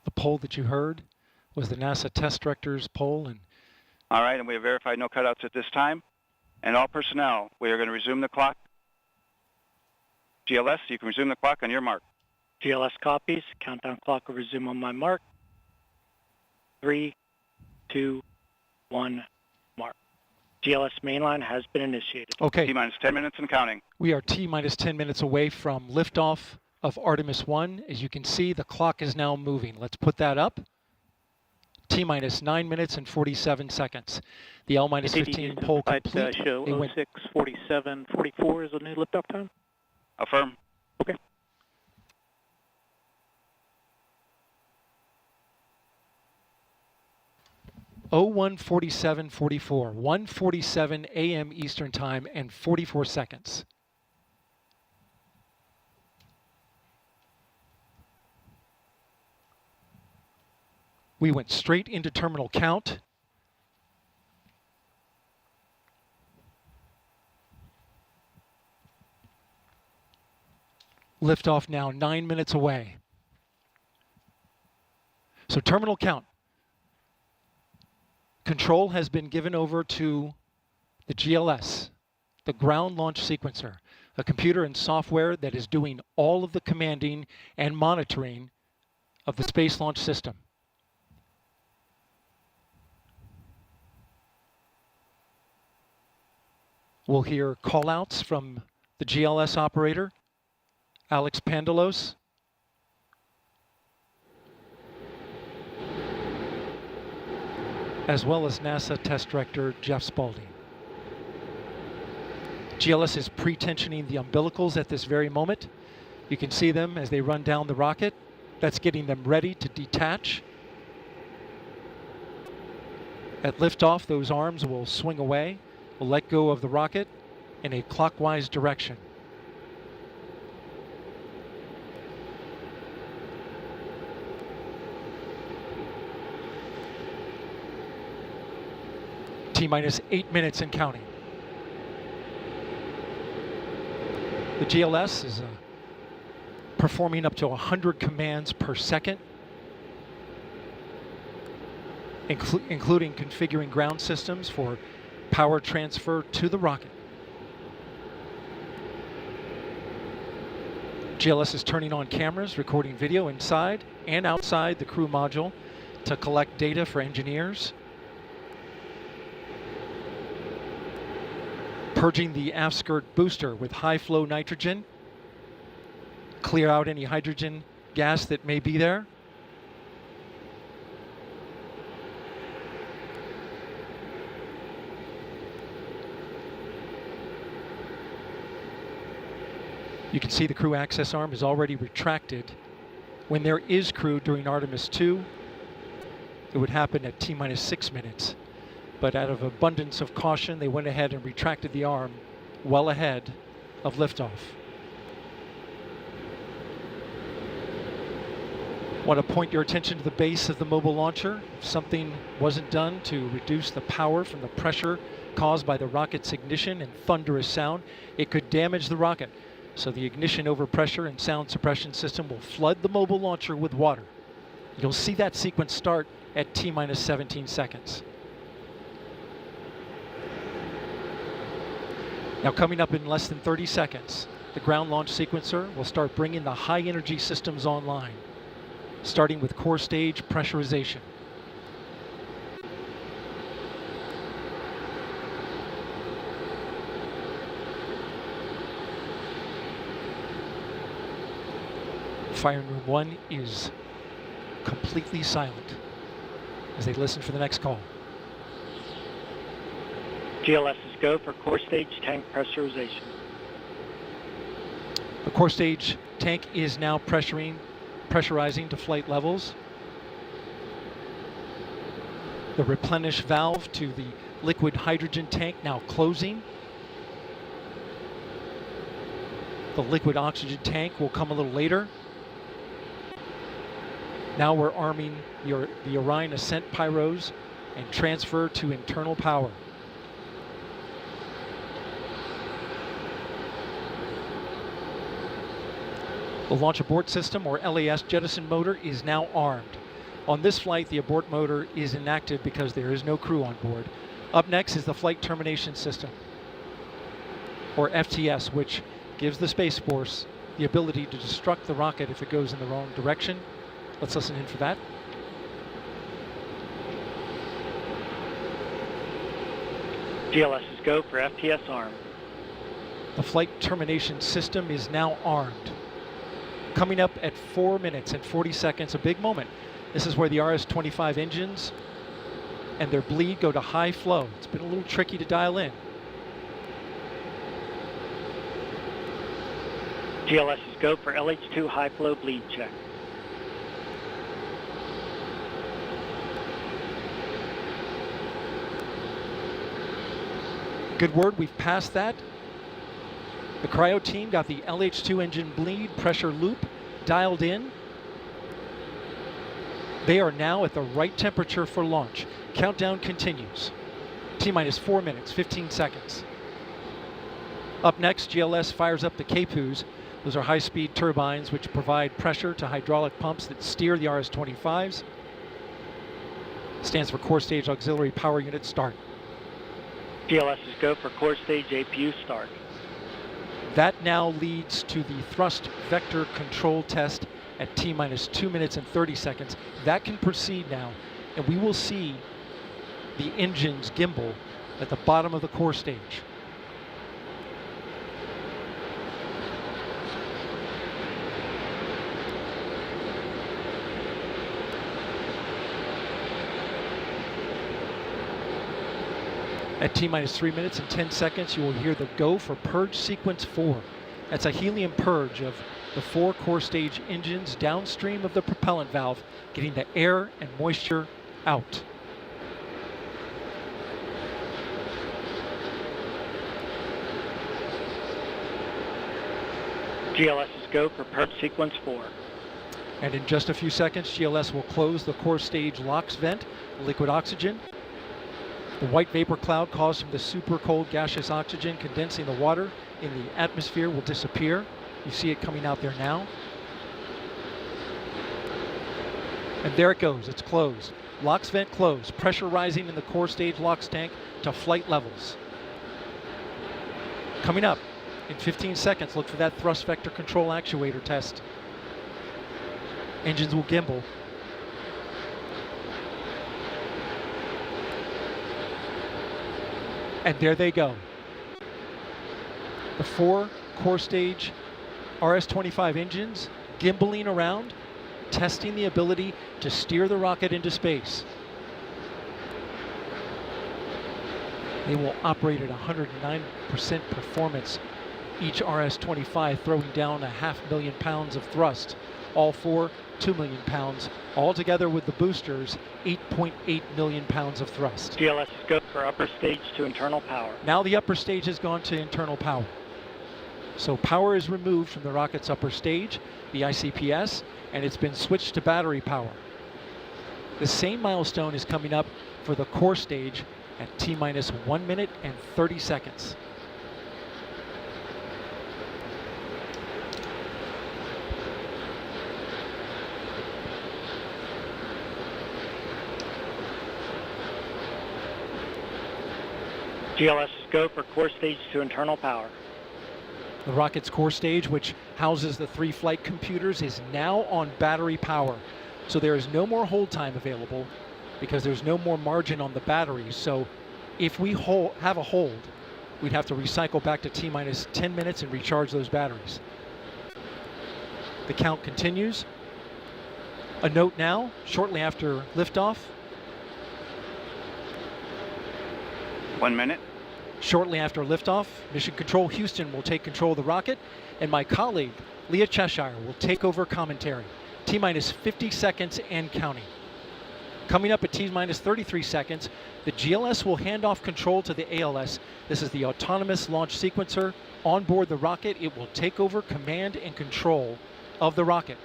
The poll that you heard was the NASA Test Director's poll. And all right, and we have verified no cutouts at this time. And all personnel, we are going to resume the clock. GLS, you can resume the clock on your mark. GLS copies. Countdown clock will resume on my mark. 3, 2, 1, mark. GLS mainline has been initiated. Okay. T-minus 10 minutes and counting. We are T-minus 10 minutes away from liftoff of Artemis I. As you can see, the clock is now moving. Let's put that up. T-minus 9 minutes and 47 seconds. The L-minus 15 poll complete. Show 06:47:44 is the new liftoff time. Affirm. Okay. Oh, 1:47:44. 1:47 a.m. Eastern Time and 44 seconds. We went straight into terminal count. Liftoff now 9 minutes away. So terminal count. Control has been given over to the GLS, the ground launch sequencer, a computer and software that is doing all of the commanding and monitoring of the Space Launch System. We'll hear call-outs from the GLS operator, Alex Pandalos. As well as NASA Test Director Jeff Spaulding. GLS is pre-tensioning the umbilicals at this very moment. You can see them as they run down the rocket. That's getting them ready to detach. At liftoff, those arms will swing away. We'll let go of the rocket in a clockwise direction. T-minus 8 minutes and counting. The GLS is performing up to 100 commands per second, including configuring ground systems for power transfer to the rocket. GLS is turning on cameras, recording video inside and outside the crew module to collect data for engineers. Purging the aft skirt booster with high flow nitrogen. Clear out any hydrogen gas that may be there. You can see the crew access arm is already retracted. When there is crew during Artemis II, it would happen at T-minus 6 minutes. But out of abundance of caution, they went ahead and retracted the arm well ahead of liftoff. Want to point your attention to the base of the mobile launcher. If something wasn't done to reduce the power from the pressure caused by the rocket's ignition and thunderous sound, it could damage the rocket. So the ignition overpressure and sound suppression system will flood the mobile launcher with water. You'll see that sequence start at T-minus 17 seconds. Now coming up in less than 30 seconds, the ground launch sequencer will start bringing the high energy systems online, starting with core stage pressurization. Firing room 1 is completely silent as they listen for the next call. GLS is go for core stage tank pressurization. The core stage tank is now pressurizing to flight levels. The replenish valve to the liquid hydrogen tank now closing. The liquid oxygen tank will come a little later. Now we're arming the Orion ascent pyros and transfer to internal power. The launch abort system, or LAS jettison motor, is now armed. On this flight, the abort motor is inactive because there is no crew on board. Up next is the flight termination system, or FTS, which gives the Space Force the ability to destruct the rocket if it goes in the wrong direction. Let's listen in for that. GLS is go for FTS arm. The flight termination system is now armed. Coming up at 4 minutes and 40 seconds, a big moment. This is where the RS-25 engines and their bleed go to high flow. It's been a little tricky to dial in. GLS is go for LH2 high flow bleed check. Good word, we've passed that. The cryo team got the LH2 engine bleed pressure loop dialed in. They are now at the right temperature for launch. Countdown continues. T-minus 4 minutes, 15 seconds. Up next, GLS fires up the CAPUs. Those are high-speed turbines which provide pressure to hydraulic pumps that steer the RS-25s. Stands for Core Stage Auxiliary Power Unit Start. GLS is go for core stage APU start. That now leads to the thrust vector control test at T-minus 2 minutes and 30 seconds. That can proceed now, and we will see the engines gimbal at the bottom of the core stage. At T-minus 3 minutes and 10 seconds, you will hear the go for purge sequence 4. That's a helium purge of the 4 core stage engines downstream of the propellant valve, getting the air and moisture out. GLS is go for purge sequence 4. And in just a few seconds, GLS will close the core stage LOX vent, liquid oxygen. The white vapor cloud caused from the super cold gaseous oxygen condensing the water in the atmosphere will disappear. You see it coming out there now. And there it goes, it's closed. LOX vent closed, pressure rising in the core stage LOX tank to flight levels. Coming up in 15 seconds, look for that thrust vector control actuator test. Engines will gimbal. And there they go. The 4 core stage RS-25 engines gimbaling around, testing the ability to steer the rocket into space. They will operate at 109% performance. Each RS-25 throwing down 500,000 pounds of thrust. All 4, 2 million pounds. All together with the boosters, 8.8 million pounds of thrust. GLS is go for upper stage to internal power. Now the upper stage has gone to internal power. So power is removed from the rocket's upper stage, the ICPS, and it's been switched to battery power. The same milestone is coming up for the core stage at T-minus 1 minute and 30 seconds. GLS is go for core stage to internal power. The rocket's core stage, which houses the 3 flight computers, is now on battery power. So there is no more hold time available because there's no more margin on the batteries. So if we have a hold, we'd have to recycle back to T-minus 10 minutes and recharge those batteries. The count continues. A note now, shortly after liftoff. 1 minute. Shortly after liftoff, Mission Control Houston will take control of the rocket, and my colleague, Leah Cheshire, will take over commentary. T-minus 50 seconds and counting. Coming up at T-minus 33 seconds, the GLS will hand off control to the ALS. This is the autonomous launch sequencer. On board the rocket, it will take over command and control of the rocket.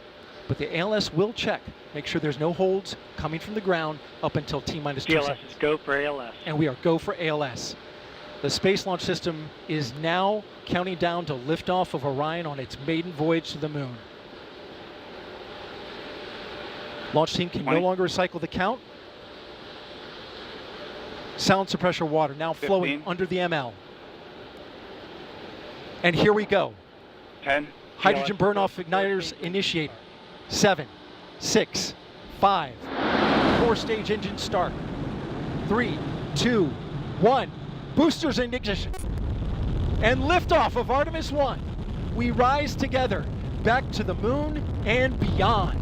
But the ALS will check, make sure there's no holds coming from the ground up until T-minus 2 seconds. GLS is go for ALS. And we are go for ALS. The Space Launch System is now counting down to liftoff of Orion on its maiden voyage to the moon. Launch team can no longer recycle the count. Sound suppressor water now flowing under the ML. And here we go. 10. Hydrogen burn-off igniters initiated. 7, 6, 5. Core stage engine start. 3, 2, 1. Boosters in ignition. And liftoff of Artemis I. We rise together back to the moon and beyond.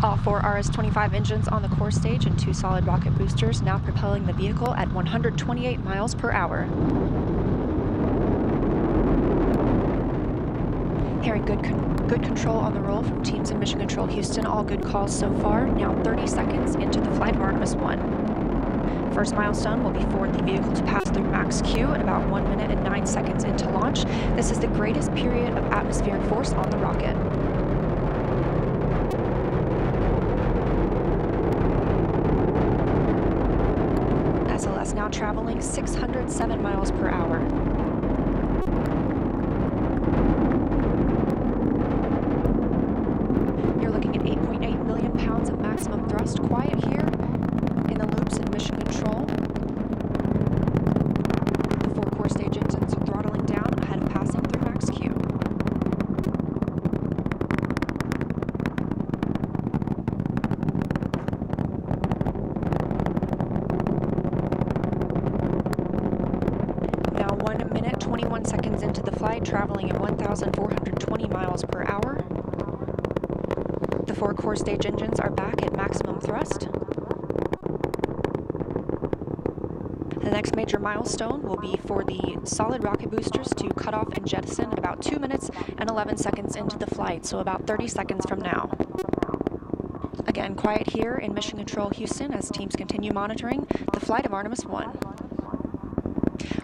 All 4 RS-25 engines on the core stage and 2 solid rocket boosters now propelling the vehicle at 128 miles per hour. Hearing good control on the roll from teams in Mission Control Houston. All good calls so far. Now 30 seconds into the flight of Artemis I. First milestone will be for the vehicle to pass through max Q at about 1 minute and 9 seconds into launch. This is the greatest period of atmospheric force on the rocket. SLS now traveling 607 miles per hour. You're looking at 8.8 million pounds of maximum thrust. Quiet here in the loops in Mission Control. The 4 core stage engines are throttling down ahead of passing through max Q. Now 1 minute, 21 seconds into the flight, traveling at 1,420 miles per hour. 4 core stage engines are back at maximum thrust. The next major milestone will be for the solid rocket boosters to cut off and jettison at about 2 minutes and 11 seconds into the flight, so about 30 seconds from now. Again, quiet here in Mission Control Houston as teams continue monitoring the flight of Artemis I.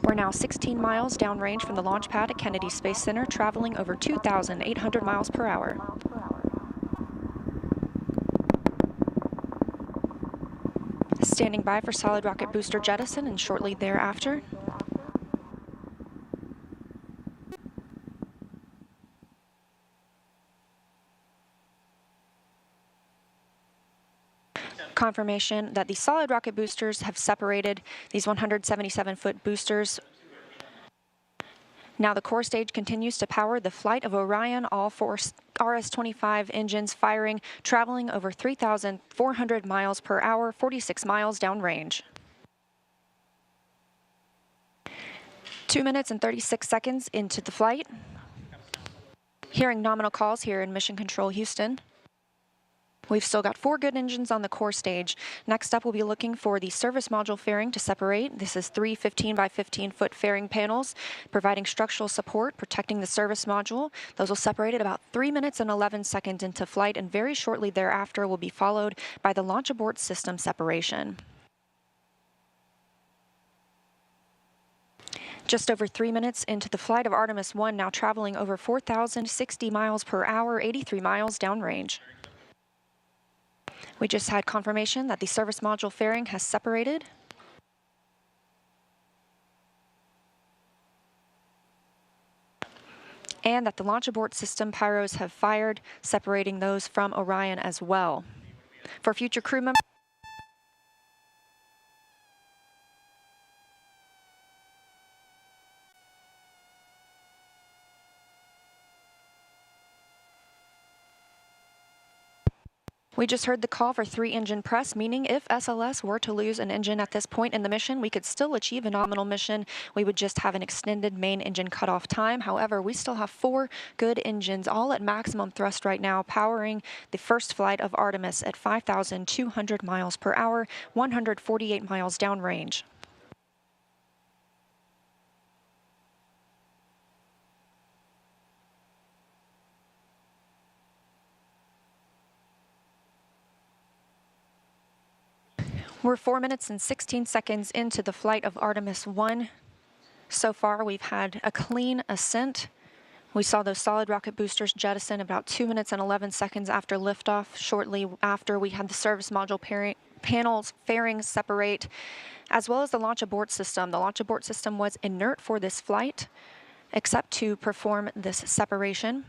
We're now 16 miles downrange from the launch pad at Kennedy Space Center, traveling over 2,800 miles per hour. Standing by for solid rocket booster jettison and shortly thereafter. Confirmation that the solid rocket boosters have separated these 177-foot boosters. Now the core stage continues to power the flight of Orion, all 4 RS-25 engines firing, traveling over 3,400 miles per hour, 46 miles downrange. 2 minutes and 36 seconds into the flight. Hearing nominal calls here in Mission Control Houston. We've still got 4 good engines on the core stage. Next up, we'll be looking for the service module fairing to separate. This is 3 15 by 15-foot fairing panels, providing structural support, protecting the service module. Those will separate at about 3 minutes and 11 seconds into flight, and very shortly thereafter will be followed by the launch abort system separation. Just over 3 minutes into the flight of Artemis I, now traveling over 4,060 miles per hour, 83 miles downrange. We just had confirmation that the service module fairing has separated. And that the launch abort system pyros have fired, separating those from Orion as well. For future crew members, we just heard the call for 3-engine press, meaning if SLS were to lose an engine at this point in the mission, we could still achieve a nominal mission. We would just have an extended main engine cutoff time. However, we still have 4 good engines, all at maximum thrust right now, powering the first flight of Artemis at 5,200 miles per hour, 148 miles downrange. We're 4 minutes and 16 seconds into the flight of Artemis I. So far, we've had a clean ascent. We saw those solid rocket boosters jettison about 2 minutes and 11 seconds after liftoff. Shortly after, we had the service module panels fairings separate, as well as the launch abort system. The launch abort system was inert for this flight, except to perform this separation.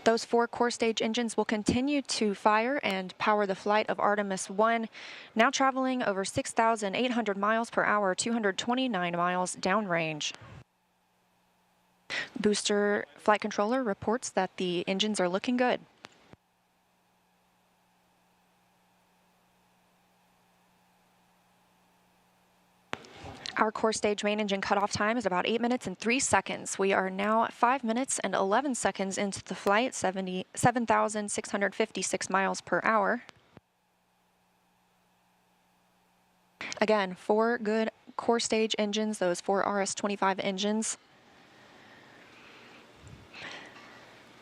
Those 4 core stage engines will continue to fire and power the flight of Artemis I, now traveling over 6,800 miles per hour, 229 miles downrange. Booster flight controller reports that the engines are looking good. Our core stage main engine cutoff time is about 8 minutes and 3 seconds. We are now at 5 minutes and 11 seconds into the flight, 7,656 miles per hour. Again, 4 good core stage engines, those 4 RS-25 engines.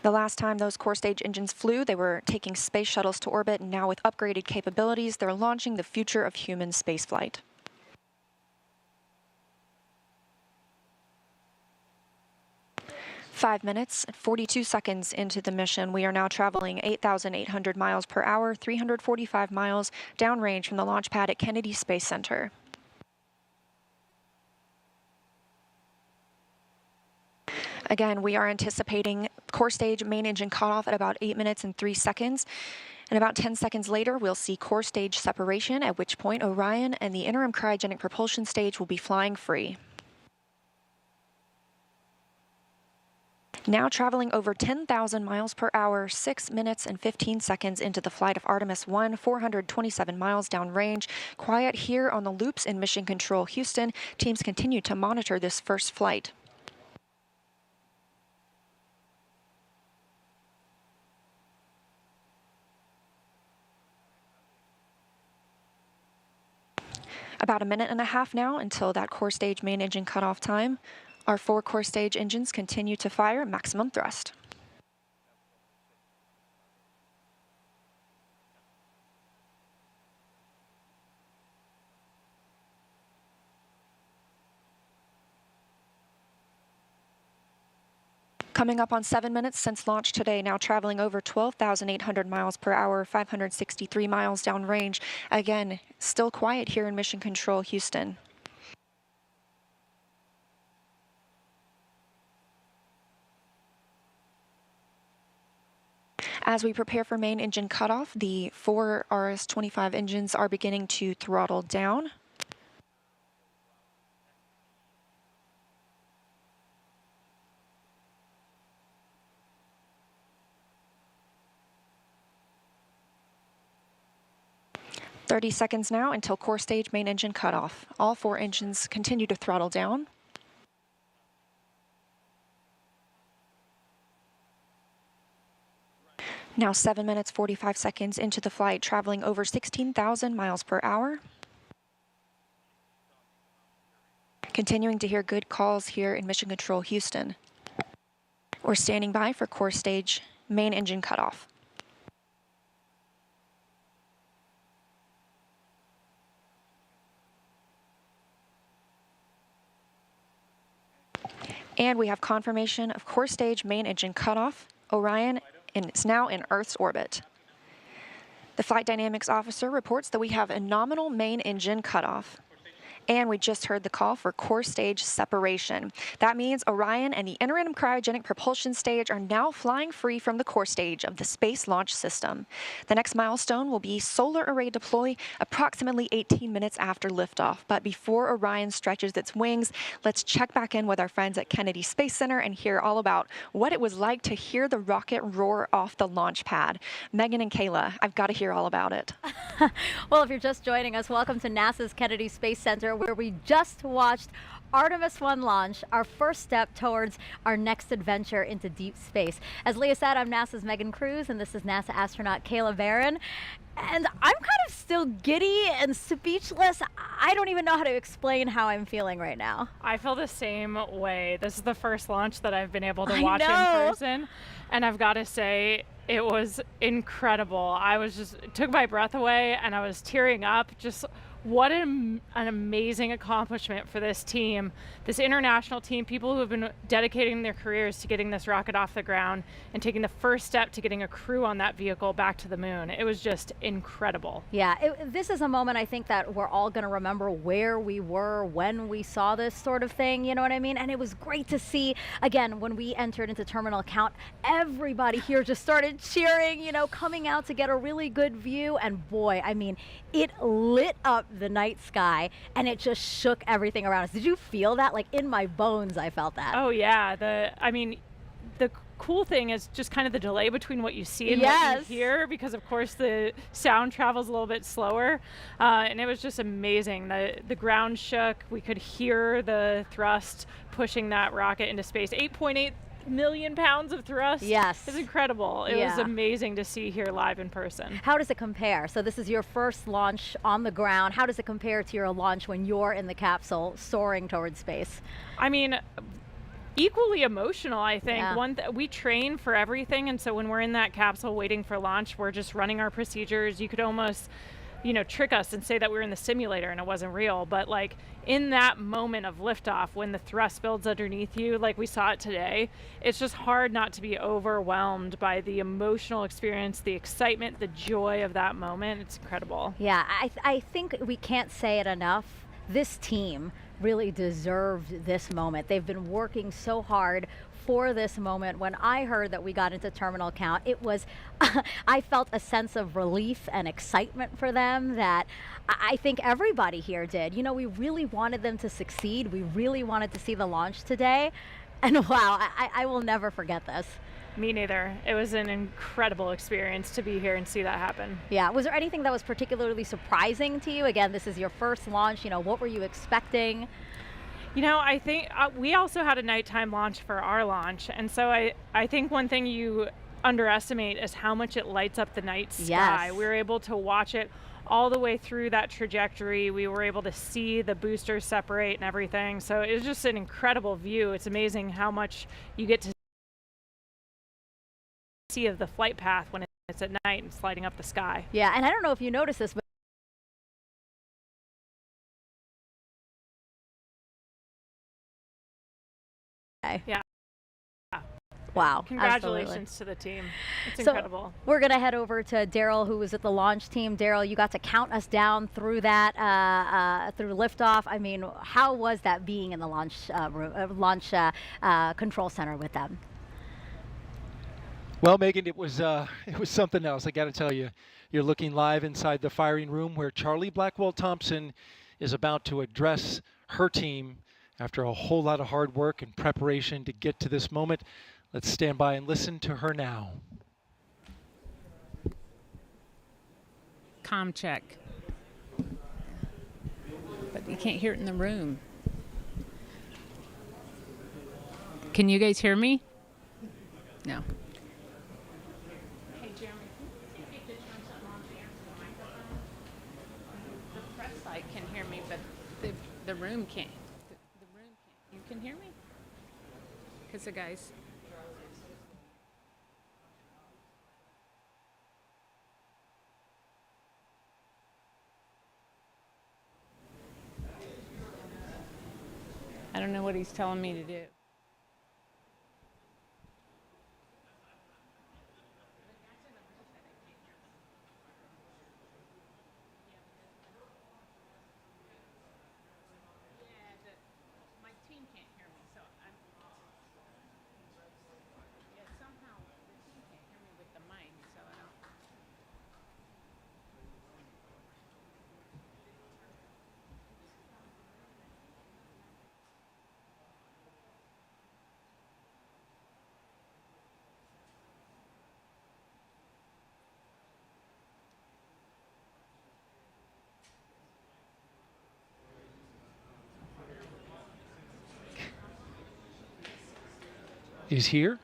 The last time those core stage engines flew, they were taking space shuttles to orbit, and now with upgraded capabilities, they're launching the future of human spaceflight. 5 minutes and 42 seconds into the mission, we are now traveling 8,800 miles per hour, 345 miles downrange from the launch pad at Kennedy Space Center. Again, we are anticipating core stage main engine cutoff at about 8 minutes and 3 seconds. And about 10 seconds later, we'll see core stage separation, at which point Orion and the interim cryogenic propulsion stage will be flying free. Now traveling over 10,000 miles per hour, 6 minutes and 15 seconds into the flight of Artemis I, 427 miles downrange. Quiet here on the loops in Mission Control Houston. Teams continue to monitor this first flight. About a minute and a half now until that core stage main engine cutoff time. Our 4 core stage engines continue to fire at maximum thrust. Coming up on 7 minutes since launch today, now traveling over 12,800 miles per hour, 563 miles downrange. Again, still quiet here in Mission Control, Houston. As we prepare for main engine cutoff, the 4 RS-25 engines are beginning to throttle down. "30 seconds now until core stage main engine cutoff. All 4 engines continue to throttle down. Now 7 minutes 45 seconds into the flight, traveling over 16,000 miles per hour. Continuing to hear good calls here in Mission Control, Houston. We're standing by for core stage main engine cutoff. And we have confirmation of core stage main engine cutoff. Orion is now in Earth's orbit. The flight dynamics officer reports that we have a nominal main engine cutoff. And we just heard the call for core stage separation. That means Orion and the interim cryogenic propulsion stage are now flying free from the core stage of the Space Launch System. The next milestone will be solar array deploy approximately 18 minutes after liftoff. But before Orion stretches its wings, let's check back in with our friends at Kennedy Space Center and hear all about what it was like to hear the rocket roar off the launch pad. Megan and Kayla, I've got to hear all about it. Well, if you're just joining us, welcome to NASA's Kennedy Space Center, where we just watched Artemis I launch, our first step towards our next adventure into deep space. As Leah said, I'm NASA's Megan Cruz, and this is NASA astronaut Kayla Barron. And I'm kind of still giddy and speechless. I don't even know how to explain how I'm feeling right now. I feel the same way. This is the first launch that I've been able to watch in person. And I've got to say, it was incredible. It took my breath away and I was tearing up. Just what an amazing accomplishment for this team, this international team, people who have been dedicating their careers to getting this rocket off the ground and taking the first step to getting a crew on that vehicle back to the moon. It was just incredible. Yeah, this is a moment I think that we're all going to remember where we were when we saw this sort of thing, you know what I mean? And it was great to see, again, when we entered into terminal count, everybody here just started cheering, you know, coming out to get a really good view. And boy, I mean, it lit up the night sky and it just shook everything around us. Did you feel that? Like in my bones, I felt that. Oh yeah. The cool thing is just kind of the delay between what you see and what you hear, because of course the sound travels a little bit slower, and it was just amazing. The ground shook. We could hear the thrust pushing that rocket into space. 8.8 million pounds of thrust. Yes. It's incredible. It was amazing to see here live in person. How does it compare? So this is your first launch on the ground. How does it compare to your launch when you're in the capsule soaring towards space? I mean, equally emotional, I think. We train for everything, and so when we're in that capsule waiting for launch, we're just running our procedures. You could almost, you know, trick us and say that we were in the simulator and it wasn't real, but like in that moment of liftoff, when the thrust builds underneath you, like we saw it today, it's just hard not to be overwhelmed by the emotional experience, the excitement, the joy of that moment. It's incredible. Yeah, I think we can't say it enough. This team really deserved this moment. They've been working so hard for this moment. When I heard that we got into terminal count, it was, I felt a sense of relief and excitement for them that I think everybody here did. You know, we really wanted them to succeed. We really wanted to see the launch today. And wow, I will never forget this. Me neither. It was an incredible experience to be here and see that happen. Yeah. Was there anything that was particularly surprising to you? Again, this is your first launch. You know, what were you expecting? You know, I think we also had a nighttime launch for our launch. And so I think one thing you underestimate is how much it lights up the night sky. Yes. We were able to watch it all the way through that trajectory. We were able to see the boosters separate and everything. So it was just an incredible view. It's amazing how much you get to see of the flight path when it's at night and sliding up the sky. Yeah, and I don't know if you noticed this, but yeah. Wow. Congratulations absolutely. to the team. It's So incredible. we're going to head over to Daryl, who was at the launch team. Daryl, you got to count us down through that, through liftoff. I mean, how was that being in the launch control center with them? Well, Megan, it was something else. I got to tell you, you're looking live inside the firing room where Charlie Blackwell-Thompson is about to address her team after a whole lot of hard work and preparation to get to this moment. Let's stand by and listen to her now. Comm check. But you can't hear it in the room. Can you guys hear me? No. Hey, Jeremy, can you see if you could turn something on the answer the microphone? The press site can hear me, but the room can't. The room can't. You can hear me? Because the guys. I don't know what he's telling me to do. He's here.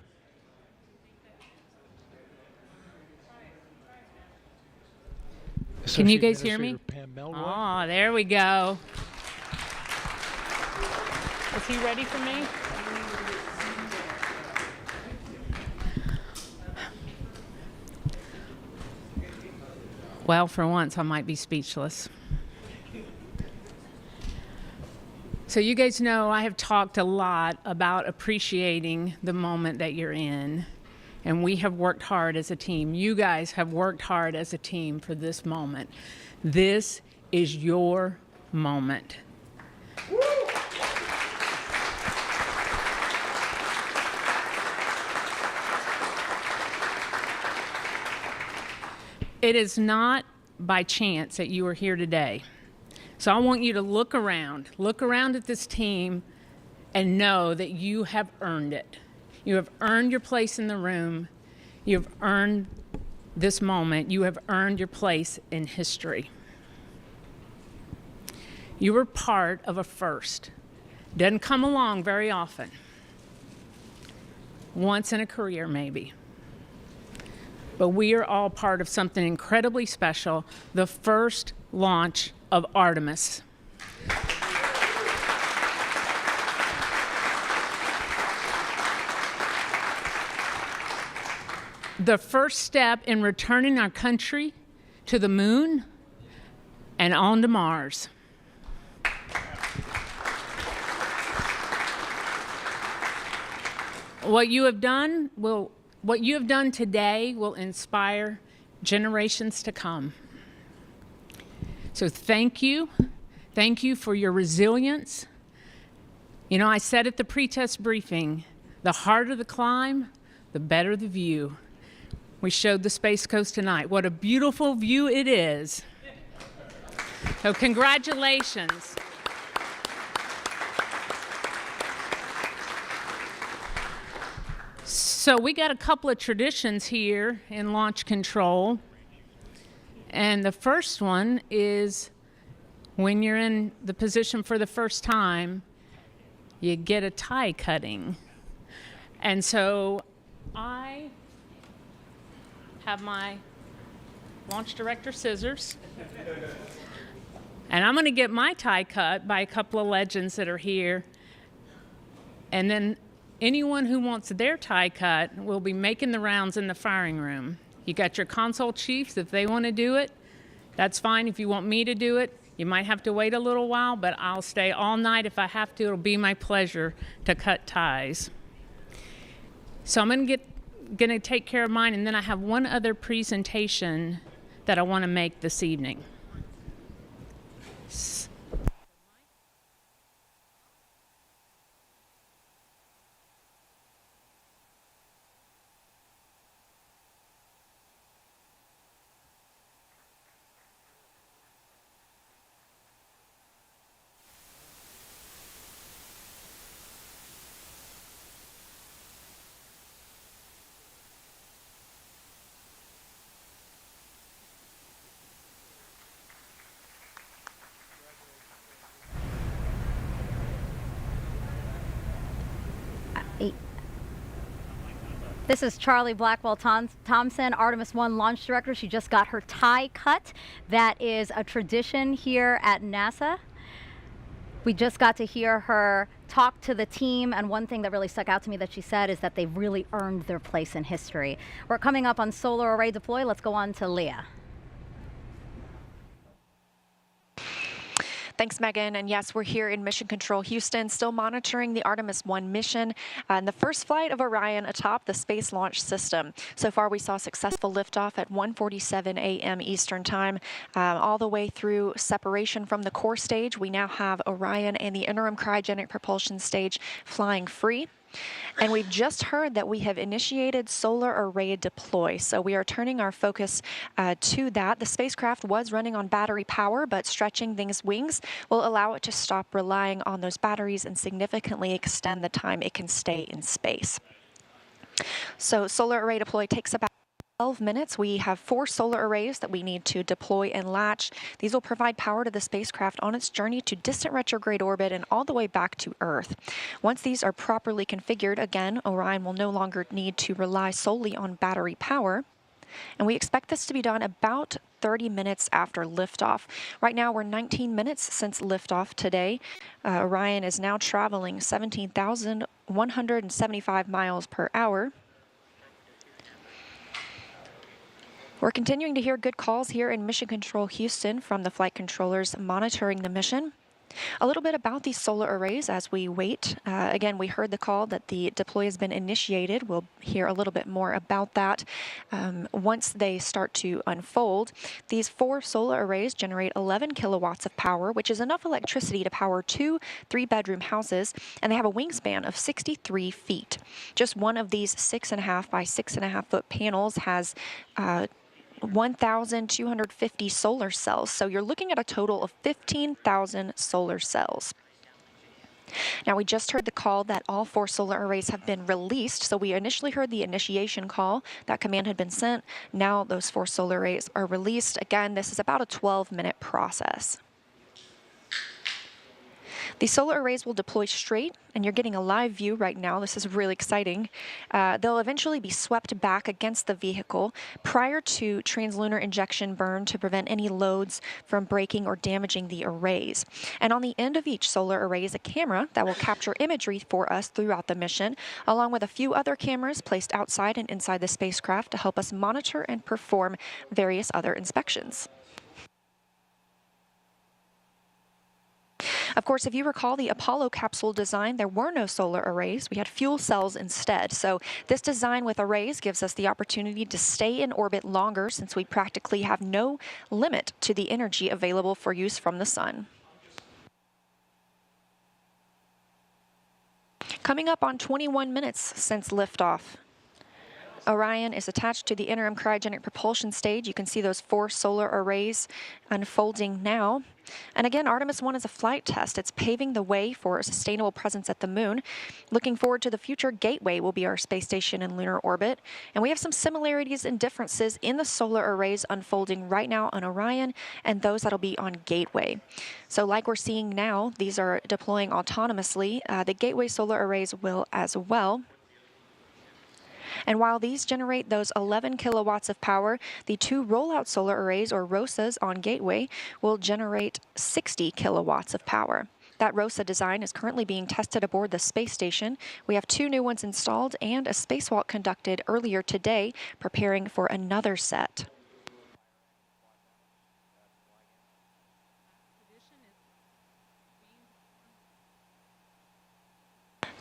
Can you guys hear me? Pam Melroy. Oh, there we go. Is he ready for me? Well, for once, I might be speechless. So you guys know I have talked a lot about appreciating the moment that you're in. And we have worked hard as a team. You guys have worked hard as a team for this moment. This is your moment. It is not by chance that you are here today. So I want you to look around at this team and know that you have earned it. You have earned your place in the room. You have earned this moment. You have earned your place in history. You were part of a first. Doesn't come along very often. Once in a career, maybe. But we are all part of something incredibly special, the first launch of Artemis. The first step in returning our country to the moon and on to Mars. What you have done today will inspire generations to come. So thank you. Thank you for your resilience. You know, I said at the pre-test briefing, the harder the climb, the better the view. We showed the Space Coast tonight. What a beautiful view it is. So congratulations. So we got a couple of traditions here in launch control. And the first one is when you're in the position for the first time, you get a tie cutting. And so I have my launch director scissors. And I'm going to get my tie cut by a couple of legends that are here. And then anyone who wants their tie cut will be making the rounds in the firing room. You got your console chiefs if they want to do it. That's fine. If you want me to do it, you might have to wait a little while, but I'll stay all night if I have to. It'll be my pleasure to cut ties. So I'm going to take care of mine, and then I have one other presentation that I want to make this evening. This is Charlie Blackwell Thompson, Artemis I launch director. She just got her tie cut. That is a tradition here at NASA. We just got to hear her talk to the team, and one thing that really stuck out to me that she said is that they've really earned their place in history. We're coming up on solar array deploy. Let's go on to Leah. Thanks, Megan. And yes, we're here in Mission Control Houston, still monitoring the Artemis I mission and the first flight of Orion atop the Space Launch System. So far, we saw successful liftoff at 1:47 a.m. Eastern Time, all the way through separation from the core stage. We now have Orion and the interim cryogenic propulsion stage flying free. And we've just heard that we have initiated solar array deploy. So we are turning our focus to that. The spacecraft was running on battery power, but stretching these wings will allow it to stop relying on those batteries and significantly extend the time it can stay in space. So solar array deploy takes about 12 minutes. We have 4 solar arrays that we need to deploy and latch. These will provide power to the spacecraft on its journey to distant retrograde orbit and all the way back to Earth. Once these are properly configured, again, Orion will no longer need to rely solely on battery power. And we expect this to be done about 30 minutes after liftoff. Right now, we're 19 minutes since liftoff today. Orion is now traveling 17,175 miles per hour. We're continuing to hear good calls here in Mission Control Houston from the flight controllers monitoring the mission. A little bit about these solar arrays as we wait. Again, we heard the call that the deploy has been initiated. We'll hear a little bit more about that once they start to unfold. These 4 solar arrays generate 11 kilowatts of power, which is enough electricity to power 2 3-bedroom houses, and they have a wingspan of 63 feet. Just one of these 6.5 by 6.5 foot panels has 1,250 solar cells. So you're looking at a total of 15,000 solar cells. Now, we just heard the call that all 4 solar arrays have been released. So we initially heard the initiation call. That command had been sent. Now those 4 solar arrays are released. Again, this is about a 12-minute process. These solar arrays will deploy straight, and you're getting a live view right now. This is really exciting. They'll eventually be swept back against the vehicle prior to translunar injection burn to prevent any loads from breaking or damaging the arrays. And on the end of each solar array is a camera that will capture imagery for us throughout the mission, along with a few other cameras placed outside and inside the spacecraft to help us monitor and perform various other inspections. Of course, if you recall the Apollo capsule design, there were no solar arrays. We had fuel cells instead. So this design with arrays gives us the opportunity to stay in orbit longer since we practically have no limit to the energy available for use from the sun. Coming up on 21 minutes since liftoff. Orion is attached to the interim cryogenic propulsion stage. You can see those 4 solar arrays unfolding now. And again, Artemis I is a flight test. It's paving the way for a sustainable presence at the moon. Looking forward to the future, Gateway will be our space station in lunar orbit. And we have some similarities and differences in the solar arrays unfolding right now on Orion and those that'll be on Gateway. So like we're seeing now, these are deploying autonomously. The Gateway solar arrays will as well. And while these generate those 11 kilowatts of power, the 2 rollout solar arrays, or ROSAs, on Gateway will generate 60 kilowatts of power. That ROSA design is currently being tested aboard the space station. We have 2 new ones installed and a spacewalk conducted earlier today, preparing for another set.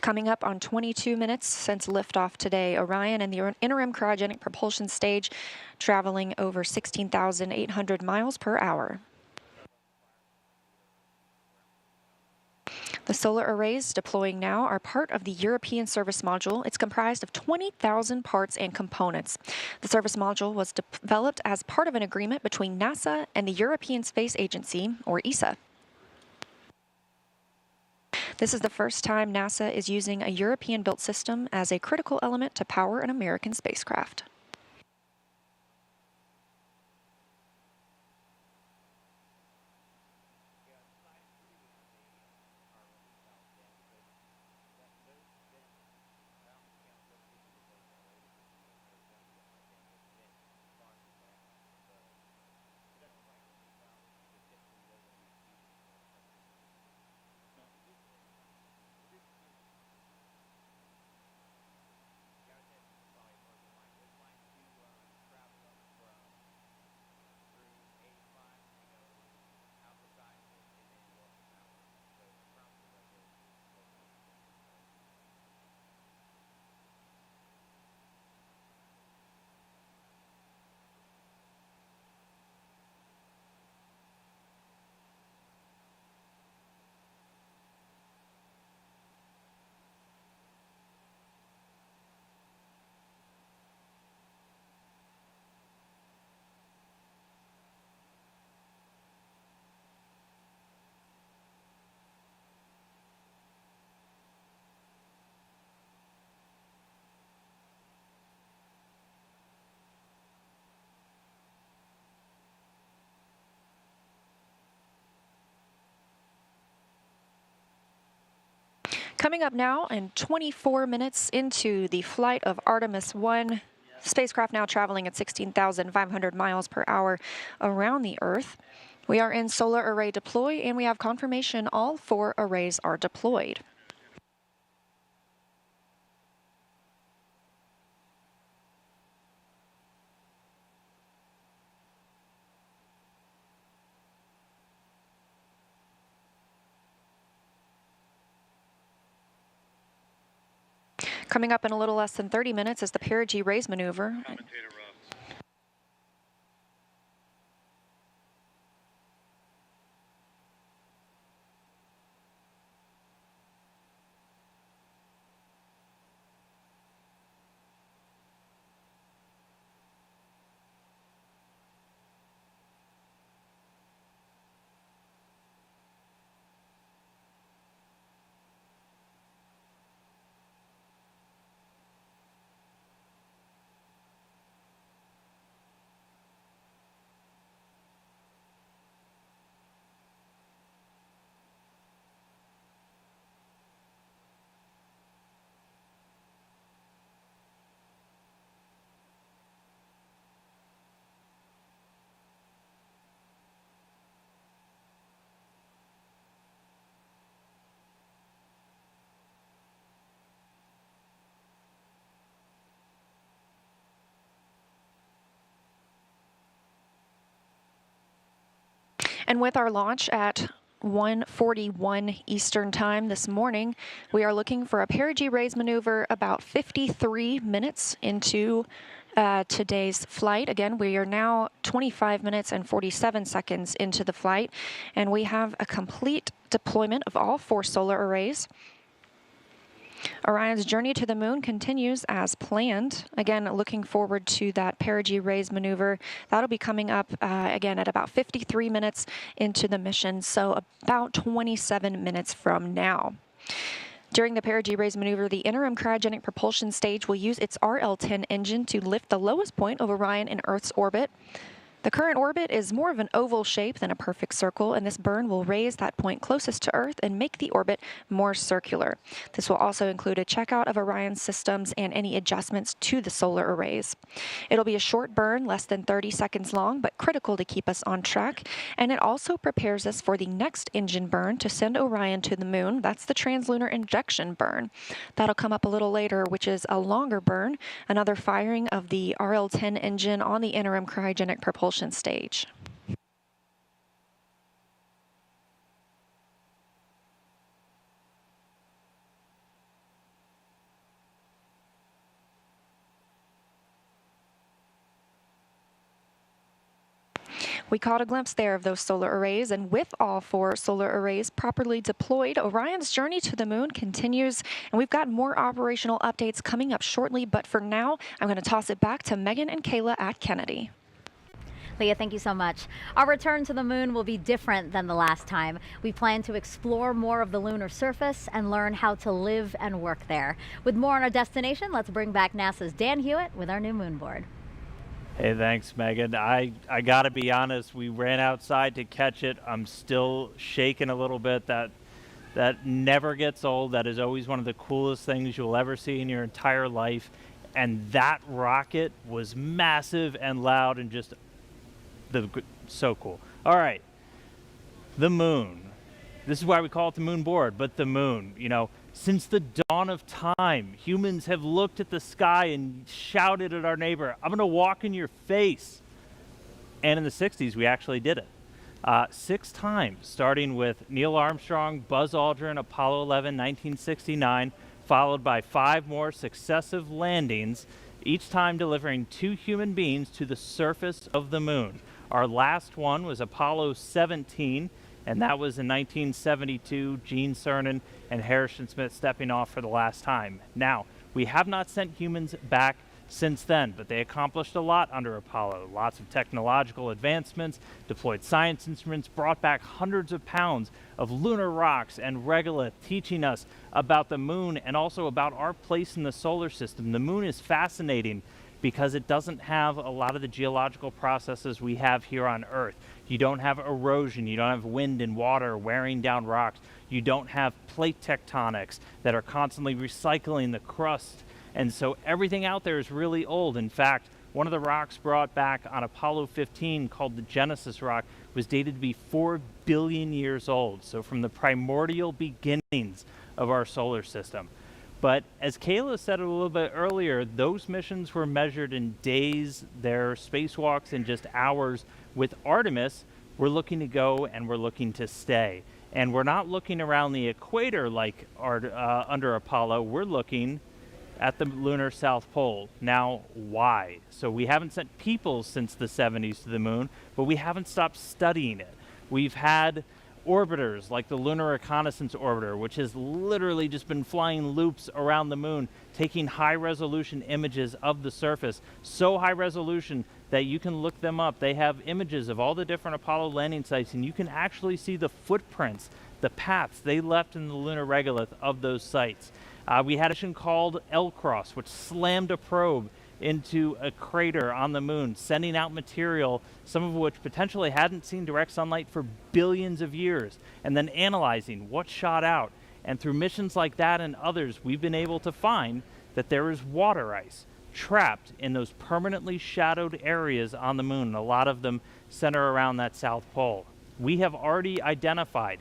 Coming up on 22 minutes since liftoff today, Orion and the interim cryogenic propulsion stage traveling over 16,800 miles per hour. The solar arrays deploying now are part of the European service module. It's comprised of 20,000 parts and components. The service module was developed as part of an agreement between NASA and the European Space Agency, or ESA. This is the first time NASA is using a European-built system as a critical element to power an American spacecraft. Coming up now, in 24 minutes into the flight of Artemis I, spacecraft now traveling at 16,500 miles per hour around the Earth. We are in solar array deploy, and we have confirmation all 4 arrays are deployed. Coming up in a little less than 30 minutes is the perigee raise maneuver. And with our launch at 1:41 Eastern Time this morning, we are looking for a perigee raise maneuver about 53 minutes into today's flight. Again, we are now 25 minutes and 47 seconds into the flight, and we have a complete deployment of all 4 solar arrays. Orion's journey to the moon continues as planned. Again, looking forward to that perigee raise maneuver. That'll be coming up again at about 53 minutes into the mission, so about 27 minutes from now. During the perigee raise maneuver, the interim cryogenic propulsion stage will use its RL-10 engine to lift the lowest point of Orion in Earth's orbit. The current orbit is more of an oval shape than a perfect circle, and this burn will raise that point closest to Earth and make the orbit more circular. This will also include a checkout of Orion's systems and any adjustments to the solar arrays. It'll be a short burn, less than 30 seconds long, but critical to keep us on track, and it also prepares us for the next engine burn to send Orion to the moon. That's the translunar injection burn. That'll come up a little later, which is a longer burn, another firing of the RL-10 engine on the interim cryogenic propulsion stage. We caught a glimpse there of those solar arrays, and with all 4 solar arrays properly deployed, Orion's journey to the moon continues, and we've got more operational updates coming up shortly, but for now, I'm going to toss it back to Megan and Kayla at Kennedy. Leah, thank you so much. Our return to the moon will be different than the last time. We plan to explore more of the lunar surface and learn how to live and work there. With more on our destination, let's bring back NASA's Dan Hewitt with our new moon board. Hey, thanks, Megan. I gotta be honest, we ran outside to catch it. I'm still shaking a little bit. That never gets old. That is always one of the coolest things you'll ever see in your entire life. And that rocket was massive and loud and just so cool. All right, the moon. This is why we call it the moon board, but the moon, you know, since the dawn of time, humans have looked at the sky and shouted at our neighbor, "I'm gonna walk in your face." And in the 60s, we actually did it. 6 times, starting with Neil Armstrong, Buzz Aldrin, Apollo 11, 1969, followed by 5 more successive landings, each time delivering 2 human beings to the surface of the moon. Our last one was Apollo 17, and that was in 1972, Gene Cernan and Harrison Smith stepping off for the last time. Now, we have not sent humans back since then, but they accomplished a lot under Apollo. Lots of technological advancements, deployed science instruments, brought back hundreds of pounds of lunar rocks and regolith, teaching us about the moon and also about our place in the solar system. The moon is fascinating because it doesn't have a lot of the geological processes we have here on Earth. You don't have erosion, you don't have wind and water wearing down rocks, you don't have plate tectonics that are constantly recycling the crust, and so everything out there is really old. In fact, one of the rocks brought back on Apollo 15, called the Genesis rock, was dated to be 4 billion years old, so from the primordial beginnings of our solar system. But as Kayla said a little bit earlier, those missions were measured in days, their spacewalks in just hours. With Artemis, we're looking to go and we're looking to stay. And we're not looking around the equator like under Apollo, we're looking at the lunar South Pole. Now, why? So we haven't sent people since the 70s to the moon, but we haven't stopped studying it. We've had orbiters like the Lunar Reconnaissance Orbiter, which has literally just been flying loops around the moon, taking high-resolution images of the surface, so high resolution that you can look them up. They have images of all the different Apollo landing sites, and you can actually see the footprints, the paths they left in the lunar regolith of those sites. We had a mission called L-Cross, which slammed a probe into a crater on the moon, sending out material, some of which potentially hadn't seen direct sunlight for billions of years, and then analyzing what shot out. And through missions like that and others, we've been able to find that there is water ice trapped in those permanently shadowed areas on the moon. A lot of them center around that South Pole. We have already identified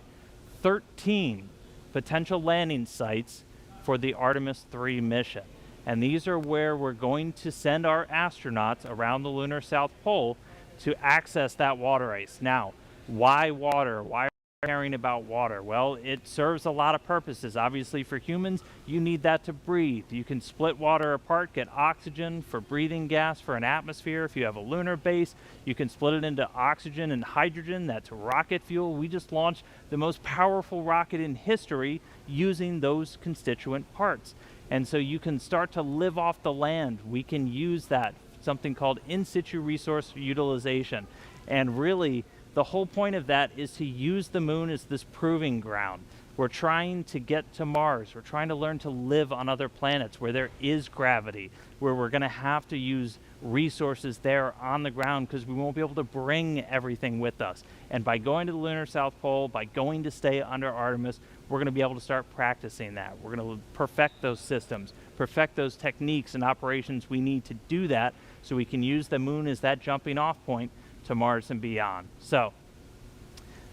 13 potential landing sites for the Artemis III mission. And these are where we're going to send our astronauts around the lunar South Pole to access that water ice. Now, why water? Why are we caring about water? Well, it serves a lot of purposes. Obviously, for humans, you need that to breathe. You can split water apart, get oxygen for breathing gas for an atmosphere. If you have a lunar base, you can split it into oxygen and hydrogen. That's rocket fuel. We just launched the most powerful rocket in history using those constituent parts. And so you can start to live off the land. We can use that, something called in situ resource utilization. And really, the whole point of that is to use the moon as this proving ground. We're trying to get to Mars. We're trying to learn to live on other planets where there is gravity. where we're going to have to use resources there on the ground because we won't be able to bring everything with us. And by going to the lunar South Pole, by going to stay under Artemis, we're going to be able to start practicing that. We're going to perfect those systems, perfect those techniques and operations we need to do that so we can use the moon as that jumping off point to Mars and beyond. So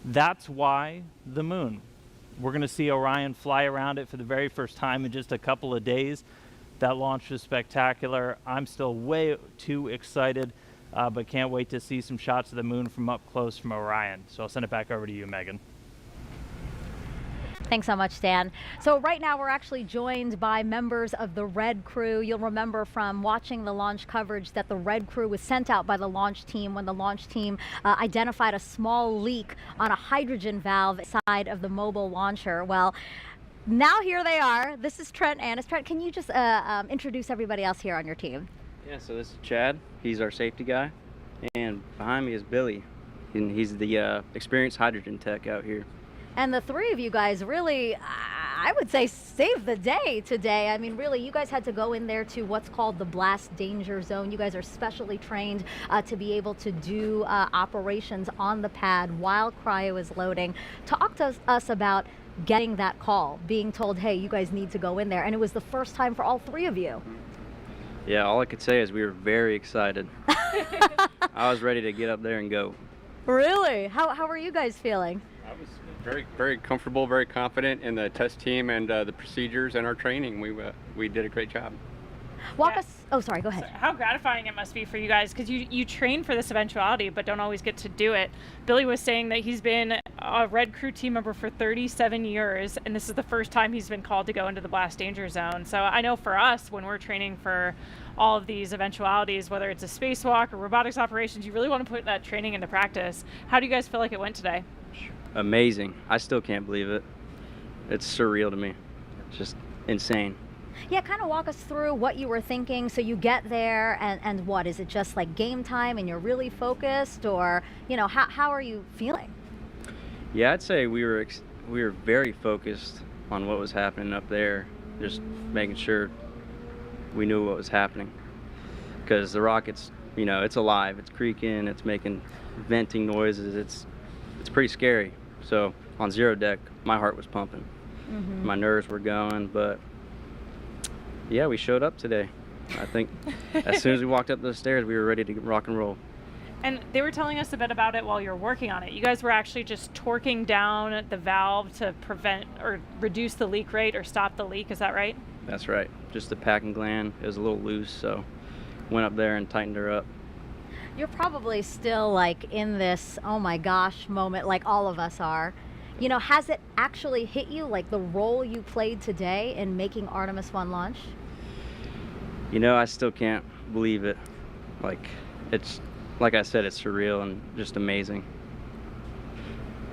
that's why the moon. We're going to see Orion fly around it for the very first time in just a couple of days. That launch was spectacular. I'm still way too excited, but can't wait to see some shots of the moon from up close from Orion. So I'll send it back over to you, Megan. Thanks so much, Stan. So right now we're actually joined by members of the Red Crew. You'll remember from watching the launch coverage that the Red Crew was sent out by the launch team when the launch team identified a small leak on a hydrogen valve inside of the mobile launcher. Well, now here they are. This is Trent Annis. Trent, can you just introduce everybody else here on your team? Yeah, so this is Chad. He's our safety guy. And behind me is Billy. And he's the experienced hydrogen tech out here. And the three of you guys really, I would say, saved the day today. I mean, really, you guys had to go in there to what's called the blast danger zone. You guys are specially trained to be able to do operations on the pad while cryo is loading. Talk to us about getting that call, being told, hey, you guys need to go in there. And it was the first time for all three of you. Yeah, all I could say is we were very excited. I was ready to get up there and go. Really? How are you guys feeling? I was very comfortable, very confident in the test team and the procedures and our training. We did a great job. Walk us. Oh, sorry, go ahead. How gratifying it must be for you guys, because you train for this eventuality but don't always get to do it. Billy was saying that he's been a Red Crew team member for 37 years, and this is the first time he's been called to go into the blast danger zone. So I know for us, when we're training for all of these eventualities, whether it's a spacewalk or robotics operations, you really want to put that training into practice. How do you guys feel like it went today? Amazing. I still can't believe it. It's surreal to me. It's just insane. Yeah, kind of walk us through what you were thinking. So you get there, and what is it, just like game time and you're really focused, or how are you feeling? Yeah, I'd say we were very focused on what was happening up there, just making sure we knew what was happening, because the rocket's it's alive, it's creaking, it's making venting noises, it's pretty scary. So on zero deck, my heart was pumping. Mm-hmm. My nerves were going, but yeah, we showed up today. I think as soon as we walked up those stairs, we were ready to rock and roll. And they were telling us a bit about it while you were working on it. You guys were actually just torquing down the valve to prevent or reduce the leak rate or stop the leak. Is that right? That's right. Just the packing gland. It was a little loose, so went up there and tightened her up. You're probably still like in this oh my gosh moment, like all of us are. Has it actually hit you, like the role you played today in making Artemis I launch? I still can't believe it. It's like I said, it's surreal and just amazing.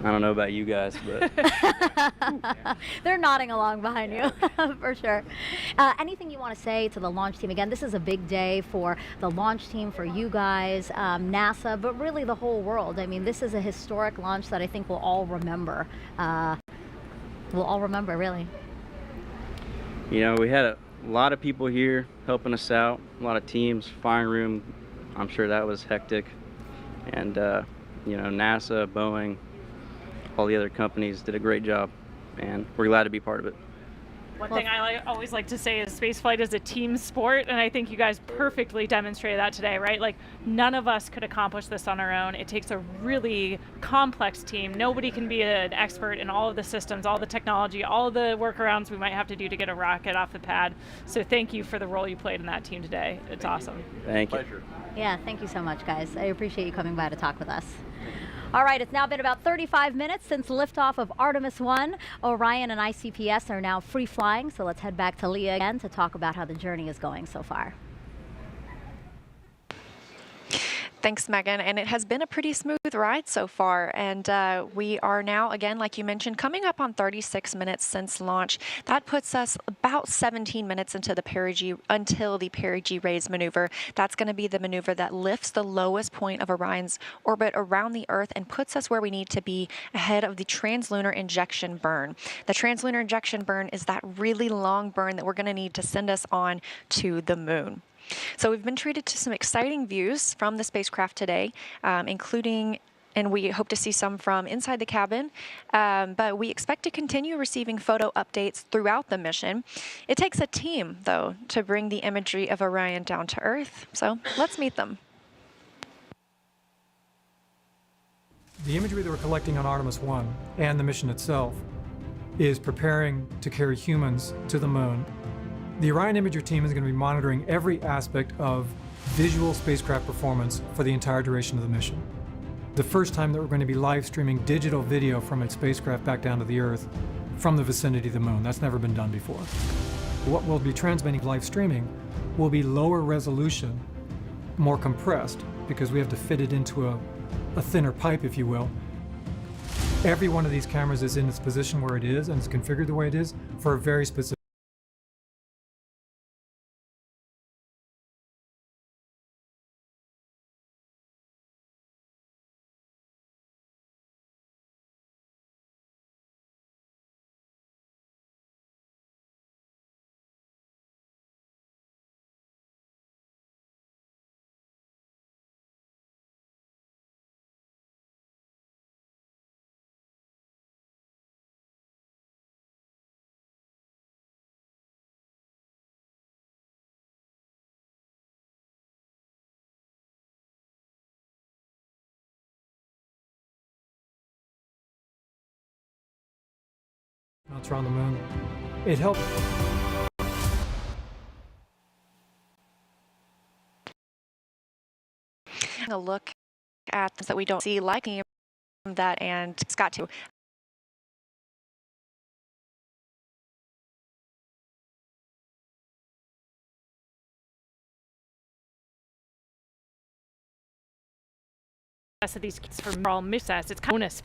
I don't know about you guys, but they're nodding along behind you for sure. Anything you want to say to the launch team? Again, this is a big day for the launch team, for you guys, NASA, but really the whole world. I mean, this is a historic launch that I think we'll all remember. Really. We had a lot of people here helping us out, a lot of teams, firing room. I'm sure that was hectic. And, NASA, Boeing, all the other companies did a great job, and we're glad to be part of it. One thing I always like to say is spaceflight is a team sport, and I think you guys perfectly demonstrated that today, right? Like, none of us could accomplish this on our own. It takes a really complex team. Nobody can be an expert in all of the systems, all the technology, all of the workarounds we might have to do to get a rocket off the pad. So thank you for the role you played in that team today. It's awesome. Thank you. Yeah, thank you so much, guys. I appreciate you coming by to talk with us. All right, it's now been about 35 minutes since liftoff of Artemis I. Orion and ICPS are now free flying, so let's head back to Leah again to talk about how the journey is going so far. Thanks, Megan. And it has been a pretty smooth ride so far. And we are now, again, like you mentioned, coming up on 36 minutes since launch. That puts us about 17 minutes into the until the perigee raise maneuver. That's going to be the maneuver that lifts the lowest point of Orion's orbit around the Earth and puts us where we need to be ahead of the translunar injection burn. The translunar injection burn is that really long burn that we're going to need to send us on to the moon. So we've been treated to some exciting views from the spacecraft today, including, and we hope to see some from inside the cabin, but we expect to continue receiving photo updates throughout the mission. It takes a team, though, to bring the imagery of Orion down to Earth, so let's meet them. The imagery that we're collecting on Artemis I and the mission itself is preparing to carry humans to the moon. The Orion Imager team is going to be monitoring every aspect of visual spacecraft performance for the entire duration of the mission. The first time that we're going to be live streaming digital video from its spacecraft back down to the Earth from the vicinity of the moon. That's never been done before. What we'll be transmitting live streaming will be lower resolution, more compressed, because we have to fit it into a thinner pipe, if you will. Every one of these cameras is in its position where it is, and it's configured the way it is for a very specific. It's around the moon. It helped. A look at things that we don't see, like that, and it's got to. Of these for overall mission, it's kind of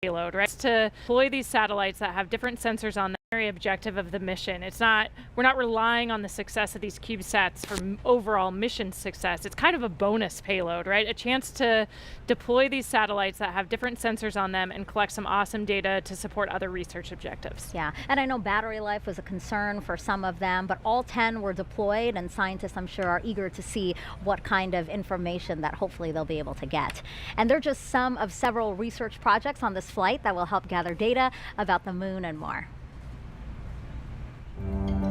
payload, right? It's to deploy these satellites that have different sensors on the primary objective of the mission. We're not relying on the success of these CubeSats for overall mission success. It's kind of a bonus payload, right? A chance to deploy these satellites that have different sensors on them and collect some awesome data to support other research objectives. Yeah, and I know battery life was a concern for some of them, but all 10 were deployed, and scientists, I'm sure, are eager to see what kind of information that hopefully they'll be able to get. And they're just some of several research projects on this flight that will help gather data about the moon and more.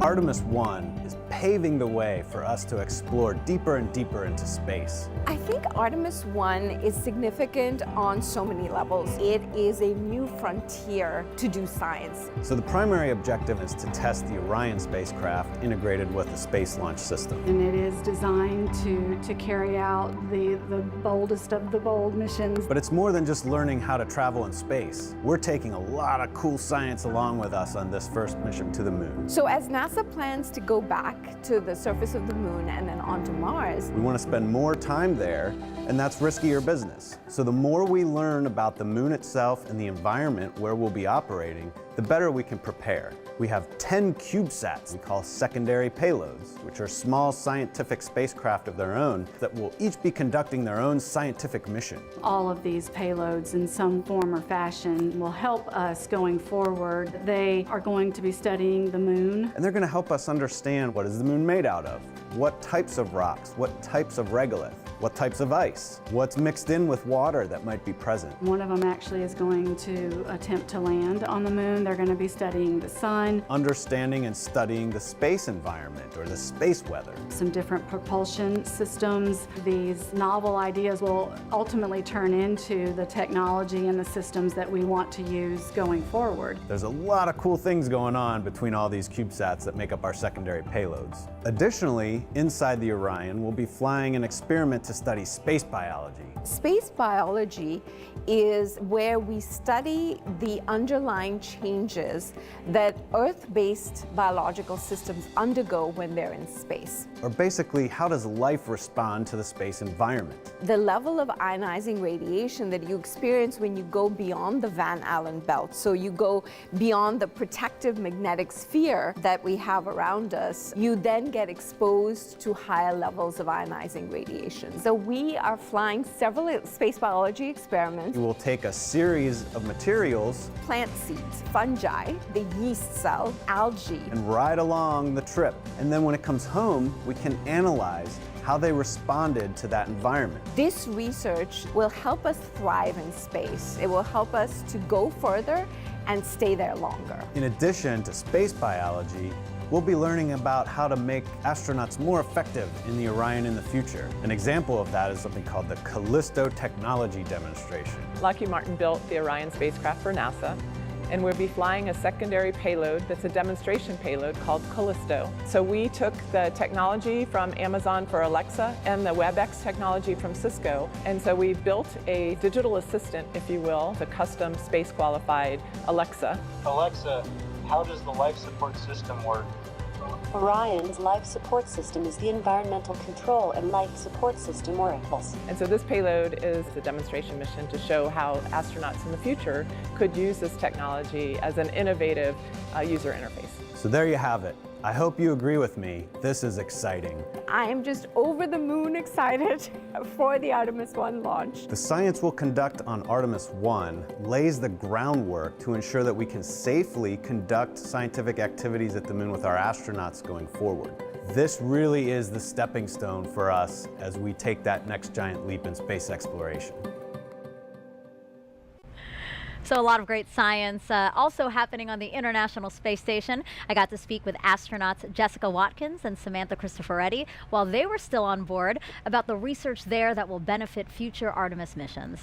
Artemis I is paving the way for us to explore deeper and deeper into space. I think Artemis I is significant on so many levels. It is a new frontier to do science. So the primary objective is to test the Orion spacecraft integrated with the Space Launch System. And it is designed to carry out the boldest of the bold missions. But it's more than just learning how to travel in space. We're taking a lot of cool science along with us on this first mission to the moon. So as NASA plans to go back to the surface of the moon and then onto Mars, we want to spend more time there, and that's riskier business. So the more we learn about the moon itself and the environment where we'll be operating, the better we can prepare. We have 10 CubeSats we call secondary payloads, which are small scientific spacecraft of their own that will each be conducting their own scientific mission. All of these payloads in some form or fashion will help us going forward. They are going to be studying the moon. And they're going to help us understand what is the moon made out of, what types of rocks, what types of regolith, what types of ice, what's mixed in with water that might be present. One of them actually is going to attempt to land on the moon. They're going to be studying the sun. Understanding and studying the space environment or the space weather. Some different propulsion systems. These novel ideas will ultimately turn into the technology and the systems that we want to use going forward. There's a lot of cool things going on between all these CubeSats that make up our secondary payloads. Additionally, inside the Orion, we'll be flying an experiment to study space biology. Space biology is where we study the underlying changes that Earth-based biological systems undergo when they're in space. Or basically, how does life respond to the space environment? The level of ionizing radiation that you experience when you go beyond the Van Allen belt, so you go beyond the protective magnetic sphere that we have around us, you then get exposed to higher levels of ionizing radiation. So we are flying several space biology experiments. We will take a series of materials, Plant seeds, fungi, the yeast cell, algae, and ride along the trip. And then when it comes home, we can analyze how they responded to that environment. This research will help us thrive in space. It will help us to go further and stay there longer. In addition to space biology, we'll be learning about how to make astronauts more effective in the Orion in the future. An example of that is something called the Callisto Technology Demonstration. Lockheed Martin built the Orion spacecraft for NASA, and we'll be flying a secondary payload that's a demonstration payload called Callisto. So we took the technology from Amazon for Alexa and the WebEx technology from Cisco, and so we built a digital assistant, if you will, a custom space-qualified Alexa. Alexa, how does the life support system work? Orion's life support system is the environmental control and life support system, or ECLS. And so this payload is a demonstration mission to show how astronauts in the future could use this technology as an innovative user interface. So there you have it. I hope you agree with me. This is exciting. I am just over the moon excited for the Artemis I launch. The science we'll conduct on Artemis I lays the groundwork to ensure that we can safely conduct scientific activities at the moon with our astronauts going forward. This really is the stepping stone for us as we take that next giant leap in space exploration. So a lot of great science also happening on the International Space Station. I got to speak with astronauts Jessica Watkins and Samantha Cristoforetti while they were still on board about the research there that will benefit future Artemis missions.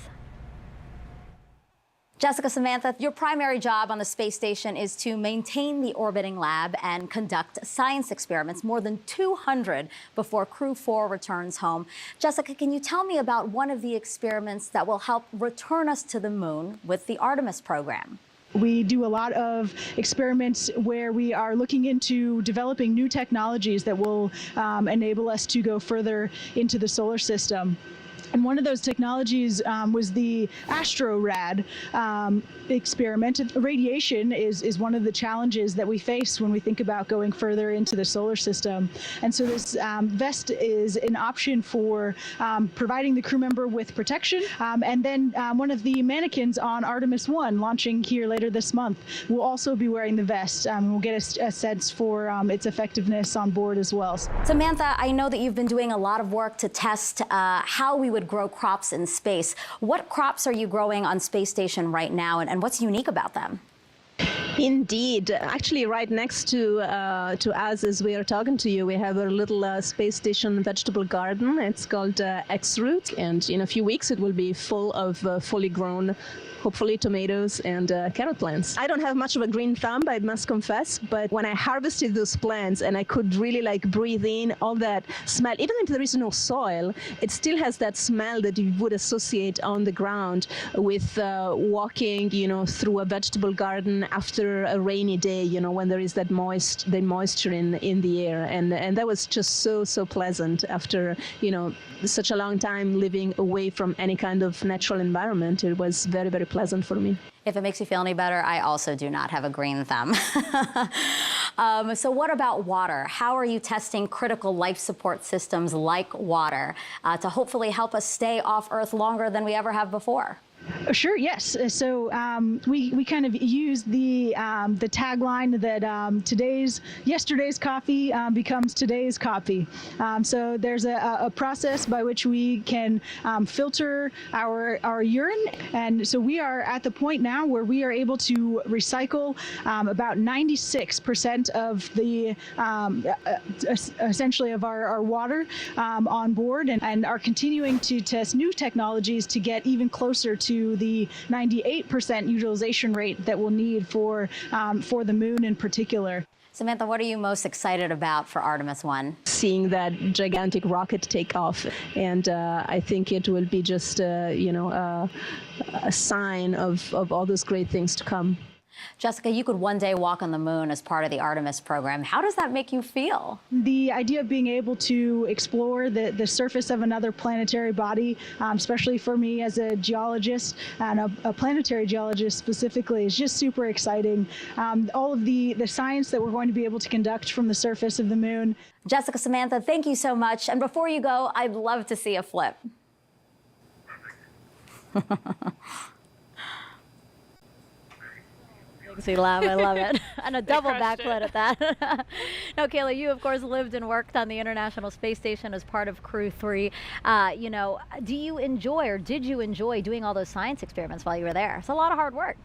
Jessica, Samantha, your primary job on the space station is to maintain the orbiting lab and conduct science experiments, more than 200 before Crew 4 returns home. Jessica, can you tell me about one of the experiments that will help return us to the moon with the Artemis program? We do a lot of experiments where we are looking into developing new technologies that will enable us to go further into the solar system. And one of those technologies was the AstroRad experiment. Radiation is one of the challenges that we face when we think about going further into the solar system. And so this vest is an option for providing the crew member with protection. And then one of the mannequins on Artemis I, launching here later this month, will also be wearing the vest. We'll get a sense for its effectiveness on board as well. Samantha, I know that you've been doing a lot of work to test how we would grow crops in space. What crops are you growing on Space Station right now, and what's unique about them? Indeed. Actually, right next to us as we are talking to you, we have a little space station vegetable garden. It's called X-Root, and in a few weeks it will be full of fully grown, hopefully tomatoes and carrot plants. I don't have much of a green thumb, I must confess, but when I harvested those plants and I could really breathe in all that smell, even if there is no soil, it still has that smell that you would associate on the ground with walking, through a vegetable garden after a rainy day, when there is that moisture in the air, and that was just so pleasant after such a long time living away from any kind of natural environment. It was very pleasant for me. If it makes you feel any better, I also do not have a green thumb. So what about water? How are you testing critical life support systems like water to hopefully help us stay off Earth longer than we ever have before? Sure, yes. So we kind of use the tagline that yesterday's coffee becomes today's coffee. So there's a process by which we can filter our urine, and so we are at the point now where we are able to recycle about 96% of the essentially of our water on board, and are continuing to test new technologies to get even closer to the 98% utilization rate that we'll need for the moon in particular. Samantha, what are you most excited about for Artemis I? Seeing that gigantic rocket take off, and I think it will be just a sign of all those great things to come. Jessica, you could one day walk on the moon as part of the Artemis program. How does that make you feel? The idea of being able to explore the surface of another planetary body, especially for me as a geologist and a planetary geologist specifically, is just super exciting. All of the science that we're going to be able to conduct from the surface of the moon. Jessica, Samantha, thank you so much. And before you go, I'd love to see a flip. Makes me laugh. I love it. And a double backflip at that. Now, Kayla, you, of course, lived and worked on the International Space Station as part of Crew 3. You know, do you enjoy, or did you enjoy doing all those science experiments while you were there? It's a lot of hard work.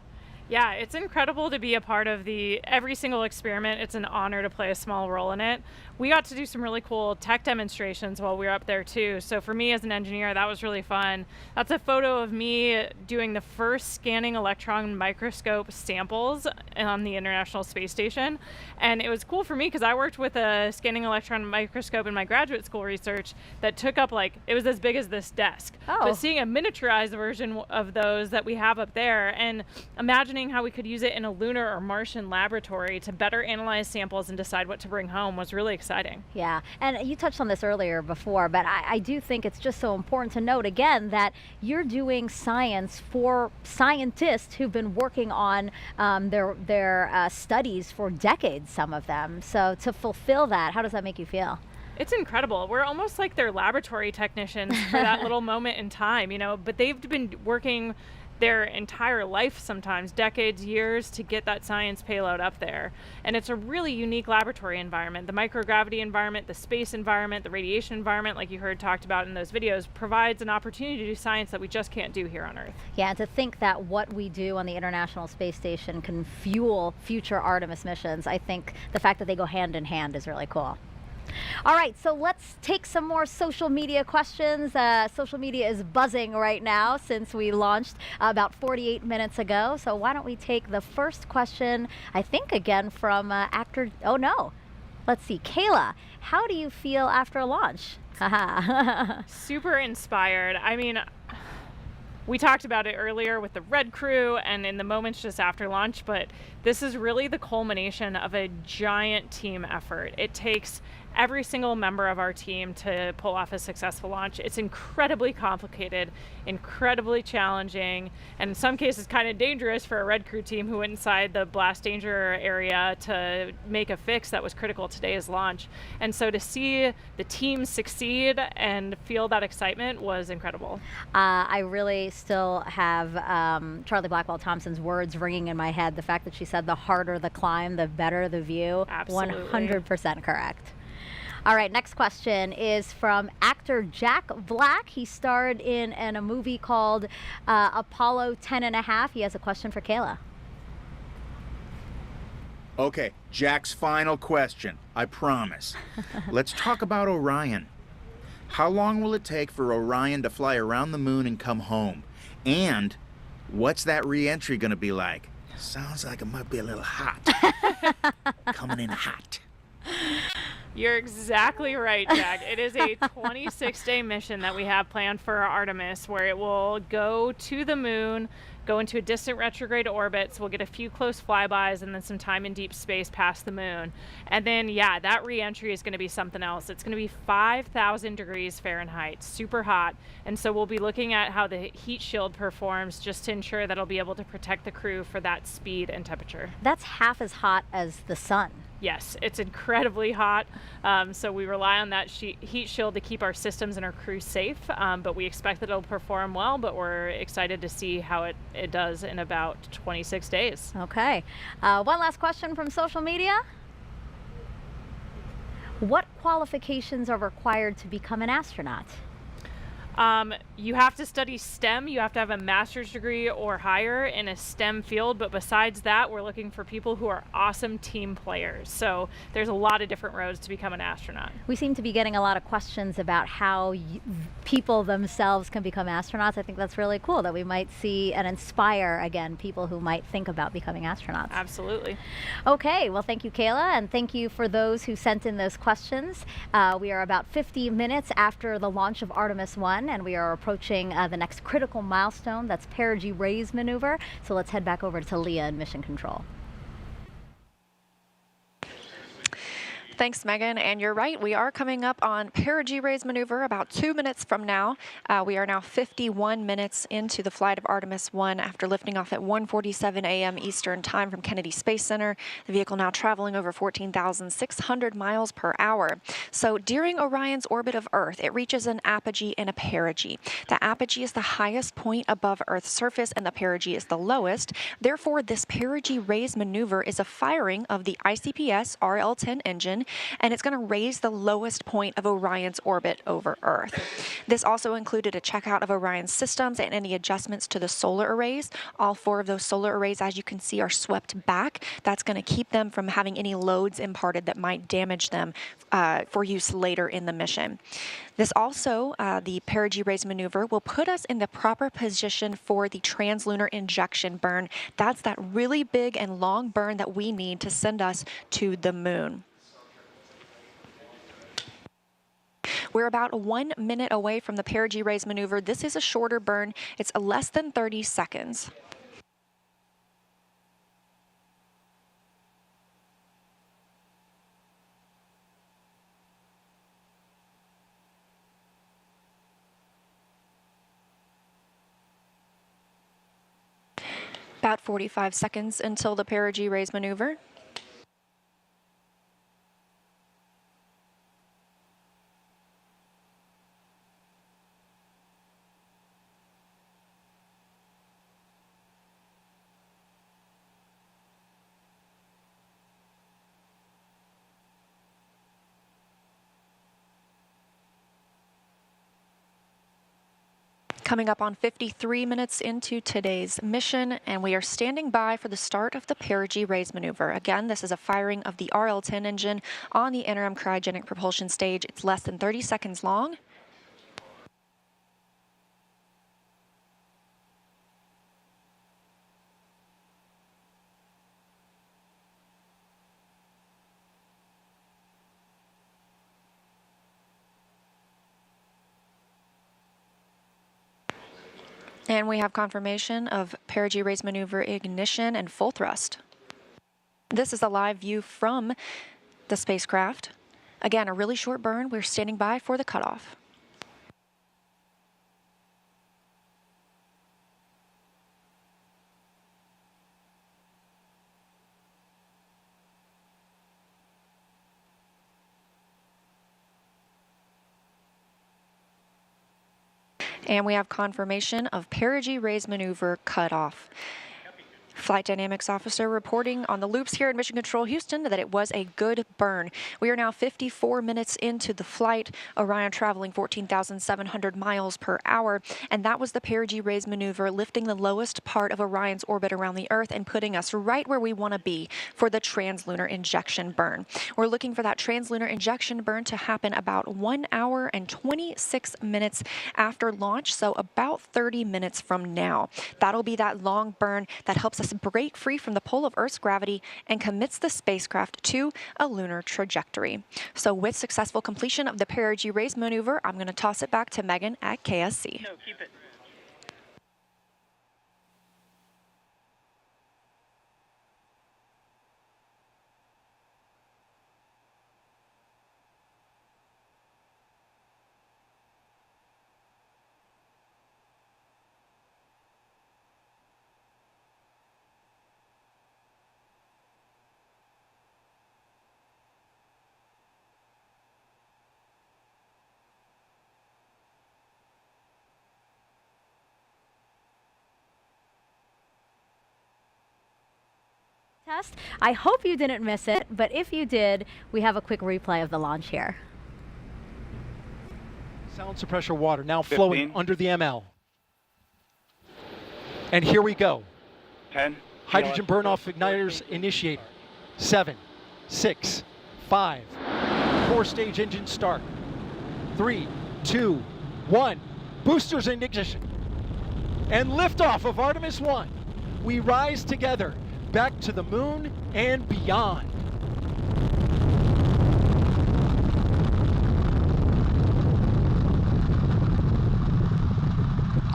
Yeah, it's incredible to be a part of every single experiment. It's an honor to play a small role in it. We got to do some really cool tech demonstrations while we were up there too. So for me as an engineer, that was really fun. That's a photo of me doing the first scanning electron microscope samples on the International Space Station. And it was cool for me because I worked with a scanning electron microscope in my graduate school research that took up it was as big as this desk. Oh. But seeing a miniaturized version of those that we have up there, and imagining how we could use it in a lunar or Martian laboratory to better analyze samples and decide what to bring home was really exciting. Yeah, and you touched on this earlier before, but I do think it's just so important to note again that you're doing science for scientists who've been working on their studies for decades, some of them. So to fulfill that, how does that make you feel? It's incredible. We're almost like their laboratory technicians for that little moment in time, you know, but they've been working their entire life, sometimes decades, years, to get that science payload up there. And it's a really unique laboratory environment. The microgravity environment, the space environment, the radiation environment, like you heard talked about in those videos, provides an opportunity to do science that we just can't do here on Earth. Yeah, and to think that what we do on the International Space Station can fuel future Artemis missions, I think the fact that they go hand in hand is really cool. All right, so let's take some more social media questions. Social media is buzzing right now since we launched about 48 minutes ago. So why don't we take the first question, I think again from actor, oh no, let's see, Kayla, how do you feel after launch? Super inspired. I mean, we talked about it earlier with the Red Crew and in the moments just after launch, but this is really the culmination of a giant team effort. It takes every single member of our team to pull off a successful launch. It's incredibly complicated, incredibly challenging, and in some cases kind of dangerous for a Red Crew team who went inside the blast danger area to make a fix that was critical to today's launch. And so to see the team succeed and feel that excitement was incredible. I really still have Charlie Blackwell Thompson's words ringing in my head. The fact that she said the harder the climb, the better the view. Absolutely. 100% correct. All right, next question is from actor Jack Black. He starred in a movie called Apollo 10½. He has a question for Kayla. Okay, Jack's final question, I promise. Let's talk about Orion. How long will it take for Orion to fly around the moon and come home? And what's that re-entry gonna be like? Sounds like it might be a little hot. Coming in hot. You're exactly right, Jack. It is a 26-day mission that we have planned for Artemis, where it will go to the moon, go into a distant retrograde orbit, so we'll get a few close flybys and then some time in deep space past the moon. And then, yeah, that re-entry is going to be something else. It's going to be 5,000 degrees Fahrenheit, super hot. And so we'll be looking at how the heat shield performs just to ensure that it'll be able to protect the crew for that speed and temperature. That's half as hot as the sun. Yes, it's incredibly hot, so we rely on that heat shield to keep our systems and our crew safe, but we expect that it'll perform well, but we're excited to see how it does in about 26 days. Okay. One last question from social media. What qualifications are required to become an astronaut? You have to study STEM. You have to have a master's degree or higher in a STEM field. But besides that, we're looking for people who are awesome team players. So there's a lot of different roads to become an astronaut. We seem to be getting a lot of questions about how people themselves can become astronauts. I think that's really cool that we might see and inspire, again, people who might think about becoming astronauts. Absolutely. Okay, well, thank you, Kayla, and thank you for those who sent in those questions. We are about 50 minutes after the launch of Artemis I. 1, and we are approaching the next critical milestone. That's perigee raise maneuver. So let's head back over to Leah in Mission Control. Thanks, Megan. And you're right, we are coming up on perigee raise maneuver about 2 minutes from now. We are now 51 minutes into the flight of Artemis I after lifting off at 1:47 a.m. Eastern Time from Kennedy Space Center. The vehicle now traveling over 14,600 miles per hour. So during Orion's orbit of Earth, it reaches an apogee and a perigee. The apogee is the highest point above Earth's surface, and the perigee is the lowest. Therefore, this perigee raise maneuver is a firing of the ICPS RL-10 engine, and it's going to raise the lowest point of Orion's orbit over Earth. This also included a checkout of Orion's systems and any adjustments to the solar arrays. All 4 of those solar arrays, as you can see, are swept back. That's going to keep them from having any loads imparted that might damage them for use later in the mission. This also, the perigee raise maneuver, will put us in the proper position for the translunar injection burn. That's that really big and long burn that we need to send us to the moon. We're about 1 minute away from the perigee raise maneuver. This is a shorter burn. It's less than 30 seconds. About 45 seconds until the perigee raise maneuver. Coming up on 53 minutes into today's mission, and we are standing by for the start of the perigee raise maneuver. Again, this is a firing of the RL-10 engine on the interim cryogenic propulsion stage. It's less than 30 seconds long. And we have confirmation of perigee raise maneuver ignition and full thrust. This is a live view from the spacecraft. Again, a really short burn. We're standing by for the cutoff. And we have confirmation of perigee raise maneuver cutoff. Flight Dynamics Officer reporting on the loops here in Mission Control Houston that it was a good burn. We are now 54 minutes into the flight, Orion traveling 14,700 miles per hour, and that was the perigee raise maneuver, lifting the lowest part of Orion's orbit around the Earth and putting us right where we want to be for the translunar injection burn. We're looking for that translunar injection burn to happen about 1 hour and 26 minutes after launch, so about 30 minutes from now. That'll be that long burn that helps us break free from the pull of Earth's gravity and commits the spacecraft to a lunar trajectory. So with successful completion of the perigee raise maneuver, I'm going to toss it back to Megan at KSC. No, keep it. Test. I hope you didn't miss it, but if you did, we have a quick replay of the launch here. Sound suppressor water now flowing under the ML. And here we go. 10. Hydrogen burn-off igniters initiated. 7, 6, 5. 4-stage engine start. 3, 2, 1. Boosters in ignition. And liftoff of Artemis I. We rise together back to the moon and beyond.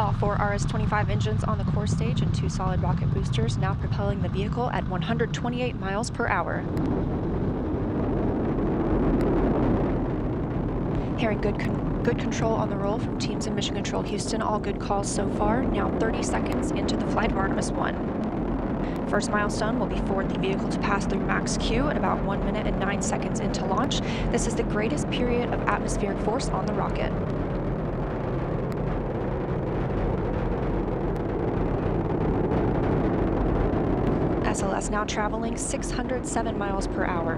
All 4 RS-25 engines on the core stage and 2 solid rocket boosters now propelling the vehicle at 128 miles per hour. Hearing good control on the roll from teams in Mission Control Houston. All good calls so far. Now 30 seconds into the flight of Artemis I. First milestone will be for the vehicle to pass through max Q at about 1 minute and 9 seconds into launch. This is the greatest period of atmospheric force on the rocket. SLS now traveling 607 miles per hour.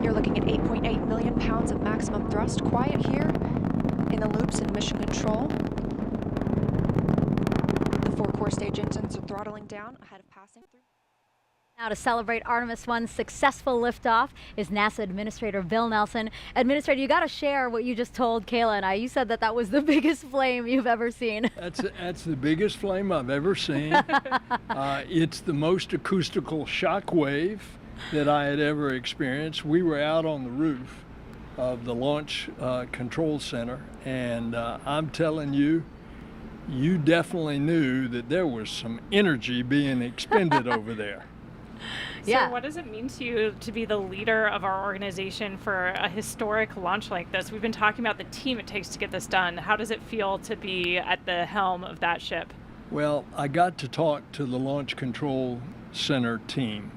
You're looking at 8.8 million pounds of maximum thrust. Quiet here in the loops in Mission Control. The 4 core stage engines are throttling down ahead of passing through. Now to celebrate Artemis I's successful liftoff is NASA Administrator Bill Nelson. Administrator, you got to share what you just told Kayla and I. You said that that was the biggest flame you've ever seen. That's the biggest flame I've ever seen. It's the most acoustical shock wave that I had ever experienced. We were out on the roof of the Launch Control Center, and I'm telling you, you definitely knew that there was some energy being expended over there. So what does it mean to you to be the leader of our organization for a historic launch like this? We've been talking about the team it takes to get this done. How does it feel to be at the helm of that ship? Well, I got to talk to the Launch Control Center team,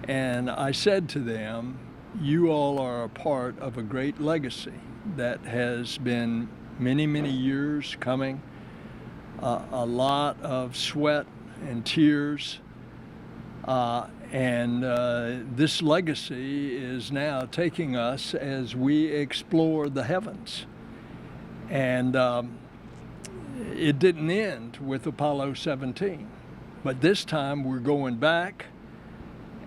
and I said to them, you all are a part of a great legacy that has been many, many years coming, a lot of sweat and tears. This legacy is now taking us as we explore the heavens. And it didn't end with Apollo 17, but this time we're going back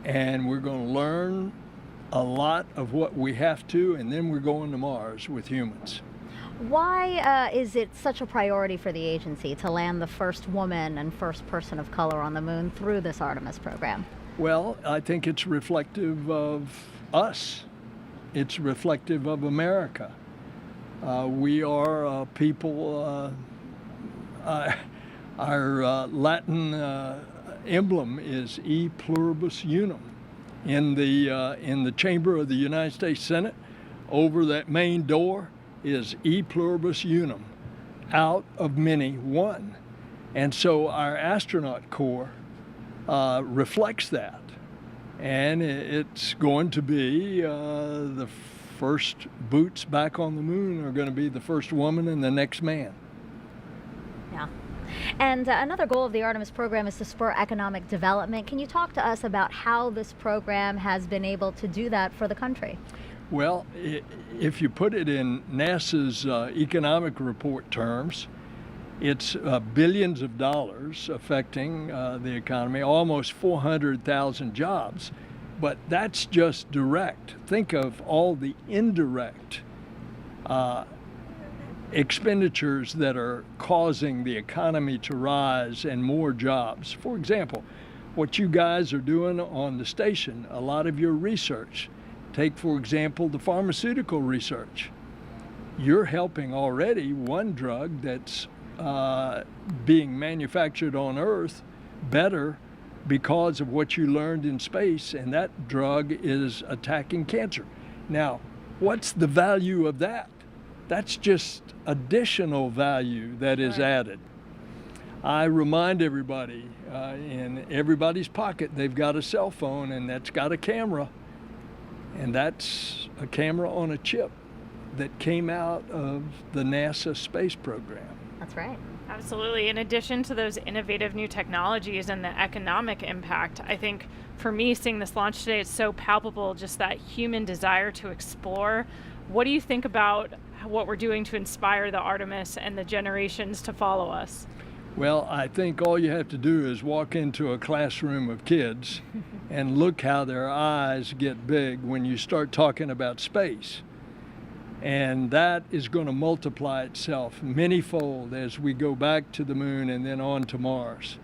and we're going to learn a lot of what we have to, and then we're going to Mars with humans. Why is it such a priority for the agency to land the first woman and first person of color on the moon through this Artemis program? Well, I think it's reflective of us. It's reflective of America. We are people, our Latin emblem is E pluribus unum. In the chamber of the United States Senate, over that main door, is E pluribus unum, out of many, one. And so our astronaut corps reflects that. And it's going to be the first boots back on the moon are going to be the first woman and the next man. Yeah. And another goal of the Artemis program is to spur economic development. Can you talk to us about how this program has been able to do that for the country? Well, if you put it in NASA's economic report terms, it's billions of dollars affecting the economy, almost 400,000 jobs. But that's just direct. Think of all the indirect expenditures that are causing the economy to rise and more jobs. For example, what you guys are doing on the station, a lot of your research. Take, for example, the pharmaceutical research. You're helping already one drug that's being manufactured on Earth better because of what you learned in space, and that drug is attacking cancer. Now, what's the value of that? That's just additional value that is added. I remind everybody, in everybody's pocket, they've got a cell phone, and that's got a camera. And that's a camera on a chip that came out of the NASA space program. That's right. Absolutely. In addition to those innovative new technologies and the economic impact, I think for me, seeing this launch today, it's so palpable, just that human desire to explore. What do you think about what we're doing to inspire the Artemis and the generations to follow us? Well, I think all you have to do is walk into a classroom of kids and look how their eyes get big when you start talking about space. And that is going to multiply itself manyfold as we go back to the moon and then on to Mars.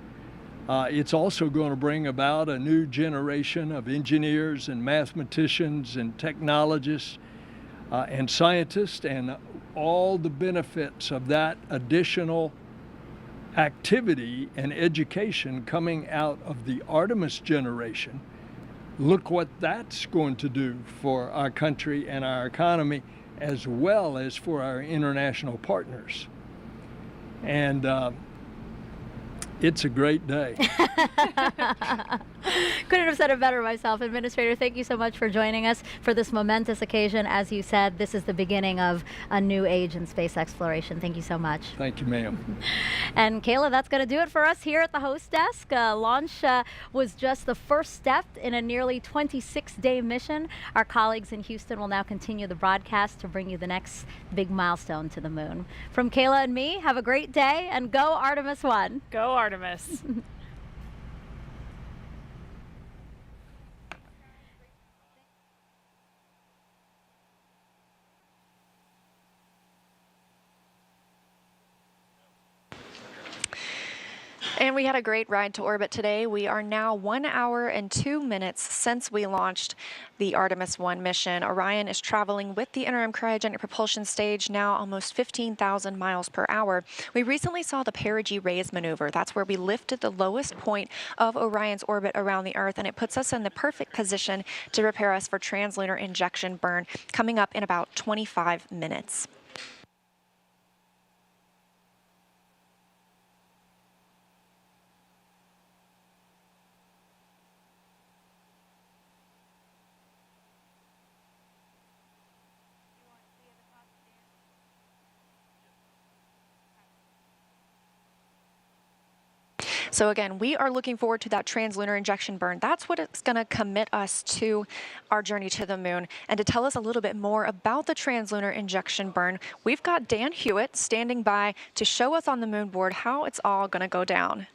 It's also going to bring about a new generation of engineers and mathematicians and technologists and scientists, and all the benefits of that additional activity and education coming out of the Artemis generation. Look what that's going to do for our country and our economy, as well as for our international partners. And it's a great day. Couldn't have said it better myself. Administrator, thank you so much for joining us for this momentous occasion. As you said, this is the beginning of a new age in space exploration. Thank you so much. Thank you, ma'am. And Kayla, that's going to do it for us here at the host desk. Launch was just the first step in a nearly 26-day mission. Our colleagues in Houston will now continue the broadcast to bring you the next big milestone to the moon. From Kayla and me, have a great day, and go Artemis I. Go Artemis. And we had a great ride to orbit today. We are now 1 hour and 2 minutes since we launched the Artemis I mission. Orion is traveling with the interim cryogenic propulsion stage, now almost 15,000 miles per hour. We recently saw the perigee raise maneuver. That's where we lifted the lowest point of Orion's orbit around the Earth, and it puts us in the perfect position to prepare us for translunar injection burn coming up in about 25 minutes. So again, we are looking forward to that translunar injection burn. That's what it's going to commit us to our journey to the moon. And to tell us a little bit more about the translunar injection burn, we've got Dan Hewitt standing by to show us on the moon board how it's all going to go down.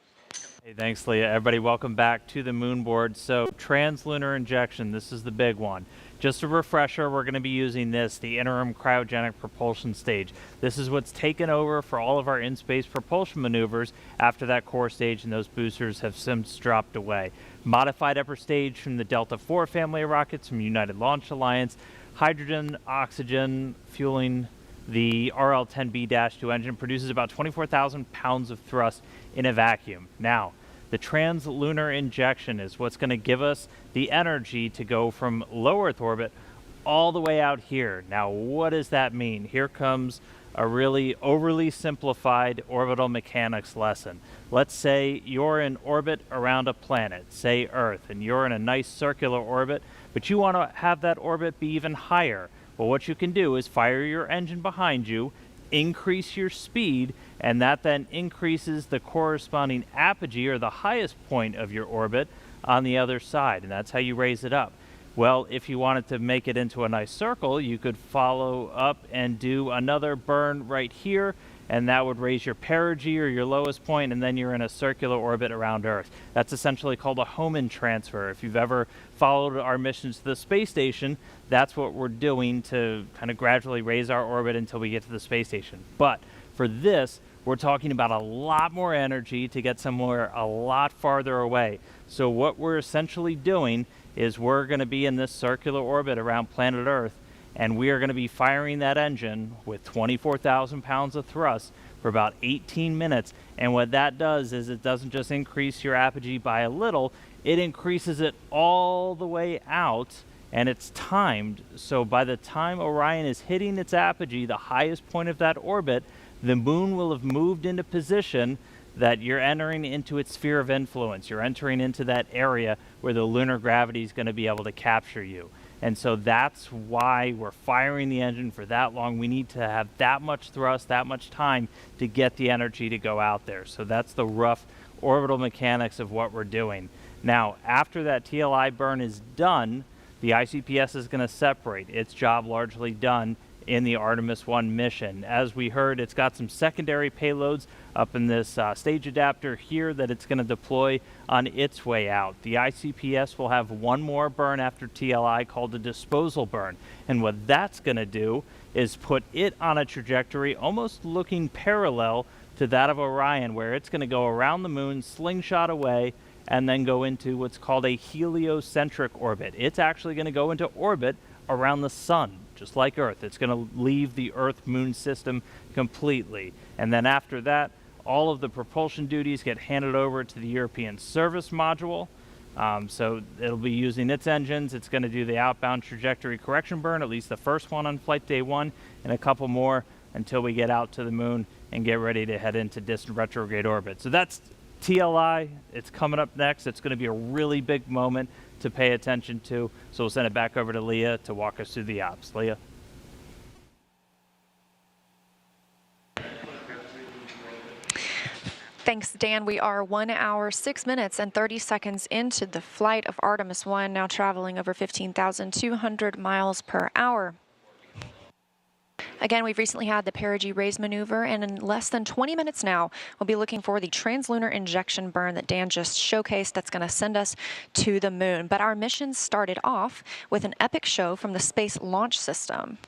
Hey, thanks, Leah. Everybody, welcome back to the moon board. So translunar injection, this is the big one. Just a refresher, we're going to be using this, the interim cryogenic propulsion stage. This is what's taken over for all of our in-space propulsion maneuvers after that core stage and those boosters have since dropped away. Modified upper stage from the Delta IV family of rockets from United Launch Alliance, hydrogen, oxygen, fueling the RL-10B-2 engine produces about 24,000 pounds of thrust in a vacuum. Now, the translunar injection is what's going to give us the energy to go from low Earth orbit all the way out here. Now, what does that mean? Here comes a really overly simplified orbital mechanics lesson. Let's say you're in orbit around a planet, say Earth, and you're in a nice circular orbit, but you want to have that orbit be even higher. Well, what you can do is fire your engine behind you, increase your speed, and that then increases the corresponding apogee, or the highest point of your orbit, on the other side, and that's how you raise it up. Well, if you wanted to make it into a nice circle, you could follow up and do another burn right here, and that would raise your perigee, or your lowest point, and then you're in a circular orbit around Earth. That's essentially called a Hohmann transfer. If you've ever followed our missions to the space station, that's what we're doing to kind of gradually raise our orbit until we get to the space station. But for this, we're talking about a lot more energy to get somewhere a lot farther away. So what we're essentially doing is we're going to be in this circular orbit around planet Earth, and we are going to be firing that engine with 24,000 pounds of thrust for about 18 minutes. And what that does is it doesn't just increase your apogee by a little, it increases it all the way out, and it's timed. So by the time Orion is hitting its apogee, the highest point of that orbit, the moon will have moved into position that you're entering into its sphere of influence. You're entering into that area where the lunar gravity is going to be able to capture you. And so that's why we're firing the engine for that long. We need to have that much thrust, that much time to get the energy to go out there. So that's the rough orbital mechanics of what we're doing. Now, after that TLI burn is done, the ICPS is going to separate. Its job largely done in the Artemis I mission. As we heard, it's got some secondary payloads up in this stage adapter here that it's going to deploy on its way out. The ICPS will have one more burn after TLI called a disposal burn. And what that's going to do is put it on a trajectory almost looking parallel to that of Orion, where it's going to go around the moon, slingshot away, and then go into what's called a heliocentric orbit. It's actually going to go into orbit around the sun, just like Earth. It's going to leave the Earth-Moon system completely. And then after that, all of the propulsion duties get handed over to the European Service Module. So it'll be using its engines. It's going to do the outbound trajectory correction burn, at least the first one on flight day 1, and a couple more until we get out to the moon and get ready to head into distant retrograde orbit. So that's TLI. It's coming up next. It's going to be a really big moment to pay attention to. So we'll send it back over to Leah to walk us through the ops. Leah. Thanks, Dan. We are 1 hour, 6 minutes, and 30 seconds into the flight of Artemis I, now traveling over 15,200 miles per hour. Again, we've recently had the perigee raise maneuver, and in less than 20 minutes now, we'll be looking for the translunar injection burn that Dan just showcased that's going to send us to the moon. But our mission started off with an epic show from the Space Launch System.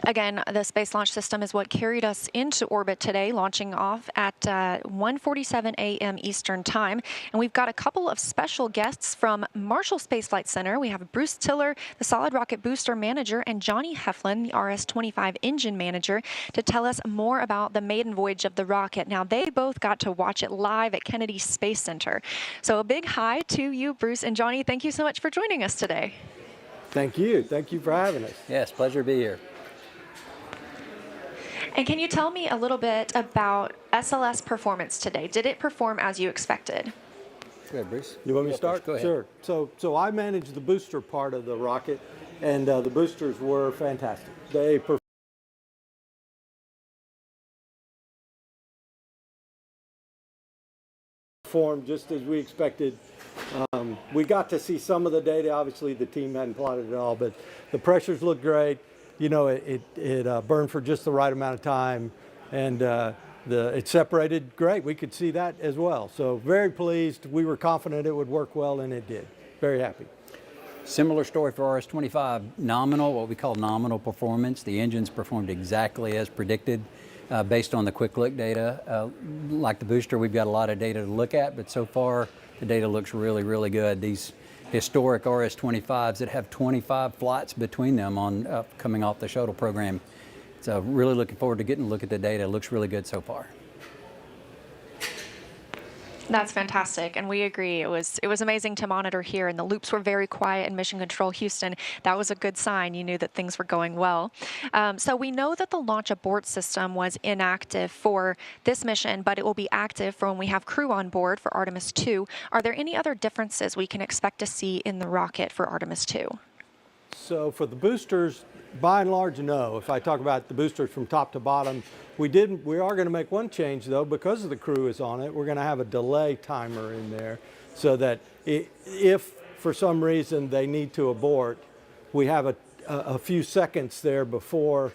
Again, the Space Launch System is what carried us into orbit today, launching off at 1:47 a.m. Eastern Time. And we've got a couple of special guests from Marshall Space Flight Center. We have Bruce Tiller, the Solid Rocket Booster Manager, and Johnny Heflin, the RS-25 Engine Manager, to tell us more about the maiden voyage of the rocket. Now, they both got to watch it live at Kennedy Space Center. So a big hi to you, Bruce and Johnny. Thank you so much for joining us today. Thank you. Thank you for having us. Yes, pleasure to be here. And can you tell me a little bit about SLS performance today? Did it perform as you expected? Go ahead, Bruce. You want me to start? Go ahead. Sure. So I managed the booster part of the rocket, and the boosters were fantastic. They performed just as we expected. We got to see some of the data. Obviously, the team hadn't plotted it all, but the pressures looked great. You know, it burned for just the right amount of time, and it separated great. We could see that as well. So very pleased. We were confident it would work well, and it did. Very happy. Similar story for RS-25. Nominal, what we call nominal performance. The engines performed exactly as predicted based on the quick look data. Like the booster, we've got a lot of data to look at, but so far the data looks really, really good. These historic RS-25s that have 25 flights between them on coming off the shuttle program. So really looking forward to getting a look at the data. It looks really good so far. That's fantastic, and we agree. It was amazing to monitor here, and the loops were very quiet in Mission Control Houston. That was a good sign. You knew that things were going well. So we know that the launch abort system was inactive for this mission, but it will be active for when we have crew on board for Artemis II. Are there any other differences we can expect to see in the rocket for Artemis II? So for the boosters, by and large, no. If I talk about the boosters from top to bottom, we are going to make one change though, because of the crew is on it. We're going to have a delay timer in there so that if for some reason they need to abort, we have a few seconds there before,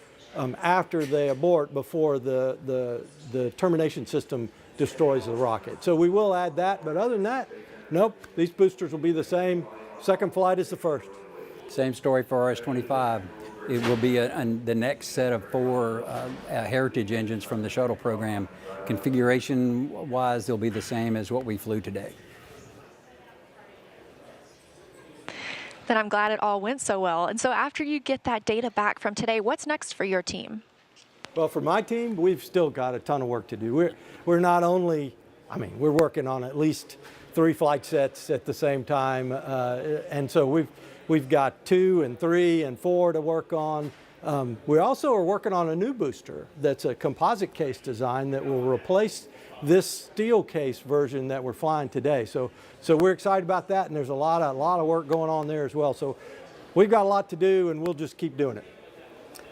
after they abort, before the termination system destroys the rocket. So we will add that, but other than that, nope, these boosters will be the same. Second flight is the first. Same story for RS-25. It will be the next set of 4 heritage engines from the shuttle program. Configuration-wise, they'll be the same as what we flew today. Then I'm glad it all went so well. And so after you get that data back from today, what's next for your team? Well, for my team, we've still got a ton of work to do. We're not only, we're working on at least 3 flight sets at the same time, and so we've got 2 and 3 and 4 to work on. We also are working on a new booster that's a composite case design that will replace this steel case version that we're flying today. So we're excited about that, and there's a lot of work going on there as well. So we've got a lot to do, and we'll just keep doing it.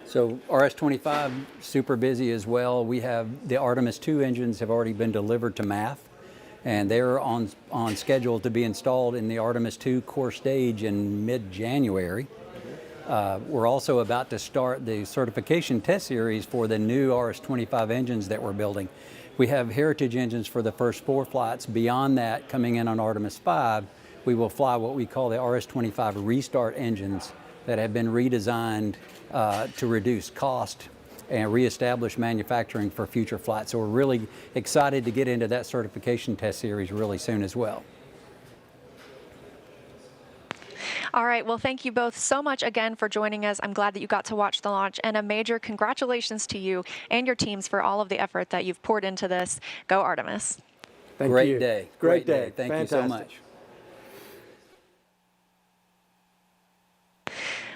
So RS-25, super busy as well. We have the Artemis II engines have already been delivered to MAF, and they're on schedule to be installed in the Artemis II core stage in mid-January. We're also about to start the certification test series for the new RS-25 engines that we're building. We have heritage engines for the first 4 flights. Beyond that, coming in on Artemis V, we will fly what we call the RS-25 restart engines that have been redesigned to reduce cost and reestablish manufacturing for future flights. So we're really excited to get into that certification test series really soon as well. All right, well, thank you both so much again for joining us. I'm glad that you got to watch the launch, and a major congratulations to you and your teams for all of the effort that you've poured into this. Go Artemis. Great day. Great day. Thank Fantastic. you so much.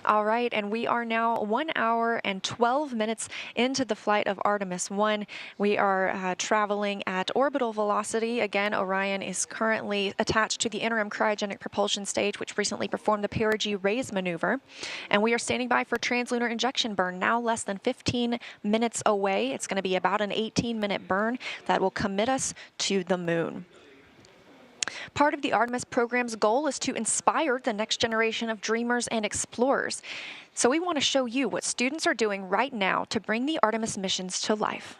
All right, and we are now 1 hour and 12 minutes into the flight of Artemis I. We are traveling at orbital velocity. Again, Orion is currently attached to the interim cryogenic propulsion stage, which recently performed the perigee raise maneuver. And we are standing by for translunar injection burn, now less than 15 minutes away. It's going to be about an 18-minute burn that will commit us to the moon. Part of the Artemis program's goal is to inspire the next generation of dreamers and explorers. So we want to show you what students are doing right now to bring the Artemis missions to life.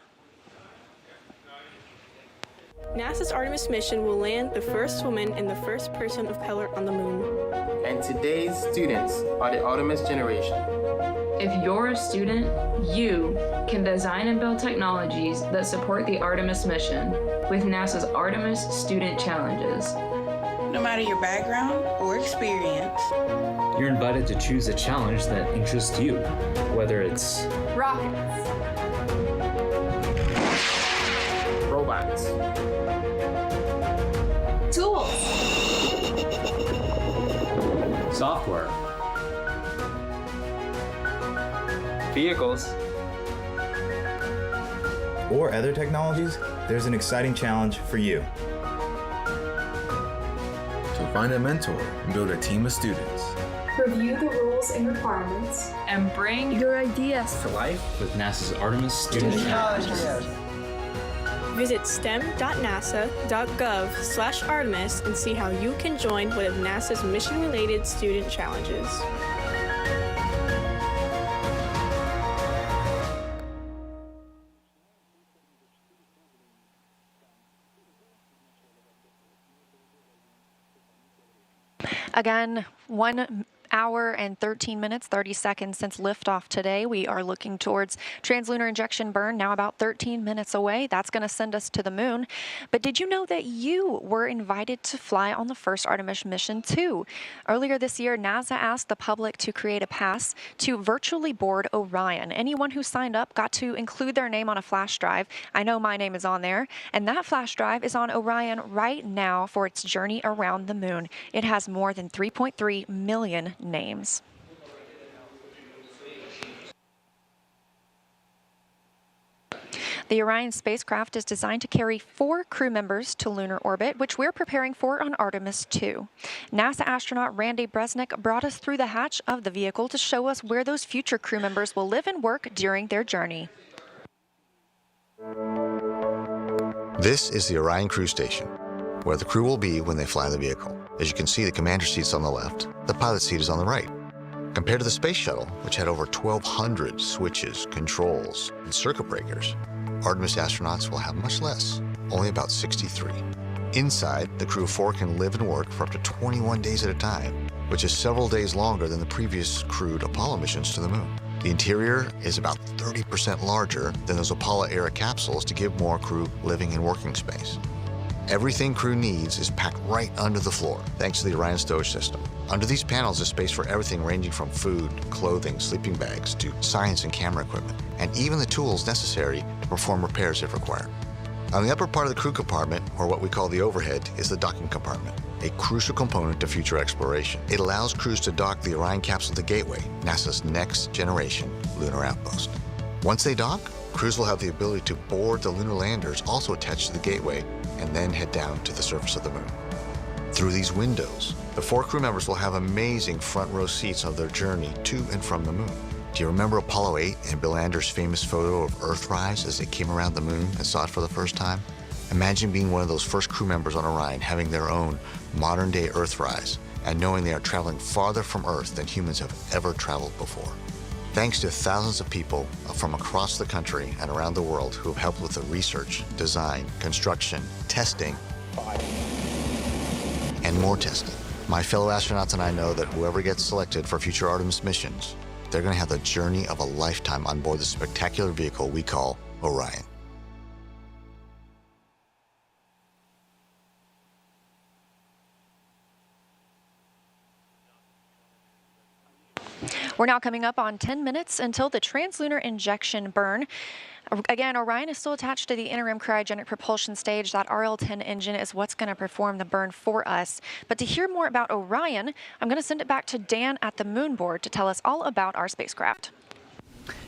NASA's Artemis mission will land the first woman and the first person of color on the moon. And today's students are the Artemis generation. If you're a student, you can design and build technologies that support the Artemis mission with NASA's Artemis Student Challenges. No matter your background or experience, you're invited to choose a challenge that interests you, whether it's rockets, robots, tools, software, vehicles, or other technologies, there's an exciting challenge for you. To find a mentor and build a team of students. Review the rules and requirements, and bring your ideas to life with NASA's Artemis Student Challenges. Visit stem.nasa.gov/Artemis and see how you can join one of NASA's mission-related student challenges. Again, 1 hour and 13 minutes, 30 seconds since liftoff today. We are looking towards translunar injection burn, now about 13 minutes away. That's going to send us to the moon. But did you know that you were invited to fly on the first Artemis mission too? Earlier this year, NASA asked the public to create a pass to virtually board Orion. Anyone who signed up got to include their name on a flash drive. I know my name is on there, and that flash drive is on Orion right now for its journey around the moon. It has more than 3.3 million names. The Orion spacecraft is designed to carry 4 crew members to lunar orbit, which we're preparing for on Artemis II. NASA astronaut Randy Bresnik brought us through the hatch of the vehicle to show us where those future crew members will live and work during their journey. This is the Orion crew station, where the crew will be when they fly the vehicle. As you can see, the commander seat's on the left, the pilot seat is on the right. Compared to the space shuttle, which had over 1,200 switches, controls, and circuit breakers, Artemis astronauts will have much less, only about 63. Inside, the crew of 4 can live and work for up to 21 days at a time, which is several days longer than the previous crewed Apollo missions to the moon. The interior is about 30% larger than those Apollo-era capsules to give more crew living and working space. Everything crew needs is packed right under the floor, thanks to the Orion stowage system. Under these panels is space for everything ranging from food, clothing, sleeping bags, to science and camera equipment, and even the tools necessary to perform repairs if required. On the upper part of the crew compartment, or what we call the overhead, is the docking compartment, a crucial component to future exploration. It allows crews to dock the Orion capsule to Gateway, NASA's next generation lunar outpost. Once they dock, crews will have the ability to board the lunar landers also attached to the Gateway and then head down to the surface of the moon. Through these windows, the 4 crew members will have amazing front row seats of their journey to and from the moon. Do you remember Apollo 8 and Bill Anders' famous photo of Earthrise as they came around the moon and saw it for the first time? Imagine being one of those first crew members on Orion having their own modern-day Earthrise and knowing they are traveling farther from Earth than humans have ever traveled before. Thanks to thousands of people from across the country and around the world who have helped with the research, design, construction, testing, and more testing. My fellow astronauts and I know that whoever gets selected for future Artemis missions, they're going to have the journey of a lifetime on board the spectacular vehicle we call Orion. We're now coming up on 10 minutes until the translunar injection burn. Again, Orion is still attached to the interim cryogenic propulsion stage. That RL-10 engine is what's going to perform the burn for us. But to hear more about Orion, I'm going to send it back to Dan at the moon board to tell us all about our spacecraft.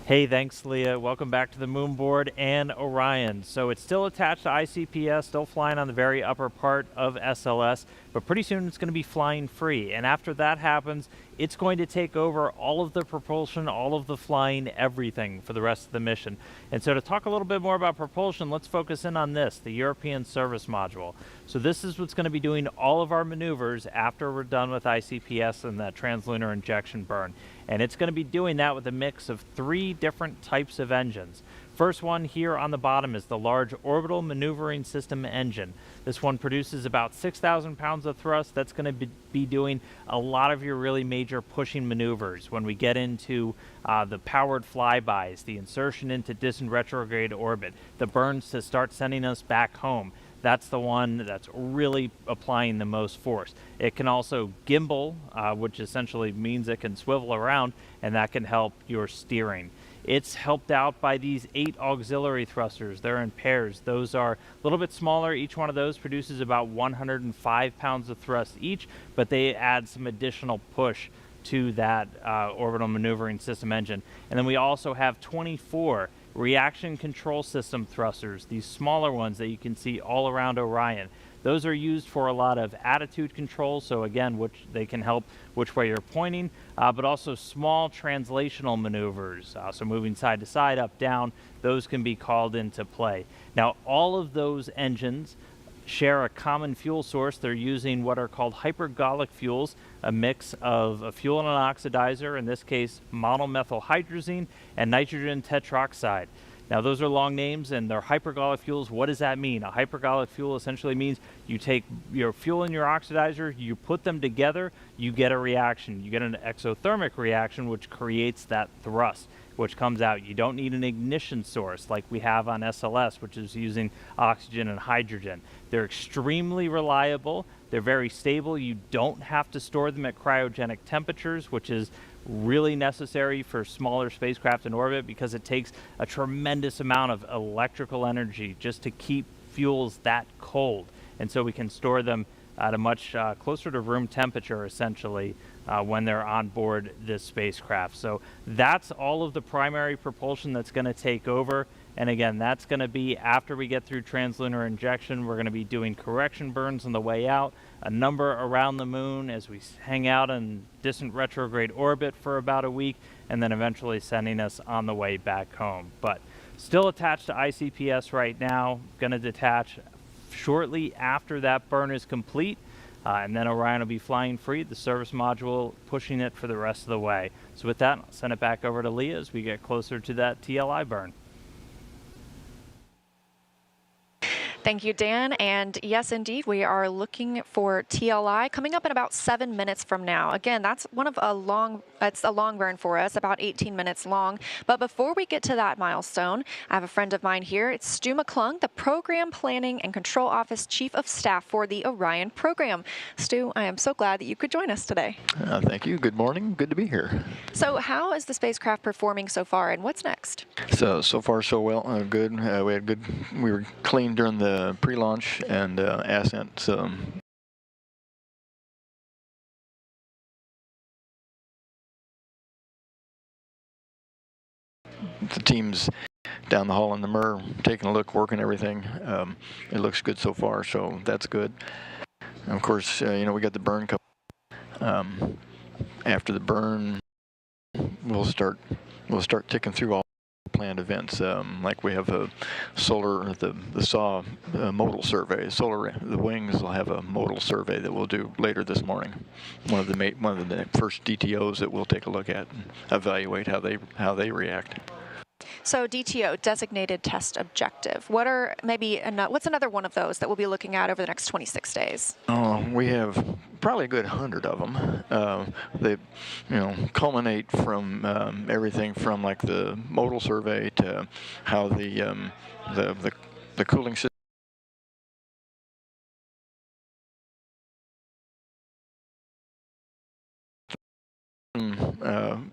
Hey, thanks, Leah. Welcome back to the moon board and Orion. So it's still attached to ICPS, still flying on the very upper part of SLS, but pretty soon it's going to be flying free. And after that happens, it's going to take over all of the propulsion, all of the flying, everything for the rest of the mission. And so to talk a little bit more about propulsion, let's focus in on this, the European Service Module. So this is what's going to be doing all of our maneuvers after we're done with ICPS and that translunar injection burn. And it's going to be doing that with a mix of 3 different types of engines. First one here on the bottom is the large orbital maneuvering system engine. This one produces about 6,000 pounds of thrust. That's going to be doing a lot of your really major pushing maneuvers when we get into the powered flybys, the insertion into distant retrograde orbit, the burns to start sending us back home. That's the one that's really applying the most force. It can also gimbal, which essentially means it can swivel around, and that can help your steering. It's helped out by these 8 auxiliary thrusters. They're in pairs. Those are a little bit smaller. Each one of those produces about 105 pounds of thrust each, but they add some additional push to that orbital maneuvering system engine. And then we also have 24 reaction control system thrusters, these smaller ones that you can see all around Orion. Those are used for a lot of attitude control, so again, they can help which way you're pointing, but also small translational maneuvers, so moving side to side, up, down, those can be called into play. Now, all of those engines share a common fuel source. They're using what are called hypergolic fuels, a mix of a fuel and an oxidizer, in this case monomethylhydrazine and nitrogen tetroxide. Now those are long names and they're hypergolic fuels. What does that mean? A hypergolic fuel essentially means you take your fuel and your oxidizer, you put them together, you get a reaction. You get an exothermic reaction which creates that thrust which comes out. You don't need an ignition source like we have on SLS, which is using oxygen and hydrogen. They're extremely reliable. They're very stable. You don't have to store them at cryogenic temperatures, which is really necessary for smaller spacecraft in orbit because it takes a tremendous amount of electrical energy just to keep fuels that cold. And so we can store them at a much closer to room temperature, essentially, when they're on board this spacecraft. So that's all of the primary propulsion that's going to take over. And again, that's going to be after we get through translunar injection. We're going to be doing correction burns on the way out, a number around the moon as we hang out in distant retrograde orbit for about a week, and then eventually sending us on the way back home. But still attached to ICPS right now, going to detach shortly after that burn is complete, and then Orion will be flying free, the service module pushing it for the rest of the way. So with that, I'll send it back over to Leah as we get closer to that TLI burn. Thank you, Dan. And yes, indeed, we are looking for TLI coming up in about 7 minutes from now. Again, that's it's a long burn for us, about 18 minutes long. But before we get to that milestone, I have a friend of mine here. It's Stu McClung, the Program Planning and Control Office Chief of Staff for the Orion program. Stu, I am so glad that you could join us today. Thank you. Good morning. Good to be here. So how is the spacecraft performing so far, and what's next? So far so well. Good. We were clean during the pre-launch and ascent. So the team's down the hall in the MUR, taking a look, working everything. It looks good so far, so that's good. And of course, we got the burn coming. After the burn, we'll start ticking through all planned events, like we have a solar, the SAW modal survey. The wings will have a modal survey that we'll do later this morning. One of the first DTOs that we'll take a look at and evaluate how they react. So DTO, designated test objective. What's another one of those that we'll be looking at over the next 26 days? Oh, we have probably a good 100 of them. They, culminate from everything from like the modal survey to how the cooling system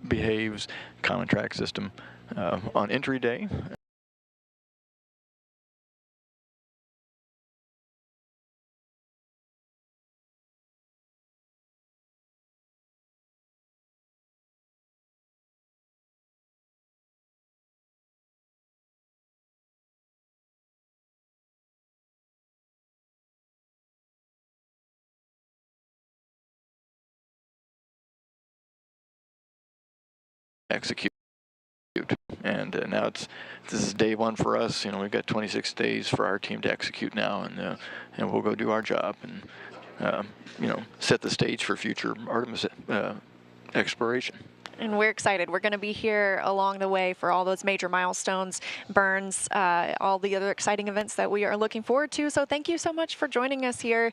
behaves, common track system on entry day. Execute, and now this is day one for us. We've got 26 days for our team to execute now, and we'll go do our job and set the stage for future Artemis exploration. And we're excited. We're going to be here along the way for all those major milestones, burns, all the other exciting events that we are looking forward to. So thank you so much for joining us here.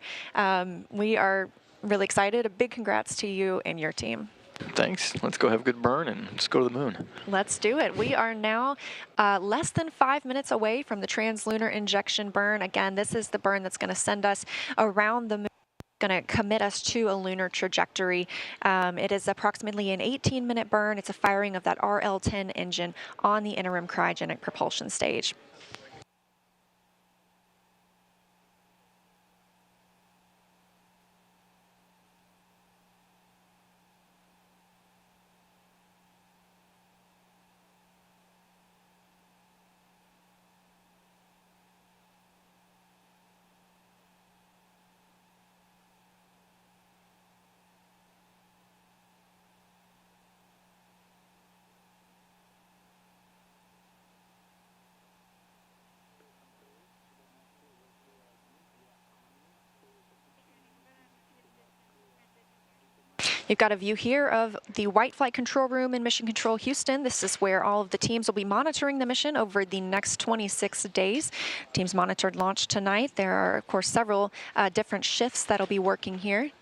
We are really excited. A big congrats to you and your team. Thanks. Let's go have a good burn and let's go to the moon. Let's do it. We are now less than 5 minutes away from the translunar injection burn. Again, this is the burn that's going to send us around the moon, going to commit us to a lunar trajectory. It is approximately an 18-minute burn. It's a firing of that RL-10 engine on the interim cryogenic propulsion stage. You've got a view here of the White Flight Control Room in Mission Control Houston. This is where all of the teams will be monitoring the mission over the next 26 days. Teams monitored launch tonight. There are, of course, several different shifts that'll be working here.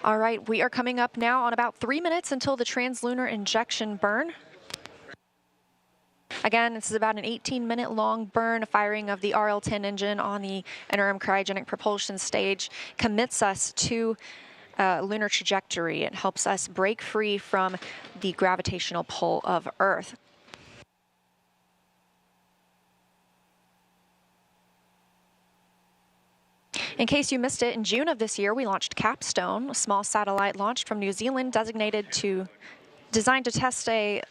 All right, we are coming up now on about 3 minutes until the translunar injection burn. Again, this is about an 18-minute long burn. A firing of the RL-10 engine on the interim cryogenic propulsion stage commits us to lunar trajectory. It helps us break free from the gravitational pull of Earth. In case you missed it, in June of this year, we launched Capstone, a small satellite launched from New Zealand designed to test a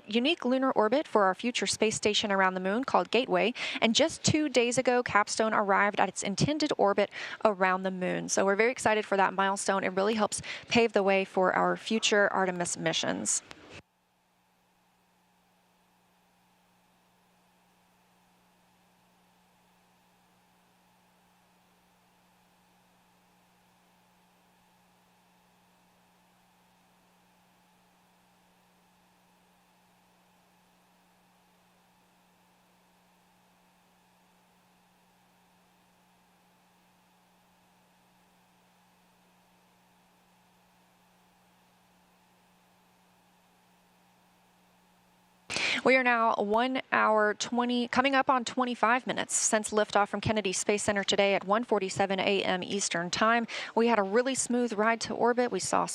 unique lunar orbit for our future space station around the moon called Gateway. And just 2 days ago, Capstone arrived at its intended orbit around the moon. So we're very excited for that milestone. It really helps pave the way for our future Artemis missions. We are now 1 hour 20, coming up on 25 minutes since liftoff from Kennedy Space Center today at 1:47 a.m. Eastern Time. We had a really smooth ride to orbit. We saw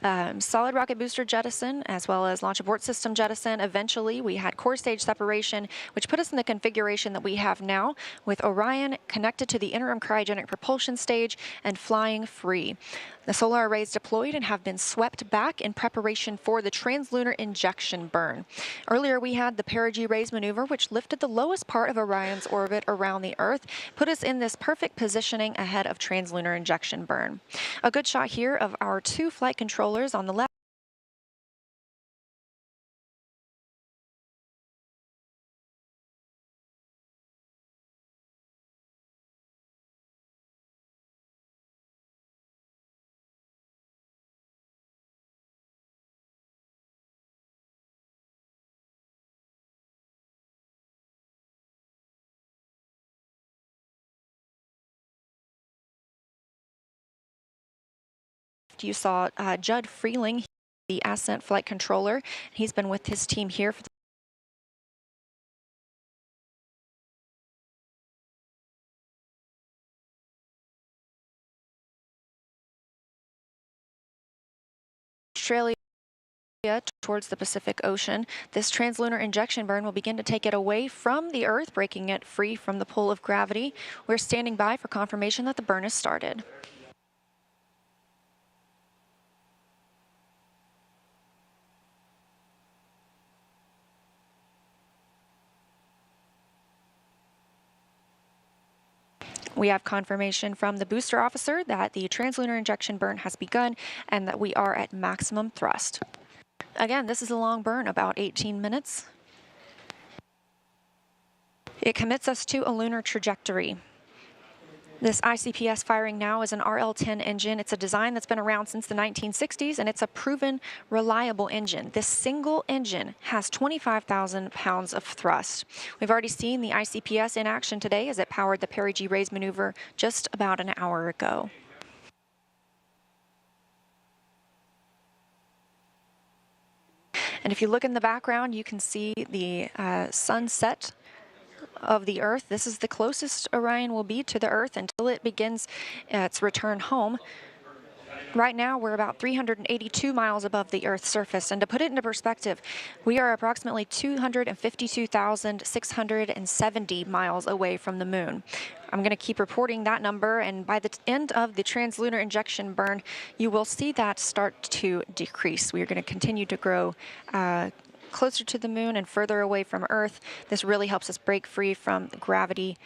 solid rocket booster jettison, as well as launch abort system jettison. Eventually, we had core stage separation, which put us in the configuration that we have now, with Orion connected to the interim cryogenic propulsion stage and flying free. The solar arrays deployed and have been swept back in preparation for the translunar injection burn. Earlier, we had the perigee raise maneuver, which lifted the lowest part of Orion's orbit around the Earth, put us in this perfect positioning ahead of translunar injection burn. A good shot here of our two flight controllers on the left. You saw Judd Freeling, the Ascent flight controller. He's been with his team here for Australia towards the Pacific Ocean. This translunar injection burn will begin to take it away from the Earth, breaking it free from the pull of gravity. We're standing by for confirmation that the burn has started. We have confirmation from the booster officer that the translunar injection burn has begun and that we are at maximum thrust. Again, this is a long burn, about 18 minutes. It commits us to a lunar trajectory. This ICPS firing now is an RL-10 engine. It's a design that's been around since the 1960s, and it's a proven, reliable engine. This single engine has 25,000 pounds of thrust. We've already seen the ICPS in action today as it powered the perigee raise maneuver just about an hour ago. And if you look in the background, you can see the sunset of the Earth. This is the closest Orion will be to the Earth until it begins its return home. Right now, we're about 382 miles above the Earth's surface. And to put it into perspective, we are approximately 252,670 miles away from the Moon. I'm going to keep reporting that number, and by the end of the translunar injection burn, you will see that start to decrease. We are going to continue to grow closer to the Moon and further away from Earth. This really helps us break free from gravity.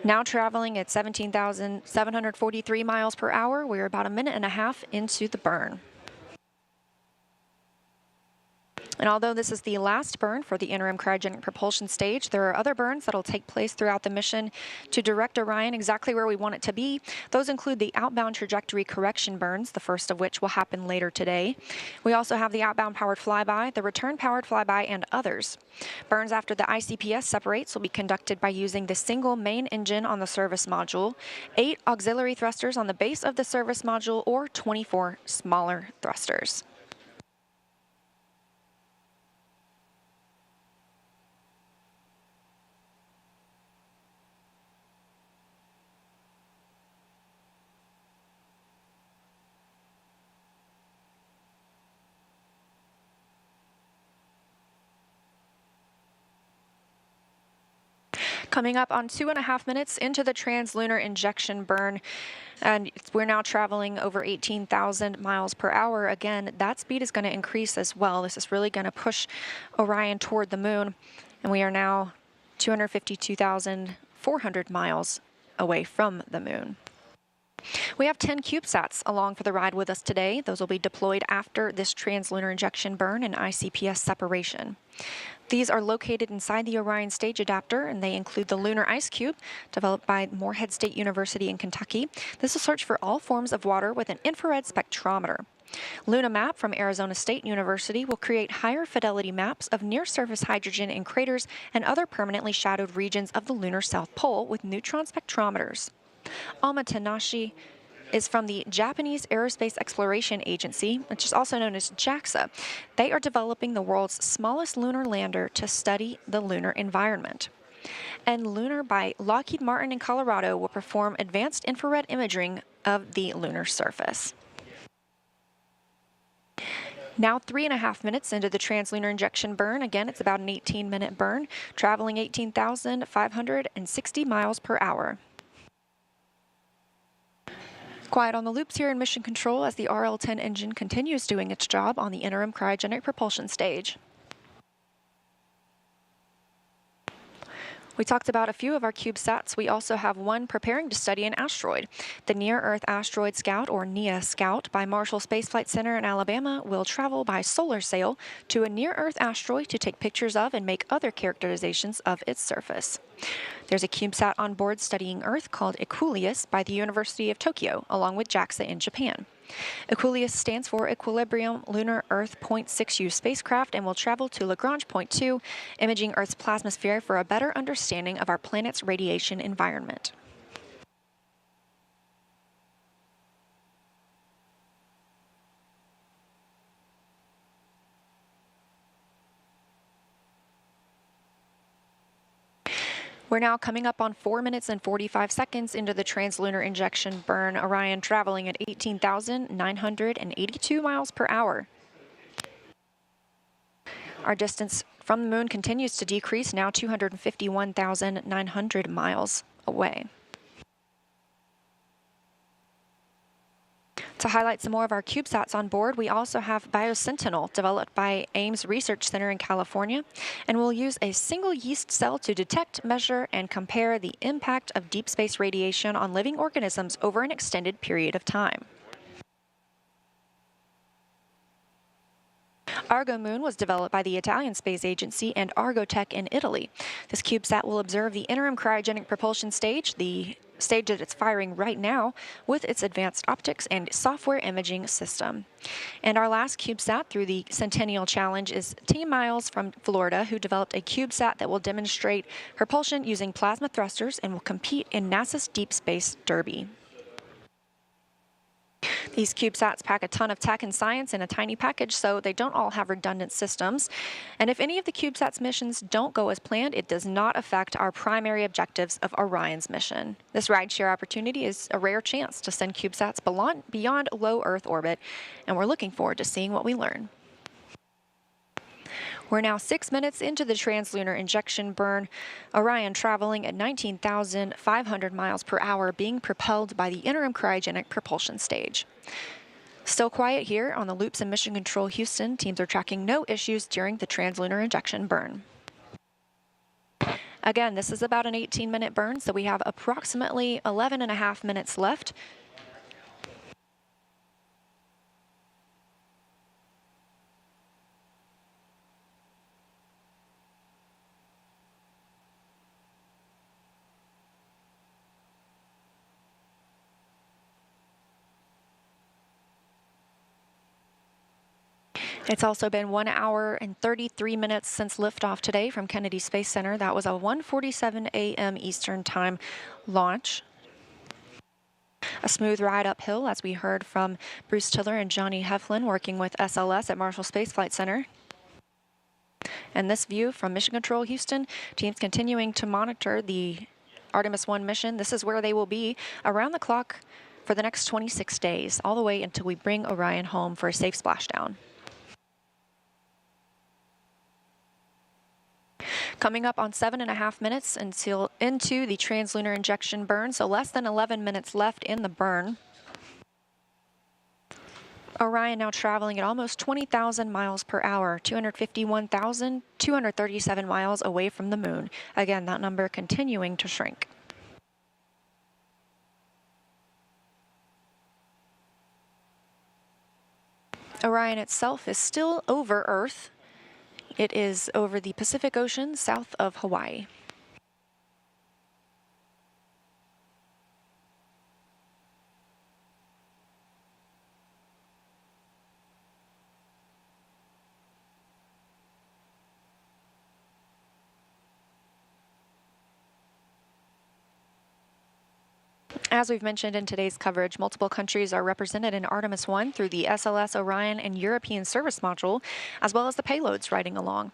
Now traveling at 17,743 miles per hour, we're about a minute and a half into the burn. And although this is the last burn for the interim cryogenic propulsion stage, there are other burns that will take place throughout the mission to direct Orion exactly where we want it to be. Those include the outbound trajectory correction burns, the first of which will happen later today. We also have the outbound powered flyby, the return powered flyby, and others. Burns after the ICPS separates will be conducted by using the single main engine on the service module, 8 auxiliary thrusters on the base of the service module, or 24 smaller thrusters. Coming up on 2.5 minutes into the translunar injection burn, and we're now traveling over 18,000 miles per hour. Again, that speed is going to increase as well. This is really going to push Orion toward the Moon, and we are now 252,400 miles away from the Moon. We have 10 CubeSats along for the ride with us today. Those will be deployed after this translunar injection burn and ICPS separation. These are located inside the Orion stage adapter, and they include the Lunar Ice Cube, developed by Morehead State University in Kentucky. This will search for all forms of water with an infrared spectrometer. LunaMap from Arizona State University will create higher fidelity maps of near-surface hydrogen in craters and other permanently shadowed regions of the lunar South Pole with neutron spectrometers. Omatanashi is from the Japanese Aerospace Exploration Agency, which is also known as JAXA. They are developing the world's smallest lunar lander to study the lunar environment. And Lunar by Lockheed Martin in Colorado will perform advanced infrared imaging of the lunar surface. Now 3.5 minutes into the translunar injection burn. Again, it's about an 18-minute burn, traveling 18,560 miles per hour. Quiet on the loops here in mission control as the RL-10 engine continues doing its job on the interim cryogenic propulsion stage. We talked about a few of our CubeSats. We also have one preparing to study an asteroid. The Near-Earth Asteroid Scout, or NEA Scout, by Marshall Space Flight Center in Alabama will travel by solar sail to a near-Earth asteroid to take pictures of and make other characterizations of its surface. There's a CubeSat on board studying Earth called Equuleus by the University of Tokyo, along with JAXA in Japan. Equuleus stands for Equilibrium Lunar Earth Point 6U spacecraft and will travel to Lagrange Point 2, imaging Earth's plasmasphere for a better understanding of our planet's radiation environment. We're now coming up on 4 minutes and 45 seconds into the translunar injection burn. Orion traveling at 18,982 miles per hour. Our distance from the moon continues to decrease, now 251,900 miles away. To highlight some more of our CubeSats on board, we also have BioSentinel, developed by Ames Research Center in California, and will use a single yeast cell to detect, measure, and compare the impact of deep space radiation on living organisms over an extended period of time. Argo Moon was developed by the Italian Space Agency and Argotech in Italy. This CubeSat will observe the interim cryogenic propulsion stage, the stage that it's firing right now, with its advanced optics and software imaging system. And our last CubeSat through the Centennial Challenge is Team Miles from Florida, who developed a CubeSat that will demonstrate propulsion using plasma thrusters and will compete in NASA's Deep Space Derby. These CubeSats pack a ton of tech and science in a tiny package, so they don't all have redundant systems. And if any of the CubeSats missions don't go as planned, it does not affect our primary objectives of Orion's mission. This rideshare opportunity is a rare chance to send CubeSats beyond low Earth orbit, and we're looking forward to seeing what we learn. We're now 6 minutes into the translunar injection burn. Orion traveling at 19,500 miles per hour, being propelled by the interim cryogenic propulsion stage. Still quiet here on the loops in Mission Control Houston. Teams are tracking no issues during the translunar injection burn. Again, this is about an 18-minute burn, so we have approximately 11.5 minutes left. It's also been 1 hour and 33 minutes since liftoff today from Kennedy Space Center. That was a 1:47 a.m. Eastern Time launch. A smooth ride uphill, as we heard from Bruce Tiller and Johnny Heflin working with SLS at Marshall Space Flight Center. And this view from Mission Control Houston, teams continuing to monitor the Artemis I mission. This is where they will be around the clock for the next 26 days, all the way until we bring Orion home for a safe splashdown. Coming up on 7.5 minutes until into the translunar injection burn, so less than 11 minutes left in the burn. Orion now traveling at almost 20,000 miles per hour, 251,237 miles away from the moon. Again, that number continuing to shrink. Orion itself is still over Earth. It is over the Pacific Ocean south of Hawaii. As we've mentioned in today's coverage, multiple countries are represented in Artemis I through the SLS, Orion, and European Service Module, as well as the payloads riding along.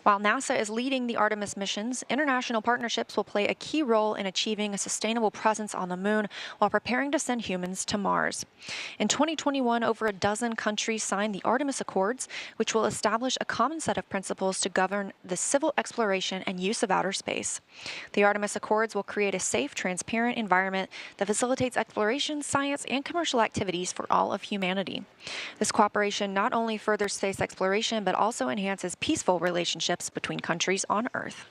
While NASA is leading the Artemis missions, international partnerships will play a key role in achieving a sustainable presence on the Moon while preparing to send humans to Mars. In 2021, over a dozen countries signed the Artemis Accords, which will establish a common set of principles to govern the civil exploration and use of outer space. The Artemis Accords will create a safe, transparent environment that facilitates exploration, science, and commercial activities for all of humanity. This cooperation not only furthers space exploration, but also enhances peaceful relationships between countries on Earth.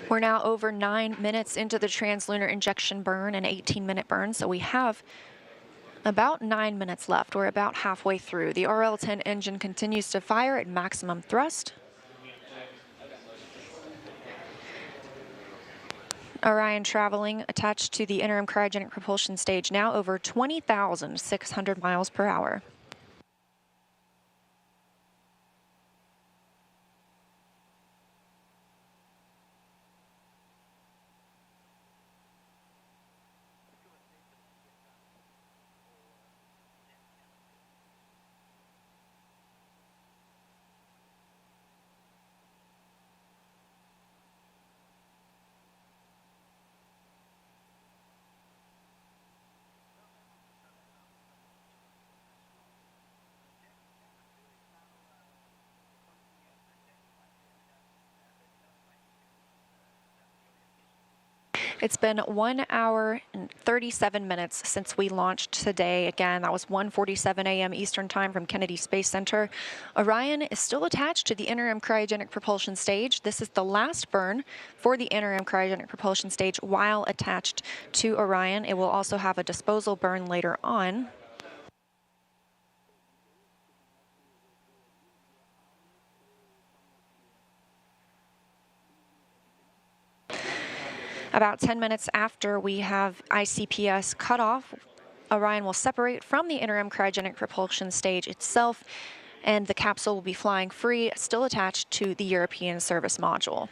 We're now over 9 minutes into the translunar injection burn, an 18-minute burn, so we have about 9 minutes left. We're about halfway through. The RL-10 engine continues to fire at maximum thrust. Orion traveling attached to the interim cryogenic propulsion stage, now over 20,600 miles per hour. It's been 1 hour and 37 minutes since we launched today. Again, that was 1:47 a.m. Eastern Time from Kennedy Space Center. Orion is still attached to the interim cryogenic propulsion stage. This is the last burn for the interim cryogenic propulsion stage while attached to Orion. It will also have a disposal burn later on. About 10 minutes after we have ICPS cut off, Orion will separate from the interim cryogenic propulsion stage itself, and the capsule will be flying free, still attached to the European Service Module.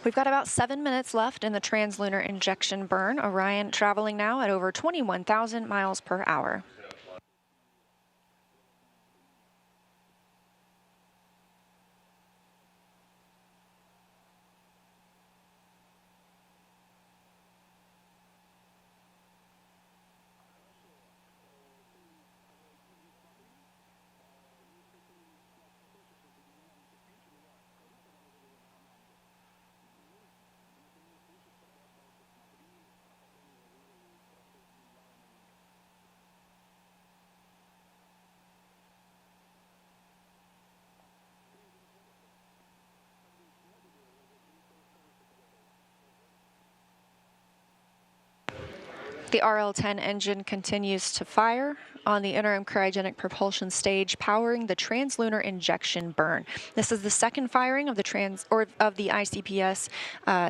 We've got about 7 minutes left in the translunar injection burn. Orion traveling now at over 21,000 miles per hour. The RL-10 engine continues to fire on the interim cryogenic propulsion stage, powering the translunar injection burn. This is the second firing of the ICPS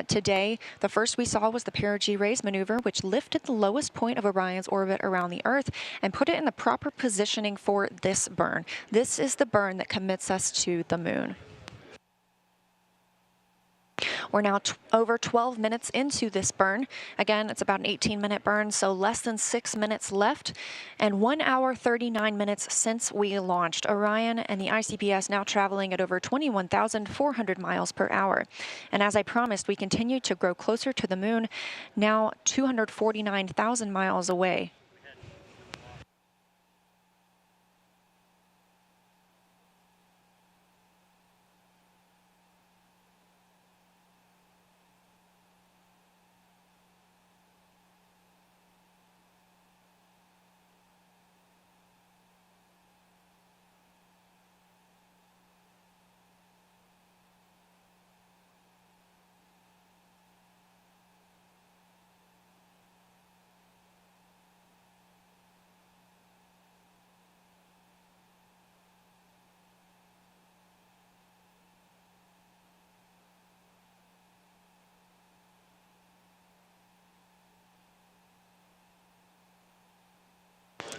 today. The first we saw was the perigee raise maneuver, which lifted the lowest point of Orion's orbit around the Earth and put it in the proper positioning for this burn. This is the burn that commits us to the Moon. We're now over 12 minutes into this burn. Again, it's about an 18-minute burn, so less than 6 minutes left, and 1 hour 39 minutes since we launched. Orion and the ICPS now traveling at over 21,400 miles per hour. And as I promised, we continue to grow closer to the Moon, now 249,000 miles away.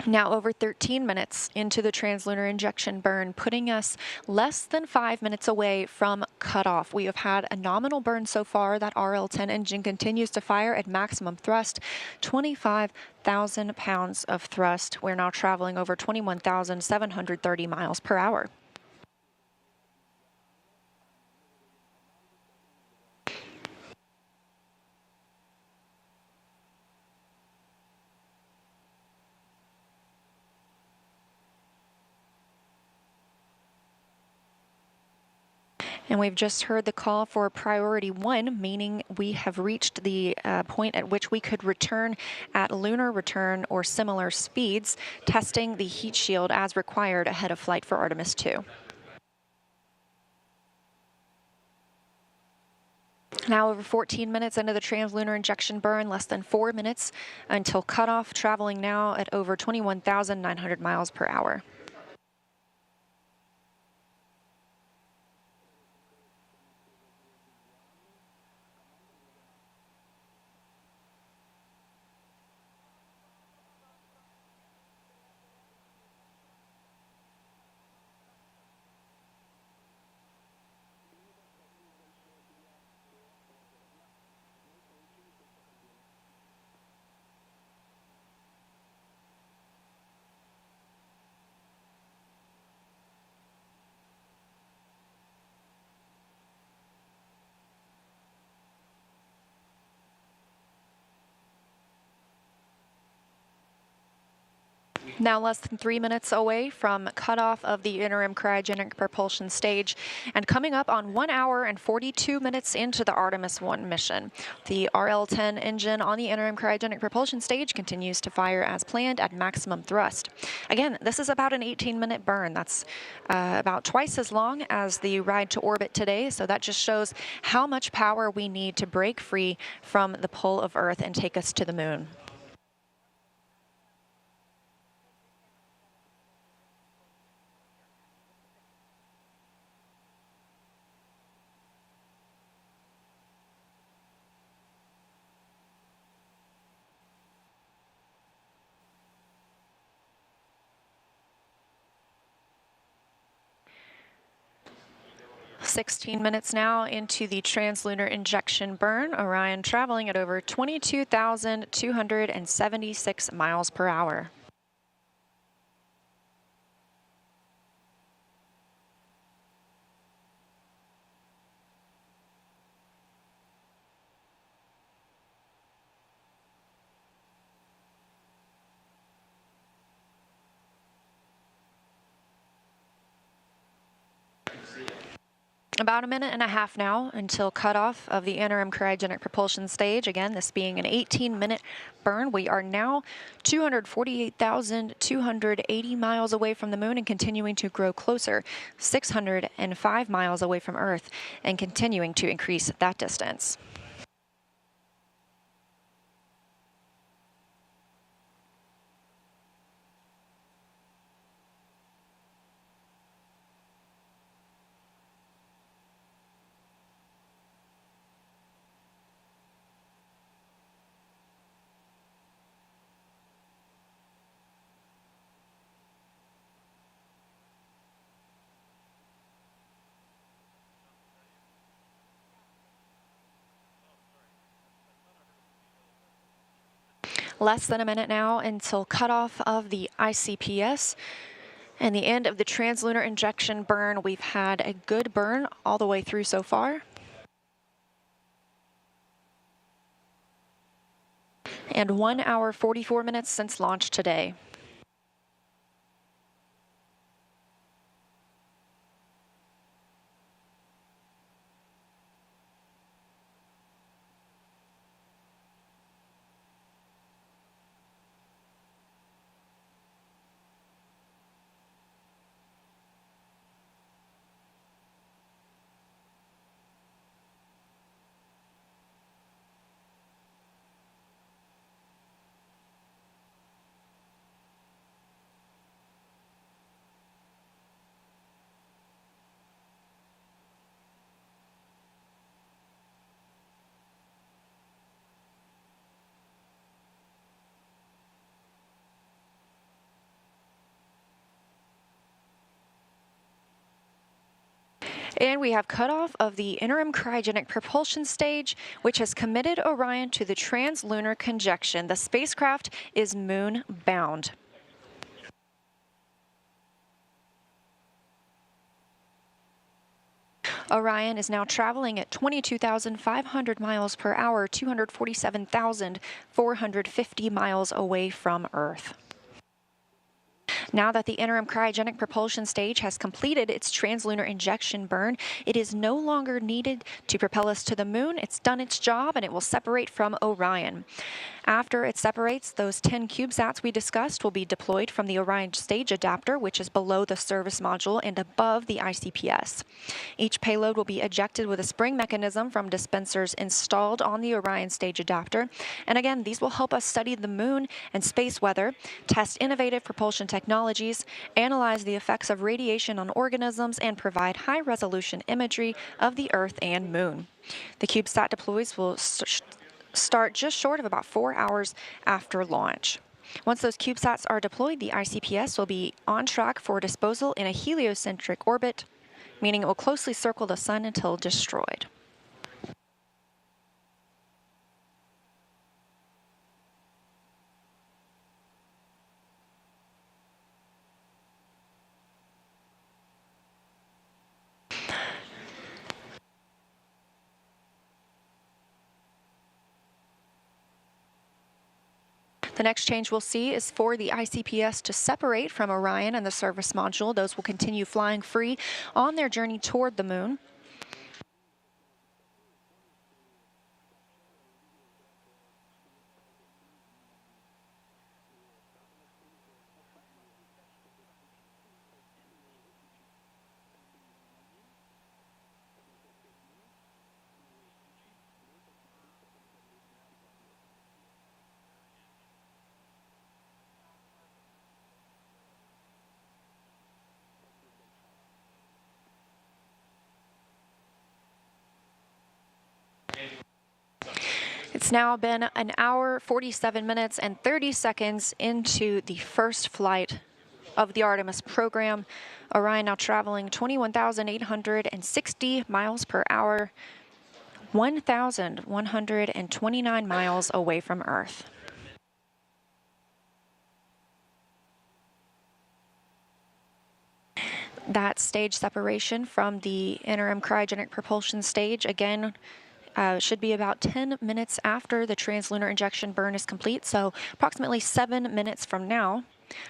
Now over 13 minutes into the translunar injection burn, putting us less than 5 minutes away from cutoff. We have had a nominal burn so far. That RL-10 engine continues to fire at maximum thrust, 25,000 pounds of thrust. We're now traveling over 21,730 miles per hour. And we've just heard the call for priority 1, meaning we have reached the point at which we could return at lunar return or similar speeds, testing the heat shield as required ahead of flight for Artemis II. Now over 14 minutes into the translunar injection burn, less than 4 minutes until cutoff, traveling now at over 21,900 miles per hour. Now less than 3 minutes away from cutoff of the interim cryogenic propulsion stage, and coming up on 1 hour and 42 minutes into the Artemis I mission. The RL-10 engine on the interim cryogenic propulsion stage continues to fire as planned at maximum thrust. Again, this is about an 18-minute burn. That's about twice as long as the ride to orbit today, so that just shows how much power we need to break free from the pull of Earth and take us to the moon. "16 minutes now into the translunar injection burn, Orion traveling at over 22,276 miles per hour. About a minute and a half now until cutoff of the interim cryogenic propulsion stage. Again, this being an 18-minute burn. We are now 248,280 miles away from the moon and continuing to grow closer, 605 miles away from Earth, and continuing to increase that distance. Less than a minute now until cutoff of the ICPS and the end of the translunar injection burn. We've had a good burn all the way through so far. And 1 hour 44 minutes since launch today. And we have cutoff of the interim cryogenic propulsion stage, which has committed Orion to the translunar conjunction. The spacecraft is moon-bound. Orion is now traveling at 22,500 miles per hour, 247,450 miles away from Earth. Now that the interim cryogenic propulsion stage has completed its translunar injection burn, it is no longer needed to propel us to the moon. It's done its job, and it will separate from Orion. After it separates, those 10 CubeSats we discussed will be deployed from the Orion stage adapter, which is below the service module and above the ICPS. Each payload will be ejected with a spring mechanism from dispensers installed on the Orion stage adapter. And again, these will help us study the moon and space weather, test innovative propulsion technologies, analyze the effects of radiation on organisms, and provide high-resolution imagery of the Earth and moon. The CubeSat deploys will start just short of about 4 hours after launch. Once those CubeSats are deployed, the ICPS will be on track for disposal in a heliocentric orbit, meaning it will closely circle the sun until destroyed. The next change we'll see is for the ICPS to separate from Orion and the service module. Those will continue flying free on their journey toward the moon. It's now been an hour, 47 minutes, and 30 seconds into the first flight of the Artemis program. Orion now traveling 21,860 miles per hour, 1,129 miles away from Earth. That stage separation from the interim cryogenic propulsion stage, again, should be about 10 minutes after the translunar injection burn is complete, so approximately 7 minutes from now.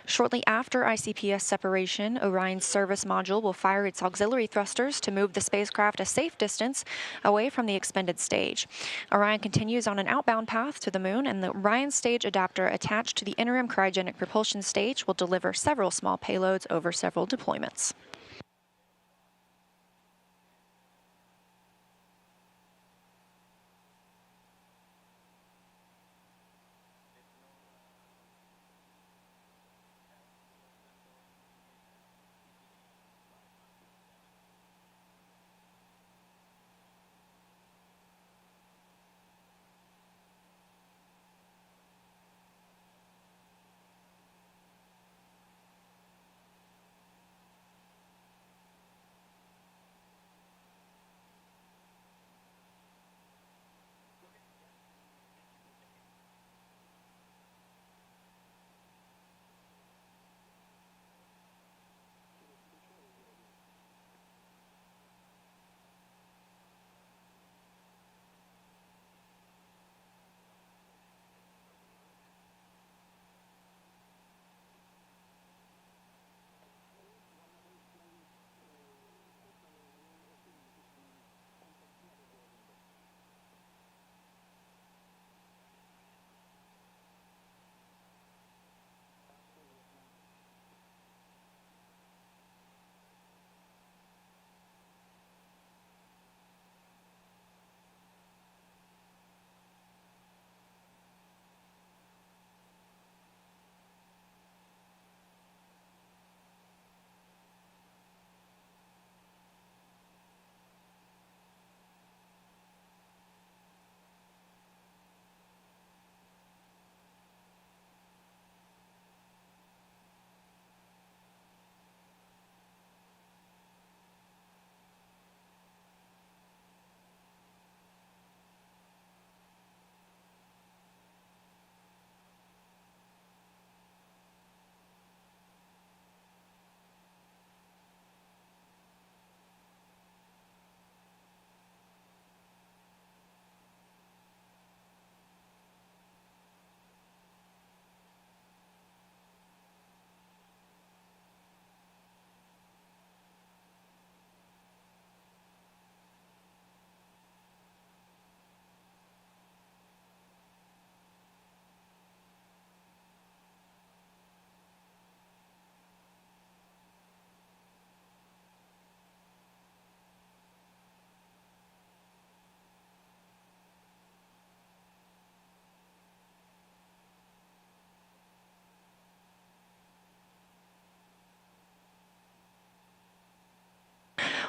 Shortly after ICPS separation, Orion's service module will fire its auxiliary thrusters to move the spacecraft a safe distance away from the expended stage. Orion continues on an outbound path to the moon, and the Orion stage adapter attached to the interim cryogenic propulsion stage will deliver several small payloads over several deployments.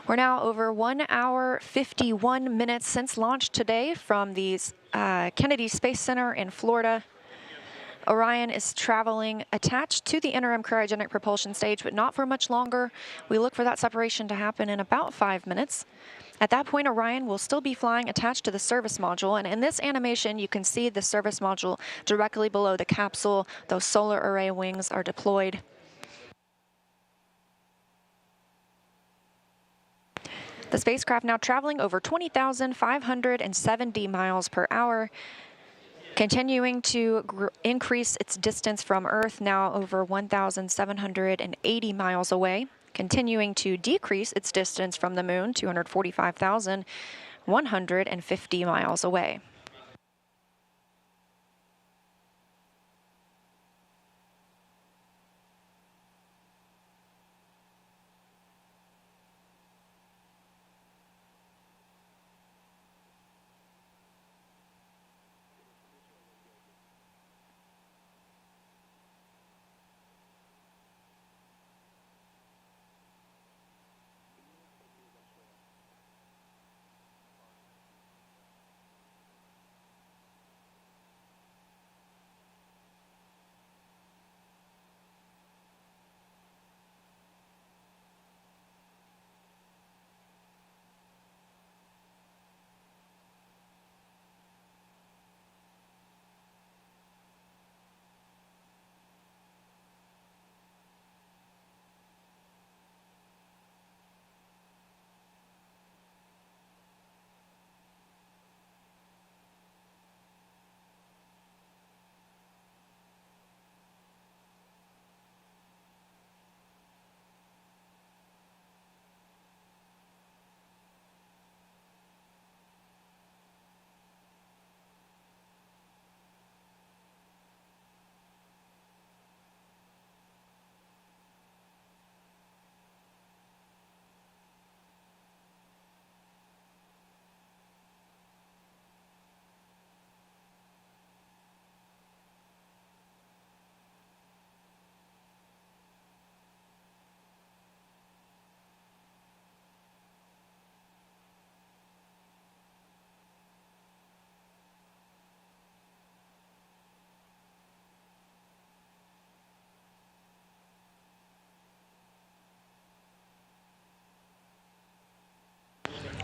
We're now over 1 hour, 51 minutes since launch today from the Kennedy Space Center in Florida. Orion is traveling attached to the interim cryogenic propulsion stage, but not for much longer. We look for that separation to happen in about 5 minutes. At that point, Orion will still be flying attached to the service module, and in this animation, you can see the service module directly below the capsule. Those solar array wings are deployed. The spacecraft now traveling over 20,570 miles per hour, continuing to increase its distance from Earth, now over 1,780 miles away, continuing to decrease its distance from the Moon, 245,150 miles away.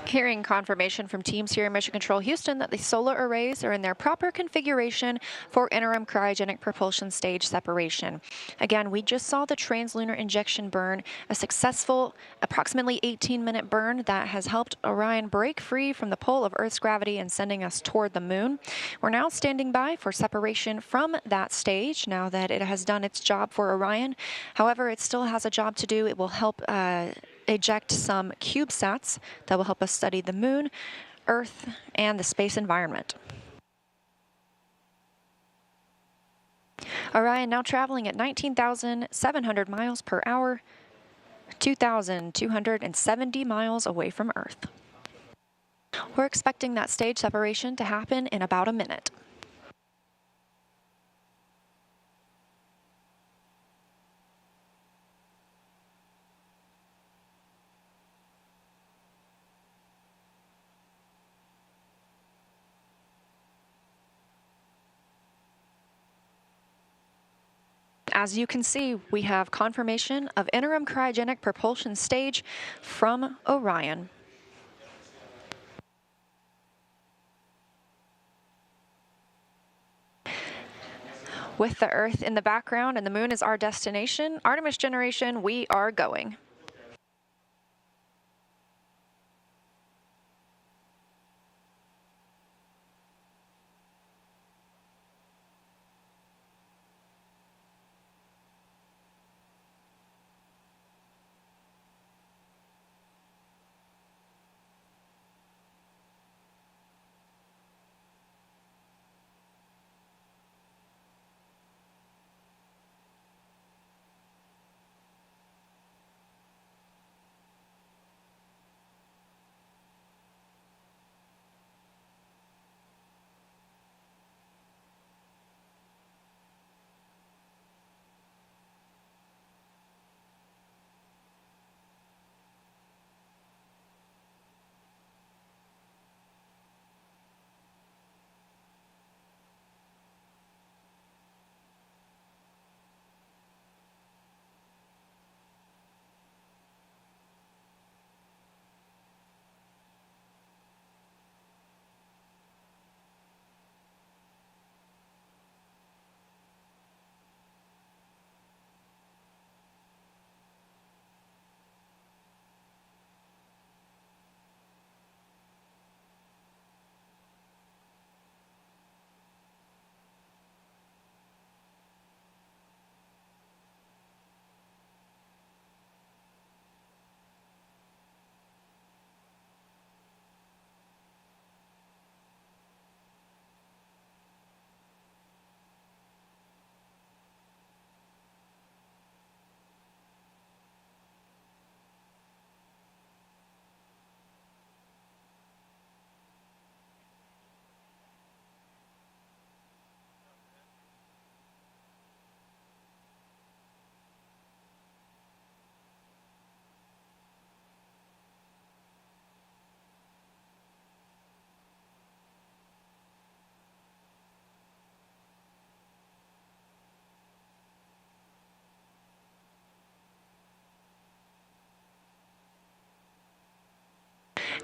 Hearing confirmation from teams here in Mission Control Houston that the solar arrays are in their proper configuration for interim cryogenic propulsion stage separation. Again, we just saw the translunar injection burn, a successful approximately 18-minute burn that has helped Orion break free from the pull of Earth's gravity and sending us toward the Moon. We're now standing by for separation from that stage now that it has done its job for Orion. However, it still has a job to do. It will help eject some CubeSats that will help us study the Moon, Earth, and the space environment. Orion now traveling at 19,700 miles per hour, 2,270 miles away from Earth. We're expecting that stage separation to happen in about a minute. As you can see, we have confirmation of interim cryogenic propulsion stage from Orion. With the Earth in the background and the Moon is our destination, Artemis generation, we are going.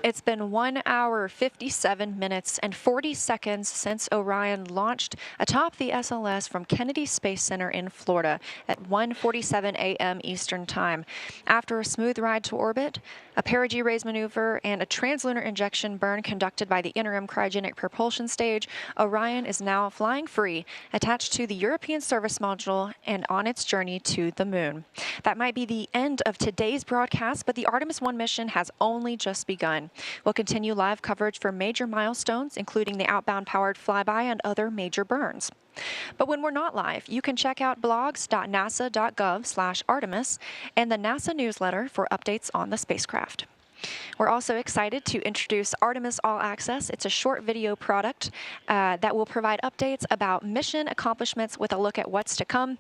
It's been 1 hour, 57 minutes, and 40 seconds since Orion launched atop the SLS from Kennedy Space Center in Florida at 1:47 a.m. Eastern Time. After a smooth ride to orbit, a perigee raise maneuver, and a translunar injection burn conducted by the interim cryogenic propulsion stage, Orion is now flying free, attached to the European Service Module and on its journey to the Moon. That might be the end of today's broadcast, but the Artemis I mission has only just begun. We'll continue live coverage for major milestones, including the outbound powered flyby and other major burns. But when we're not live, you can check out blogs.nasa.gov/Artemis and the NASA newsletter for updates on the spacecraft. We're also excited to introduce Artemis All Access. It's a short video product that will provide updates about mission accomplishments with a look at what's to come,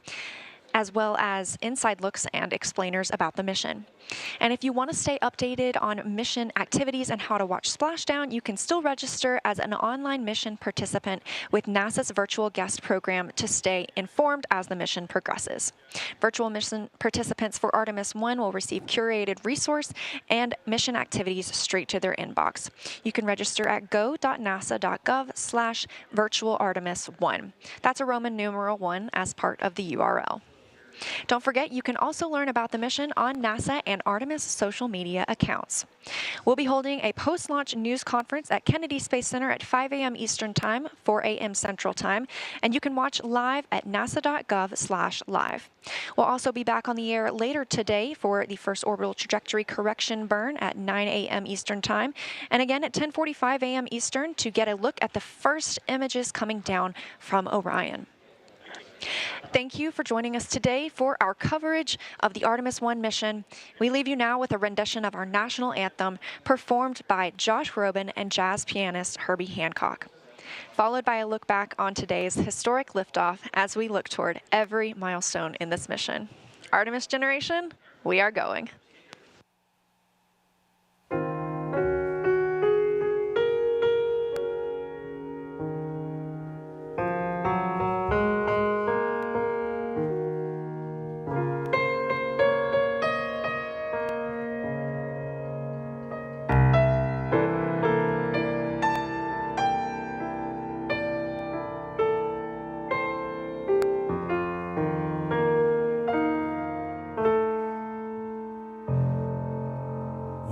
as well as inside looks and explainers about the mission. And if you want to stay updated on mission activities and how to watch Splashdown, you can still register as an online mission participant with NASA's virtual guest program to stay informed as the mission progresses. Virtual mission participants for Artemis I will receive curated resource and mission activities straight to their inbox. You can register at go.nasa.gov/virtualartemis1. That's a Roman numeral 1 as part of the URL. Don't forget, you can also learn about the mission on NASA and Artemis social media accounts. We'll be holding a post-launch news conference at Kennedy Space Center at 5 a.m. Eastern Time, 4 a.m. Central Time, and you can watch live at nasa.gov/live. We'll also be back on the air later today for the first orbital trajectory correction burn at 9 a.m. Eastern Time, and again at 10:45 a.m. Eastern to get a look at the first images coming down from Orion. Thank you for joining us today for our coverage of the Artemis I mission. We leave you now with a rendition of our national anthem performed by Josh Groban and jazz pianist Herbie Hancock, followed by a look back on today's historic liftoff as we look toward every milestone in this mission. Artemis generation, we are going.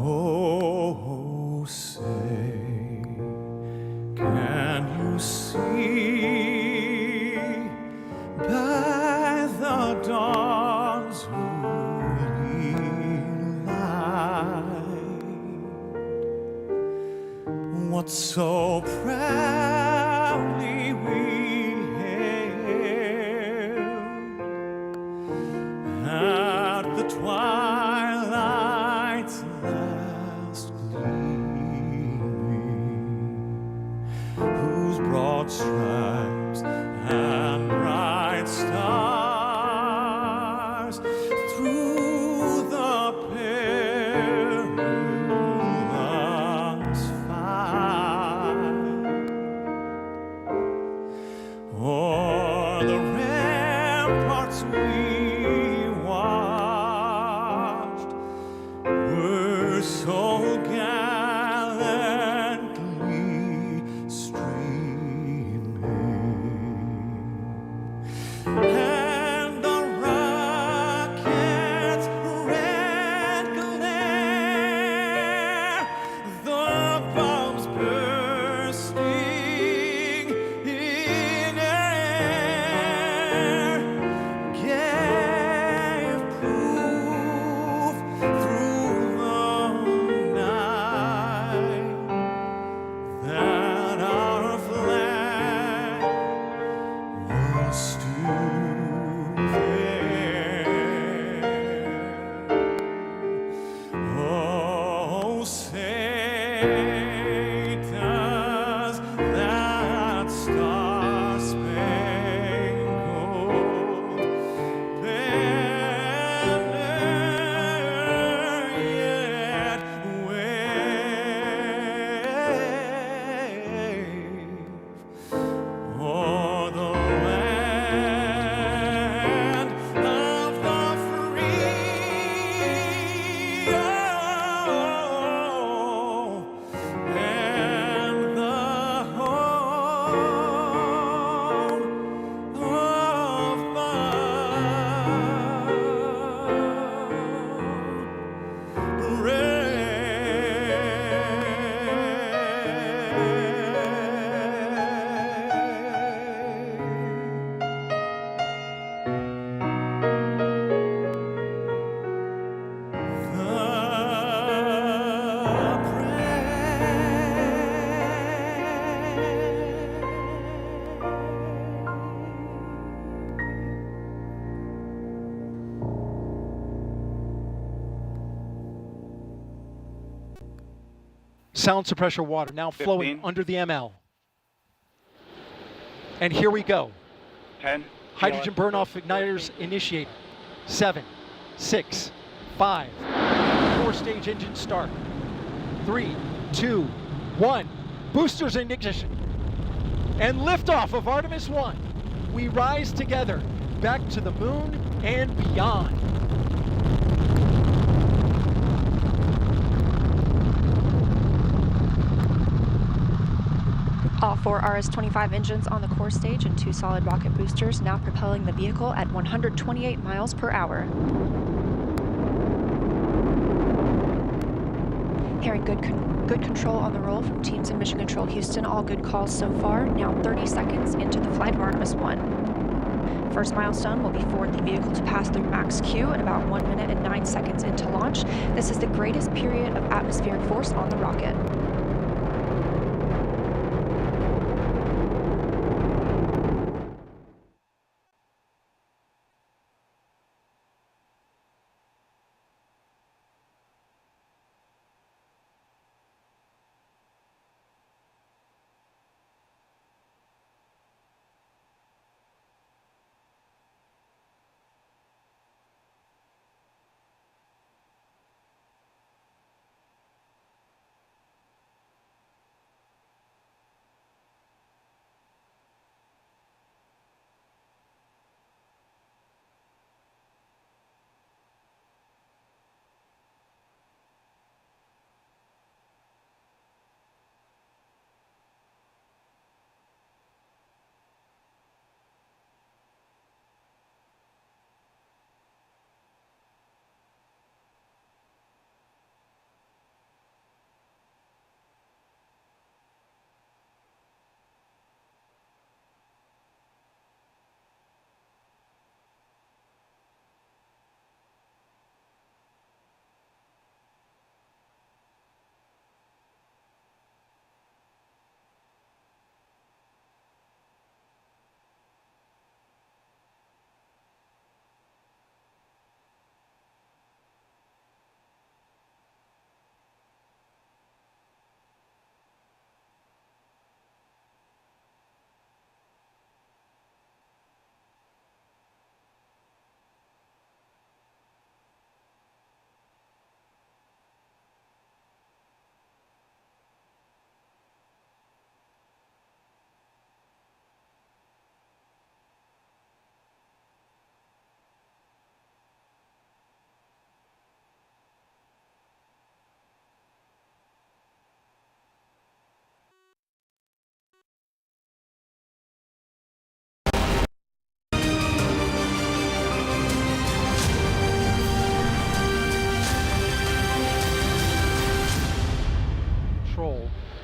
Oh, say, can you see by the dawn's early light what so proudly we hailed at the twilight's last gleaming, whose broad stripes and bright stars through the perilous fight o'er the ramparts we watched were so gallantly streaming, and the rocket's red glare, the bombs bursting in air, gave proof through the night that our flag was still there. Oh, say does that star-spangled banner yet wave o'er the land of the free? Oh, Sound suppressor water now flowing 15. under the ML. And here we go. 10. Hydrogen burn-off igniters initiated. 7, 6, 5. 4-stage engine start. 3, 2, 1. Boosters in ignition. And liftoff of Artemis I. We rise together back to the moon and beyond. All 4 RS-25 engines on the core stage and 2 solid rocket boosters now propelling the vehicle at 128 miles per hour. Hearing good control on the roll from teams in Mission Control Houston. All good calls so far. Now 30 seconds into the flight of Artemis I. First milestone will be for the vehicle to pass through max Q at about 1 minute and 9 seconds into launch. This is the greatest period of atmospheric force on the rocket.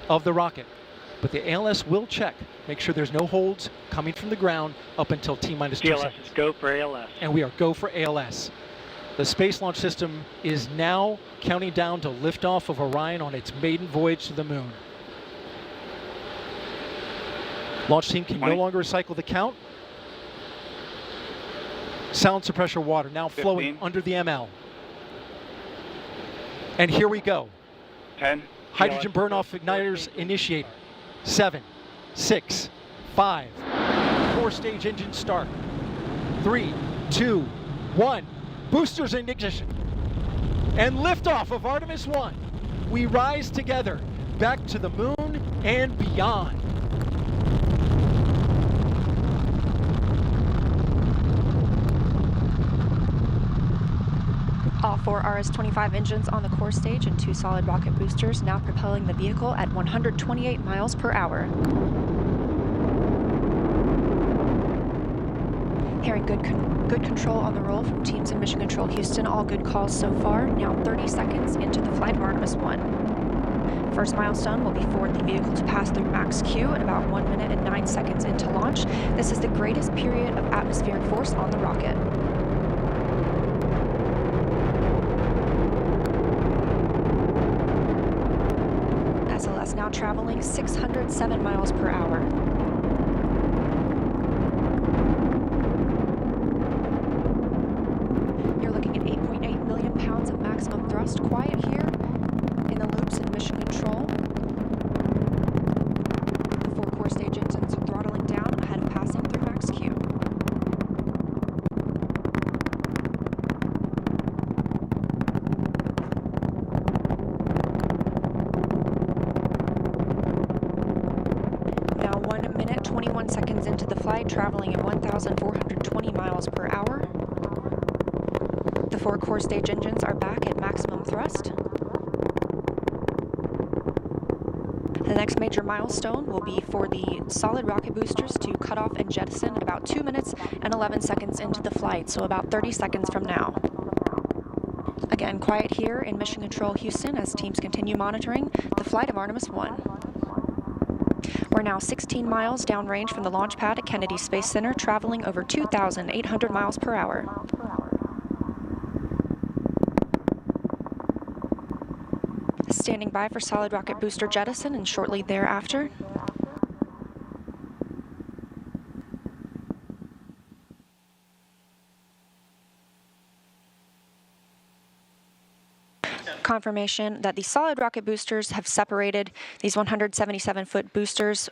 Of the rocket. But the ALS will check, make sure there's no holds coming from the ground up until T-minus 2 seconds. Go for ALS. And we are go for ALS. The Space Launch System is now counting down to liftoff of Orion on its maiden voyage to the moon. Launch team can no longer recycle the count. Sound suppressor water now flowing under the ML. And here we go. 10. Hydrogen burn-off igniters initiated. 7, 6, 5. 4-stage engine start. 3, 2, 1. Boosters in ignition. And liftoff of Artemis I. We rise together back to the moon and beyond. All 4 RS-25 engines on the core stage and 2 solid rocket boosters now propelling the vehicle at 128 miles per hour. Hearing good control on the roll from teams in Mission Control Houston. All good calls so far. Now 30 seconds into the flight of Artemis I. First milestone will be for the vehicle to pass through max Q at about 1 minute and 9 seconds into launch. This is the greatest period of atmospheric force on the rocket. SLS now traveling 607 miles per hour. You're looking at 8.8 million pounds of maximum thrust quiet here in the loops in Mission Control. flight, traveling at 1,420 miles per hour. The 4 core stage engines are back at maximum thrust. The next major milestone will be for the solid rocket boosters to cut off and jettison at about 2 minutes and 11 seconds into the flight, so about 30 seconds from now. Again, quiet here in Mission Control Houston as teams continue monitoring the flight of Artemis I. We're now 16 miles downrange from the launch pad at Kennedy Space Center, traveling over 2,800 miles per hour. Standing by for solid rocket booster jettison and shortly thereafter. Confirmation that the solid rocket boosters have separated these 177-foot boosters.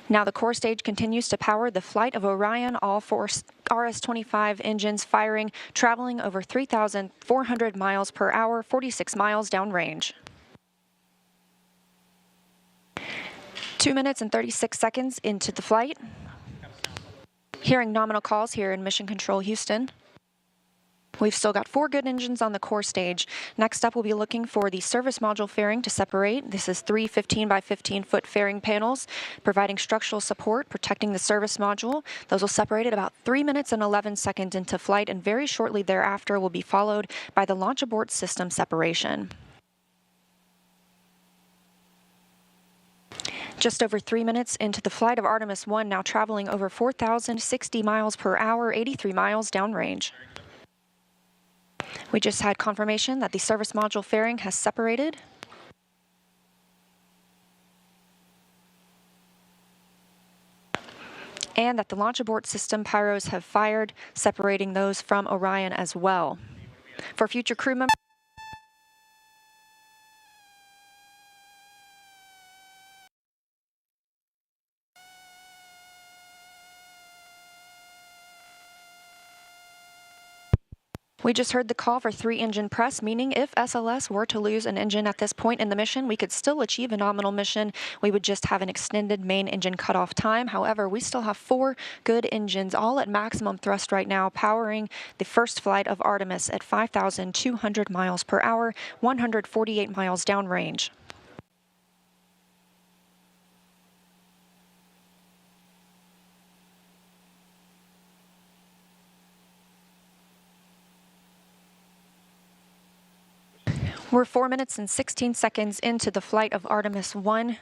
Now the core stage continues to power the flight of Orion, all 4 RS-25 engines firing, traveling over 3,400 miles per hour, 46 miles downrange. 2 minutes and 36 seconds into the flight. Hearing nominal calls here in Mission Control Houston. We've still got 4 good engines on the core stage. Next up, we'll be looking for the service module fairing to separate. This is 3 15 by 15-foot fairing panels, providing structural support, protecting the service module. Those will separate at about 3 minutes and 11 seconds into flight, and very shortly thereafter will be followed by the launch abort system separation. Just over 3 minutes into the flight of Artemis I, now traveling over 4,060 miles per hour, 83 miles downrange. We just had confirmation that the service module fairing has separated. And that the launch abort system pyros have fired, separating those from Orion as well. For future crew members, we just heard the call for 3-engine press, meaning if SLS were to lose an engine at this point in the mission, we could still achieve a nominal mission. We would just have an extended main engine cutoff time. However, we still have 4 good engines, all at maximum thrust right now, powering the first flight of Artemis at 5,200 miles per hour, 148 miles downrange. We're 4 minutes and 16 seconds into the flight of Artemis I.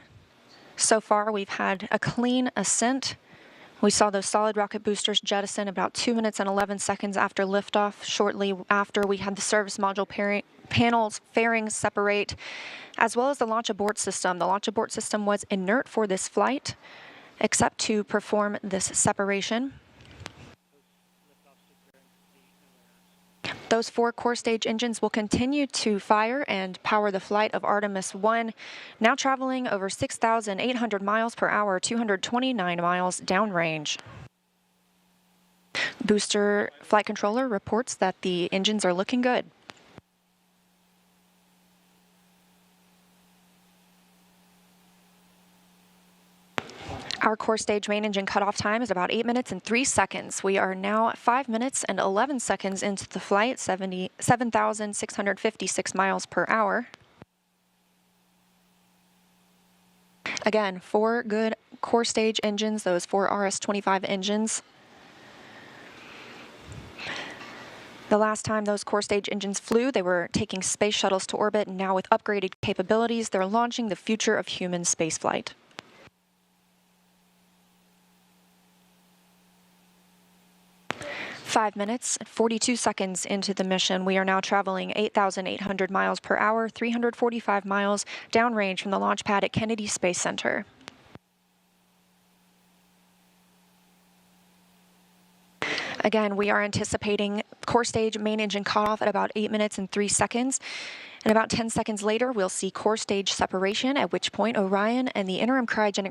So far, we've had a clean ascent. We saw those solid rocket boosters jettison about 2 minutes and 11 seconds after liftoff. Shortly after, we had the service module panels fairings separate, as well as the launch abort system. The launch abort system was inert for this flight, except to perform this separation. Those 4 core stage engines will continue to fire and power the flight of Artemis I, now traveling over 6,800 miles per hour, 229 miles downrange. Booster flight controller reports that the engines are looking good. Our core stage main engine cutoff time is about 8 minutes and 3 seconds. We are now 5 minutes and 11 seconds into the flight, 7,656 miles per hour. Again, 4 good core stage engines, those 4 RS-25 engines. The last time those core stage engines flew, they were taking space shuttles to orbit, and now with upgraded capabilities, they're launching the future of human spaceflight. Five minutes, 42 seconds into the mission. We are now traveling 8,800 miles per hour, 345 miles downrange from the launch pad at Kennedy Space Center. Again, we are anticipating core stage main engine cutoff at about 8 minutes and 3 seconds. And about 10 seconds later, we'll see core stage separation, at which point Orion and the interim cryogenic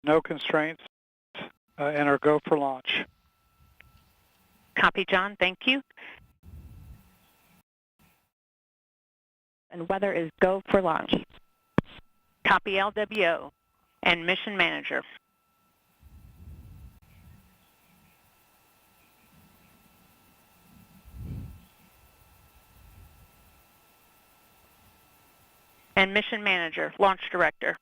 no constraints, and are go for launch. Copy, John. Thank you. And weather is go for launch. Copy, LWO and mission manager. And mission manager, launch director.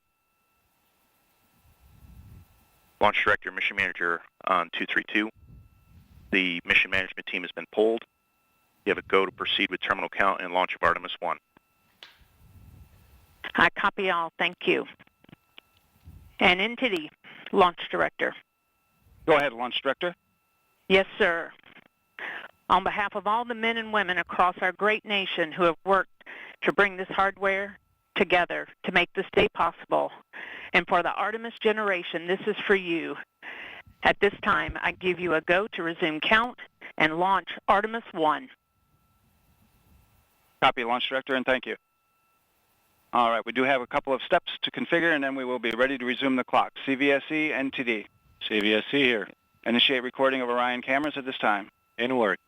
Launch director, mission manager on 232. The mission management team has been pulled. You have a go to proceed with terminal count and launch of Artemis I. I copy all. Thank you. And NTD, launch director. Go ahead, launch director. Yes, sir. On behalf of all the men and women across our great nation who have worked to bring this hardware together to make this day possible, and for the Artemis generation, this is for you. At this time, I give you a go to resume count and launch Artemis I. Copy, launch director, and thank you. All right, we do have a couple of steps to configure, and then we will be ready to resume the clock. CVSE, NTD. CVSE here. Initiate recording of Orion cameras at this time. In work.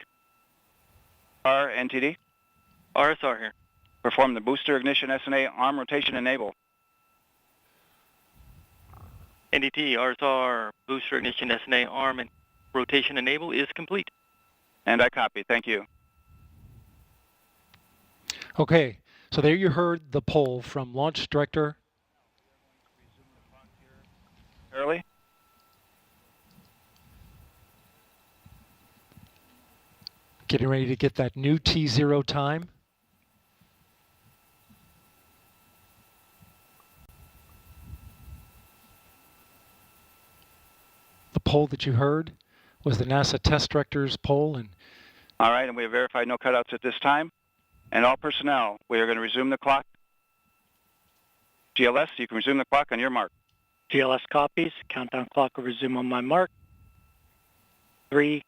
NTD. RSR here. Perform the booster ignition SNA arm rotation enable. NDT, RSR, booster ignition SNA arm and rotation enable is complete. And I copy. Thank you. Okay, so there you heard the poll from launch director. Early. Getting ready to get that new T0 time. The poll that you heard was the NASA test director's poll. And all right, and we have verified no cutouts at this time. And all personnel, we are going to resume the clock. GLS, you can resume the clock on your mark. GLS copies. Countdown clock will resume on my mark. 3,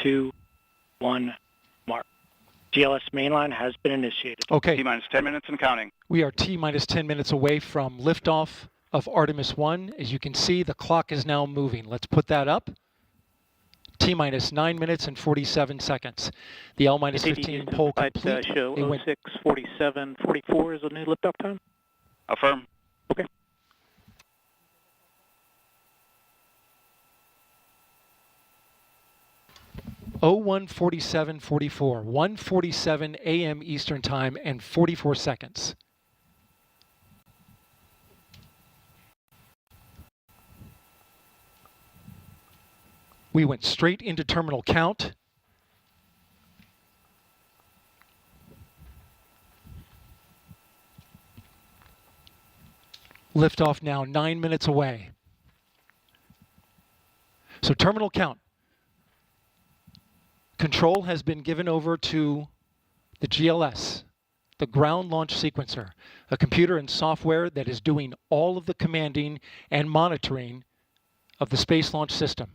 2, 1, mark. GLS mainline has been initiated. Okay. T-minus 10 minutes and counting. We are T-minus 10 minutes away from liftoff of Artemis I. As you can see, the clock is now moving. Let's put that up. T-minus 9 minutes and 47 seconds. The L-minus 15 poll complete. Show 06:47:44 is the new liftoff time. Affirm. Okay. Oh, 1:47:44. 1:47 a.m. Eastern Time and 44 seconds. We went straight into terminal count. Liftoff now 9 minutes away. So terminal count. Control has been given over to the GLS, the ground launch sequencer, a computer and software that is doing all of the commanding and monitoring of the Space Launch System.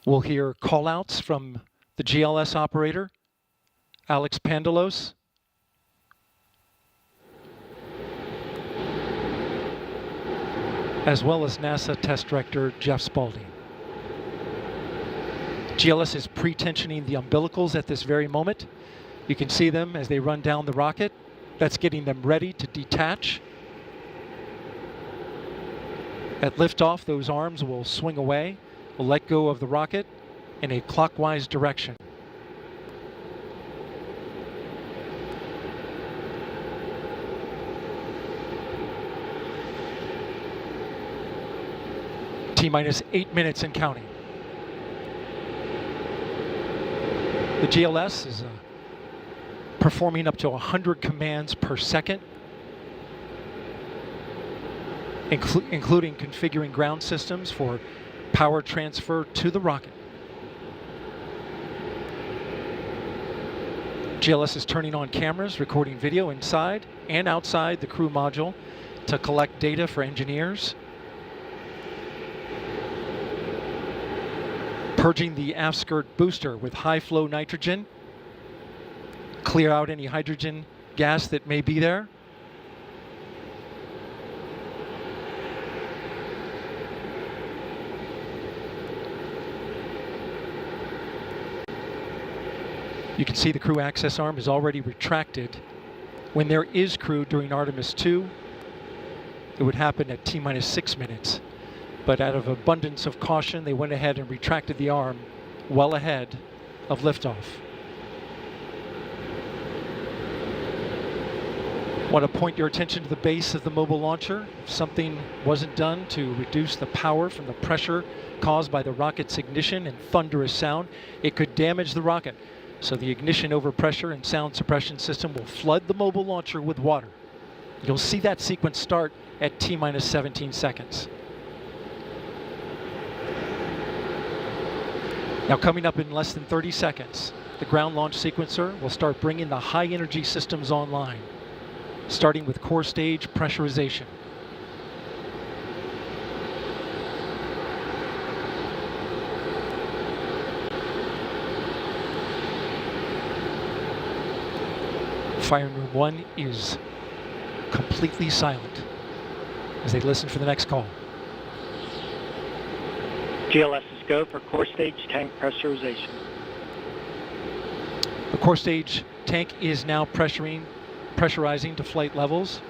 We'll hear call-outs from the GLS operator, Alex Pandalos. As well as NASA Test Director Jeff Spaulding. GLS is pre-tensioning the umbilicals at this very moment. You can see them as they run down the rocket. That's getting them ready to detach. At liftoff, those arms will swing away. We'll let go of the rocket in a clockwise direction. T-minus 8 minutes and counting. The GLS is performing up to 100 commands per second, including configuring ground systems for power transfer to the rocket. GLS is turning on cameras, recording video inside and outside the crew module to collect data for engineers. Purging the aft skirt booster with high flow nitrogen. Clear out any hydrogen gas that may be there. You can see the crew access arm is already retracted. When there is crew during Artemis II, it would happen at T-minus 6 minutes. But out of abundance of caution, they went ahead and retracted the arm well ahead of liftoff. Want to point your attention to the base of the mobile launcher. If something wasn't done to reduce the power from the pressure caused by the rocket's ignition and thunderous sound, it could damage the rocket. So the ignition overpressure and sound suppression system will flood the mobile launcher with water. You'll see that sequence start at T-minus 17 seconds. Now coming up in less than 30 seconds, the ground launch sequencer will start bringing the high energy systems online, starting with core stage pressurization. Firing room 1 is completely silent as they listen for the next call. GLS is go for core stage tank pressurization. The core stage tank is now pressurizing to flight levels.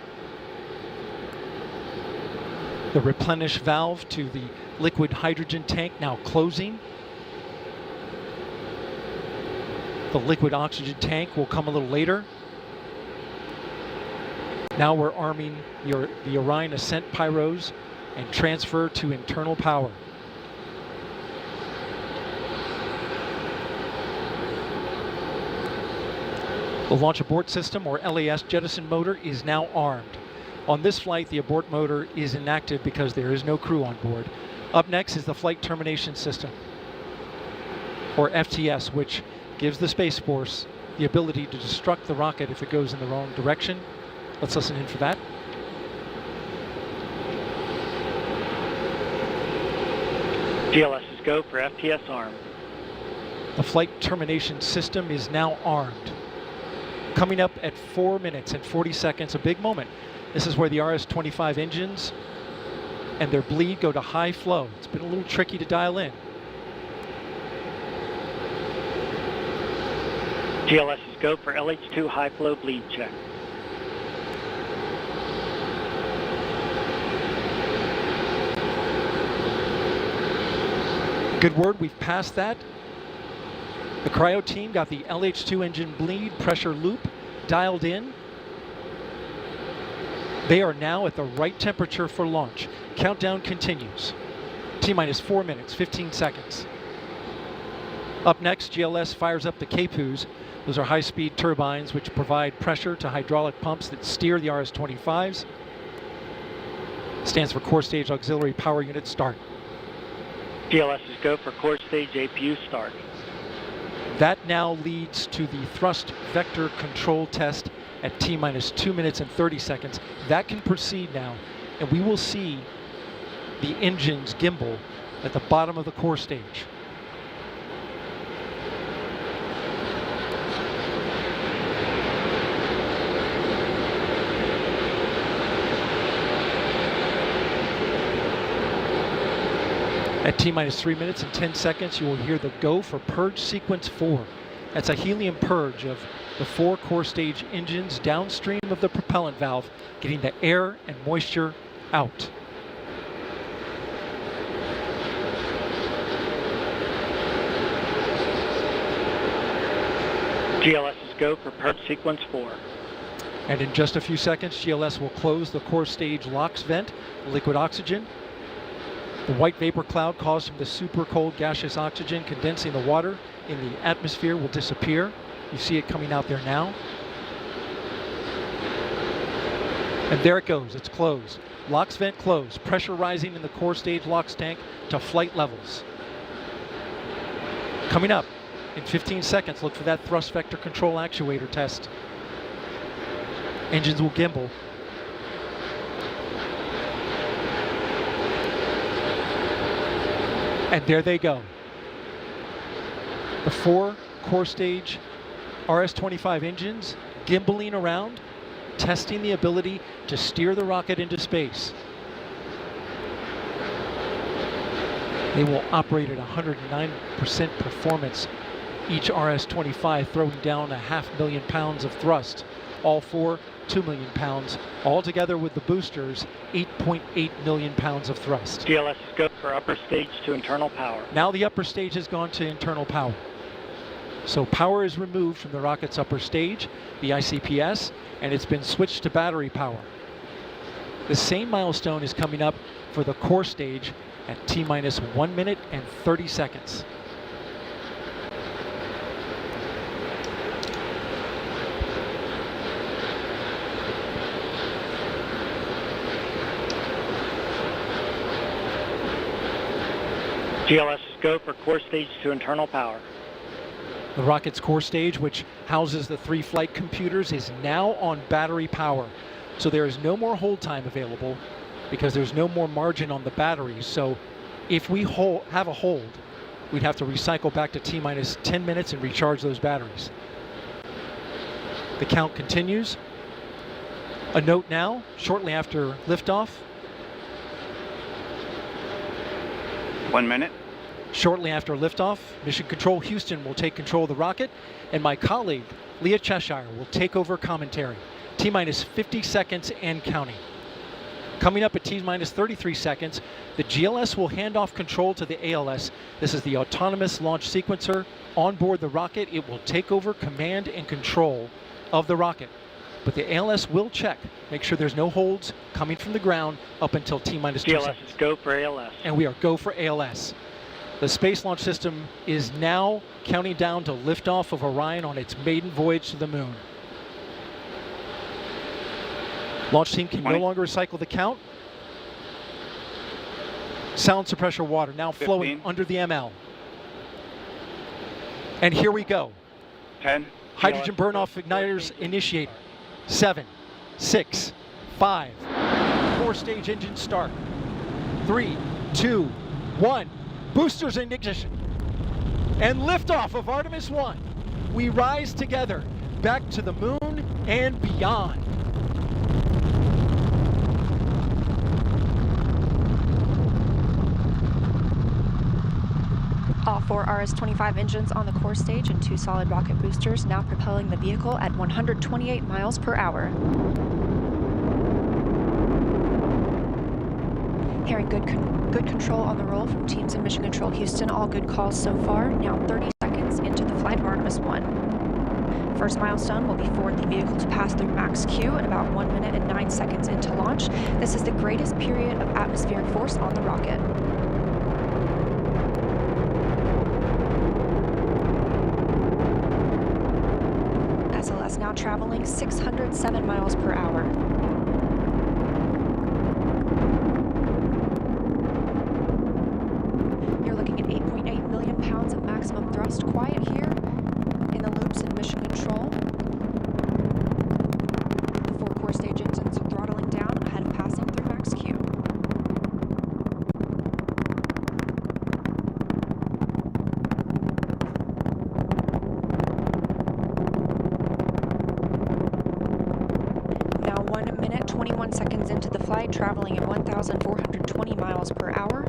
The replenish valve to the liquid hydrogen tank now closing. The liquid oxygen tank will come a little later. Now we're arming the Orion ascent pyros and transfer to internal power. The launch abort system, or LAS jettison motor, is now armed. On this flight, the abort motor is inactive because there is no crew on board. Up next is the flight termination system, or FTS, which gives the Space Force the ability to destruct the rocket if it goes in the wrong direction. Let's listen in for that. GLS is go for FTS arm. The flight termination system is now armed. Coming up at 4 minutes and 40 seconds, a big moment. This is where the RS-25 engines and their bleed go to high flow. It's been a little tricky to dial in. GLS is go for LH2 high flow bleed check. Good word, we've passed that. The cryo team got the LH2 engine bleed pressure loop dialed in. They are now at the right temperature for launch. Countdown continues. T-minus 4 minutes, 15 seconds. Up next, GLS fires up the KPUs. Those are high-speed turbines which provide pressure to hydraulic pumps that steer the RS-25s. Stands for Core Stage Auxiliary Power Unit Start. GLS is go for core stage APU start. That now leads to the thrust vector control test at T-minus 2 minutes and 30 seconds. That can proceed now, and we will see the engines gimbal at the bottom of the core stage. At T-minus 3 minutes and 10 seconds, you will hear the go for purge sequence 4. That's a helium purge of the 4 core stage engines downstream of the propellant valve, getting the air and moisture out. GLS is go for purge sequence 4. And in just a few seconds, GLS will close the core stage LOX vent, liquid oxygen. The white vapor cloud caused from the super cold gaseous oxygen condensing the water in the atmosphere will disappear. You see it coming out there now. And there it goes, it's closed. LOX vent closed, pressure rising in the core stage LOX tank to flight levels. Coming up in 15 seconds, look for that thrust vector control actuator test. Engines will gimbal. And there they go. The 4 core stage RS-25 engines gimbaling around, testing the ability to steer the rocket into space. They will operate at 109% performance, each RS-25 throwing down 500,000 pounds of thrust, all four 2 million pounds, all together with the boosters 8.8 million pounds of thrust. GLS is go for upper stage to internal power. Now the upper stage has gone to internal power. So power is removed from the rocket's upper stage, the ICPS, and it's been switched to battery power. The same milestone is coming up for the core stage at T-minus 1 minute and 30 seconds. GLS is go for core stage to internal power. The rocket's core stage, which houses the 3 flight computers, is now on battery power. So there is no more hold time available because there's no more margin on the batteries. So if we have a hold, we'd have to recycle back to T-minus 10 minutes and recharge those batteries. The count continues. A note now, shortly after liftoff. 1 minute. Shortly after liftoff, Mission Control Houston will take control of the rocket, and my colleague, Leah Cheshire, will take over commentary. T-minus 50 seconds and counting. Coming up at T-minus 33 seconds, the GLS will hand off control to the ALS. This is the autonomous launch sequencer. On board the rocket, it will take over command and control of the rocket. But the ALS will check, make sure there's no holds coming from the ground up until T-minus 2 seconds. GLS is go for ALS. And we are go for ALS. The Space Launch System is now counting down to liftoff of Orion on its maiden voyage to the moon. Launch team can no longer recycle the count. Sound suppressor water now flowing under the ML. And here we go. 10. Hydrogen burn-off igniters initiated. 7, 6, 5. 4-stage engine start. 3, 2, 1. Boosters in ignition. And liftoff of Artemis I. We rise together back to the moon and beyond. All 4 RS-25 engines on the core stage and 2 solid rocket boosters now propelling the vehicle at 128 miles per hour. Hearing good control on the roll from teams in Mission Control Houston. All good calls so far. Now 30 seconds into the flight of Artemis I. First milestone will be for the vehicle to pass through max Q at about 1 minute and 9 seconds into launch. This is the greatest period of atmospheric force on the rocket. SLS now traveling 607 miles per hour. You're looking at 8.8 million pounds of maximum thrust. Quiet here in the loops in Mission Control. The 4 core stage engines are throttling down ahead of passing through max Q. Now 1 minute, 21 seconds into the flight, traveling at 1,420 miles per hour.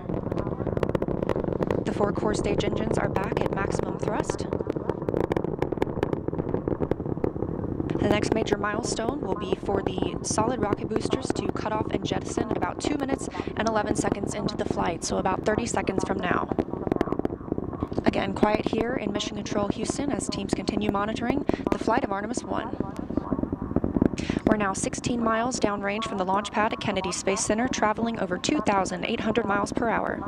The 4 core stage engines are back at maximum thrust. The next major milestone will be for the solid rocket boosters to cut off and jettison about 2 minutes and 11 seconds into the flight, so about 30 seconds from now. Again, quiet here in Mission Control Houston as teams continue monitoring the flight of Artemis I. We're now 16 miles downrange from the launch pad at Kennedy Space Center, traveling over 2,800 miles per hour.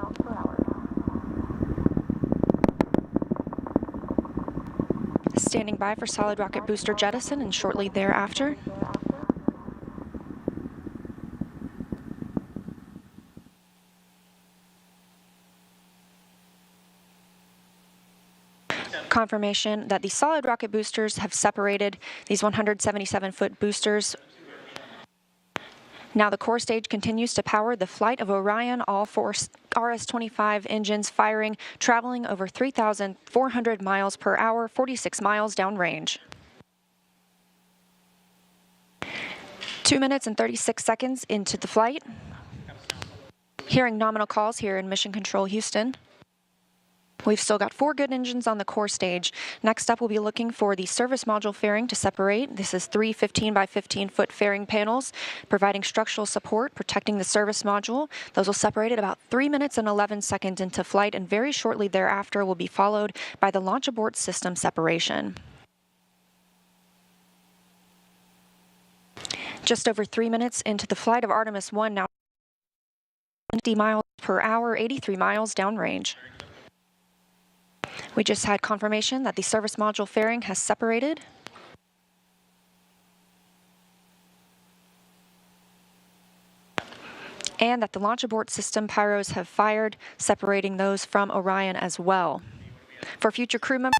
Standing by for solid rocket booster jettison and shortly thereafter. Confirmation that the solid rocket boosters have separated these 177-foot boosters. Now the core stage continues to power the flight of Orion, all 4 RS-25 engines firing, traveling over 3,400 miles per hour, 46 miles downrange. 2 minutes and 36 seconds into the flight. Hearing nominal calls here in Mission Control Houston. We've still got 4 good engines on the core stage. Next up, we'll be looking for the service module fairing to separate. This is 3 15 by 15 foot fairing panels, providing structural support, protecting the service module. Those will separate at about 3 minutes and 11 seconds into flight, and very shortly thereafter will be followed by the launch abort system separation. Just over 3 minutes into the flight of Artemis I, now 20 miles per hour, 83 miles downrange. We just had confirmation that the service module fairing has separated. And that the launch abort system pyros have fired, separating those from Orion as well. For future crew members,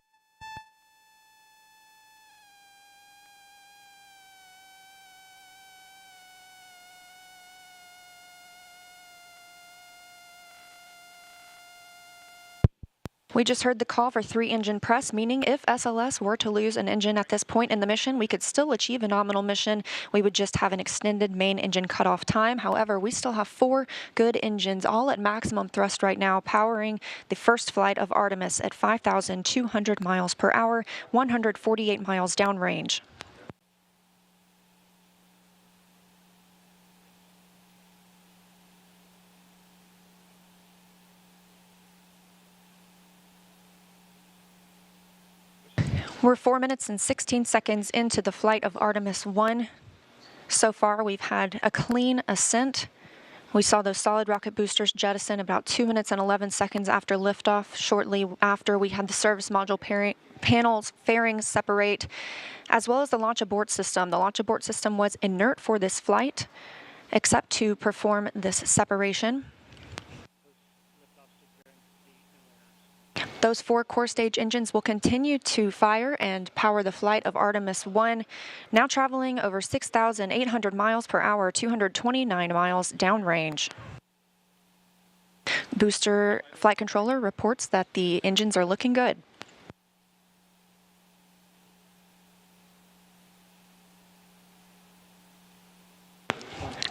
we just heard the call for 3 engine press, meaning if SLS were to lose an engine at this point in the mission, we could still achieve a nominal mission. We would just have an extended main engine cutoff time. However, we still have 4 good engines, all at maximum thrust right now, powering the first flight of Artemis at 5,200 miles per hour, 148 miles downrange. We're 4 minutes and 16 seconds into the flight of Artemis I. So far, we've had a clean ascent. We saw those solid rocket boosters jettison about 2 minutes and 11 seconds after liftoff. Shortly after, we had the service module panels fairings separate, as well as the launch abort system. The launch abort system was inert for this flight, except to perform this separation. Those 4 core stage engines will continue to fire and power the flight of Artemis I, now traveling over 6,800 miles per hour, 229 miles downrange. Booster flight controller reports that the engines are looking good.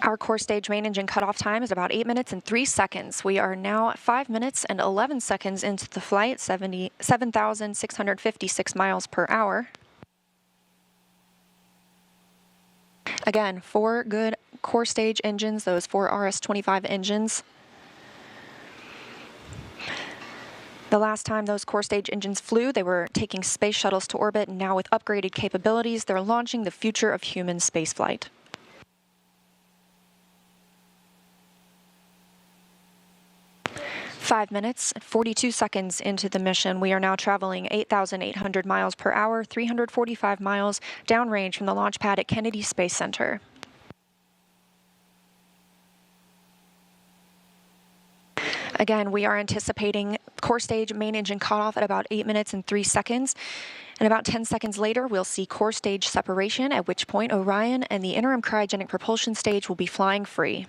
Our core stage main engine cutoff time is about 8 minutes and 3 seconds. We are now 5 minutes and 11 seconds into the flight, 7,656 miles per hour. Again, 4 good core stage engines, those 4 RS-25 engines. The last time those core stage engines flew, they were taking space shuttles to orbit, and now with upgraded capabilities, they're launching the future of human spaceflight. 5 minutes, 42 seconds into the mission. We are now traveling 8,800 miles per hour, 345 miles downrange from the launch pad at Kennedy Space Center. Again, we are anticipating core stage main engine cutoff at about 8 minutes and 3 seconds. And about 10 seconds later, we'll see core stage separation, at which point Orion and the interim cryogenic propulsion stage will be flying free.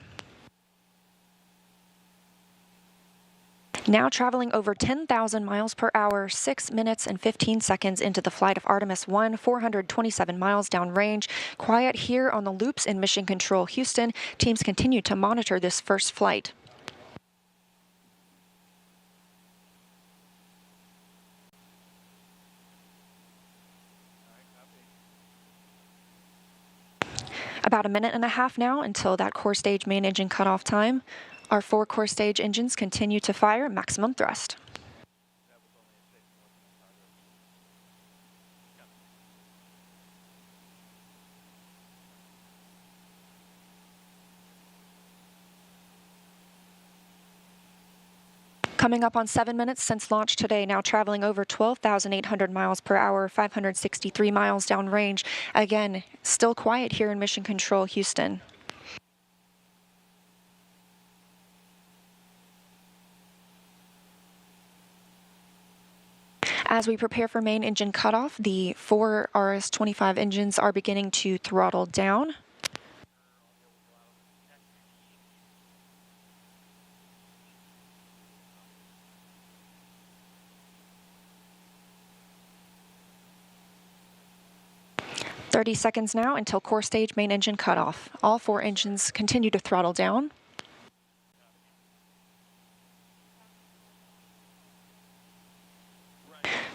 Now traveling over 10,000 miles per hour, 6 minutes and 15 seconds into the flight of Artemis I, 427 miles downrange. Quiet here on the loops in Mission Control Houston. Teams continue to monitor this first flight. About a minute and a half now until that core stage main engine cutoff time. Our 4 core stage engines continue to fire at maximum thrust. Coming up on 7 minutes since launch today, now traveling over 12,800 miles per hour, 563 miles downrange. Again, still quiet here in Mission Control Houston. As we prepare for main engine cutoff, the 4 RS-25 engines are beginning to throttle down. 30 seconds now until core stage main engine cutoff. All 4 engines continue to throttle down.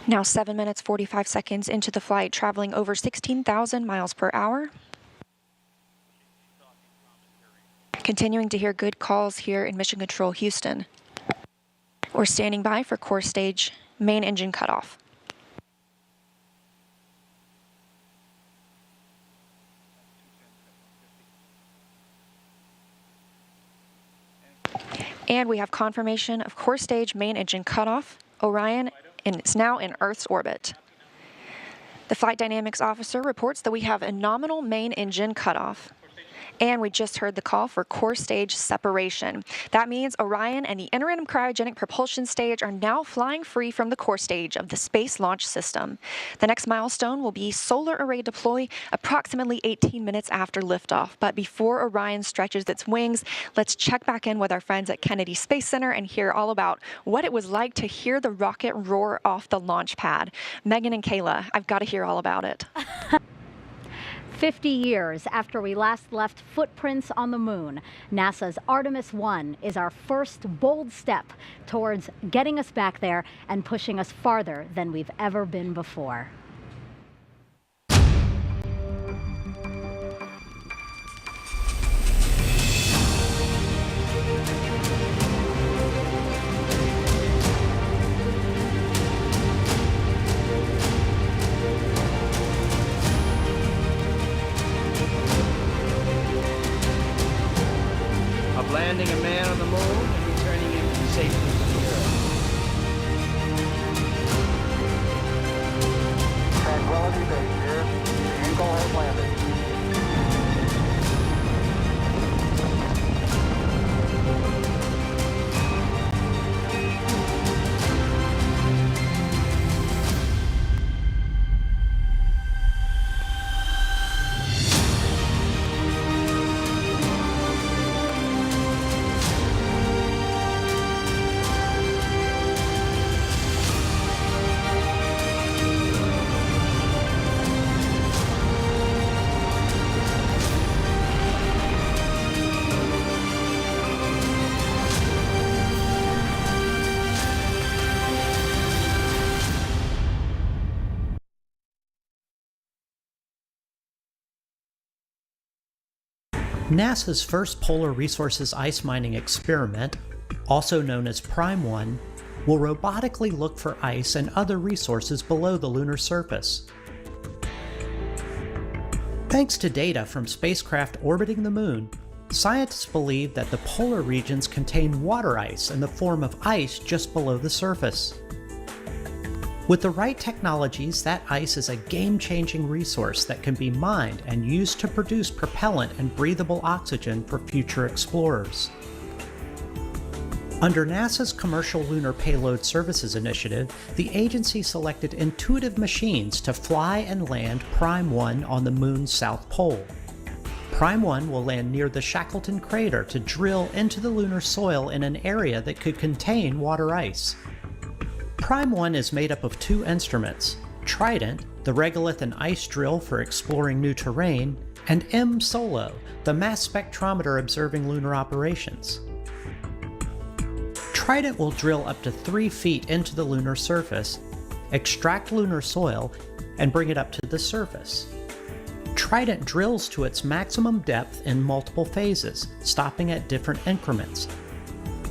Now 7 minutes 45 seconds into the flight, traveling over 16,000 miles per hour. Continuing to hear good calls here in Mission Control Houston. We're standing by for core stage main engine cutoff. And we have confirmation of core stage main engine cutoff. Orion is now in Earth's orbit. The flight dynamics officer reports that we have a nominal main engine cutoff. And we just heard the call for core stage separation. That means Orion and the interim cryogenic propulsion stage are now flying free from the core stage of the Space Launch System. The next milestone will be solar array deploy approximately 18 minutes after liftoff. But before Orion stretches its wings, let's check back in with our friends at Kennedy Space Center and hear all about what it was like to hear the rocket roar off the launch pad. Megan and Kayla, I've got to hear all about it. 50 years after we last left footprints on the moon, NASA's Artemis I is our first bold step towards getting us back there and pushing us farther than we've ever been before. Landing a man on the moon and returning him safely to the Earth. Tranquility Base here. The Eagle has landed. NASA's first Polar Resources ice mining experiment, also known as Prime 1, will robotically look for ice and other resources below the lunar surface. Thanks to data from spacecraft orbiting the moon, scientists believe that the polar regions contain water ice in the form of ice just below the surface. With the right technologies, that ice is a game-changing resource that can be mined and used to produce propellant and breathable oxygen for future explorers. Under NASA's Commercial Lunar Payload Services Initiative, the agency selected intuitive machines to fly and land Prime 1 on the Moon's south pole. Prime 1 will land near the Shackleton crater to drill into the lunar soil in an area that could contain water ice. Prime 1 is made up of 2 instruments, Trident, the regolith and ice drill for exploring new terrain, and M-SOLO, the mass spectrometer observing lunar operations. Trident will drill up to 3 feet into the lunar surface, extract lunar soil, and bring it up to the surface. Trident drills to its maximum depth in multiple phases, stopping at different increments.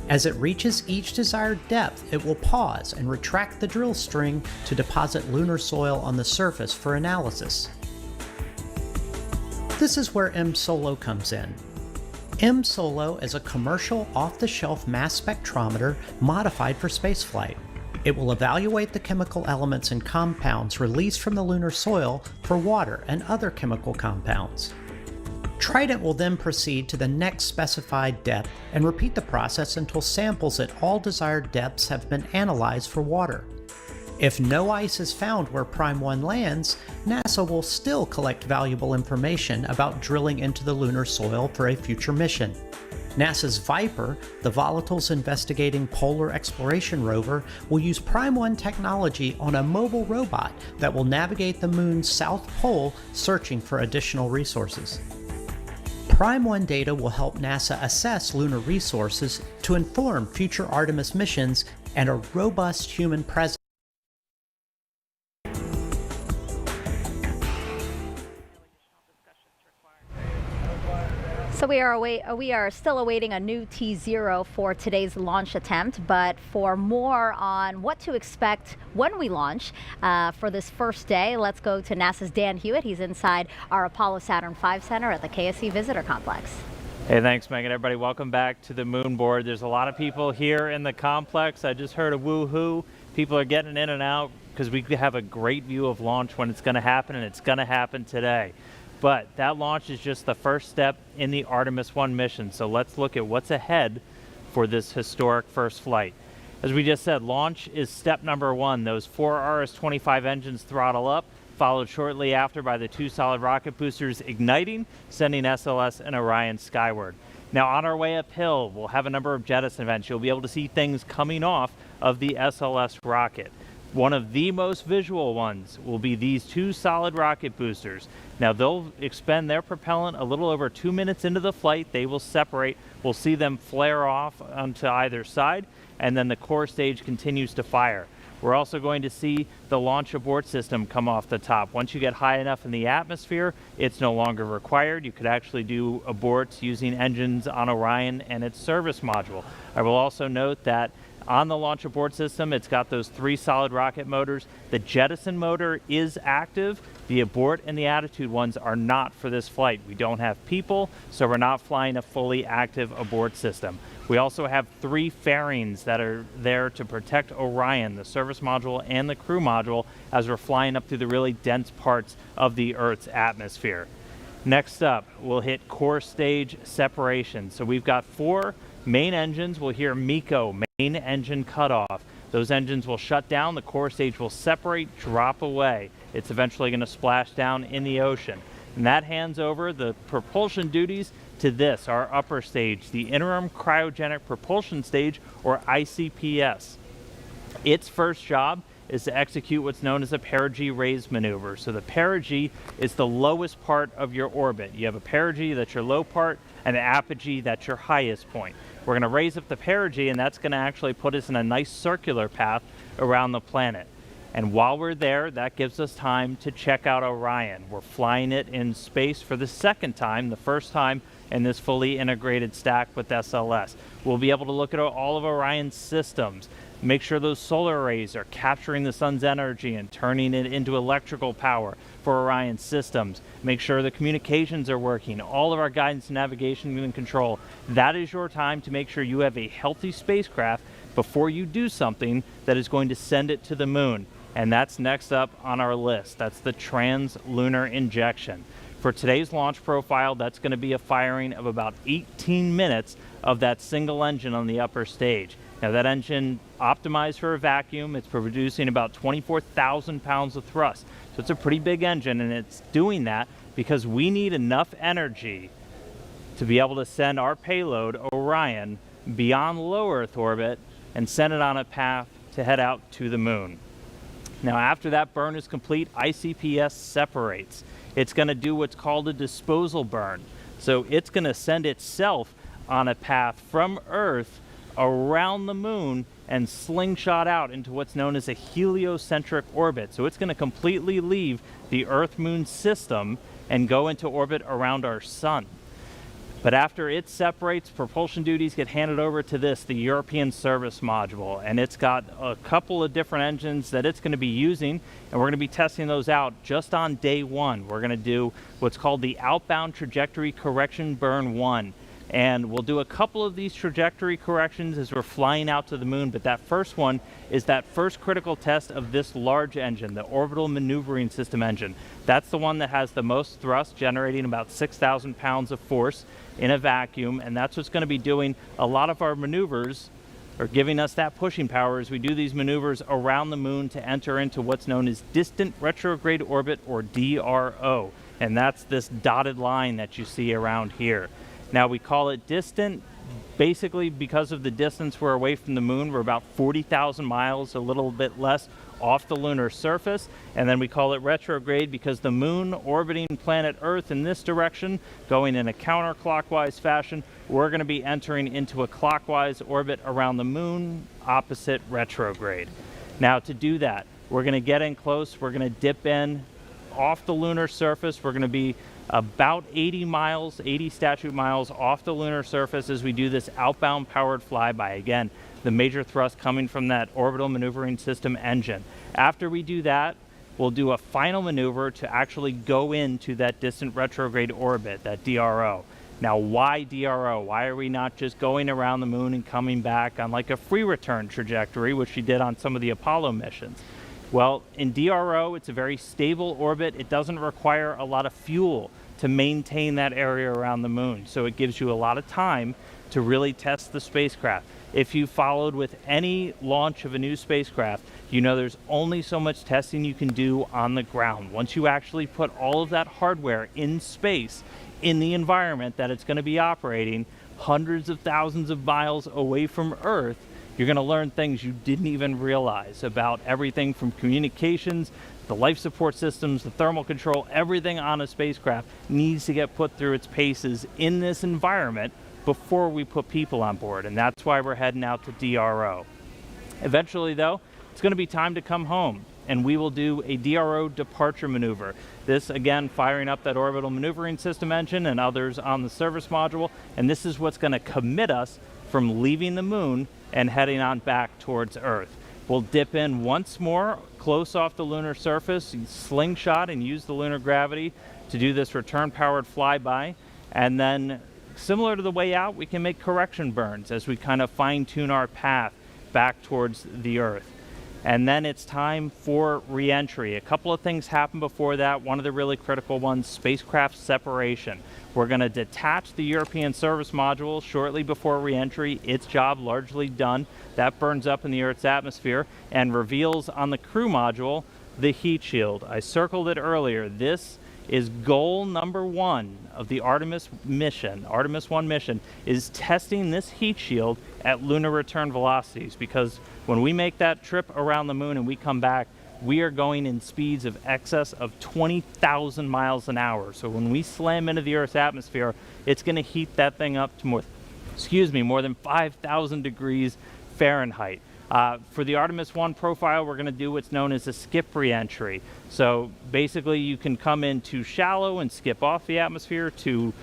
As it reaches each desired depth, it will pause and retract the drill string to deposit lunar soil on the surface for analysis. This is where M-SOLO comes in. M-SOLO is a commercial off-the-shelf mass spectrometer modified for spaceflight. It will evaluate the chemical elements and compounds released from the lunar soil for water and other chemical compounds. Trident will then proceed to the next specified depth and repeat the process until samples at all desired depths have been analyzed for water. If no ice is found where Prime 1 lands, NASA will still collect valuable information about drilling into the lunar soil for a future mission. NASA's Viper, the volatiles investigating polar exploration rover, will use Prime 1 technology on a mobile robot that will navigate the moon's south pole searching for additional resources. Prime 1 data will help NASA assess lunar resources to inform future Artemis missions and a robust human presence. So we are still awaiting a new T0 for today's launch attempt, but for more on what to expect when we launch for this first day, let's go to NASA's Dan Hewitt. He's inside our Apollo Saturn V Center at the KSC Visitor Complex. Hey, thanks, Megan. Everybody, welcome back to the moon board. There's a lot of people here in the complex. I just heard a woo-hoo. People are getting in and out because we have a great view of launch when it's going to happen, and it's going to happen today. But that launch is just the first step in the Artemis I mission. So let's look at what's ahead for this historic first flight. As we just said, launch is step number 1. Those 4 RS-25 engines throttle up, followed shortly after by the 2 solid rocket boosters igniting, sending SLS and Orion skyward. Now on our way uphill, we'll have a number of jettison events. You'll be able to see things coming off of the SLS rocket. One of the most visual ones will be these 2 solid rocket boosters. Now they'll expend their propellant a little over 2 minutes into the flight. They will separate. We'll see them flare off onto either side, and then the core stage continues to fire. We're also going to see the launch abort system come off the top. Once you get high enough in the atmosphere, it's no longer required. You could actually do aborts using engines on Orion and its service module. I will also note that on the launch abort system, it's got those 3 solid rocket motors. The jettison motor is active. The abort and the attitude ones are not for this flight. We don't have people, so we're not flying a fully active abort system. We also have 3 fairings that are there to protect Orion, the service module and the crew module, as we're flying up through the really dense parts of the Earth's atmosphere. Next up, we'll hit core stage separation. So we've got 4 main engines. We'll hear MECO, main engine cutoff. Those engines will shut down, the core stage will separate, drop away. It's eventually going to splash down in the ocean. And that hands over the propulsion duties to this, our upper stage, the Interim Cryogenic Propulsion Stage, or ICPS. Its first job is to execute what's known as a perigee raise maneuver. So the perigee is the lowest part of your orbit. You have a perigee, that's your low part, and an apogee, that's your highest point. We're going to raise up the perigee, and that's going to actually put us in a nice circular path around the planet. And while we're there, that gives us time to check out Orion. We're flying it in space for the second time, the first time in this fully integrated stack with SLS. We'll be able to look at all of Orion's systems, make sure those solar arrays are capturing the sun's energy and turning it into electrical power for Orion's systems, make sure the communications are working, all of our guidance and navigation and control. That is your time to make sure you have a healthy spacecraft before you do something that is going to send it to the moon. And that's next up on our list. That's the trans-lunar injection. For today's launch profile, that's going to be a firing of about 18 minutes of that single engine on the upper stage. Now that engine optimized for a vacuum, it's producing about 24,000 pounds of thrust. So it's a pretty big engine, and it's doing that because we need enough energy to be able to send our payload, Orion, beyond low Earth orbit and send it on a path to head out to the moon. Now after that burn is complete, ICPS separates. It's going to do what's called a disposal burn. So it's going to send itself on a path from Earth around the moon and slingshot out into what's known as a heliocentric orbit. So it's going to completely leave the Earth-Moon system and go into orbit around our sun. But after it separates, propulsion duties get handed over to this, the European Service Module, and it's got a couple of different engines that it's going to be using, and we're going to be testing those out just on day 1. We're going to do what's called the Outbound Trajectory Correction Burn 1. And we'll do a couple of these trajectory corrections as we're flying out to the moon, but that first one is that first critical test of this large engine, the Orbital Maneuvering System engine. That's the one that has the most thrust, generating about 6,000 pounds of force in a vacuum, and that's what's going to be doing a lot of our maneuvers, or giving us that pushing power as we do these maneuvers around the moon to enter into what's known as Distant Retrograde Orbit, or DRO. And that's this dotted line that you see around here. Now we call it distant Basically, because of the distance we're away from the moon, we're about 40,000 miles, a little bit less, off the lunar surface. And then we call it retrograde because the moon orbiting planet Earth in this direction, going in a counterclockwise fashion, we're going to be entering into a clockwise orbit around the moon, opposite retrograde. Now, to do that, we're going to get in close, we're going to dip in off the lunar surface. We're going to be about 80 miles, 80 statute miles off the lunar surface as we do this outbound powered flyby. Again, the major thrust coming from that orbital maneuvering system engine. After we do that, we'll do a final maneuver to actually go into that distant retrograde orbit, that DRO. Now, why DRO? Why are we not just going around the moon and coming back on like a free return trajectory, which we did on some of the Apollo missions? Well, in DRO, it's a very stable orbit. It doesn't require a lot of fuel to maintain that area around the moon. So it gives you a lot of time to really test the spacecraft. If you followed with any launch of a new spacecraft, you know there's only so much testing you can do on the ground. Once you actually put all of that hardware in space, in the environment that it's going to be operating, hundreds of thousands of miles away from Earth, you're going to learn things you didn't even realize about everything from communications, the life support systems, the thermal control. Everything on a spacecraft needs to get put through its paces in this environment before we put people on board, and that's why we're heading out to DRO. Eventually, though, it's going to be time to come home, and we will do a DRO departure maneuver. This, again, firing up that orbital maneuvering system engine and others on the service module, and this is what's going to commit us from leaving the moon and heading on back towards Earth. We'll dip in once more, close off the lunar surface, slingshot and use the lunar gravity to do this return-powered flyby, and then similar to the way out, we can make correction burns as we kind of fine-tune our path back towards the Earth. And then it's time for re-entry. A couple of things happen before that. One of the really critical ones, spacecraft separation. We're going to detach the European service module shortly before re-entry. Its job largely done. That burns up in the Earth's atmosphere and reveals on the crew module the heat shield. I circled it earlier. This is goal number one of the Artemis mission. Artemis I mission is testing this heat shield at lunar return velocities, because when we make that trip around the moon and we come back, we are going in speeds of excess of 20,000 miles an hour. So when we slam into the Earth's atmosphere, it's going to heat that thing up to more than 5,000 degrees Fahrenheit. For the Artemis I profile, we're going to do what's known as a skip re-entry. So basically, you can come in too shallow and skip off the atmosphere, too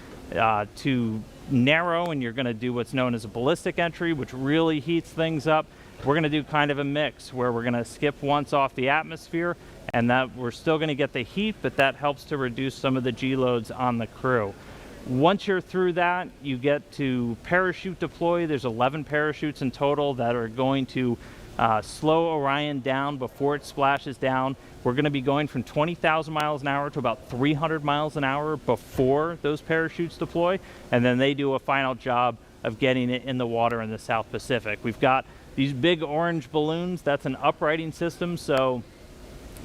narrow, and you're going to do what's known as a ballistic entry, which really heats things up. We're going to do kind of a mix where we're going to skip once off the atmosphere, and that we're still going to get the heat, but that helps to reduce some of the G loads on the crew. Once you're through that, you get to parachute deploy. There's 11 parachutes in total that are going to slow Orion down before it splashes down. We're going to be going from 20,000 miles an hour to about 300 miles an hour before those parachutes deploy, and then they do a final job of getting it in the water in the South Pacific. We've got these big orange balloons. That's an uprighting system, so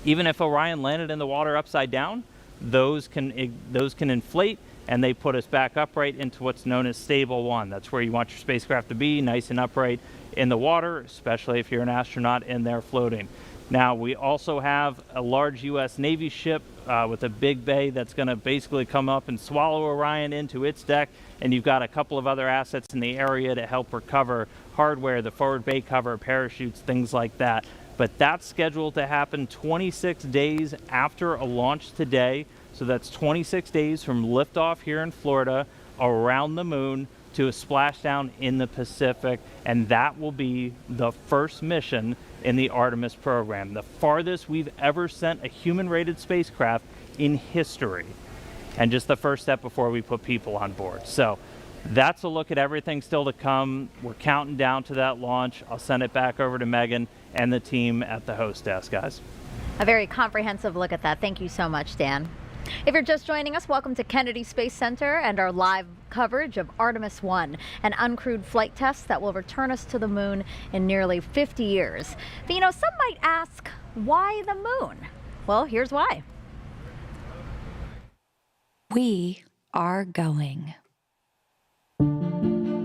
even if Orion landed in the water upside down, those can inflate, and they put us back upright into what's known as stable one. That's where you want your spacecraft to be, nice and upright in the water, especially if you're an astronaut in there floating. Now, we also have a large U.S. Navy ship with a big bay that's going to basically come up and swallow Orion into its deck, and you've got a couple of other assets in the area to help recover hardware, the forward bay cover, parachutes, things like that. But that's scheduled to happen 26 days after a launch today. So that's 26 days from liftoff here in Florida, around the moon, to a splashdown in the Pacific, and that will be the first mission in the Artemis program, the farthest we've ever sent a human-rated spacecraft in history, and just the first step before we put people on board. So that's a look at everything still to come. We're counting down to that launch. I'll send it back over to Megan and the team at the host desk, guys. A very comprehensive look at that. Thank you so much, Dan. If you're just joining us, welcome to Kennedy Space Center and our live coverage of Artemis I, an uncrewed flight test that will return us to the moon in nearly 50 years. But you know, some might ask, why the moon? Well, here's why. We are going.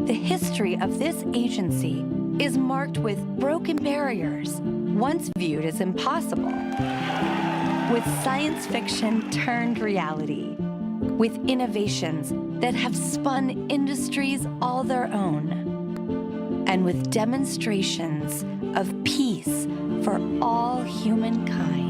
The history of this agency is marked with broken barriers, once viewed as impossible, with science fiction turned reality, with innovations that have spun industries all their own, and with demonstrations of peace for all humankind.